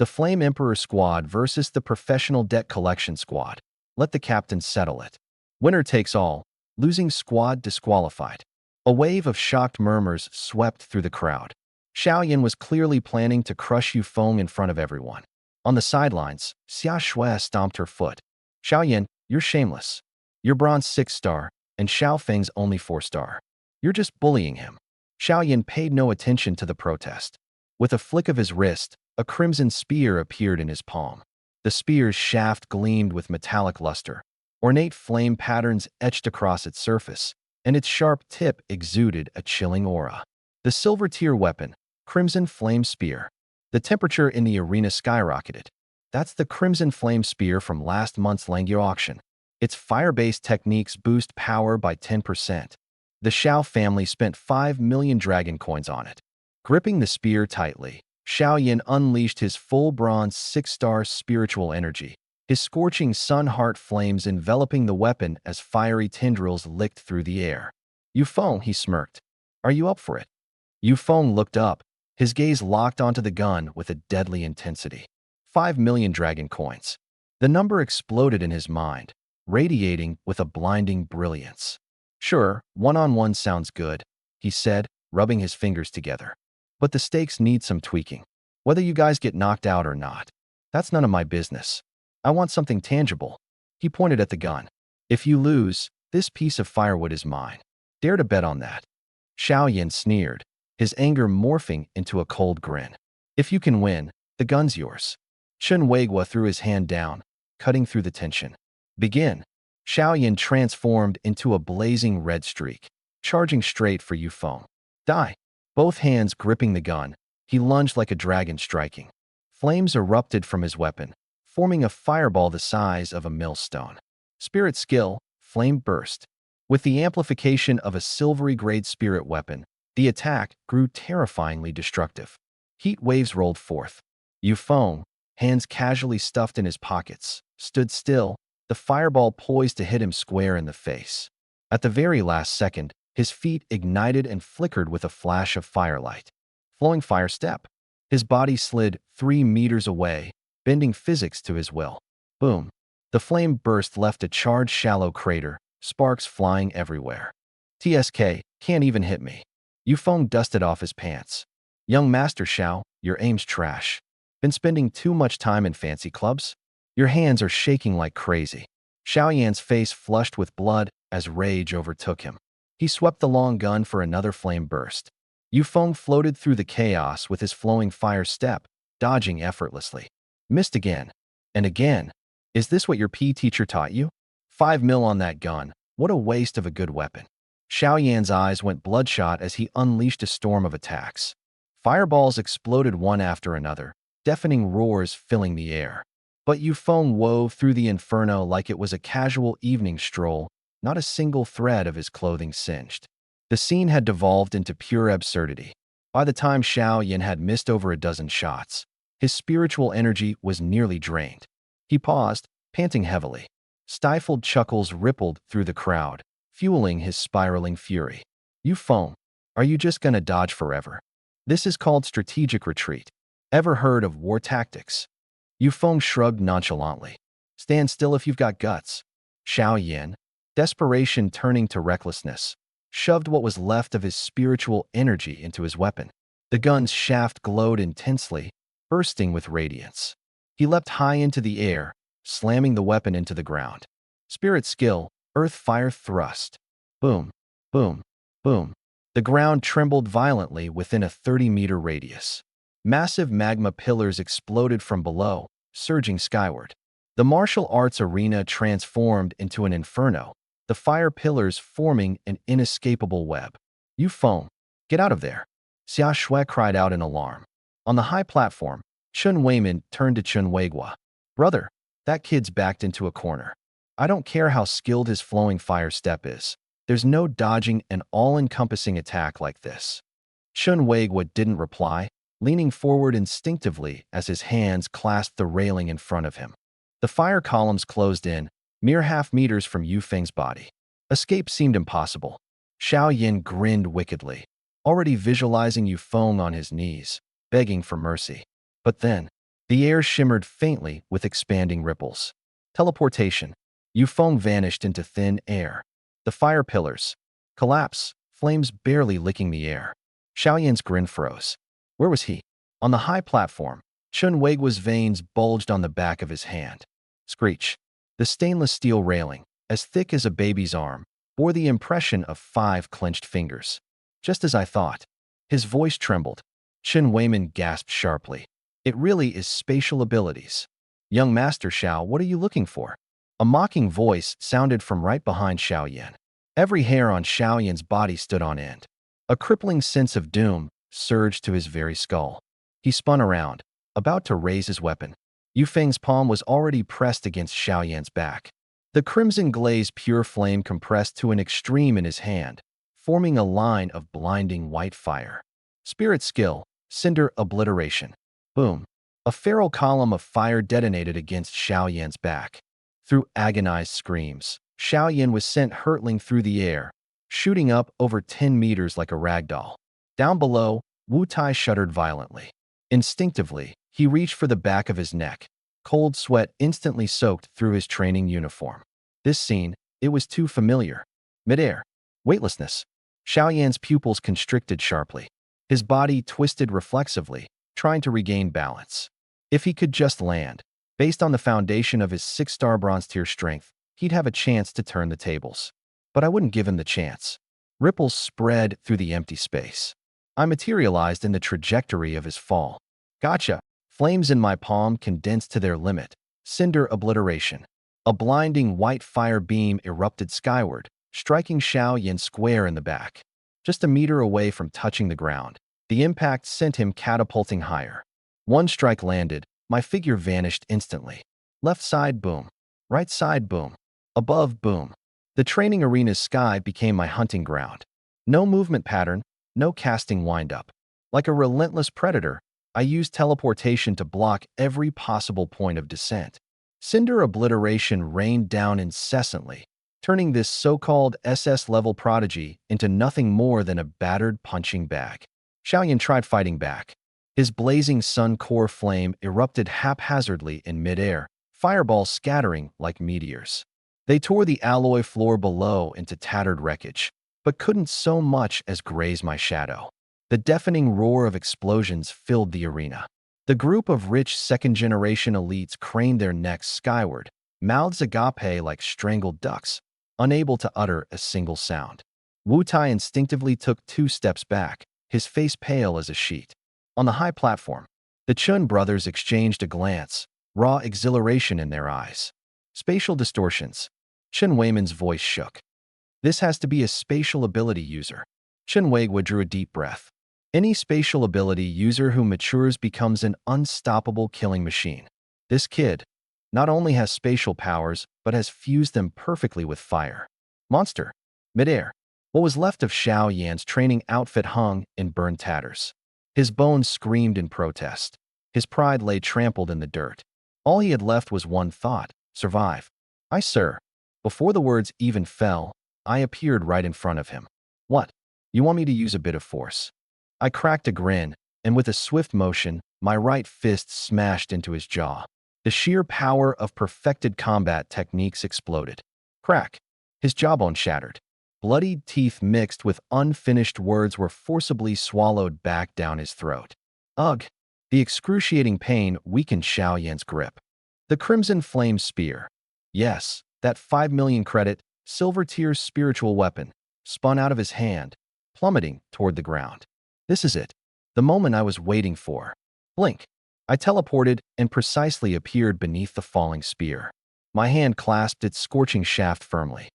The Flame Emperor squad versus the Professional Debt Collection squad. Let the captain settle it. Winner takes all. Losing squad disqualified. A wave of shocked murmurs swept through the crowd. Xiao Yan was clearly planning to crush Yufeng in front of everyone. On the sidelines, Xia Shui stomped her foot. Xiao Yan, you're shameless. You're bronze 6-star, and Xiao Feng's only 4-star. You're just bullying him. Xiao Yan paid no attention to the protest. With a flick of his wrist, a crimson spear appeared in his palm. The spear's shaft gleamed with metallic luster. Ornate flame patterns etched across its surface, and its sharp tip exuded a chilling aura. The silver-tier weapon, Crimson Flame Spear. The temperature in the arena skyrocketed. That's the Crimson Flame Spear from last month's Langya auction. Its fire-based techniques boost power by 10%. The Xiao family spent 5 million dragon coins on it. Gripping the spear tightly, Xiaoyan unleashed his full bronze 6-star spiritual energy, his scorching sun heart flames enveloping the weapon as fiery tendrils licked through the air. Yufeng, he smirked. Are you up for it? Yufeng looked up, his gaze locked onto the gun with a deadly intensity. 5 million dragon coins. The number exploded in his mind, radiating with a blinding brilliance. Sure, one-on-one sounds good, he said, rubbing his fingers together. But the stakes need some tweaking. Whether you guys get knocked out or not, that's none of my business. I want something tangible. He pointed at the gun. If you lose, this piece of firewood is mine. Dare to bet on that. Xiaoyan sneered, his anger morphing into a cold grin. If you can win, the gun's yours. Chen Weigua threw his hand down, cutting through the tension. Begin. Xiaoyan transformed into a blazing red streak, charging straight for Yufeng. Die. Both hands gripping the gun, he lunged like a dragon striking. Flames erupted from his weapon, forming a fireball the size of a millstone. Spirit skill, flame burst. With the amplification of a silvery-grade spirit weapon, the attack grew terrifyingly destructive. Heat waves rolled forth. Yufeng, hands casually stuffed in his pockets, stood still, the fireball poised to hit him square in the face. At the very last second, his feet ignited and flickered with a flash of firelight. Flowing fire step. His body slid 3 meters away, bending physics to his will. Boom. The flame burst left a charred shallow crater, sparks flying everywhere. TSK, can't even hit me. Yufeng dusted off his pants. Young Master Xiao, your aim's trash. Been spending too much time in fancy clubs? Your hands are shaking like crazy. Xiaoyan's face flushed with blood as rage overtook him. He swept the long gun for another flame burst. Yufeng floated through the chaos with his flowing fire step, dodging effortlessly. Missed again. And again. Is this what your PE teacher taught you? 5 mil on that gun. What a waste of a good weapon. Xiaoyan's eyes went bloodshot as he unleashed a storm of attacks. Fireballs exploded one after another, deafening roars filling the air. But Yufeng wove through the inferno like it was a casual evening stroll, not a single thread of his clothing singed. The scene had devolved into pure absurdity. By the time Xiaoyan had missed over a dozen shots, his spiritual energy was nearly drained. He paused, panting heavily. Stifled chuckles rippled through the crowd, fueling his spiraling fury. Yufeng, are you just gonna dodge forever? This is called strategic retreat. Ever heard of war tactics? Yufeng shrugged nonchalantly. Stand still if you've got guts. Xiaoyan, desperation turning to recklessness, shoved what was left of his spiritual energy into his weapon. The gun's shaft glowed intensely, bursting with radiance. He leapt high into the air, slamming the weapon into the ground. Spirit skill, earth fire thrust. Boom, boom, boom. The ground trembled violently within a 30-meter radius. Massive magma pillars exploded from below, surging skyward. The martial arts arena transformed into an inferno, the fire pillars forming an inescapable web. Yufeng, get out of there. Xia Shui cried out in alarm. On the high platform, Chen Weimin turned to Chen Weigua. Brother, that kid's backed into a corner. I don't care how skilled his flowing fire step is. There's no dodging an all-encompassing attack like this. Chen Weigua didn't reply, leaning forward instinctively as his hands clasped the railing in front of him. The fire columns closed in, mere half-meters from Yufeng's body. Escape seemed impossible. Xiaoyan grinned wickedly, already visualizing Yufeng on his knees, begging for mercy. But then, the air shimmered faintly with expanding ripples. Teleportation. Yufeng vanished into thin air. The fire pillars. Collapse, flames barely licking the air. Xiaoyan's grin froze. Where was he? On the high platform, Chen Weigua's veins bulged on the back of his hand. Screech. The stainless steel railing, as thick as a baby's arm, bore the impression of 5 clenched fingers. Just as I thought. His voice trembled. Chen Weimin gasped sharply. It really is spatial abilities. Young Master Xiao, what are you looking for? A mocking voice sounded from right behind Xiaoyan. Every hair on Xiaoyan's body stood on end. A crippling sense of doom surged to his very skull. He spun around, about to raise his weapon. Yufeng's palm was already pressed against Xiaoyan's back. The crimson glaze pure flame compressed to an extreme in his hand, forming a line of blinding white fire. Spirit skill, cinder obliteration. Boom. A feral column of fire detonated against Xiaoyan's back. Through agonized screams, Xiaoyan was sent hurtling through the air, shooting up over 10 meters like a ragdoll. Down below, Wu Tai shuddered violently. Instinctively, he reached for the back of his neck. Cold sweat instantly soaked through his training uniform. This scene, it was too familiar. Midair. Weightlessness. Xiaoyan's pupils constricted sharply. His body twisted reflexively, trying to regain balance. If he could just land, based on the foundation of his 6-star bronze tier strength, he'd have a chance to turn the tables. But I wouldn't give him the chance. Ripples spread through the empty space. I materialized in the trajectory of his fall. Gotcha. Flames in my palm condensed to their limit. Cinder obliteration. A blinding white fire beam erupted skyward, striking Xiaoyan square in the back. Just a meter away from touching the ground, the impact sent him catapulting higher. One strike landed, my figure vanished instantly. Left side boom. Right side boom. Above boom. The training arena's sky became my hunting ground. No movement pattern, no casting wind-up. Like a relentless predator, I used teleportation to block every possible point of descent. Cinder obliteration rained down incessantly, turning this so-called SS-level prodigy into nothing more than a battered punching bag. Xiaoyan tried fighting back. His blazing sun core flame erupted haphazardly in midair, fireballs scattering like meteors. They tore the alloy floor below into tattered wreckage, but couldn't so much as graze my shadow. The deafening roar of explosions filled the arena. The group of rich second-generation elites craned their necks skyward, mouths agape like strangled ducks, unable to utter a single sound. Wu Tai instinctively took 2 steps back, his face pale as a sheet. On the high platform, the Chun brothers exchanged a glance, raw exhilaration in their eyes. Spatial distortions. Chen Weiman's voice shook. This has to be a spatial ability user. Chen Weigua drew a deep breath. Any spatial ability user who matures becomes an unstoppable killing machine. This kid not only has spatial powers, but has fused them perfectly with fire. Monster. Midair. What was left of Xiaoyan's training outfit hung in burned tatters. His bones screamed in protest. His pride lay trampled in the dirt. All he had left was one thought: survive. "Aye, sir." Before the words even fell, I appeared right in front of him. "What? You want me to use a bit of force?" I cracked a grin, and with a swift motion, my right fist smashed into his jaw. The sheer power of perfected combat techniques exploded. Crack. His jawbone shattered. Bloodied teeth mixed with unfinished words were forcibly swallowed back down his throat. Ugh! The excruciating pain weakened Xiaoyan's grip. The Crimson Flame Spear. Yes, that 5 million credit, silver tier spiritual weapon, spun out of his hand, plummeting toward the ground. This is it. The moment I was waiting for. Blink. I teleported and precisely appeared beneath the falling spear. My hand clasped its scorching shaft firmly.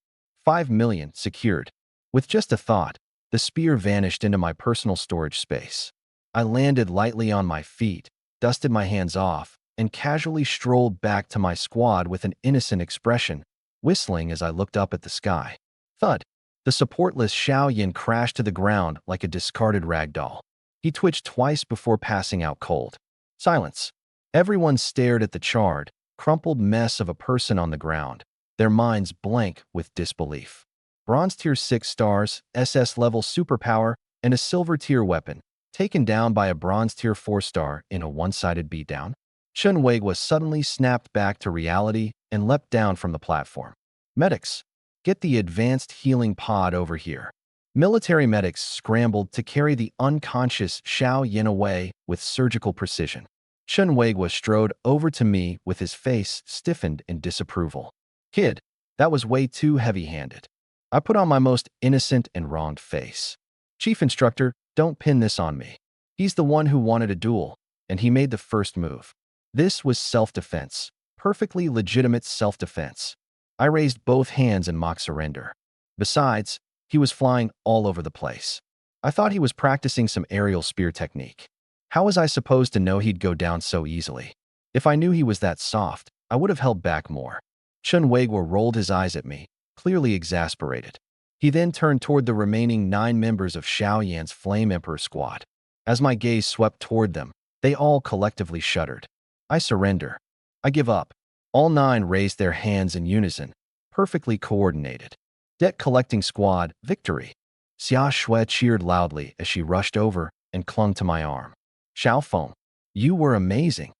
5 million secured. With just a thought, the spear vanished into my personal storage space. I landed lightly on my feet, dusted my hands off, and casually strolled back to my squad with an innocent expression, whistling as I looked up at the sky. Thud. The supportless Xiaoyan crashed to the ground like a discarded rag doll. He twitched twice before passing out cold. Silence. Everyone stared at the charred, crumpled mess of a person on the ground, their minds blank with disbelief. Bronze tier 6 stars, SS level superpower, and a silver tier weapon, taken down by a bronze tier 4-star in a one-sided beatdown. Chen Weigua suddenly snapped back to reality and leapt down from the platform. Medics. Get the advanced healing pod over here. Military medics scrambled to carry the unconscious Xiaoyan away with surgical precision. Chen Weigua strode over to me with his face stiffened in disapproval. Kid, that was way too heavy-handed. I put on my most innocent and wronged face. Chief Instructor, don't pin this on me. He's the one who wanted a duel, and he made the first move. This was self-defense, perfectly legitimate self-defense. I raised both hands in mock surrender. Besides, he was flying all over the place. I thought he was practicing some aerial spear technique. How was I supposed to know he'd go down so easily? If I knew he was that soft, I would have held back more. Chun Weigwa rolled his eyes at me, clearly exasperated. He then turned toward the remaining 9 members of Xiao Yan's Flame Emperor squad. As my gaze swept toward them, they all collectively shuddered. I surrender. I give up. All 9 raised their hands in unison, perfectly coordinated. Debt collecting squad, victory. Xia Shui cheered loudly as she rushed over and clung to my arm. Xiao Feng, you were amazing.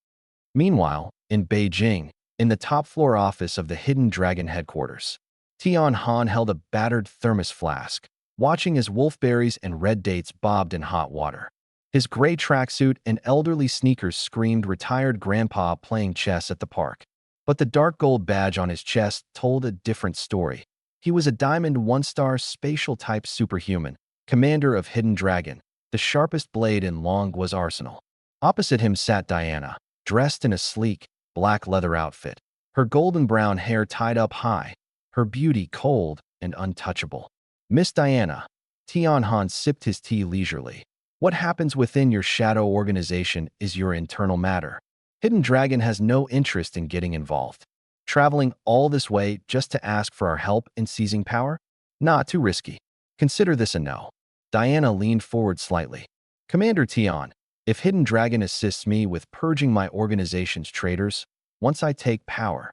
Meanwhile, in Beijing, in the top-floor office of the Hidden Dragon headquarters, Tian Han held a battered thermos flask, watching as wolfberries and red dates bobbed in hot water. His gray tracksuit and elderly sneakers screamed retired grandpa playing chess at the park. But the dark gold badge on his chest told a different story. He was a Diamond 1-star spatial-type superhuman, commander of Hidden Dragon, the sharpest blade in Longgua's arsenal. Opposite him sat Diana, dressed in a sleek, black leather outfit, her golden brown hair tied up high, her beauty cold and untouchable. Miss Diana. Tian Han sipped his tea leisurely. What happens within your shadow organization is your internal matter. Hidden Dragon has no interest in getting involved. Traveling all this way just to ask for our help in seizing power? Nah, too risky. Consider this a no. Diana leaned forward slightly. Commander Tian, if Hidden Dragon assists me with purging my organization's traitors, once I take power,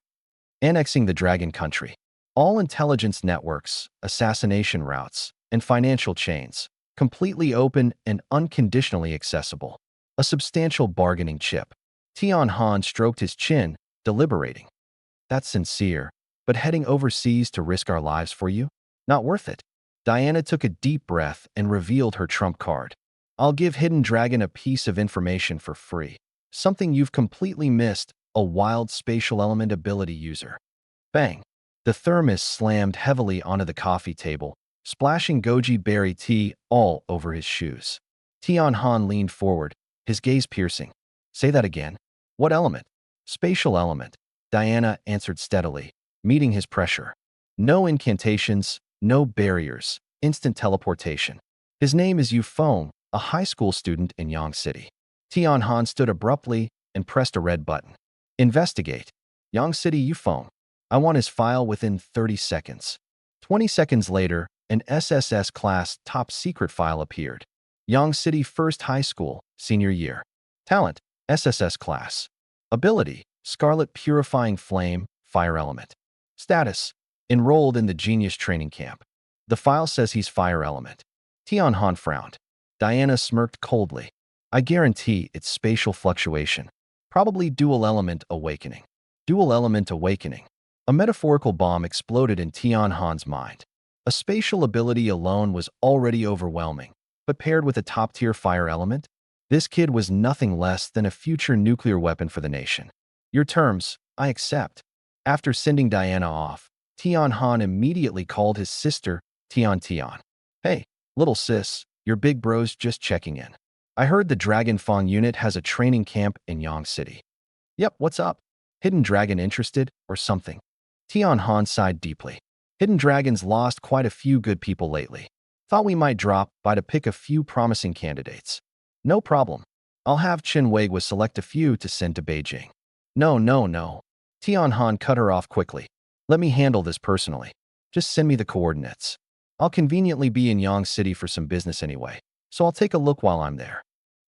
annexing the Dragon Country, all intelligence networks, assassination routes, and financial chains, completely open and unconditionally accessible, a substantial bargaining chip. Tian Han stroked his chin, deliberating. That's sincere, but heading overseas to risk our lives for you? Not worth it. Diana took a deep breath and revealed her trump card. I'll give Hidden Dragon a piece of information for free. Something you've completely missed, a wild spatial element ability user. Bang! The thermos slammed heavily onto the coffee table, splashing goji berry tea all over his shoes. Tian Han leaned forward, his gaze piercing. Say that again. What element? Spatial element. Diana answered steadily, meeting his pressure. No incantations, no barriers, instant teleportation. His name is Yu Feng, a high school student in Yang City. Tian Han stood abruptly and pressed a red button. Investigate. Yang City Yu Feng. I want his file within 30 seconds. 20 seconds later, an SSS class top secret file appeared. Yang City First High School, senior year. Talent, SSS class. Ability, Scarlet Purifying Flame, Fire Element. Status, enrolled in the Genius Training Camp. The file says he's Fire Element. Tian Han frowned. Diana smirked coldly. I guarantee it's spatial fluctuation. Probably Dual Element Awakening. Dual Element Awakening. A metaphorical bomb exploded in Tian Han's mind. A spatial ability alone was already overwhelming, but paired with a top-tier fire element, this kid was nothing less than a future nuclear weapon for the nation. Your terms, I accept. After sending Diana off, Tian Han immediately called his sister, Tian. Hey, little sis, your big bro's just checking in. I heard the Dragon Fang unit has a training camp in Yang City. Yep, what's up? Hidden Dragon interested, or something? Tian Han sighed deeply. Hidden Dragon's lost quite a few good people lately. Thought we might drop by to pick a few promising candidates. No problem. I'll have Chen Weigwa select a few to send to Beijing. No. Tian Han cut her off quickly. Let me handle this personally. Just send me the coordinates. I'll conveniently be in Yang City for some business anyway, so I'll take a look while I'm there.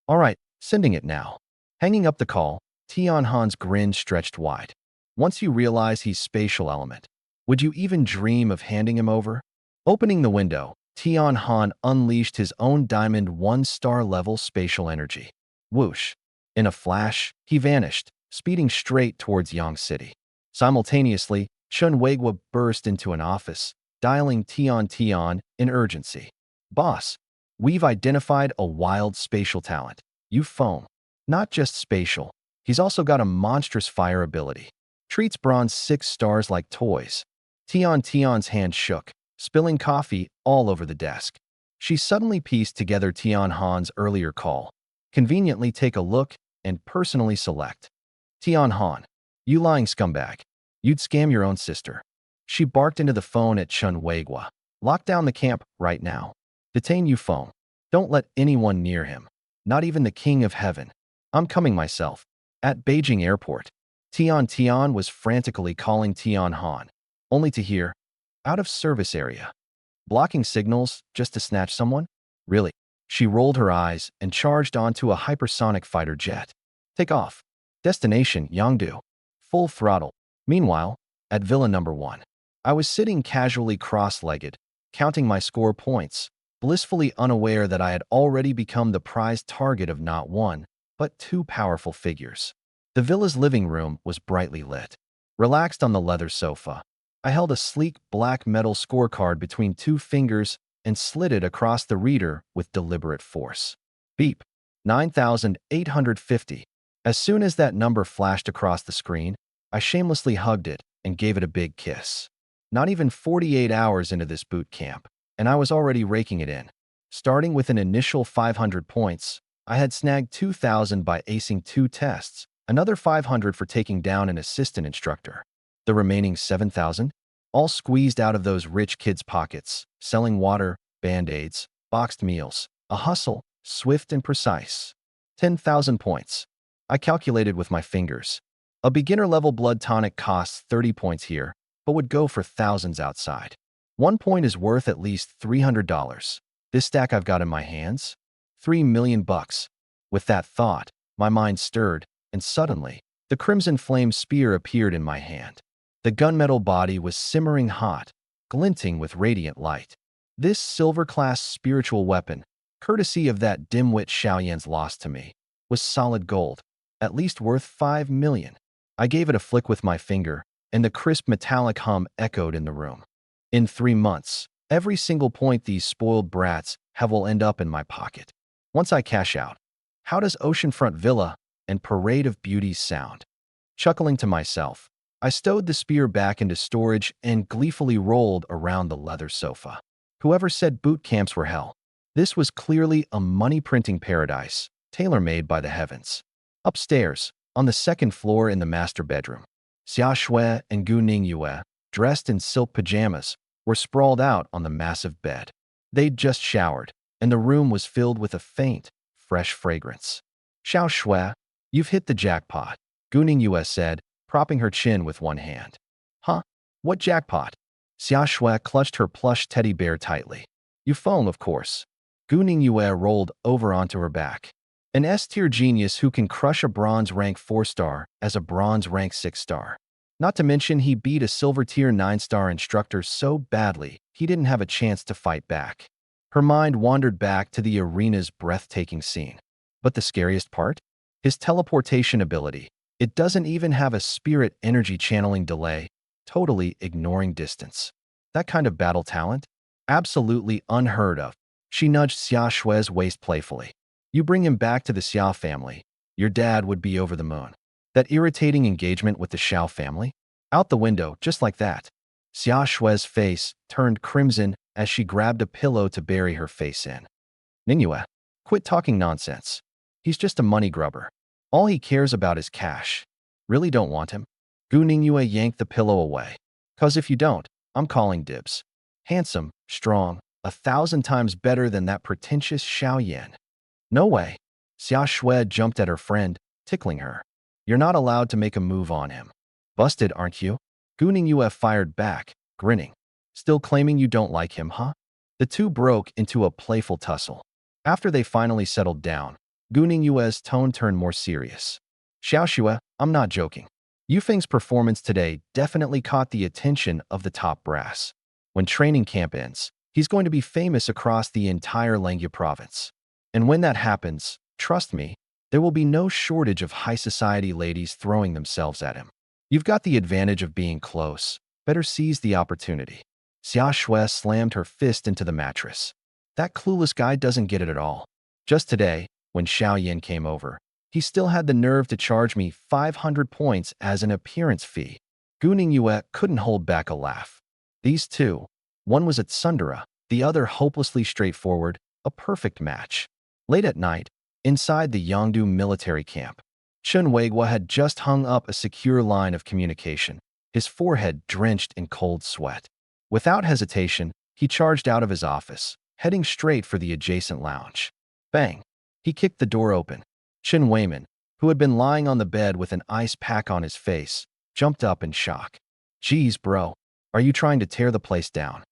All right, sending it now. Hanging up the call, Tian Han's grin stretched wide. Once you realize he's spatial element, would you even dream of handing him over? Opening the window, Tian Han unleashed his own Diamond 1-star level spatial energy. Whoosh! In a flash, he vanished, speeding straight towards Yang City. Simultaneously, Chun Weigwa burst into an office, dialing Tian in urgency. Boss, we've identified a wild spatial talent. Yu Feng. Not just spatial, he's also got a monstrous fire ability. Treats bronze 6 stars like toys. Tian's hand shook, spilling coffee all over the desk. She suddenly pieced together Tian Han's earlier call. Conveniently take a look and personally select. Tian Han, you lying scumbag. You'd scam your own sister. She barked into the phone at Chun Weigwa. Lock down the camp right now. Detain Yu Feng. Don't let anyone near him. Not even the King of Heaven. I'm coming myself. At Beijing Airport, Tian Tian was frantically calling Tian Han, only to hear, "Out of service area. Blocking signals just to snatch someone? Really?" She rolled her eyes and charged onto a hypersonic fighter jet. Take off. Destination Yangdu. Full throttle. Meanwhile, at Villa Number 1, I was sitting casually cross-legged, counting my score points, blissfully unaware that I had already become the prized target of not one, but two powerful figures. The villa's living room was brightly lit. Relaxed on the leather sofa, I held a sleek black metal scorecard between two fingers and slid it across the reader with deliberate force. Beep. 9,850. As soon as that number flashed across the screen, I shamelessly hugged it and gave it a big kiss. Not even 48 hours into this boot camp, and I was already raking it in. Starting with an initial 500 points, I had snagged 2,000 by acing 2 tests, another 500 for taking down an assistant instructor. The remaining 7,000, all squeezed out of those rich kids' pockets, selling water, Band-Aids, boxed meals, a hustle, swift and precise. 10,000 points. I calculated with my fingers. A beginner-level blood tonic costs 30 points here, but would go for thousands outside. 1 point is worth at least $300. This stack I've got in my hands? 3 million bucks. With that thought, my mind stirred, and suddenly, the crimson flame spear appeared in my hand. The gunmetal body was simmering hot, glinting with radiant light. This silver-class spiritual weapon, courtesy of that dimwit Xiaoyan's lost to me, was solid gold, at least worth 5 million. I gave it a flick with my finger, and the crisp metallic hum echoed in the room. In 3 months, every single point these spoiled brats have will end up in my pocket. Once I cash out, how does Oceanfront Villa and Parade of Beauties sound? Chuckling to myself, I stowed the spear back into storage and gleefully rolled around the leather sofa. Whoever said boot camps were hell? This was clearly a money-printing paradise, tailor-made by the heavens. Upstairs, on the second floor in the master bedroom, Xia Shui and Gu Ningyue, dressed in silk pajamas, were sprawled out on the massive bed. They'd just showered, and the room was filled with a faint, fresh fragrance. "Xiao Shui, you've hit the jackpot," Gu Ningyue said, propping her chin with one hand. "Huh? What jackpot?" Xia Shui clutched her plush teddy bear tightly. "You phone, of course." Gu Ningyue rolled over onto her back. "An S-tier genius who can crush a bronze rank 4-star as a bronze rank 6-star. Not to mention he beat a silver tier 9-star instructor so badly he didn't have a chance to fight back." Her mind wandered back to the arena's breathtaking scene. But the scariest part? His teleportation ability. It doesn't even have a spirit energy channeling delay, totally ignoring distance. That kind of battle talent? Absolutely unheard of. She nudged Xia Shui's waist playfully. "You bring him back to the Xiao family, your dad would be over the moon." That irritating engagement with the Xiao family? Out the window, just like that. Xia Shui's face turned crimson as she grabbed a pillow to bury her face in. "Ningyue, quit talking nonsense. He's just a money grubber. All he cares about is cash. Really don't want him?" Gu Ningyue yanked the pillow away. "'Cause if you don't, I'm calling dibs. Handsome, strong, 1,000 times better than that pretentious Xiaoyan." "No way." Xia Shui jumped at her friend, tickling her. "You're not allowed to make a move on him." "Busted, aren't you?" Gu Ningyue fired back, grinning. "Still claiming you don't like him, huh?" The two broke into a playful tussle. After they finally settled down, Gu Ningyue's tone turned more serious. "Xiao Shui, I'm not joking. Yufeng's performance today definitely caught the attention of the top brass. When training camp ends, he's going to be famous across the entire Langya province. And when that happens, trust me, there will be no shortage of high society ladies throwing themselves at him. You've got the advantage of being close. Better seize the opportunity." Xia Shui slammed her fist into the mattress. "That clueless guy doesn't get it at all. Just today, when Xiaoyan came over, he still had the nerve to charge me 500 points as an appearance fee." Gu Ningyue couldn't hold back a laugh. These two, one was at tsundere, the other hopelessly straightforward, a perfect match. Late at night, inside the Yangdu military camp, Chen Weigua had just hung up a secure line of communication, his forehead drenched in cold sweat. Without hesitation, he charged out of his office, heading straight for the adjacent lounge. Bang! He kicked the door open. "Chen Weiman, who had been lying on the bed with an ice pack on his face, jumped up in shock. Geez, bro, are you trying to tear the place down?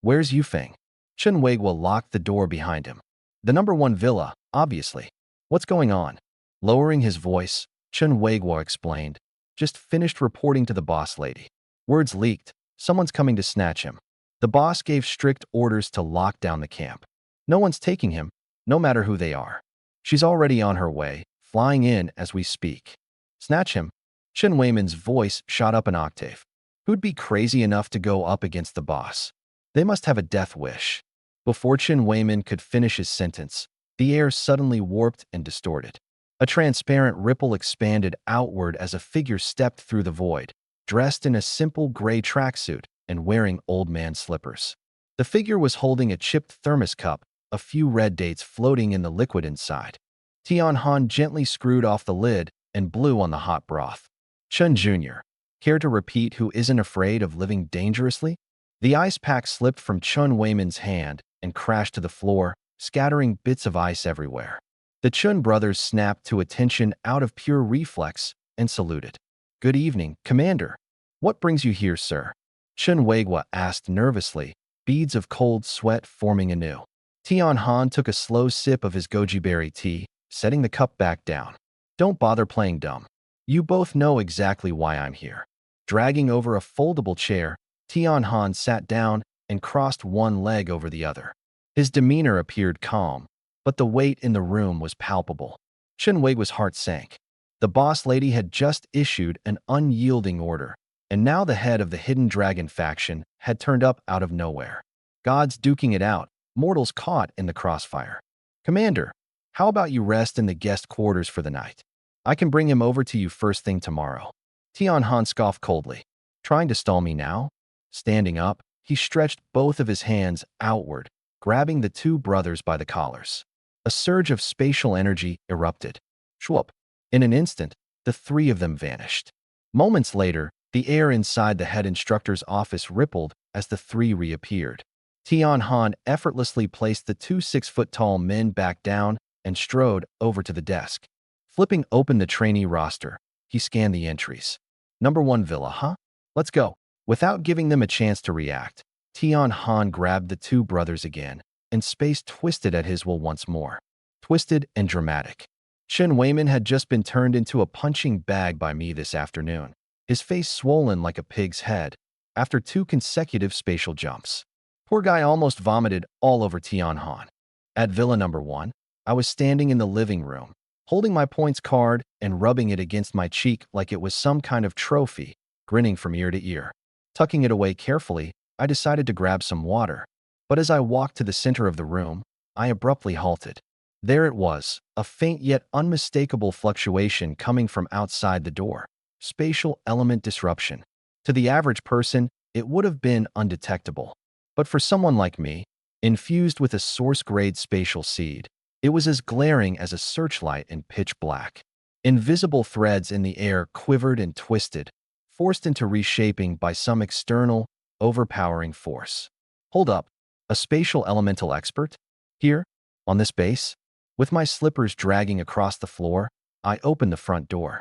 Where's Yufeng? Chen Weiguo locked the door behind him. The #1 villa, obviously. What's going on? Lowering his voice, Chen Weiguo explained. Just finished reporting to the boss lady. Words leaked. Someone's coming to snatch him. The boss gave strict orders to lock down the camp. No one's taking him, no matter who they are. She's already on her way, flying in as we speak. Snatch him? Chen Weiman's voice shot up an octave. Who'd be crazy enough to go up against the boss? They must have a death wish. Before Chen Weiman could finish his sentence, the air suddenly warped and distorted. A transparent ripple expanded outward as a figure stepped through the void, dressed in a simple gray tracksuit and wearing old man slippers. The figure was holding a chipped thermos cup, a few red dates floating in the liquid inside. Tian Han gently screwed off the lid and blew on the hot broth. Chen Jr., care to repeat who isn't afraid of living dangerously? The ice pack slipped from Chen Weiman's hand and crashed to the floor, scattering bits of ice everywhere. The Chun brothers snapped to attention out of pure reflex and saluted. Good evening, Commander. What brings you here, sir? Chen Weiguo asked nervously, beads of cold sweat forming anew. Tian Han took a slow sip of his goji berry tea, setting the cup back down. Don't bother playing dumb. You both know exactly why I'm here. Dragging over a foldable chair, Tian Han sat down and crossed one leg over the other. His demeanor appeared calm, but the weight in the room was palpable. Chen Weiguo's heart sank. The boss lady had just issued an unyielding order, and now the head of the Hidden Dragon faction had turned up out of nowhere. Gods duking it out, mortals caught in the crossfire. Commander, how about you rest in the guest quarters for the night? I can bring him over to you first thing tomorrow. Tian Han scoffed coldly. Trying to stall me now? Standing up, he stretched both of his hands outward, grabbing the two brothers by the collars. A surge of spatial energy erupted. Schwupp. In an instant, the three of them vanished. Moments later, the air inside the head instructor's office rippled as the three reappeared. Tian Han effortlessly placed the two 6-foot-tall men back down and strode over to the desk. Flipping open the trainee roster, he scanned the entries. #1 villa, huh? Let's go. Without giving them a chance to react, Tian Han grabbed the two brothers again, and space twisted at his will once more. Twisted and dramatic. Chen Weiman had just been turned into a punching bag by me this afternoon, his face swollen like a pig's head, after 2 consecutive spatial jumps. Poor guy almost vomited all over Tian Han. At Villa #1, I was standing in the living room, holding my points card and rubbing it against my cheek like it was some kind of trophy, grinning from ear to ear. Tucking it away carefully, I decided to grab some water. But as I walked to the center of the room, I abruptly halted. There it was, a faint yet unmistakable fluctuation coming from outside the door. Spatial element disruption. To the average person, it would have been undetectable. But for someone like me, infused with a source-grade spatial seed, it was as glaring as a searchlight in pitch black. Invisible threads in the air quivered and twisted, forced into reshaping by some external, overpowering force. Hold up, a spatial elemental expert? Here, on this base? With my slippers dragging across the floor, I opened the front door.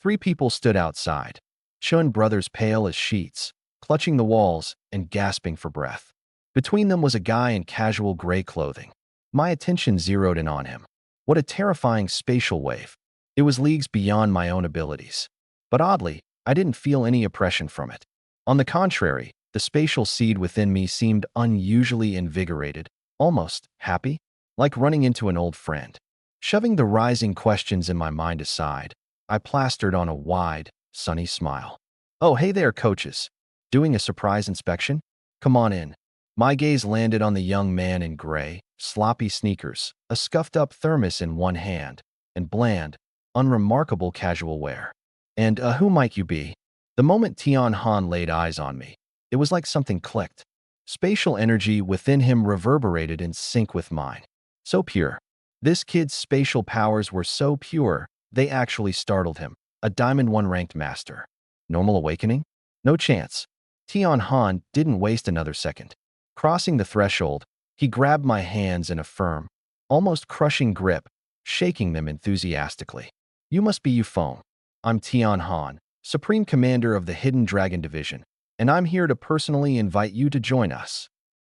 3 people stood outside, Chun brothers pale as sheets, clutching the walls and gasping for breath. Between them was a guy in casual gray clothing. My attention zeroed in on him. What a terrifying spatial wave. It was leagues beyond my own abilities. But oddly, I didn't feel any oppression from it. On the contrary, the spatial seed within me seemed unusually invigorated, almost happy, like running into an old friend. Shoving the rising questions in my mind aside, I plastered on a wide, sunny smile. Oh, hey there, coaches. Doing a surprise inspection? Come on in. My gaze landed on the young man in gray, sloppy sneakers, a scuffed-up thermos in one hand, and bland, unremarkable casual wear. And, who might you be? The moment Tian Han laid eyes on me, it was like something clicked. Spatial energy within him reverberated in sync with mine. So pure. This kid's spatial powers were so pure, they actually startled him. A Diamond 1 ranked master. Normal awakening? No chance. Tian Han didn't waste another second. Crossing the threshold, he grabbed my hands in a firm, almost crushing grip, shaking them enthusiastically. You must be Yufeng. I'm Tian Han, Supreme Commander of the Hidden Dragon Division, and I'm here to personally invite you to join us.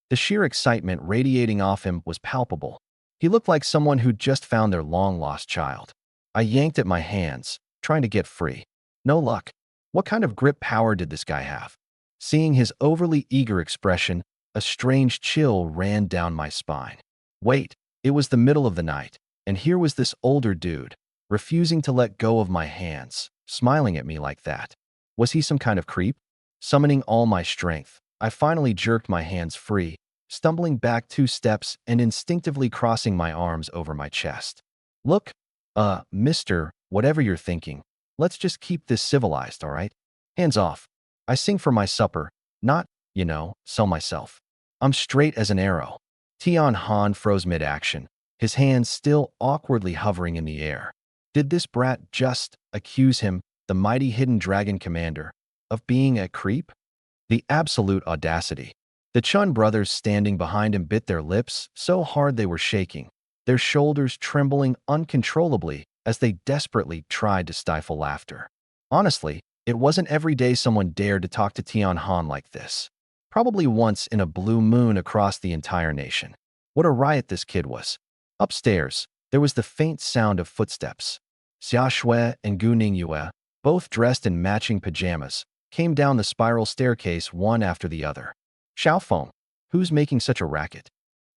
The sheer excitement radiating off him was palpable. He looked like someone who'd just found their long-lost child. I yanked at my hands, trying to get free. No luck. What kind of grip power did this guy have? Seeing his overly eager expression, a strange chill ran down my spine. Wait, it was the middle of the night, and here was this older dude, refusing to let go of my hands, smiling at me like that. Was he some kind of creep? Summoning all my strength, I finally jerked my hands free, stumbling back 2 steps and instinctively crossing my arms over my chest. Look, mister, whatever you're thinking, let's just keep this civilized, all right? Hands off. I sing for my supper, not, sell myself. I'm straight as an arrow. Tian Han froze mid-action, his hands still awkwardly hovering in the air. Did this brat just accuse him, the mighty hidden dragon commander, of being a creep? The absolute audacity. The Chun brothers standing behind him bit their lips so hard they were shaking, their shoulders trembling uncontrollably as they desperately tried to stifle laughter. Honestly, it wasn't every day someone dared to talk to Tian Han like this. Probably once in a blue moon across the entire nation. What a riot this kid was. Upstairs, there was the faint sound of footsteps. Xia Shui and Gu Ningyue, both dressed in matching pajamas, came down the spiral staircase one after the other. Xiaofeng, who's making such a racket?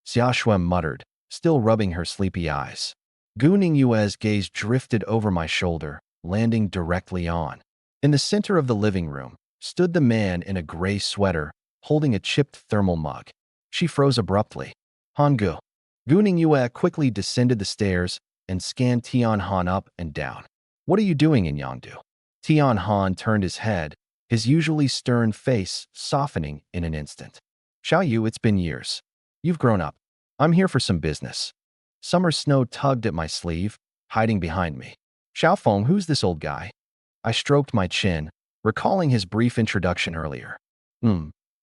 Xia Shui muttered, still rubbing her sleepy eyes. Gu Ningyue's gaze drifted over my shoulder, landing directly on. In the center of the living room stood the man in a gray sweater, holding a chipped thermal mug. She froze abruptly. Hangu. Gu Ningyue quickly descended the stairs and scanned Tian Han up and down. What are you doing in Yangdu? Tian Han turned his head, his usually stern face softening in an instant. Xiaoyu, it's been years. You've grown up. I'm here for some business. Summer Snow tugged at my sleeve, hiding behind me. Xiaofeng, who's this old guy? I stroked my chin, recalling his brief introduction earlier.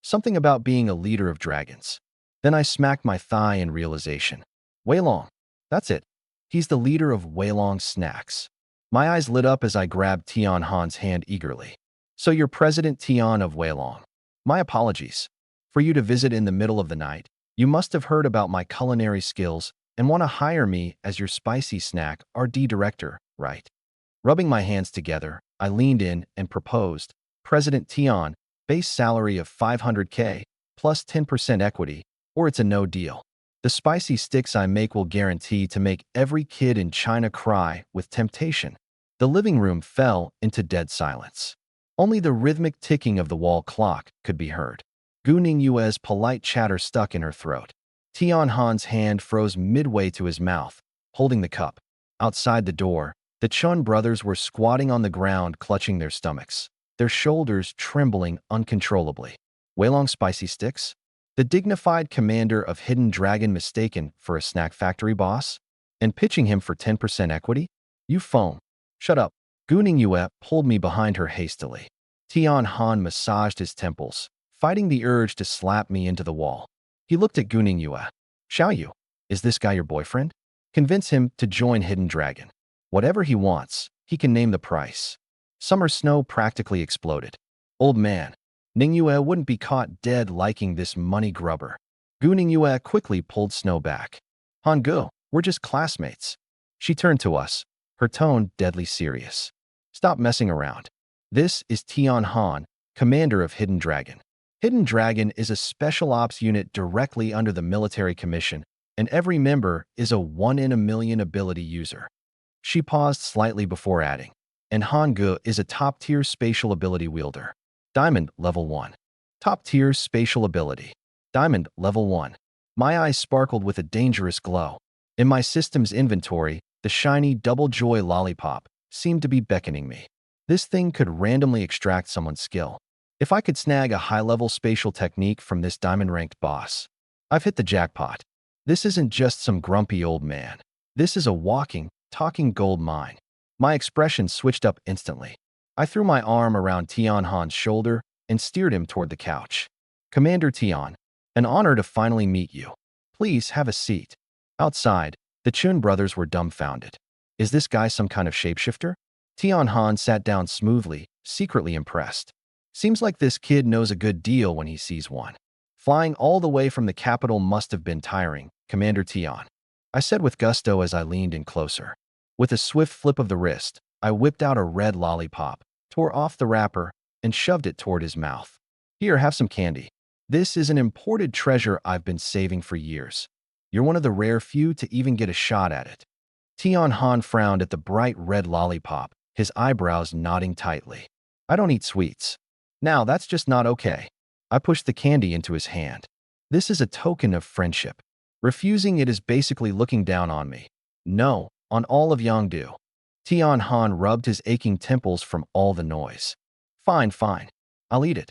Something about being a leader of dragons. Then I smacked my thigh in realization. Weilong. That's it. He's the leader of Weilong Snacks. My eyes lit up as I grabbed Tian Han's hand eagerly. So you're President Tian of Weilong. My apologies. For you to visit in the middle of the night, you must have heard about my culinary skills and want to hire me as your spicy snack RD director, right? Rubbing my hands together, I leaned in and proposed, President Tian, base salary of 500K, plus 10% equity, or it's a no deal. The spicy sticks I make will guarantee to make every kid in China cry with temptation. The living room fell into dead silence. Only the rhythmic ticking of the wall clock could be heard. Gu Ningyue's polite chatter stuck in her throat. Tian Han's hand froze midway to his mouth, holding the cup. Outside the door, the Chun brothers were squatting on the ground, clutching their stomachs, their shoulders trembling uncontrollably. Weilong spicy sticks? The dignified commander of Hidden Dragon mistaken for a snack factory boss? And pitching him for 10% equity? You phone. Shut up. Gu Ningyue pulled me behind her hastily. Tian Han massaged his temples, fighting the urge to slap me into the wall. He looked at Gu Ningyue. Xiaoyu, is this guy your boyfriend? Convince him to join Hidden Dragon. Whatever he wants, he can name the price. Summer Snow practically exploded. Old man, Ningyue wouldn't be caught dead liking this money grubber. Gu Ningyue quickly pulled Snow back. Hangu, we're just classmates. She turned to us, her tone deadly serious. Stop messing around. This is Tian Han, commander of Hidden Dragon. Hidden Dragon is a special ops unit directly under the military commission, and every member is a 1-in-a-million ability user. She paused slightly before adding, and Hangu is a top-tier spatial ability wielder. Diamond Level 1. Top-tier spatial ability. Diamond Level 1. My eyes sparkled with a dangerous glow. In my system's inventory, the shiny Double Joy lollipop seemed to be beckoning me. This thing could randomly extract someone's skill. If I could snag a high-level spatial technique from this diamond-ranked boss, I've hit the jackpot. This isn't just some grumpy old man. This is a walking, talking gold mine. My expression switched up instantly. I threw my arm around Tian Han's shoulder and steered him toward the couch. Commander Tian, an honor to finally meet you. Please have a seat. Outside, the Chun brothers were dumbfounded. Is this guy some kind of shapeshifter? Tian Han sat down smoothly, secretly impressed. Seems like this kid knows a good deal when he sees one. Flying all the way from the capital must have been tiring, Commander Tian, I said with gusto as I leaned in closer. With a swift flip of the wrist, I whipped out a red lollipop, tore off the wrapper, and shoved it toward his mouth. Here, have some candy. This is an imported treasure I've been saving for years. You're one of the rare few to even get a shot at it. Tian Han frowned at the bright red lollipop, his eyebrows knotting tightly. I don't eat sweets. Now, that's just not okay. I pushed the candy into his hand. This is a token of friendship. Refusing it is basically looking down on me. No, on all of Yangdu. Tian Han rubbed his aching temples from all the noise. Fine, fine. I'll eat it.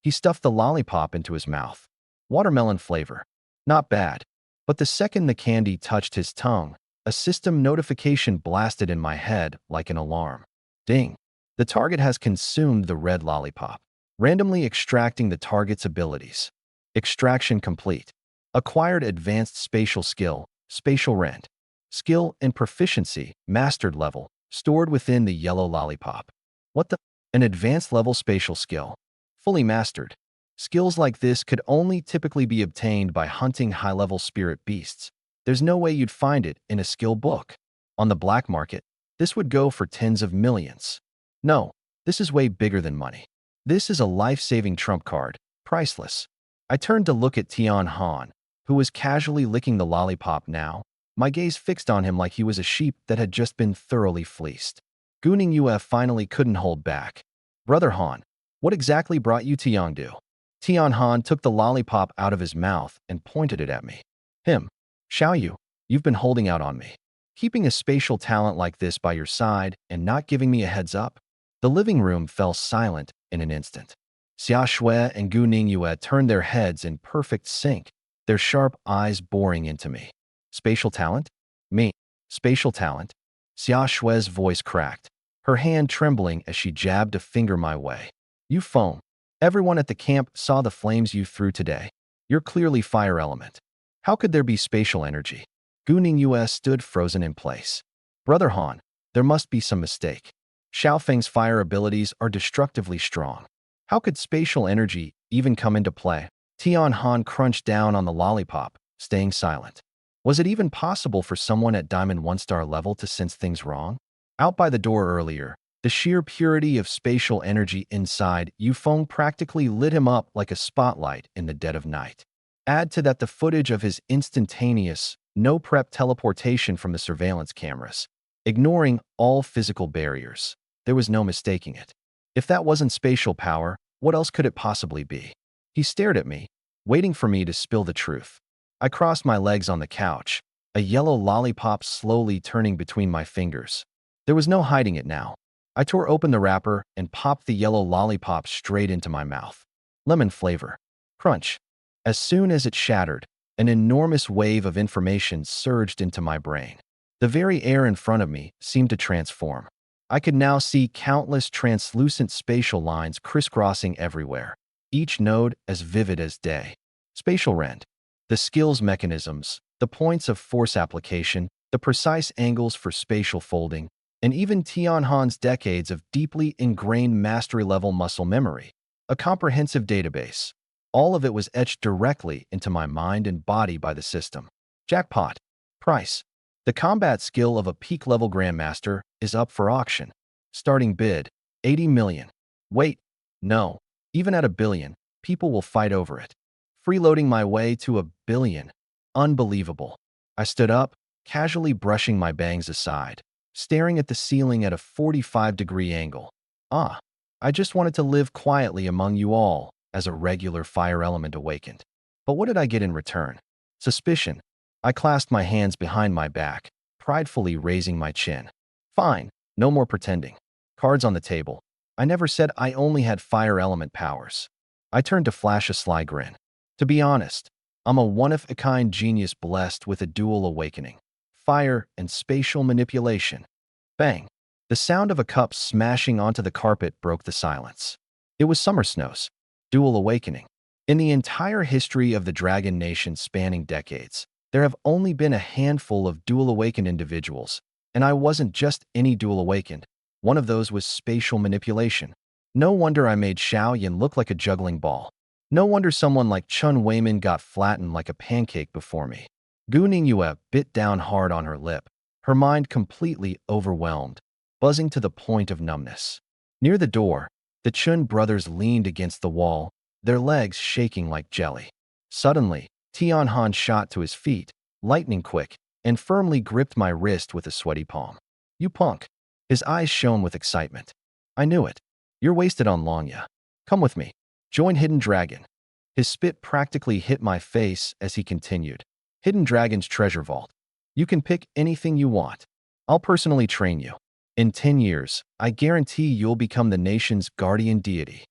He stuffed the lollipop into his mouth. Watermelon flavor. Not bad. But the second the candy touched his tongue, a system notification blasted in my head like an alarm. Ding. The target has consumed the red lollipop, randomly extracting the target's abilities. Extraction complete. Acquired advanced spatial skill, spatial rent. Skill and proficiency, mastered level, stored within the yellow lollipop. What the? An advanced level spatial skill. Fully mastered. Skills like this could only typically be obtained by hunting high-level spirit beasts. There's no way you'd find it in a skill book. On the black market, this would go for tens of millions. No, this is way bigger than money. This is a life-saving trump card, priceless. I turned to look at Tian Han, who was casually licking the lollipop now, my gaze fixed on him like he was a sheep that had just been thoroughly fleeced. Gooning Yue finally couldn't hold back. Brother Han, what exactly brought you to Yangdu? Tian Han took the lollipop out of his mouth and pointed it at me. Him. Xiaoyu, you've been holding out on me. Keeping a spatial talent like this by your side and not giving me a heads up? The living room fell silent in an instant. Xia Shui and Gu Ningyue turned their heads in perfect sync, their sharp eyes boring into me. Spatial talent? Me. Spatial talent? Xia Shui's voice cracked, her hand trembling as she jabbed a finger my way. You foam. Everyone at the camp saw the flames you threw today. You're clearly fire element. How could there be spatial energy? Gu Ningyue stood frozen in place. Brother Han, there must be some mistake. Xiaofeng's fire abilities are destructively strong. How could spatial energy even come into play? Tian Han crunched down on the lollipop, staying silent. Was it even possible for someone at Diamond 1-star level to sense things wrong? Out by the door earlier, the sheer purity of spatial energy inside Yufeng practically lit him up like a spotlight in the dead of night. Add to that the footage of his instantaneous, no-prep teleportation from the surveillance cameras, ignoring all physical barriers. There was no mistaking it. If that wasn't spatial power, what else could it possibly be? He stared at me, waiting for me to spill the truth. I crossed my legs on the couch, a yellow lollipop slowly turning between my fingers. There was no hiding it now. I tore open the wrapper and popped the yellow lollipop straight into my mouth. Lemon flavor. Crunch. As soon as it shattered, an enormous wave of information surged into my brain. The very air in front of me seemed to transform. I could now see countless translucent spatial lines crisscrossing everywhere, each node as vivid as day. Spatial rent. The skills mechanisms, the points of force application, the precise angles for spatial folding, and even Tian Han's decades of deeply ingrained mastery-level muscle memory. A comprehensive database. All of it was etched directly into my mind and body by the system. Jackpot. Price. The combat skill of a peak-level Grandmaster is up for auction. Starting bid, 80 million. Wait, no. Even at 1 billion, people will fight over it. Freeloading my way to 1 billion. Unbelievable. I stood up, casually brushing my bangs aside, staring at the ceiling at a 45-degree angle. I just wanted to live quietly among you all as a regular fire element awakened. But what did I get in return? Suspicion. I clasped my hands behind my back, pridefully raising my chin. Fine, no more pretending. Cards on the table. I never said I only had fire element powers. I turned to flash a sly grin. To be honest, I'm a one-of-a-kind genius blessed with a dual awakening. Fire and spatial manipulation. Bang. The sound of a cup smashing onto the carpet broke the silence. It was Summer Snow's dual awakening. In the entire history of the Dragon Nation spanning decades, there have only been a handful of dual awakened individuals, And I wasn't just any dual awakened. One of those was spatial manipulation. No wonder I made Xiao Yan look like a juggling ball. No wonder someone like Chun Weimin got flattened like a pancake before me. Gu Ningyue bit down hard on her lip, her mind completely overwhelmed, buzzing to the point of numbness. Near the door, the Chun brothers leaned against the wall, their legs shaking like jelly. Suddenly, Tianhan shot to his feet, lightning quick, and firmly gripped my wrist with a sweaty palm. "You punk." His eyes shone with excitement. "I knew it. You're wasted on Longya. Come with me. Join Hidden Dragon." His spit practically hit my face as he continued. "Hidden Dragon's treasure vault. You can pick anything you want. I'll personally train you. In 10 years, I guarantee you'll become the nation's guardian deity."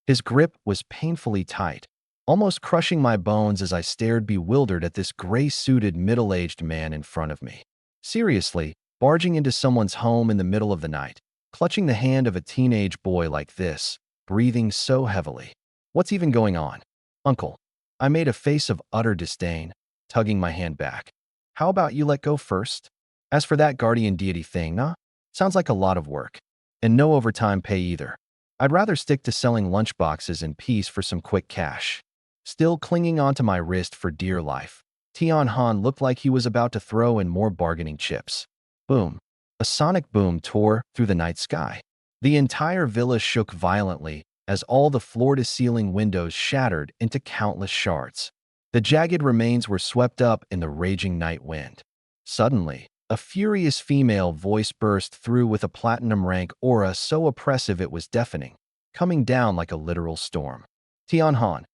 His grip was painfully tight, almost crushing my bones as I stared bewildered at this gray-suited middle-aged man in front of me. Seriously, barging into someone's home in the middle of the night, clutching the hand of a teenage boy like this, breathing so heavily. What's even going on? "Uncle." I made a face of utter disdain, tugging my hand back. "How about you let go first? As for that guardian deity thing, nah? Sounds like a lot of work. And no overtime pay either. I'd rather stick to selling lunchboxes in peace for some quick cash." Still clinging onto my wrist for dear life, Tianhan looked like he was about to throw in more bargaining chips. Boom. A sonic boom tore through the night sky. The entire villa shook violently as all the floor-to-ceiling windows shattered into countless shards. The jagged remains were swept up in the raging night wind. Suddenly, a furious female voice burst through with a platinum rank aura so oppressive it was deafening, coming down like a literal storm. "Tianhan,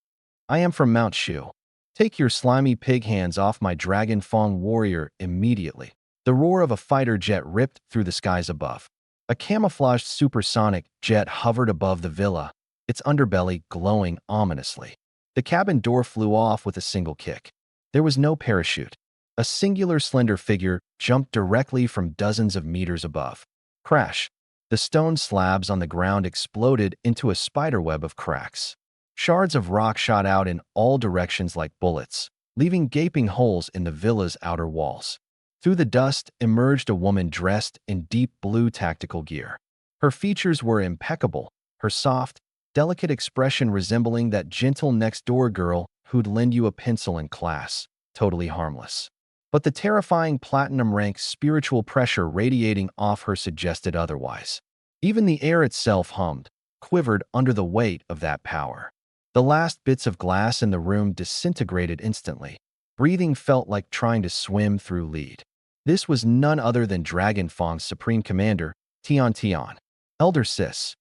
I am from Mount Shu. Take your slimy pig hands off my Dragon Fang warrior immediately." The roar of a fighter jet ripped through the skies above. A camouflaged supersonic jet hovered above the villa, its underbelly glowing ominously. The cabin door flew off with a single kick. There was no parachute. A singular slender figure jumped directly from dozens of meters above. Crash! The stone slabs on the ground exploded into a spiderweb of cracks. Shards of rock shot out in all directions like bullets, leaving gaping holes in the villa's outer walls. Through the dust emerged a woman dressed in deep blue tactical gear. Her features were impeccable, her soft, delicate expression resembling that gentle next-door girl who'd lend you a pencil in class, totally harmless. But the terrifying platinum-rank spiritual pressure radiating off her suggested otherwise. Even the air itself hummed, quivered under the weight of that power. The last bits of glass in the room disintegrated instantly. Breathing felt like trying to swim through lead. This was none other than Dragon Fang's supreme commander, Tian. "Elder Sis."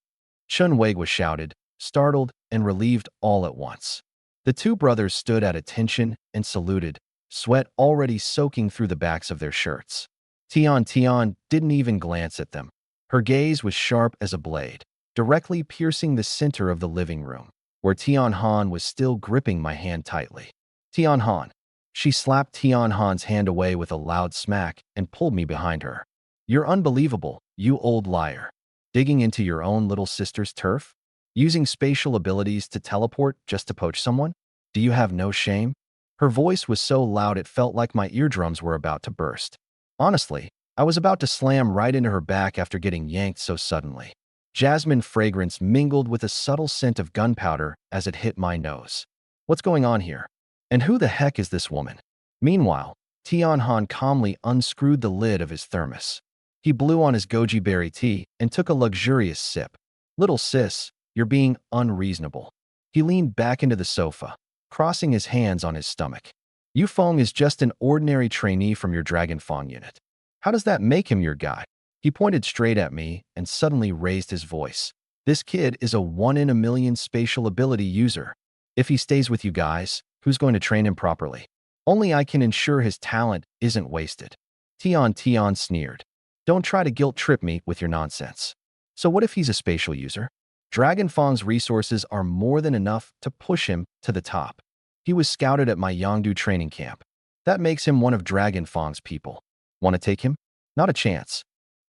Chun Wei was shouted, startled and relieved all at once. The two brothers stood at attention and saluted, sweat already soaking through the backs of their shirts. Tian didn't even glance at them. Her gaze was sharp as a blade, directly piercing the center of the living room, where Tianhan was still gripping my hand tightly. "Tianhan." She slapped Tianhan's hand away with a loud smack and pulled me behind her. "You're unbelievable, you old liar. Digging into your own little sister's turf? Using spatial abilities to teleport just to poach someone? Do you have no shame?" Her voice was so loud it felt like my eardrums were about to burst. Honestly, I was about to slam right into her back after getting yanked so suddenly. Jasmine fragrance mingled with a subtle scent of gunpowder as it hit my nose. What's going on here? And who the heck is this woman? Meanwhile, Tianhan calmly unscrewed the lid of his thermos. He blew on his goji berry tea and took a luxurious sip. "Little sis, you're being unreasonable." He leaned back into the sofa, crossing his hands on his stomach. "Yufeng is just an ordinary trainee from your Dragon Fang unit. How does that make him your guy?" He pointed straight at me and suddenly raised his voice. "This kid is a 1 in a million spatial ability user. If he stays with you guys, who's going to train him properly? Only I can ensure his talent isn't wasted." Tian sneered. "Don't try to guilt-trip me with your nonsense. So what if he's a spatial user? Dragon Fang's resources are more than enough to push him to the top. He was scouted at my Yangdu training camp. That makes him one of Dragon Fang's people. Want to take him? Not a chance."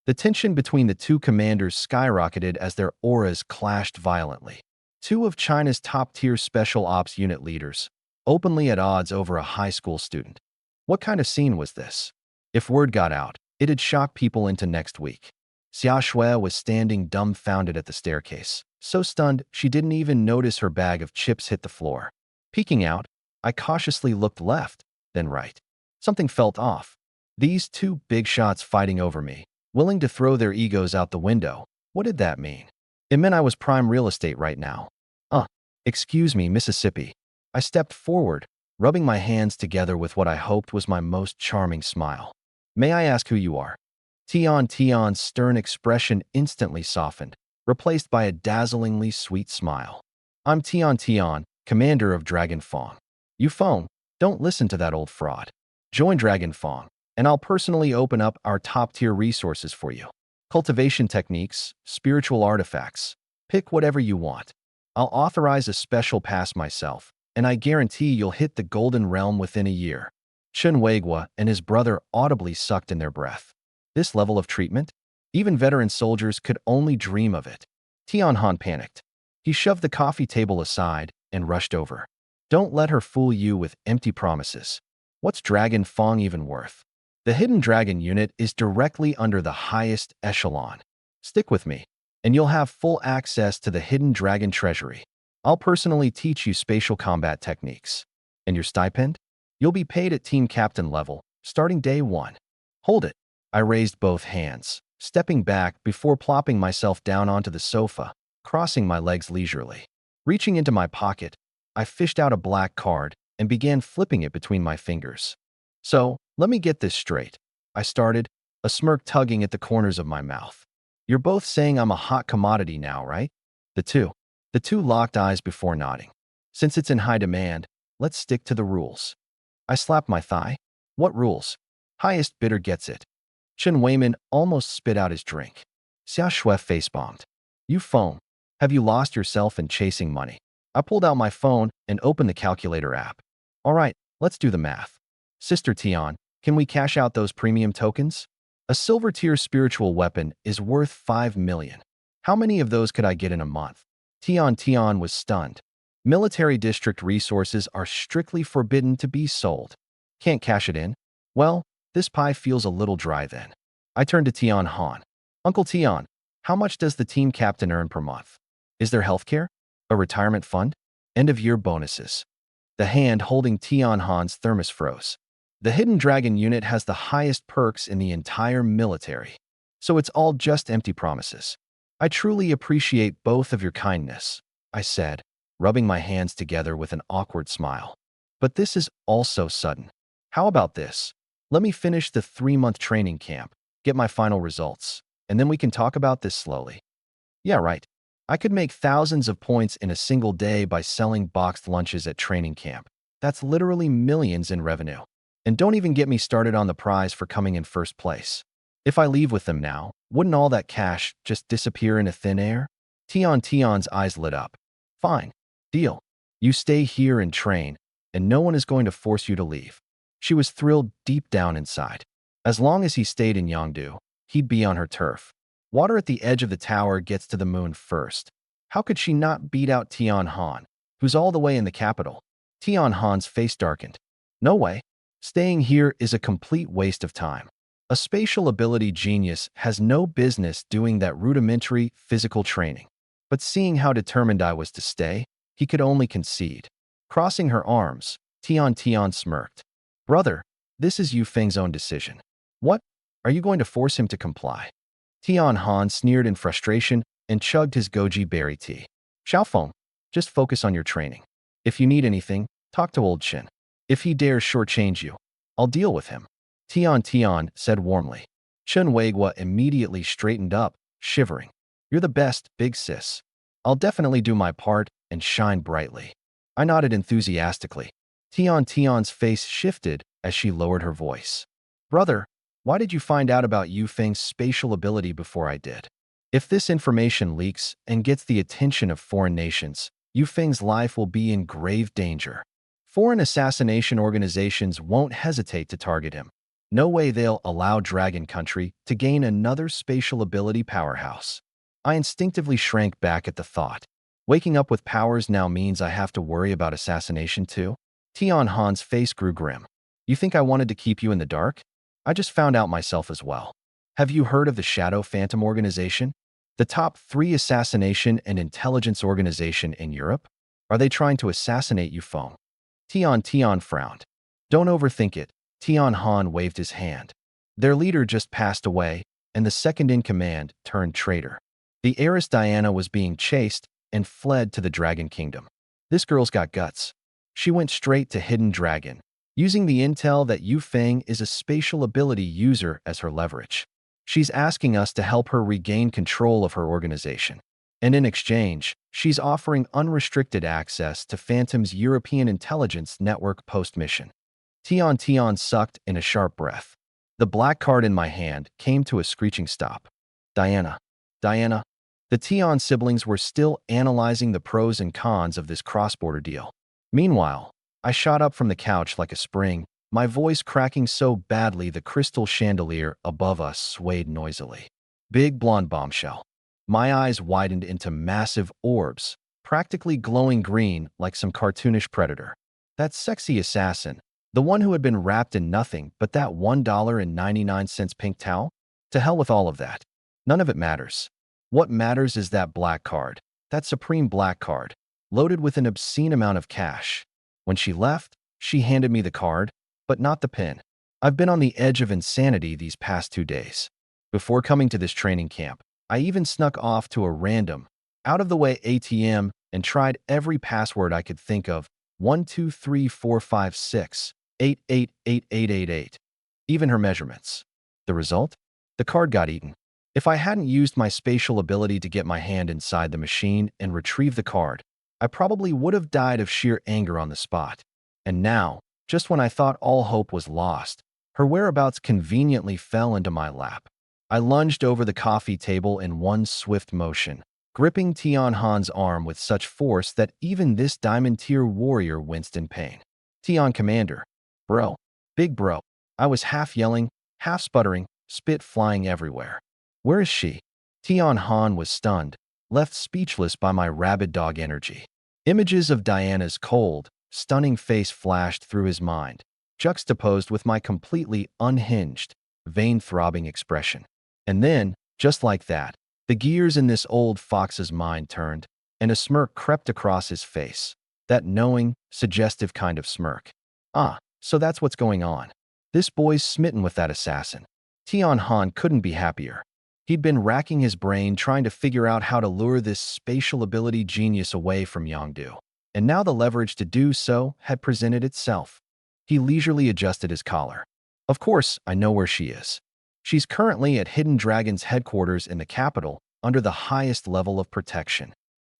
The tension between the two commanders skyrocketed as their auras clashed violently. Two of China's top-tier special ops unit leaders, openly at odds over a high school student. What kind of scene was this? If word got out, It had shocked people into next week. Xia Shui was standing dumbfounded at the staircase, so stunned she didn't even notice her bag of chips hit the floor. Peeking out, I cautiously looked left, then right. Something felt off. These two big shots fighting over me, willing to throw their egos out the window. What did that mean? It meant I was prime real estate right now. Excuse me, Mississippi. I stepped forward, rubbing my hands together with what I hoped was my most charming smile. May I ask who you are? Tion's stern expression instantly softened, replaced by a dazzlingly sweet smile. I'm Tion, commander of Dragon Fong. You phone, don't listen to that old fraud. Join Dragon Fong, and I'll personally open up our top-tier resources for you. Cultivation techniques, spiritual artifacts. Pick whatever you want. I'll authorize a special pass myself, and I guarantee you'll hit the golden realm within a year. Chen Weigua and his brother audibly sucked in their breath. This level of treatment? Even veteran soldiers could only dream of it. Tianhan panicked. He shoved the coffee table aside and rushed over. Don't let her fool you with empty promises. What's Dragon Fong even worth? The Hidden Dragon unit is directly under the highest echelon. Stick with me, and you'll have full access to the Hidden Dragon treasury. I'll personally teach you spatial combat techniques. And your stipend? You'll be paid at team captain level, starting day 1. Hold it. I raised both hands, stepping back before plopping myself down onto the sofa, crossing my legs leisurely. Reaching into my pocket, I fished out a black card and began flipping it between my fingers. So, let me get this straight. I started, a smirk tugging at the corners of my mouth. You're both saying I'm a hot commodity now, right? The two locked eyes before nodding. Since it's in high demand, let's stick to the rules. I slapped my thigh. What rules? Highest bidder gets it. Chen Weiman almost spit out his drink. Xia Shui face-bombed. You phone. Have you lost yourself in chasing money? I pulled out my phone and opened the calculator app. All right, let's do the math. Sister Tian, can we cash out those premium tokens? A silver-tier spiritual weapon is worth 5 million. How many of those could I get in a month? Tian was stunned. Military district resources are strictly forbidden to be sold. Can't cash it in? Well, this pie feels a little dry then. I turned to Tian Han. Uncle Tian, how much does the team captain earn per month? Is there healthcare? A retirement fund? End-of-year bonuses? The hand holding Tian Han's thermos froze. The Hidden Dragon unit has the highest perks in the entire military. So it's all just empty promises. I truly appreciate both of your kindness, I said, rubbing my hands together with an awkward smile. But this is also sudden. How about this? Let me finish the 3-month training camp, get my final results, and then we can talk about this slowly. Yeah, right. I could make thousands of points in a single day by selling boxed lunches at training camp. That's literally millions in revenue. And don't even get me started on the prize for coming in first place. If I leave with them now, wouldn't all that cash just disappear into thin air? Tian's eyes lit up. Fine. Deal. You stay here and train, and no one is going to force you to leave. She was thrilled deep down inside. As long as he stayed in Yangdu, he'd be on her turf. Water at the edge of the tower gets to the moon first. How could she not beat out Tian Han, who's all the way in the capital? Tian Han's face darkened. No way. Staying here is a complete waste of time. A spatial ability genius has no business doing that rudimentary physical training. But seeing how determined I was to stay, he could only concede. Crossing her arms, Tian smirked. Brother, this is Yu Feng's own decision. What? Are you going to force him to comply? Tian Han sneered in frustration and chugged his goji berry tea. Xiaofeng, just focus on your training. If you need anything, talk to old Chen. If he dares shortchange you, I'll deal with him. Tian said warmly. Chen Weigua immediately straightened up, shivering. You're the best, big sis. I'll definitely do my part and shine brightly. I nodded enthusiastically. Tian's face shifted as she lowered her voice. Brother, why did you find out about Yu Feng's spatial ability before I did? If this information leaks and gets the attention of foreign nations, Yu Feng's life will be in grave danger. Foreign assassination organizations won't hesitate to target him. No way they'll allow Dragon Country to gain another spatial ability powerhouse. I instinctively shrank back at the thought. Waking up with powers now means I have to worry about assassination too? Tian Han's face grew grim. You think I wanted to keep you in the dark? I just found out myself as well. Have you heard of the Shadow Phantom Organization? The top 3 assassination and intelligence organization in Europe? Are they trying to assassinate you, Feng? Tian frowned. Don't overthink it. Tian Han waved his hand. Their leader just passed away, and the second-in-command turned traitor. The heiress Diana was being chased and fled to the Dragon Kingdom. This girl's got guts. She went straight to Hidden Dragon, using the intel that Yu Feng is a spatial ability user as her leverage. She's asking us to help her regain control of her organization. And in exchange, she's offering unrestricted access to Phantom's European intelligence network post-mission. Tian sucked in a sharp breath. The black card in my hand came to a screeching stop. Diana. The Tian siblings were still analyzing the pros and cons of this cross-border deal. Meanwhile, I shot up from the couch like a spring, my voice cracking so badly the crystal chandelier above us swayed noisily. Big blonde bombshell. My eyes widened into massive orbs, practically glowing green like some cartoonish predator. That sexy assassin, the one who had been wrapped in nothing but that $1.99 pink towel? To hell with all of that. None of it matters. What matters is that black card, that supreme black card, loaded with an obscene amount of cash. When she left, she handed me the card, but not the pin. I've been on the edge of insanity these past 2 days. Before coming to this training camp, I even snuck off to a random, out-of-the-way ATM and tried every password I could think of, 1234568888888, even her measurements. The result? The card got eaten. If I hadn't used my spatial ability to get my hand inside the machine and retrieve the card, I probably would have died of sheer anger on the spot. And now, just when I thought all hope was lost, her whereabouts conveniently fell into my lap. I lunged over the coffee table in one swift motion, gripping Tian Han's arm with such force that even this diamond-tier warrior winced in pain. Tian Commander. Bro. Big bro. I was half yelling, half sputtering, spit flying everywhere. Where is she? Tian Han was stunned, left speechless by my rabid dog energy. Images of Diana's cold, stunning face flashed through his mind, juxtaposed with my completely unhinged, vein-throbbing expression. And then, just like that, the gears in this old fox's mind turned, and a smirk crept across his face. That knowing, suggestive kind of smirk. Ah, so that's what's going on. This boy's smitten with that assassin. Tian Han couldn't be happier. He'd been racking his brain trying to figure out how to lure this spatial ability genius away from Yongdu. And now the leverage to do so had presented itself. He leisurely adjusted his collar. Of course, I know where she is. She's currently at Hidden Dragon's headquarters in the capital, under the highest level of protection.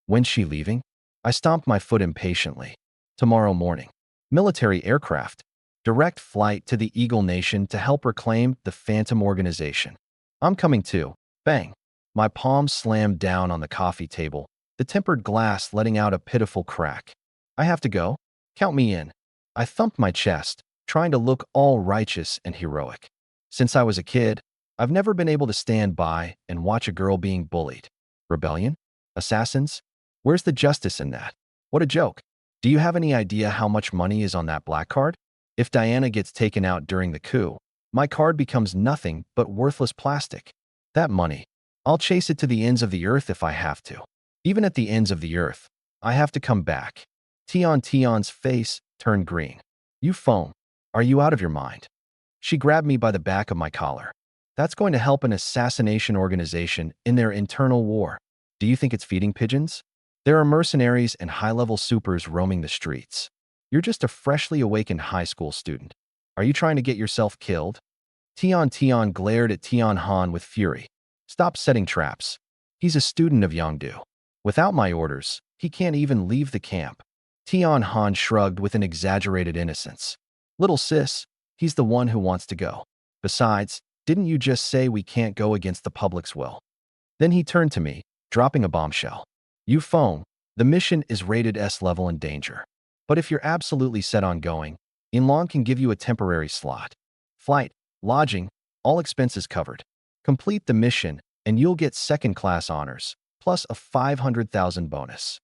When's she leaving? I stomped my foot impatiently. Tomorrow morning. Military aircraft. Direct flight to the Eagle Nation to help reclaim the Phantom Organization. I'm coming too. Bang. My palm slammed down on the coffee table, the tempered glass letting out a pitiful crack. I have to go? Count me in. I thumped my chest, trying to look all righteous and heroic. Since I was a kid, I've never been able to stand by and watch a girl being bullied. Rebellion? Assassins? Where's the justice in that? What a joke. Do you have any idea how much money is on that black card? If Diana gets taken out during the coup, my card becomes nothing but worthless plastic. That money, I'll chase it to the ends of the earth if I have to. Even at the ends of the earth, I have to come back. Tian's face turned green. You Feng, are you out of your mind? She grabbed me by the back of my collar. That's going to help an assassination organization in their internal war. Do you think it's feeding pigeons? There are mercenaries and high-level supers roaming the streets. You're just a freshly awakened high school student. Are you trying to get yourself killed? Tian glared at Tian Han with fury. Stop setting traps. He's a student of Yongdu. Without my orders, he can't even leave the camp. Tian Han shrugged with an exaggerated innocence. Little sis, he's the one who wants to go. Besides, didn't you just say we can't go against the public's will? Then he turned to me, dropping a bombshell. You Feng, the mission is rated S level and danger. But if you're absolutely set on going, Inlong can give you a temporary slot. Flight, lodging, all expenses covered. Complete the mission, and you'll get second-class honors, plus a 500,000 bonus.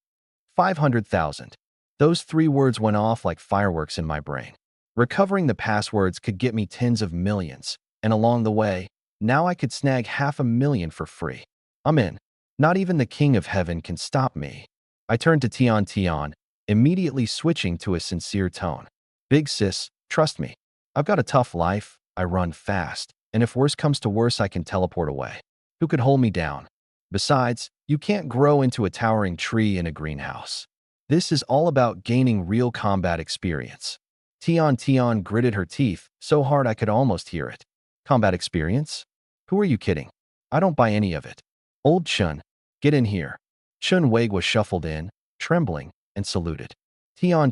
500,000. Those 3 words went off like fireworks in my brain. Recovering the passwords could get me tens of millions, And along the way, now I could snag 500,000 for free. I'm in. Not even the king of heaven can stop me. I turned to Tian, immediately switching to a sincere tone. Big sis, trust me. I've got a tough life, I run fast, and if worse comes to worse I can teleport away. Who could hold me down? Besides, you can't grow into a towering tree in a greenhouse. This is all about gaining real combat experience. Tian gritted her teeth so hard I could almost hear it. Combat experience? Who are you kidding? I don't buy any of it. Old Chun, get in here. Chun Weiguo shuffled in, trembling, and saluted. Tian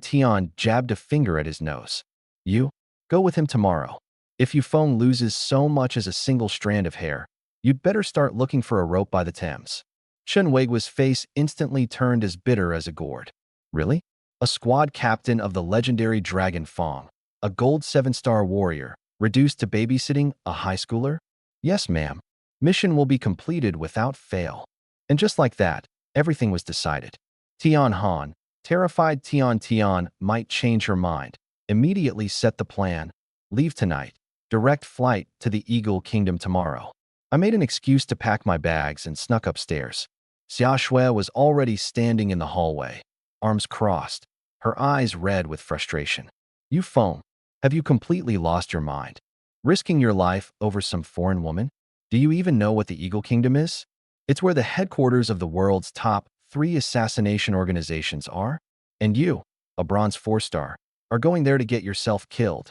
jabbed a finger at his nose. You? Go with him tomorrow. If Yufeng loses so much as a single strand of hair, you'd better start looking for a rope by the Thames. Chun Weiguo's face instantly turned as bitter as a gourd. Really? A squad captain of the legendary Dragon Fong, a gold 7-star warrior, reduced to babysitting a high schooler? Yes, ma'am. Mission will be completed without fail. And just like that, everything was decided. Tian Han, terrified Tian might change her mind, immediately set the plan. Leave tonight. Direct flight to the Eagle Kingdom tomorrow. I made an excuse to pack my bags and snuck upstairs. Xia Shui was already standing in the hallway, arms crossed, her eyes red with frustration. Yufeng, have you completely lost your mind? Risking your life over some foreign woman? Do you even know what the Eagle Kingdom is? It's where the headquarters of the world's top 3 assassination organizations are. And you, a bronze 4-star, are going there to get yourself killed.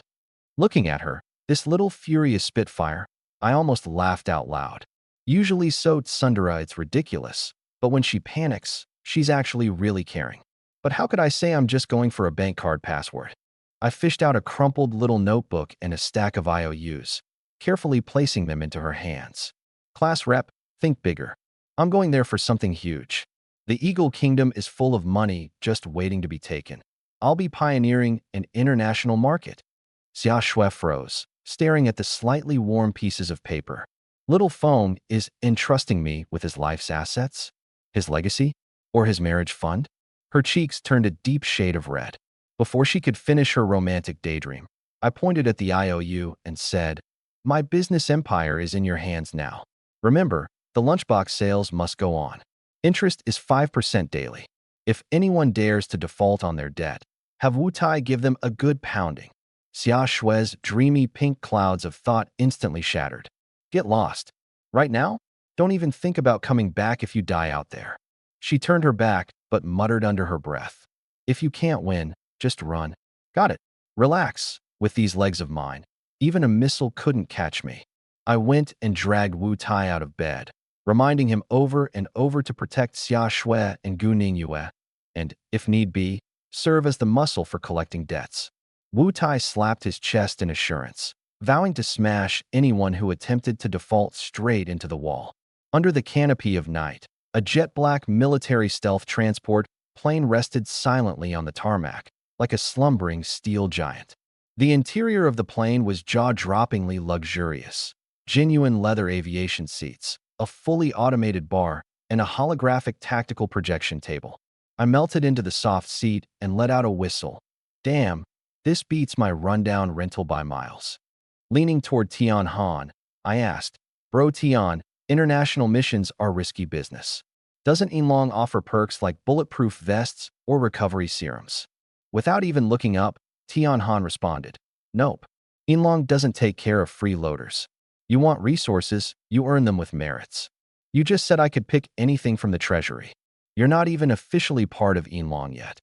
Looking at her, this little furious spitfire, I almost laughed out loud. Usually so tsundere it's ridiculous, but when she panics, she's actually really caring. But how could I say I'm just going for a bank card password? I fished out a crumpled little notebook and a stack of IOUs, carefully placing them into her hands. Class rep, think bigger. I'm going there for something huge. The Eagle Kingdom is full of money just waiting to be taken. I'll be pioneering an international market. Xia Shui froze, staring at the slightly warm pieces of paper. Little Feng is entrusting me with his life's assets? His legacy? Or his marriage fund? Her cheeks turned a deep shade of red. Before she could finish her romantic daydream, I pointed at the IOU and said, "My business empire is in your hands now. Remember, the lunchbox sales must go on. Interest is 5% daily. If anyone dares to default on their debt, have Wu Tai give them a good pounding." Xia Shui's dreamy pink clouds of thought instantly shattered. Get lost. Right now? Don't even think about coming back if you die out there. She turned her back, but muttered under her breath. If you can't win, just run. Got it. Relax. With these legs of mine, even a missile couldn't catch me. I went and dragged Wu Tai out of bed, reminding him over and over to protect Xia Shui and Gu Ningyue, and, if need be, serve as the muscle for collecting debts. Wu Tai slapped his chest in assurance, vowing to smash anyone who attempted to default straight into the wall. Under the canopy of night, a jet-black military stealth transport plane rested silently on the tarmac, like a slumbering steel giant. The interior of the plane was jaw-droppingly luxurious. Genuine leather aviation seats, a fully automated bar, and a holographic tactical projection table. I melted into the soft seat and let out a whistle. Damn, this beats my rundown rental by miles. Leaning toward Tian Han, I asked, "Bro Tian, international missions are risky business. Doesn't Yinlong offer perks like bulletproof vests or recovery serums?" Without even looking up, Tian Han responded, "Nope. Yinlong doesn't take care of freeloaders. You want resources, you earn them with merits. You just said I could pick anything from the treasury. You're not even officially part of Yinlong yet.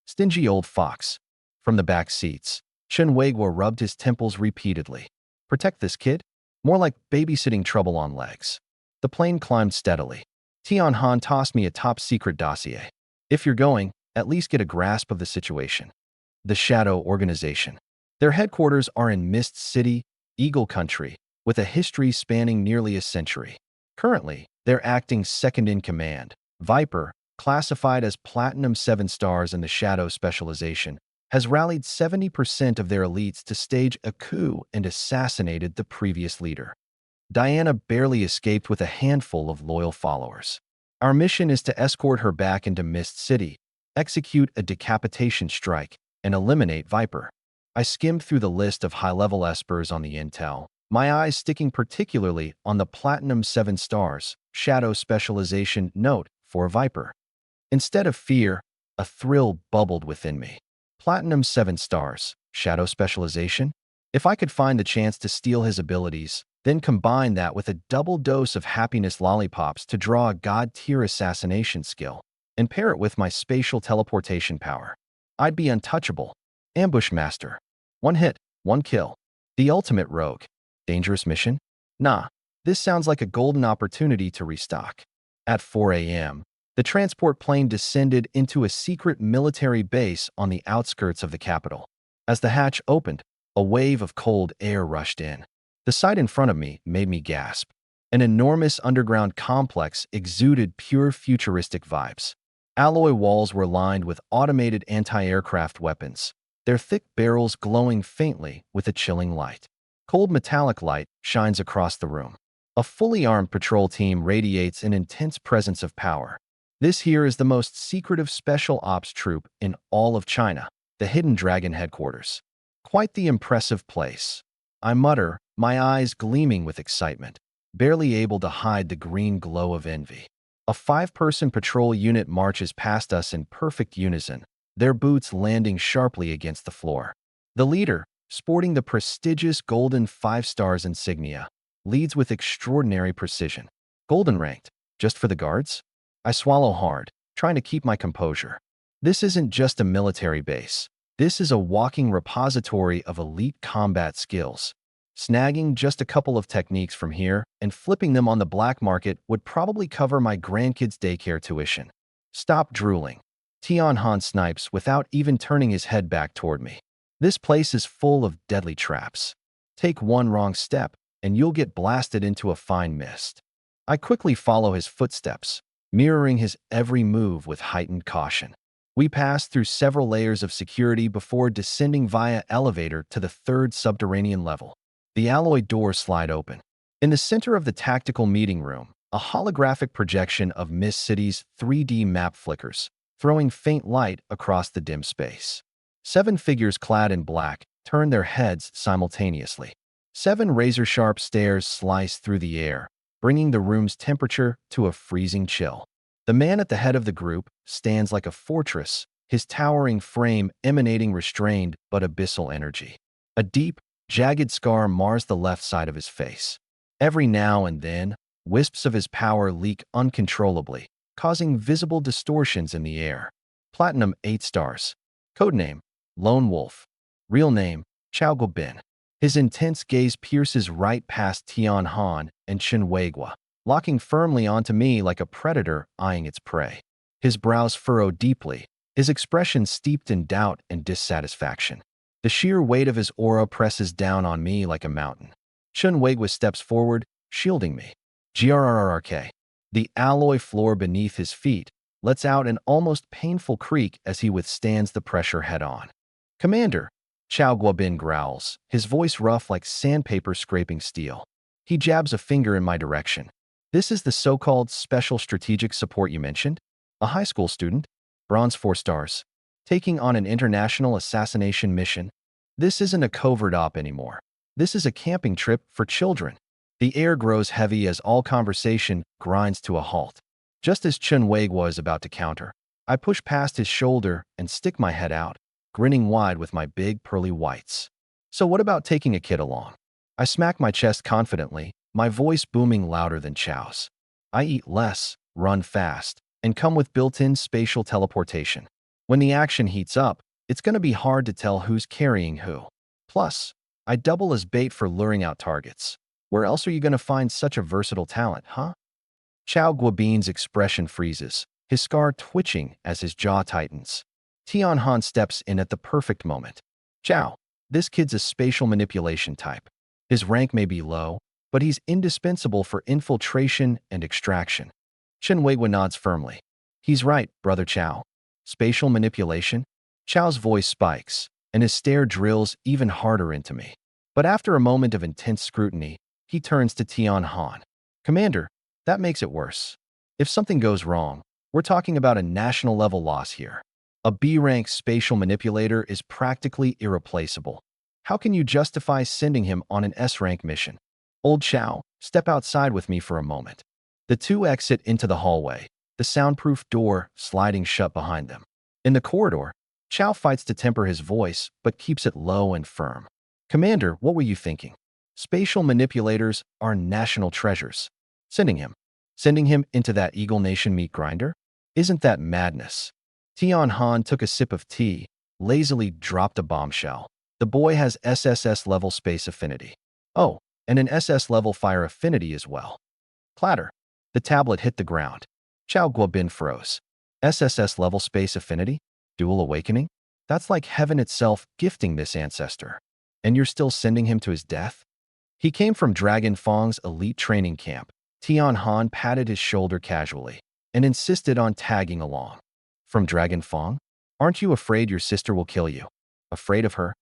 Stingy old fox." From the back seats, Chen Weiguo rubbed his temples repeatedly. Protect this kid? More like babysitting trouble on legs. The plane climbed steadily. Tian Han tossed me a top-secret dossier. If you're going, at least get a grasp of the situation. The Shadow Organization. Their headquarters are in Mist City, Eagle Country, with a history spanning nearly a century. Currently, they're acting second-in-command. Viper, classified as Platinum 7 stars in the Shadow specialization, has rallied 70% of their elites to stage a coup and assassinated the previous leader. Diana barely escaped with a handful of loyal followers. Our mission is to escort her back into Mist City, execute a decapitation strike, and eliminate Viper. I skimmed through the list of high-level espers on the intel, my eyes sticking particularly on the Platinum 7 stars, Shadow Specialization note for Viper. Instead of fear, a thrill bubbled within me. Platinum 7 stars, Shadow Specialization? If I could find the chance to steal his abilities, then combine that with a double dose of happiness lollipops to draw a god-tier assassination skill, and pair it with my spatial teleportation power, I'd be untouchable. Ambush Master. One hit, one kill. The ultimate rogue. Dangerous mission? Nah, this sounds like a golden opportunity to restock. At 4 a.m., the transport plane descended into a secret military base on the outskirts of the capital. As the hatch opened, a wave of cold air rushed in. The sight in front of me made me gasp. An enormous underground complex exuded pure futuristic vibes. Alloy walls were lined with automated anti-aircraft weapons, their thick barrels glowing faintly with a chilling light. Cold metallic light shines across the room. A fully armed patrol team radiates an intense presence of power. This here is the most secretive special ops troop in all of China, the Hidden Dragon headquarters. Quite the impressive place. I mutter, my eyes gleaming with excitement, barely able to hide the green glow of envy. A 5-person patrol unit marches past us in perfect unison, their boots landing sharply against the floor. The leader, sporting the prestigious golden 5 stars insignia, leads with extraordinary precision. Golden ranked, just for the guards? I swallow hard, trying to keep my composure. This isn't just a military base. This is a walking repository of elite combat skills. Snagging just a couple of techniques from here and flipping them on the black market would probably cover my grandkids' daycare tuition. Stop drooling. Tian Han snipes without even turning his head back toward me. This place is full of deadly traps. Take one wrong step, and you'll get blasted into a fine mist. I quickly follow his footsteps, mirroring his every move with heightened caution. We pass through several layers of security before descending via elevator to the 3rd subterranean level. The alloy doors slide open. In the center of the tactical meeting room, a holographic projection of Miss City's 3D map flickers, throwing faint light across the dim space. 7 figures clad in black turn their heads simultaneously. 7 razor-sharp stares slice through the air, bringing the room's temperature to a freezing chill. The man at the head of the group stands like a fortress, his towering frame emanating restrained but abyssal energy. A deep, jagged scar mars the left side of his face. Every now and then, wisps of his power leak uncontrollably, causing visible distortions in the air. Platinum 8 stars. Codename, Lone Wolf. Real name, Chao Guobin. His intense gaze pierces right past Tian Han and Chen Weigua, locking firmly onto me like a predator eyeing its prey. His brows furrow deeply, his expression steeped in doubt and dissatisfaction. The sheer weight of his aura presses down on me like a mountain. Chen Weigua steps forward, shielding me. Grrrk. The alloy floor beneath his feet lets out an almost painful creak as he withstands the pressure head-on. Commander, Chao Guobin growls, his voice rough like sandpaper scraping steel. He jabs a finger in my direction. This is the so-called special strategic support you mentioned? A high school student? Bronze 4 stars. Taking on an international assassination mission? This isn't a covert op anymore. This is a camping trip for children. The air grows heavy as all conversation grinds to a halt. Just as Chen Weigua is about to counter, I push past his shoulder and stick my head out, grinning wide with my big pearly whites. So what about taking a kid along? I smack my chest confidently, my voice booming louder than Chao's. I eat less, run fast, and come with built-in spatial teleportation. When the action heats up, it's going to be hard to tell who's carrying who. Plus, I double as bait for luring out targets. Where else are you going to find such a versatile talent, huh? Chao Guobin's expression freezes, his scar twitching as his jaw tightens. Tian Han steps in at the perfect moment. Chao, this kid's a spatial manipulation type. His rank may be low, but he's indispensable for infiltration and extraction. Chen Weigua nods firmly. He's right, Brother Chao. Spatial manipulation? Chao's voice spikes, and his stare drills even harder into me. But after a moment of intense scrutiny, he turns to Tian Han. Commander, that makes it worse. If something goes wrong, we're talking about a national-level loss here. A B-rank spatial manipulator is practically irreplaceable. How can you justify sending him on an S-rank mission? Old Chow, step outside with me for a moment. The two exit into the hallway, the soundproof door sliding shut behind them. In the corridor, Chow fights to temper his voice, but keeps it low and firm. Commander, what were you thinking? Spatial manipulators are national treasures. Sending him into that Eagle Nation meat grinder? Isn't that madness? Tian Han took a sip of tea, lazily dropped a bombshell. The boy has SSS-level space affinity. Oh, and an SS-level fire affinity as well. Clatter. The tablet hit the ground. Chow Guobin froze. SSS-level space affinity? Dual awakening? That's like heaven itself gifting this ancestor. And you're still sending him to his death? He came from Dragon Fong's elite training camp. Tian Han patted his shoulder casually and insisted on tagging along. From Dragon Fong? Aren't you afraid your sister will kill you? Afraid of her?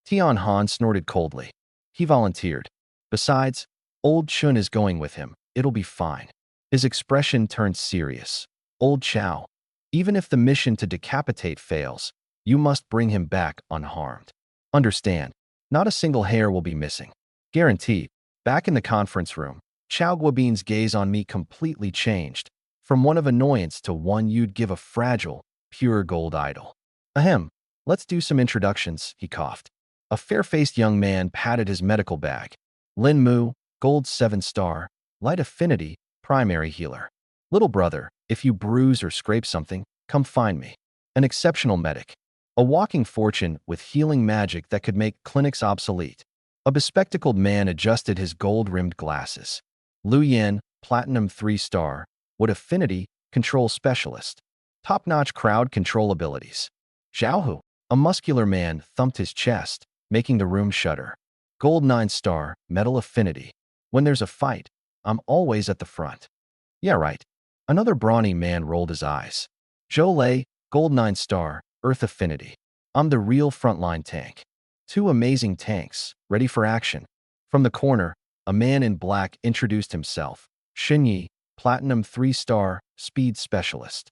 Tian Han snorted coldly. He volunteered. Besides, old Chun is going with him. It'll be fine. His expression turned serious. Old Chow, even if the mission to decapitate fails, you must bring him back unharmed. Understand, not a single hair will be missing. Guaranteed. Back in the conference room, Chow Guobin's gaze on me completely changed, from one of annoyance to one you'd give a fragile, pure gold idol. Ahem, let's do some introductions, he coughed. A fair-faced young man patted his medical bag. Lin Mu, gold 7-star, light affinity, primary healer. Little brother, if you bruise or scrape something, come find me. An exceptional medic. A walking fortune with healing magic that could make clinics obsolete. A bespectacled man adjusted his gold-rimmed glasses. Lu Yen, platinum 3-star, what affinity, control specialist. Top-notch crowd control abilities. Zhao Hu, a muscular man, thumped his chest, making the room shudder. Gold 9-star, metal affinity. When there's a fight, I'm always at the front. Yeah, right. Another brawny man rolled his eyes. Zhou Lei, gold 9-star, earth affinity. I'm the real frontline tank. Two amazing tanks, ready for action. From the corner, a man in black introduced himself. Xin Yi, platinum 3-star, speed specialist.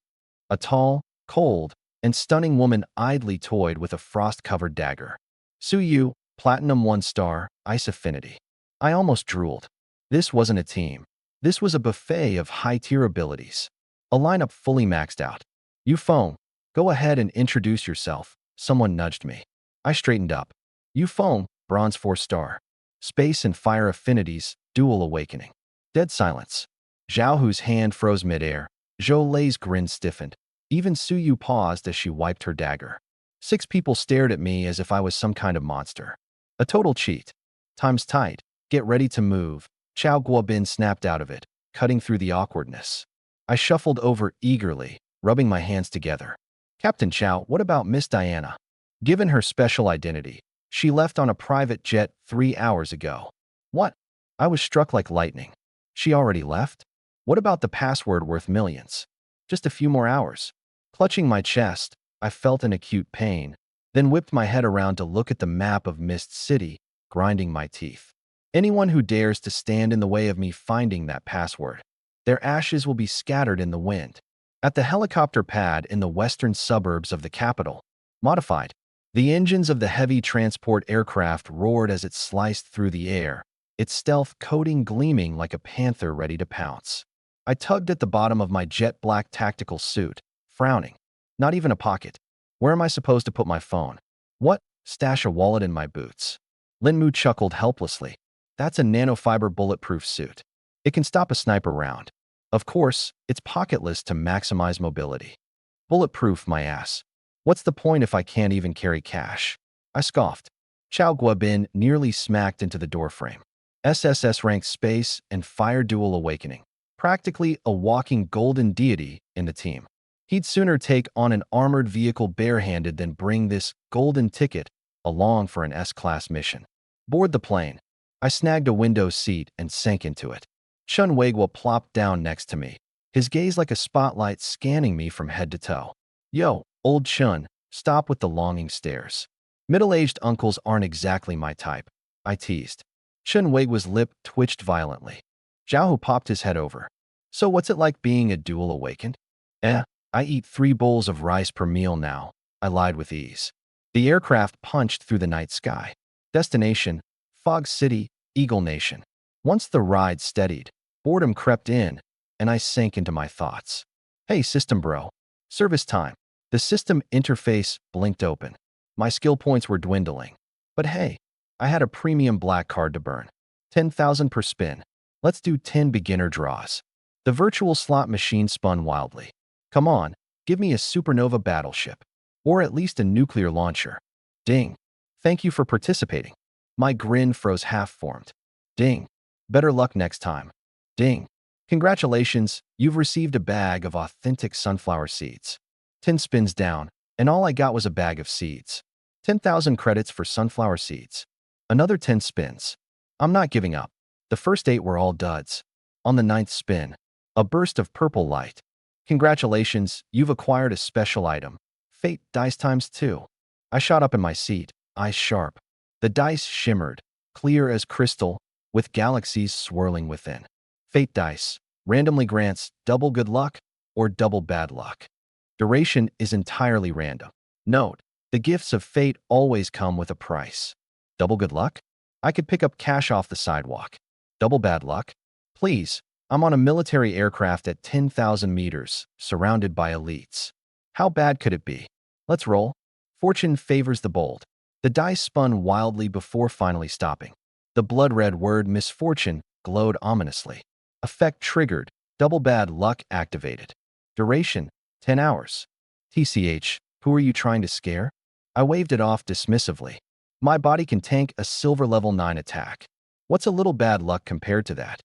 A tall, cold, and stunning woman idly toyed with a frost-covered dagger. Su Yu, platinum 1-star, ice affinity. I almost drooled. This wasn't a team. This was a buffet of high-tier abilities. A lineup fully maxed out. Yu Feng, go ahead and introduce yourself. Someone nudged me. I straightened up. Yu Feng, bronze 4-star. Space and fire affinities, dual awakening. Dead silence. Zhao Hu's hand froze midair. Zhou Lei's grin stiffened. Even Su Yu paused as she wiped her dagger. 6 people stared at me as if I was some kind of monster. A total cheat. Time's tight. Get ready to move. Chow Guobin snapped out of it, cutting through the awkwardness. I shuffled over eagerly, rubbing my hands together. Captain Chow, what about Miss Diana? Given her special identity, she left on a private jet 3 hours ago. What? I was struck like lightning. She already left? What about the password worth millions? Just a few more hours. Clutching my chest, I felt an acute pain, then whipped my head around to look at the map of Mist City, grinding my teeth. Anyone who dares to stand in the way of me finding that password, their ashes will be scattered in the wind. At the helicopter pad in the western suburbs of the capital, modified, the engines of the heavy transport aircraft roared as it sliced through the air, its stealth coating gleaming like a panther ready to pounce. I tugged at the bottom of my jet-black tactical suit, frowning. Not even a pocket. Where am I supposed to put my phone? What? Stash a wallet in my boots. Lin Mu chuckled helplessly. That's a nanofiber bulletproof suit. It can stop a sniper round. Of course, it's pocketless to maximize mobility. Bulletproof, my ass. What's the point if I can't even carry cash? I scoffed. Chow Guobin nearly smacked into the doorframe. SSRank space and fire dual awakening. Practically a walking golden deity in the team. He'd sooner take on an armored vehicle barehanded than bring this golden ticket along for an S-class mission. Board the plane. I snagged a window seat and sank into it. Chun Weiguo plopped down next to me, his gaze like a spotlight scanning me from head to toe. Yo, old Chun, stop with the longing stares. Middle-aged uncles aren't exactly my type, I teased. Chun Weiguo's lip twitched violently. Zhao Hu popped his head over. So what's it like being a dual awakened? I eat 3 bowls of rice per meal now, I lied with ease. The aircraft punched through the night sky. Destination: Fog City, Eagle Nation. Once the ride steadied, boredom crept in, and I sank into my thoughts. Hey, system bro. Service time. The system interface blinked open. My skill points were dwindling. But hey, I had a premium black card to burn. 10,000 per spin. Let's do 10 beginner draws. The virtual slot machine spun wildly. Come on, give me a supernova battleship. Or at least a nuclear launcher. Ding. Thank you for participating. My grin froze half-formed. Ding. Better luck next time. Ding. Congratulations, you've received a bag of authentic sunflower seeds. 10 spins down, and all I got was a bag of seeds. 10,000 credits for sunflower seeds. Another 10 spins. I'm not giving up. The first 8 were all duds. On the 9th spin, a burst of purple light. Congratulations, you've acquired a special item. Fate dice times 2. I shot up in my seat, eyes sharp. The dice shimmered, clear as crystal, with galaxies swirling within. Fate dice randomly grants double good luck or double bad luck. Duration is entirely random. Note, the gifts of fate always come with a price. Double good luck? I could pick up cash off the sidewalk. Double bad luck? Please, I'm on a military aircraft at 10,000 meters, surrounded by elites. How bad could it be? Let's roll. Fortune favors the bold. The dice spun wildly before finally stopping. The blood-red word misfortune glowed ominously. Effect triggered. Double bad luck activated. Duration, 10 hours. TCH, who are you trying to scare? I waved it off dismissively. My body can tank a silver level 9 attack. What's a little bad luck compared to that?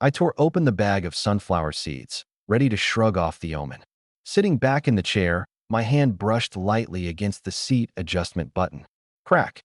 I tore open the bag of sunflower seeds, ready to shrug off the omen. Sitting back in the chair, my hand brushed lightly against the seat adjustment button. Crack.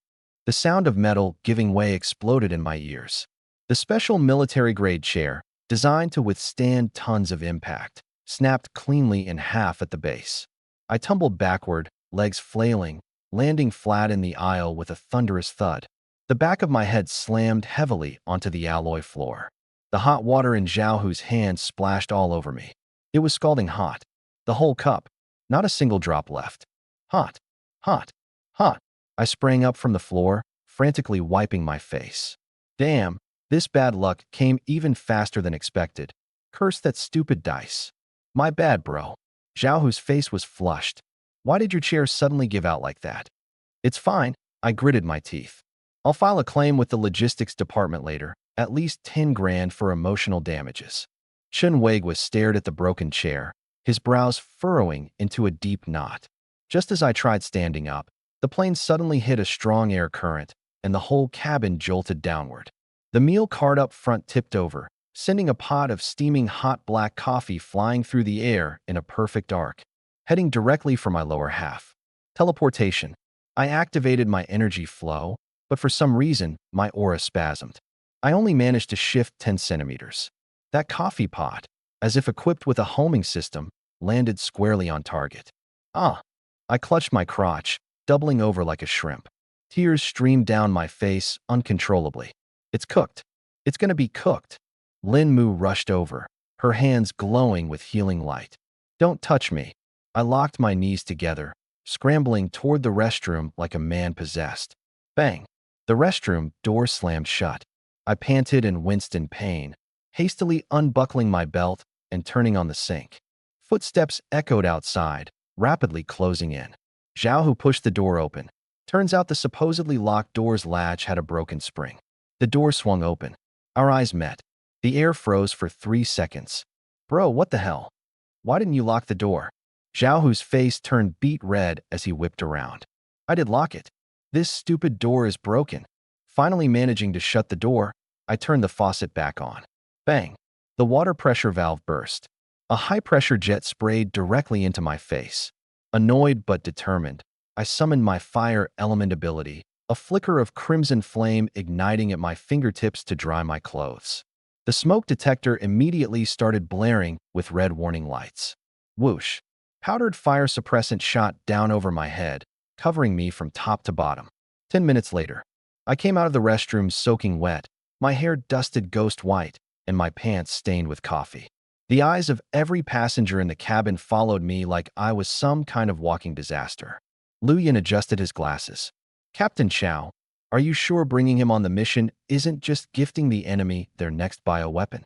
The sound of metal giving way exploded in my ears. The special military-grade chair, designed to withstand tons of impact, snapped cleanly in half at the base. I tumbled backward, legs flailing, landing flat in the aisle with a thunderous thud. The back of my head slammed heavily onto the alloy floor. The hot water in Zhao Hu's hand splashed all over me. It was scalding hot. The whole cup. Not a single drop left. Hot. Hot. Hot. I sprang up from the floor, frantically wiping my face. Damn, this bad luck came even faster than expected. Curse that stupid dice. My bad, bro. Zhao Hu's face was flushed. Why did your chair suddenly give out like that? It's fine. I gritted my teeth. I'll file a claim with the logistics department later. At least 10 grand for emotional damages. Chen Weiguo stared at the broken chair, his brows furrowing into a deep knot. Just as I tried standing up, the plane suddenly hit a strong air current, and the whole cabin jolted downward. The meal cart up front tipped over, sending a pot of steaming hot black coffee flying through the air in a perfect arc, heading directly for my lower half. Teleportation. I activated my energy flow, but for some reason, my aura spasmed. I only managed to shift 10 centimeters. That coffee pot, as if equipped with a homing system, landed squarely on target. Ah! I clutched my crotch, doubling over like a shrimp. Tears streamed down my face uncontrollably. It's cooked. It's gonna be cooked. Lin Mu rushed over, her hands glowing with healing light. Don't touch me. I locked my knees together, scrambling toward the restroom like a man possessed. Bang! The restroom door slammed shut. I panted and winced in pain, hastily unbuckling my belt and turning on the sink. Footsteps echoed outside, rapidly closing in. Zhao Hu pushed the door open. Turns out the supposedly locked door's latch had a broken spring. The door swung open. Our eyes met. The air froze for 3 seconds. Bro, what the hell? Why didn't you lock the door? Zhao Hu's face turned beet red as he whipped around. I did lock it. This stupid door is broken. Finally managing to shut the door, I turned the faucet back on. Bang! The water pressure valve burst. A high-pressure jet sprayed directly into my face. Annoyed but determined, I summoned my fire element ability, a flicker of crimson flame igniting at my fingertips to dry my clothes. The smoke detector immediately started blaring with red warning lights. Whoosh! Powdered fire suppressant shot down over my head, covering me from top to bottom. 10 minutes later, I came out of the restroom soaking wet, my hair dusted ghost white, and my pants stained with coffee. The eyes of every passenger in the cabin followed me like I was some kind of walking disaster. Lu Yin adjusted his glasses. Captain Chow, Are you sure bringing him on the mission isn't just gifting the enemy their next bioweapon?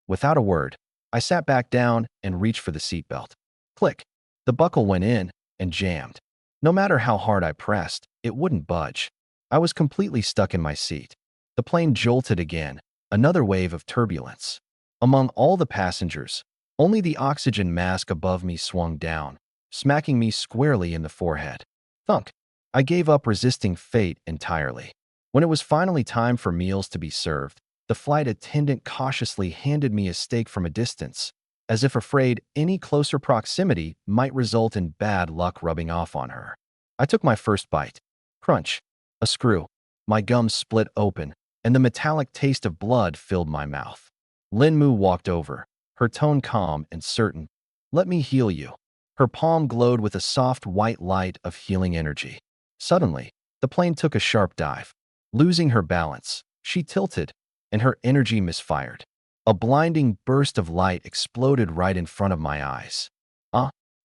Without a word, I sat back down and reached for the seatbelt. Click. The buckle went in and jammed. No matter how hard I pressed, it wouldn't budge. I was completely stuck in my seat. The plane jolted again, another wave of turbulence. Among all the passengers, only the oxygen mask above me swung down, smacking me squarely in the forehead. Thunk. I gave up resisting fate entirely. When it was finally time for meals to be served, the flight attendant cautiously handed me a steak from a distance, as if afraid any closer proximity might result in bad luck rubbing off on her. I took my first bite. Crunch. A screw. My gums split open, and the metallic taste of blood filled my mouth. Lin Mu walked over, her tone calm and certain. Let me heal you. Her palm glowed with a soft white light of healing energy. Suddenly, the plane took a sharp dive. Losing her balance, she tilted, and her energy misfired. A blinding burst of light exploded right in front of my eyes.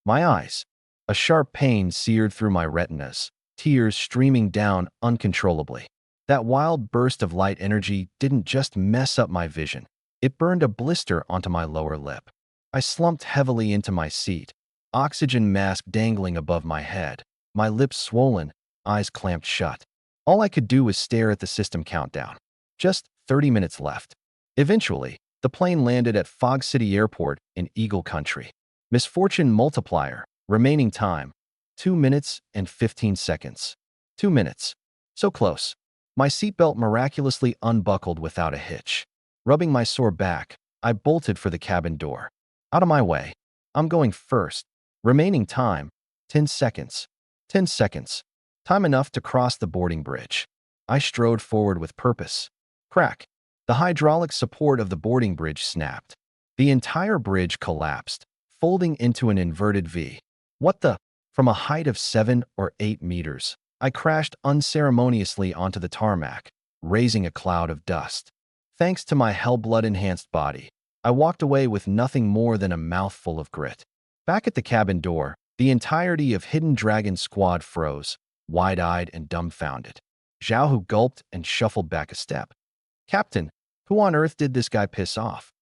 My eyes. A sharp pain seared through my retinas, tears streaming down uncontrollably. That wild burst of light energy didn't just mess up my vision. It burned a blister onto my lower lip. I slumped heavily into my seat, oxygen mask dangling above my head, my lips swollen, eyes clamped shut. All I could do was stare at the system countdown. Just 30 minutes left. Eventually, the plane landed at Fog City Airport in Eagle Country. Misfortune multiplier, remaining time, 2 minutes and 15 seconds. 2 minutes. So close. My seatbelt miraculously unbuckled without a hitch. Rubbing my sore back, I bolted for the cabin door. Out of my way. I'm going first. Remaining time, 10 seconds. 10 seconds. Time enough to cross the boarding bridge. I strode forward with purpose. Crack. The hydraulic support of the boarding bridge snapped. The entire bridge collapsed, folding into an inverted V. What the? From a height of 7 or 8 meters, I crashed unceremoniously onto the tarmac, raising a cloud of dust. Thanks to my hellblood-enhanced body, I walked away with nothing more than a mouthful of grit. Back at the cabin door, the entirety of Hidden Dragon Squad froze, wide-eyed and dumbfounded. Zhao gulped and shuffled back a step. Captain, who on earth did this guy piss off?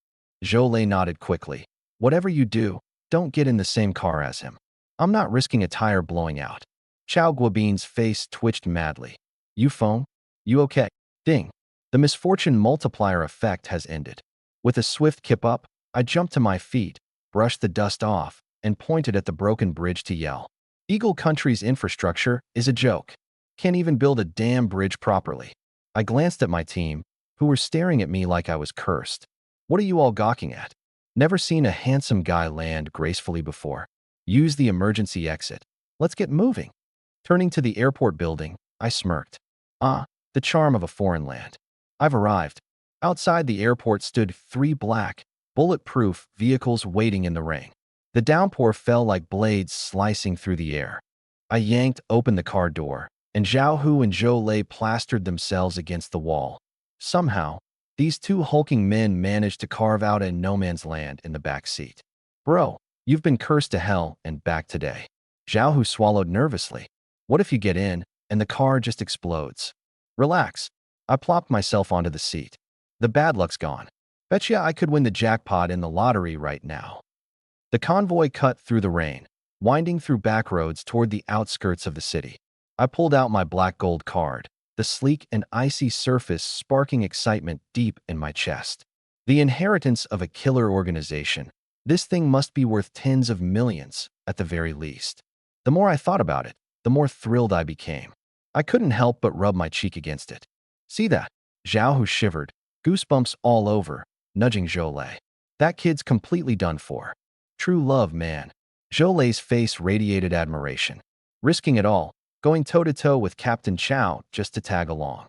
Zhou nodded quickly. Whatever you do, don't get in the same car as him. I'm not risking a tire blowing out. Chao Guobin's face twitched madly. You phone? You okay? Ding. The misfortune multiplier effect has ended. With a swift kip up, I jumped to my feet, brushed the dust off, and pointed at the broken bridge to yell. Eagle Country's infrastructure is a joke. Can't even build a damn bridge properly. I glanced at my team, who were staring at me like I was cursed. What are you all gawking at? Never seen a handsome guy land gracefully before. Use the emergency exit. Let's get moving. Turning to the airport building, I smirked. The charm of a foreign land. I've arrived. Outside the airport stood 3 black, bulletproof vehicles waiting in the rain. The downpour fell like blades slicing through the air. I yanked open the car door, and Zhao Hu and Zhou Lei plastered themselves against the wall. Somehow, these 2 hulking men managed to carve out a no-man's land in the back seat. Bro, you've been cursed to hell and back today. Zhao Hu swallowed nervously. What if you get in, and the car just explodes? Relax. I plopped myself onto the seat. The bad luck's gone. Betcha I could win the jackpot in the lottery right now. The convoy cut through the rain, winding through back roads toward the outskirts of the city. I pulled out my black gold card, the sleek and icy surface sparking excitement deep in my chest. The inheritance of a killer organization. This thing must be worth tens of millions, at the very least. The more I thought about it, the more thrilled I became. I couldn't help but rub my cheek against it. See that? Zhao Hu shivered, goosebumps all over, nudging Zhou Lei. That kid's completely done for. True love, man. Zhou Lei's face radiated admiration. Risking it all, going toe-to-toe with Captain Chao just to tag along.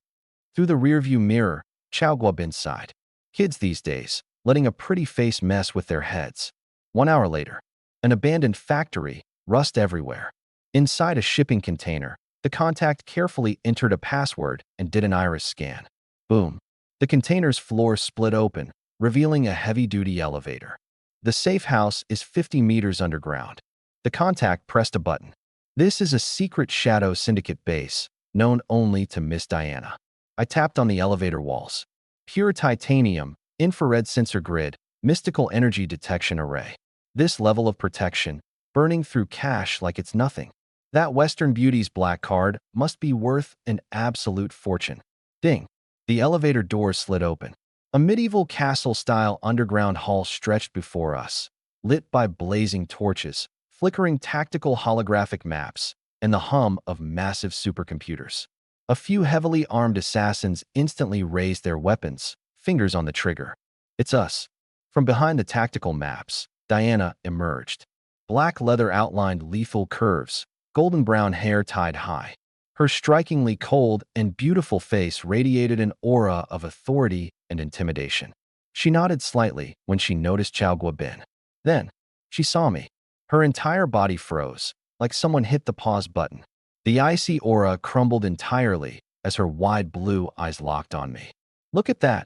Through the rearview mirror, Chao Guobin sighed. Kids these days, letting a pretty face mess with their heads. 1 hour later, an abandoned factory, rust everywhere. Inside a shipping container, the contact carefully entered a password and did an iris scan. Boom. The container's floor split open, revealing a heavy-duty elevator. The safe house is 50 meters underground. The contact pressed a button. This is a secret Shadow Syndicate base, known only to Miss Diana. I tapped on the elevator walls. Pure titanium, infrared sensor grid, mystical energy detection array. This level of protection, burning through cash like it's nothing. That Western Beauty's black card must be worth an absolute fortune. Ding. The elevator door slid open. A medieval castle-style underground hall stretched before us, lit by blazing torches, flickering tactical holographic maps, and the hum of massive supercomputers. A few heavily armed assassins instantly raised their weapons, fingers on the trigger. It's us. From behind the tactical maps, Diana emerged. Black leather outlined lethal curves, golden brown hair tied high. Her strikingly cold and beautiful face radiated an aura of authority and intimidation. She nodded slightly when she noticed Chao Guobin. Then, she saw me. Her entire body froze, like someone hit the pause button. The icy aura crumbled entirely as her wide blue eyes locked on me. Look at that.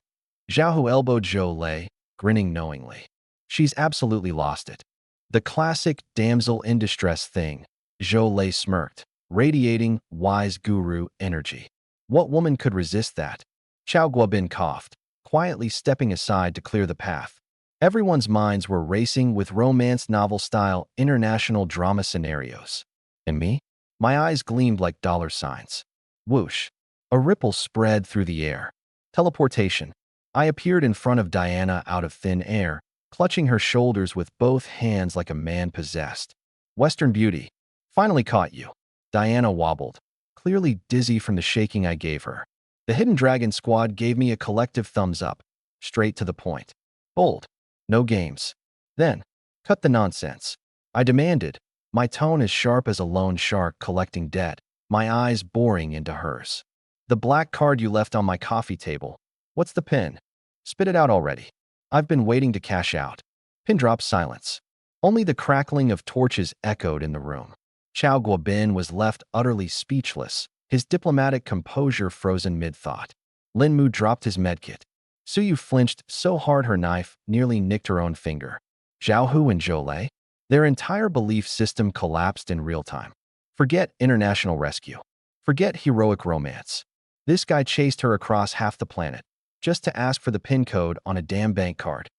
Zhao elbowed Zhou Lei, grinning knowingly. She's absolutely lost it. The classic damsel in distress thing, Zhou Lei smirked, radiating wise guru energy. What woman could resist that? Chao Guobin coughed, quietly stepping aside to clear the path. Everyone's minds were racing with romance novel-style international drama scenarios. And me? My eyes gleamed like dollar signs. Whoosh. A ripple spread through the air. Teleportation. I appeared in front of Diana out of thin air, clutching her shoulders with both hands like a man possessed. Western Beauty. Finally caught you. Diana wobbled, clearly dizzy from the shaking I gave her. The Hidden Dragon squad gave me a collective thumbs up, straight to the point. Bold. No games. Then, cut the nonsense. I demanded, my tone as sharp as a lone shark collecting debt, my eyes boring into hers. The black card you left on my coffee table. What's the pin? Spit it out already. I've been waiting to cash out. Pin drop silence. Only the crackling of torches echoed in the room. Chao Guobin was left utterly speechless, his diplomatic composure frozen mid-thought. Lin Mu dropped his medkit. Suyu flinched so hard her knife nearly nicked her own finger. Zhao Hu and Zhou Lei? Their entire belief system collapsed in real time. Forget international rescue. Forget heroic romance. This guy chased her across half the planet, just to ask for the PIN code on a damn bank card.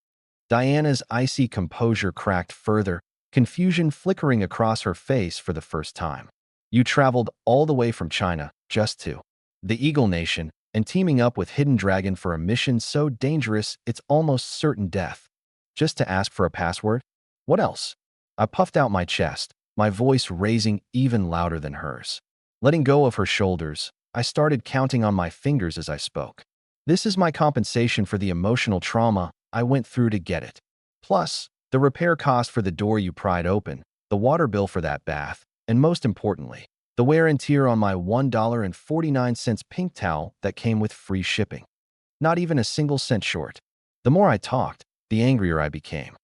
Diana's icy composure cracked further, confusion flickering across her face for the first time. You traveled all the way from China, just to the Eagle Nation, and teaming up with Hidden Dragon for a mission so dangerous it's almost certain death. Just to ask for a password? What else? I puffed out my chest, my voice raising even louder than hers. Letting go of her shoulders, I started counting on my fingers as I spoke. This is my compensation for the emotional trauma I went through to get it. Plus, the repair cost for the door you pried open, the water bill for that bath, and most importantly, the wear and tear on my $1.49 pink towel that came with free shipping. Not even a single cent short. The more I talked, the angrier I became.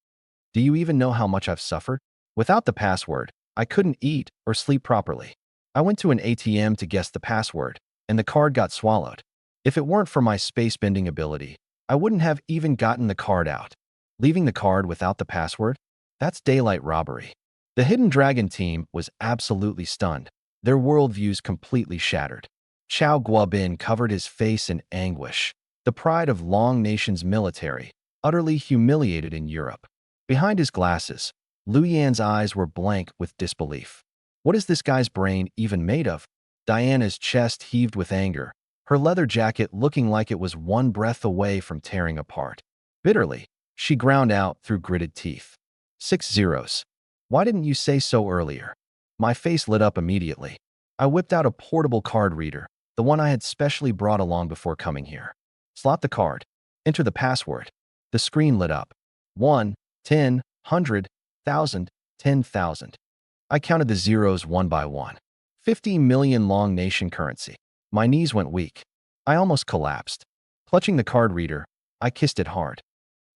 Do you even know how much I've suffered? Without the password, I couldn't eat or sleep properly. I went to an ATM to guess the password, and the card got swallowed. If it weren't for my space-bending ability, I wouldn't have even gotten the card out. Leaving the card without the password? That's daylight robbery. The Hidden Dragon team was absolutely stunned, their worldviews completely shattered. Chao Guobin covered his face in anguish, the pride of Long Nation's military, utterly humiliated in Europe. Behind his glasses, Lu Yan's eyes were blank with disbelief. What is this guy's brain even made of? Diana's chest heaved with anger, her leather jacket looking like it was one breath away from tearing apart. Bitterly, she ground out through gritted teeth. 6 zeros. Why didn't you say so earlier? My face lit up immediately. I whipped out a portable card reader, the one I had specially brought along before coming here. Slot the card. Enter the password. The screen lit up. 1, 10, 100, 1,000, 10,000. I counted the zeros one by one. 50 million Long Nation currency. My knees went weak. I almost collapsed. Clutching the card reader, I kissed it hard.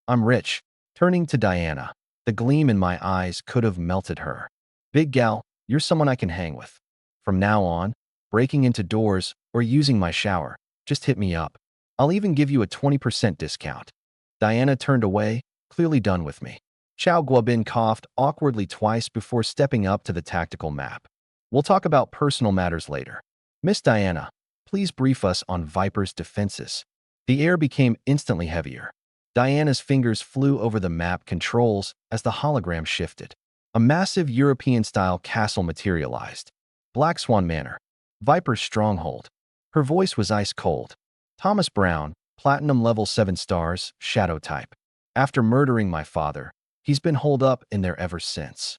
I'm rich. Turning to Diana, the gleam in my eyes could have melted her. Big gal, you're someone I can hang with. From now on, breaking into doors or using my shower, just hit me up. I'll even give you a 20% discount. Diana turned away, clearly done with me. Chao Guobin coughed awkwardly twice before stepping up to the tactical map. We'll talk about personal matters later. Miss Diana, please brief us on Viper's defenses. The air became instantly heavier. Diana's fingers flew over the map controls as the hologram shifted. A massive European-style castle materialized. Black Swan Manor, Viper's stronghold. Her voice was ice cold. Thomas Brown, Platinum level 7 stars, Shadow type. After murdering my father, he's been holed up in there ever since.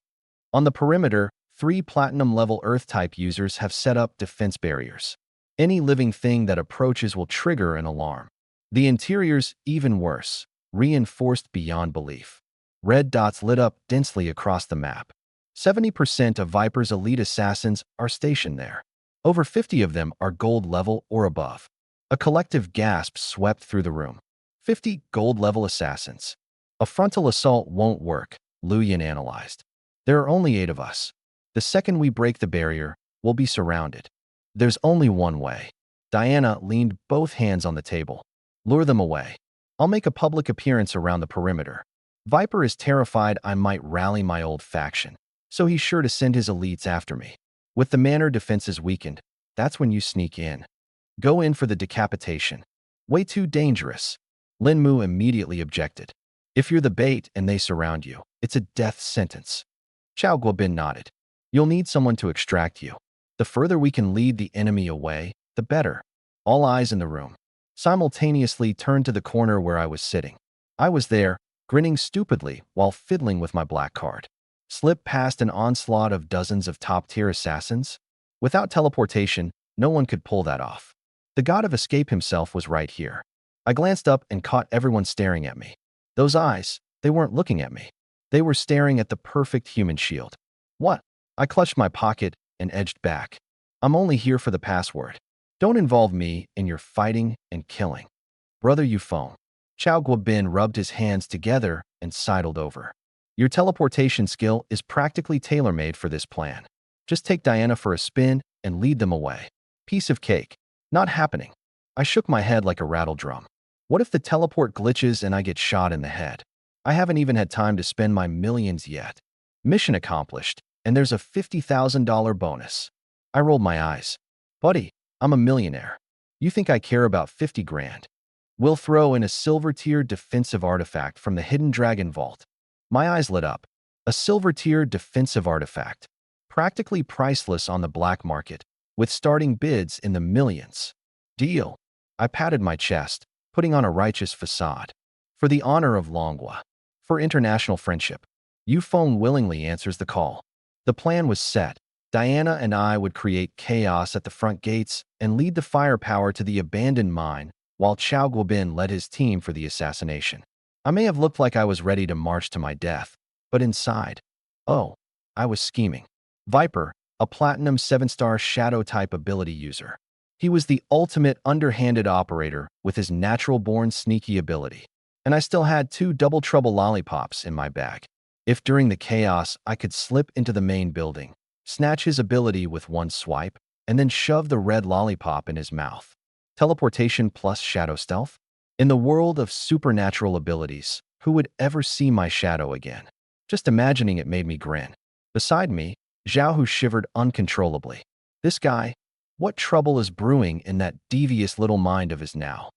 On the perimeter, 3 Platinum level Earth type users have set up defense barriers. Any living thing that approaches will trigger an alarm. The interior's even worse, reinforced beyond belief. Red dots lit up densely across the map. 70% of Viper's elite assassins are stationed there. Over 50 of them are gold level or above. A collective gasp swept through the room. 50 gold-level assassins. A frontal assault won't work, Luyan analyzed. There are only 8 of us. The second we break the barrier, we'll be surrounded. There's only one way. Diana leaned both hands on the table. Lure them away. I'll make a public appearance around the perimeter. Viper is terrified I might rally my old faction, so he's sure to send his elites after me. With the manor defenses weakened, that's when you sneak in. Go in for the decapitation. Way too dangerous. Lin Mu immediately objected. If you're the bait and they surround you, it's a death sentence. Chao Guobin nodded. You'll need someone to extract you. The further we can lead the enemy away, the better. All eyes in the room simultaneously turned to the corner where I was sitting. I was there, grinning stupidly while fiddling with my black card. Slip past an onslaught of dozens of top-tier assassins? Without teleportation, no one could pull that off. The god of escape himself was right here. I glanced up and caught everyone staring at me. Those eyes, they weren't looking at me. They were staring at the perfect human shield. What? I clutched my pocket and edged back. I'm only here for the password. Don't involve me in your fighting and killing. Brother Yufeng. Chao Guobin rubbed his hands together and sidled over. Your teleportation skill is practically tailor-made for this plan. Just take Diana for a spin and lead them away. Piece of cake. Not happening. I shook my head like a rattle drum. What if the teleport glitches and I get shot in the head? I haven't even had time to spend my millions yet. Mission accomplished, and there's a $50,000 bonus. I rolled my eyes. Buddy, I'm a millionaire. You think I care about 50 grand? We'll throw in a silver-tier defensive artifact from the Hidden Dragon Vault. My eyes lit up. A silver-tier defensive artifact. Practically priceless on the black market, with starting bids in the millions. Deal. I patted my chest, putting on a righteous facade. For the honor of Longhua. For international friendship. Yufeng willingly answers the call. The plan was set. Diana and I would create chaos at the front gates and lead the firepower to the abandoned mine, while Chao Guobin led his team for the assassination. I may have looked like I was ready to march to my death, but inside, oh, I was scheming. Viper, a Platinum 7-star Shadow-type ability user. He was the ultimate underhanded operator with his natural-born sneaky ability. And I still had 2 Double Trouble lollipops in my bag. If during the chaos I could slip into the main building, snatch his ability with one swipe, and then shove the red lollipop in his mouth. Teleportation plus shadow stealth? In the world of supernatural abilities, who would ever see my shadow again? Just imagining it made me grin. Beside me, Zhao Hu shivered uncontrollably. This guy, what trouble is brewing in that devious little mind of his now?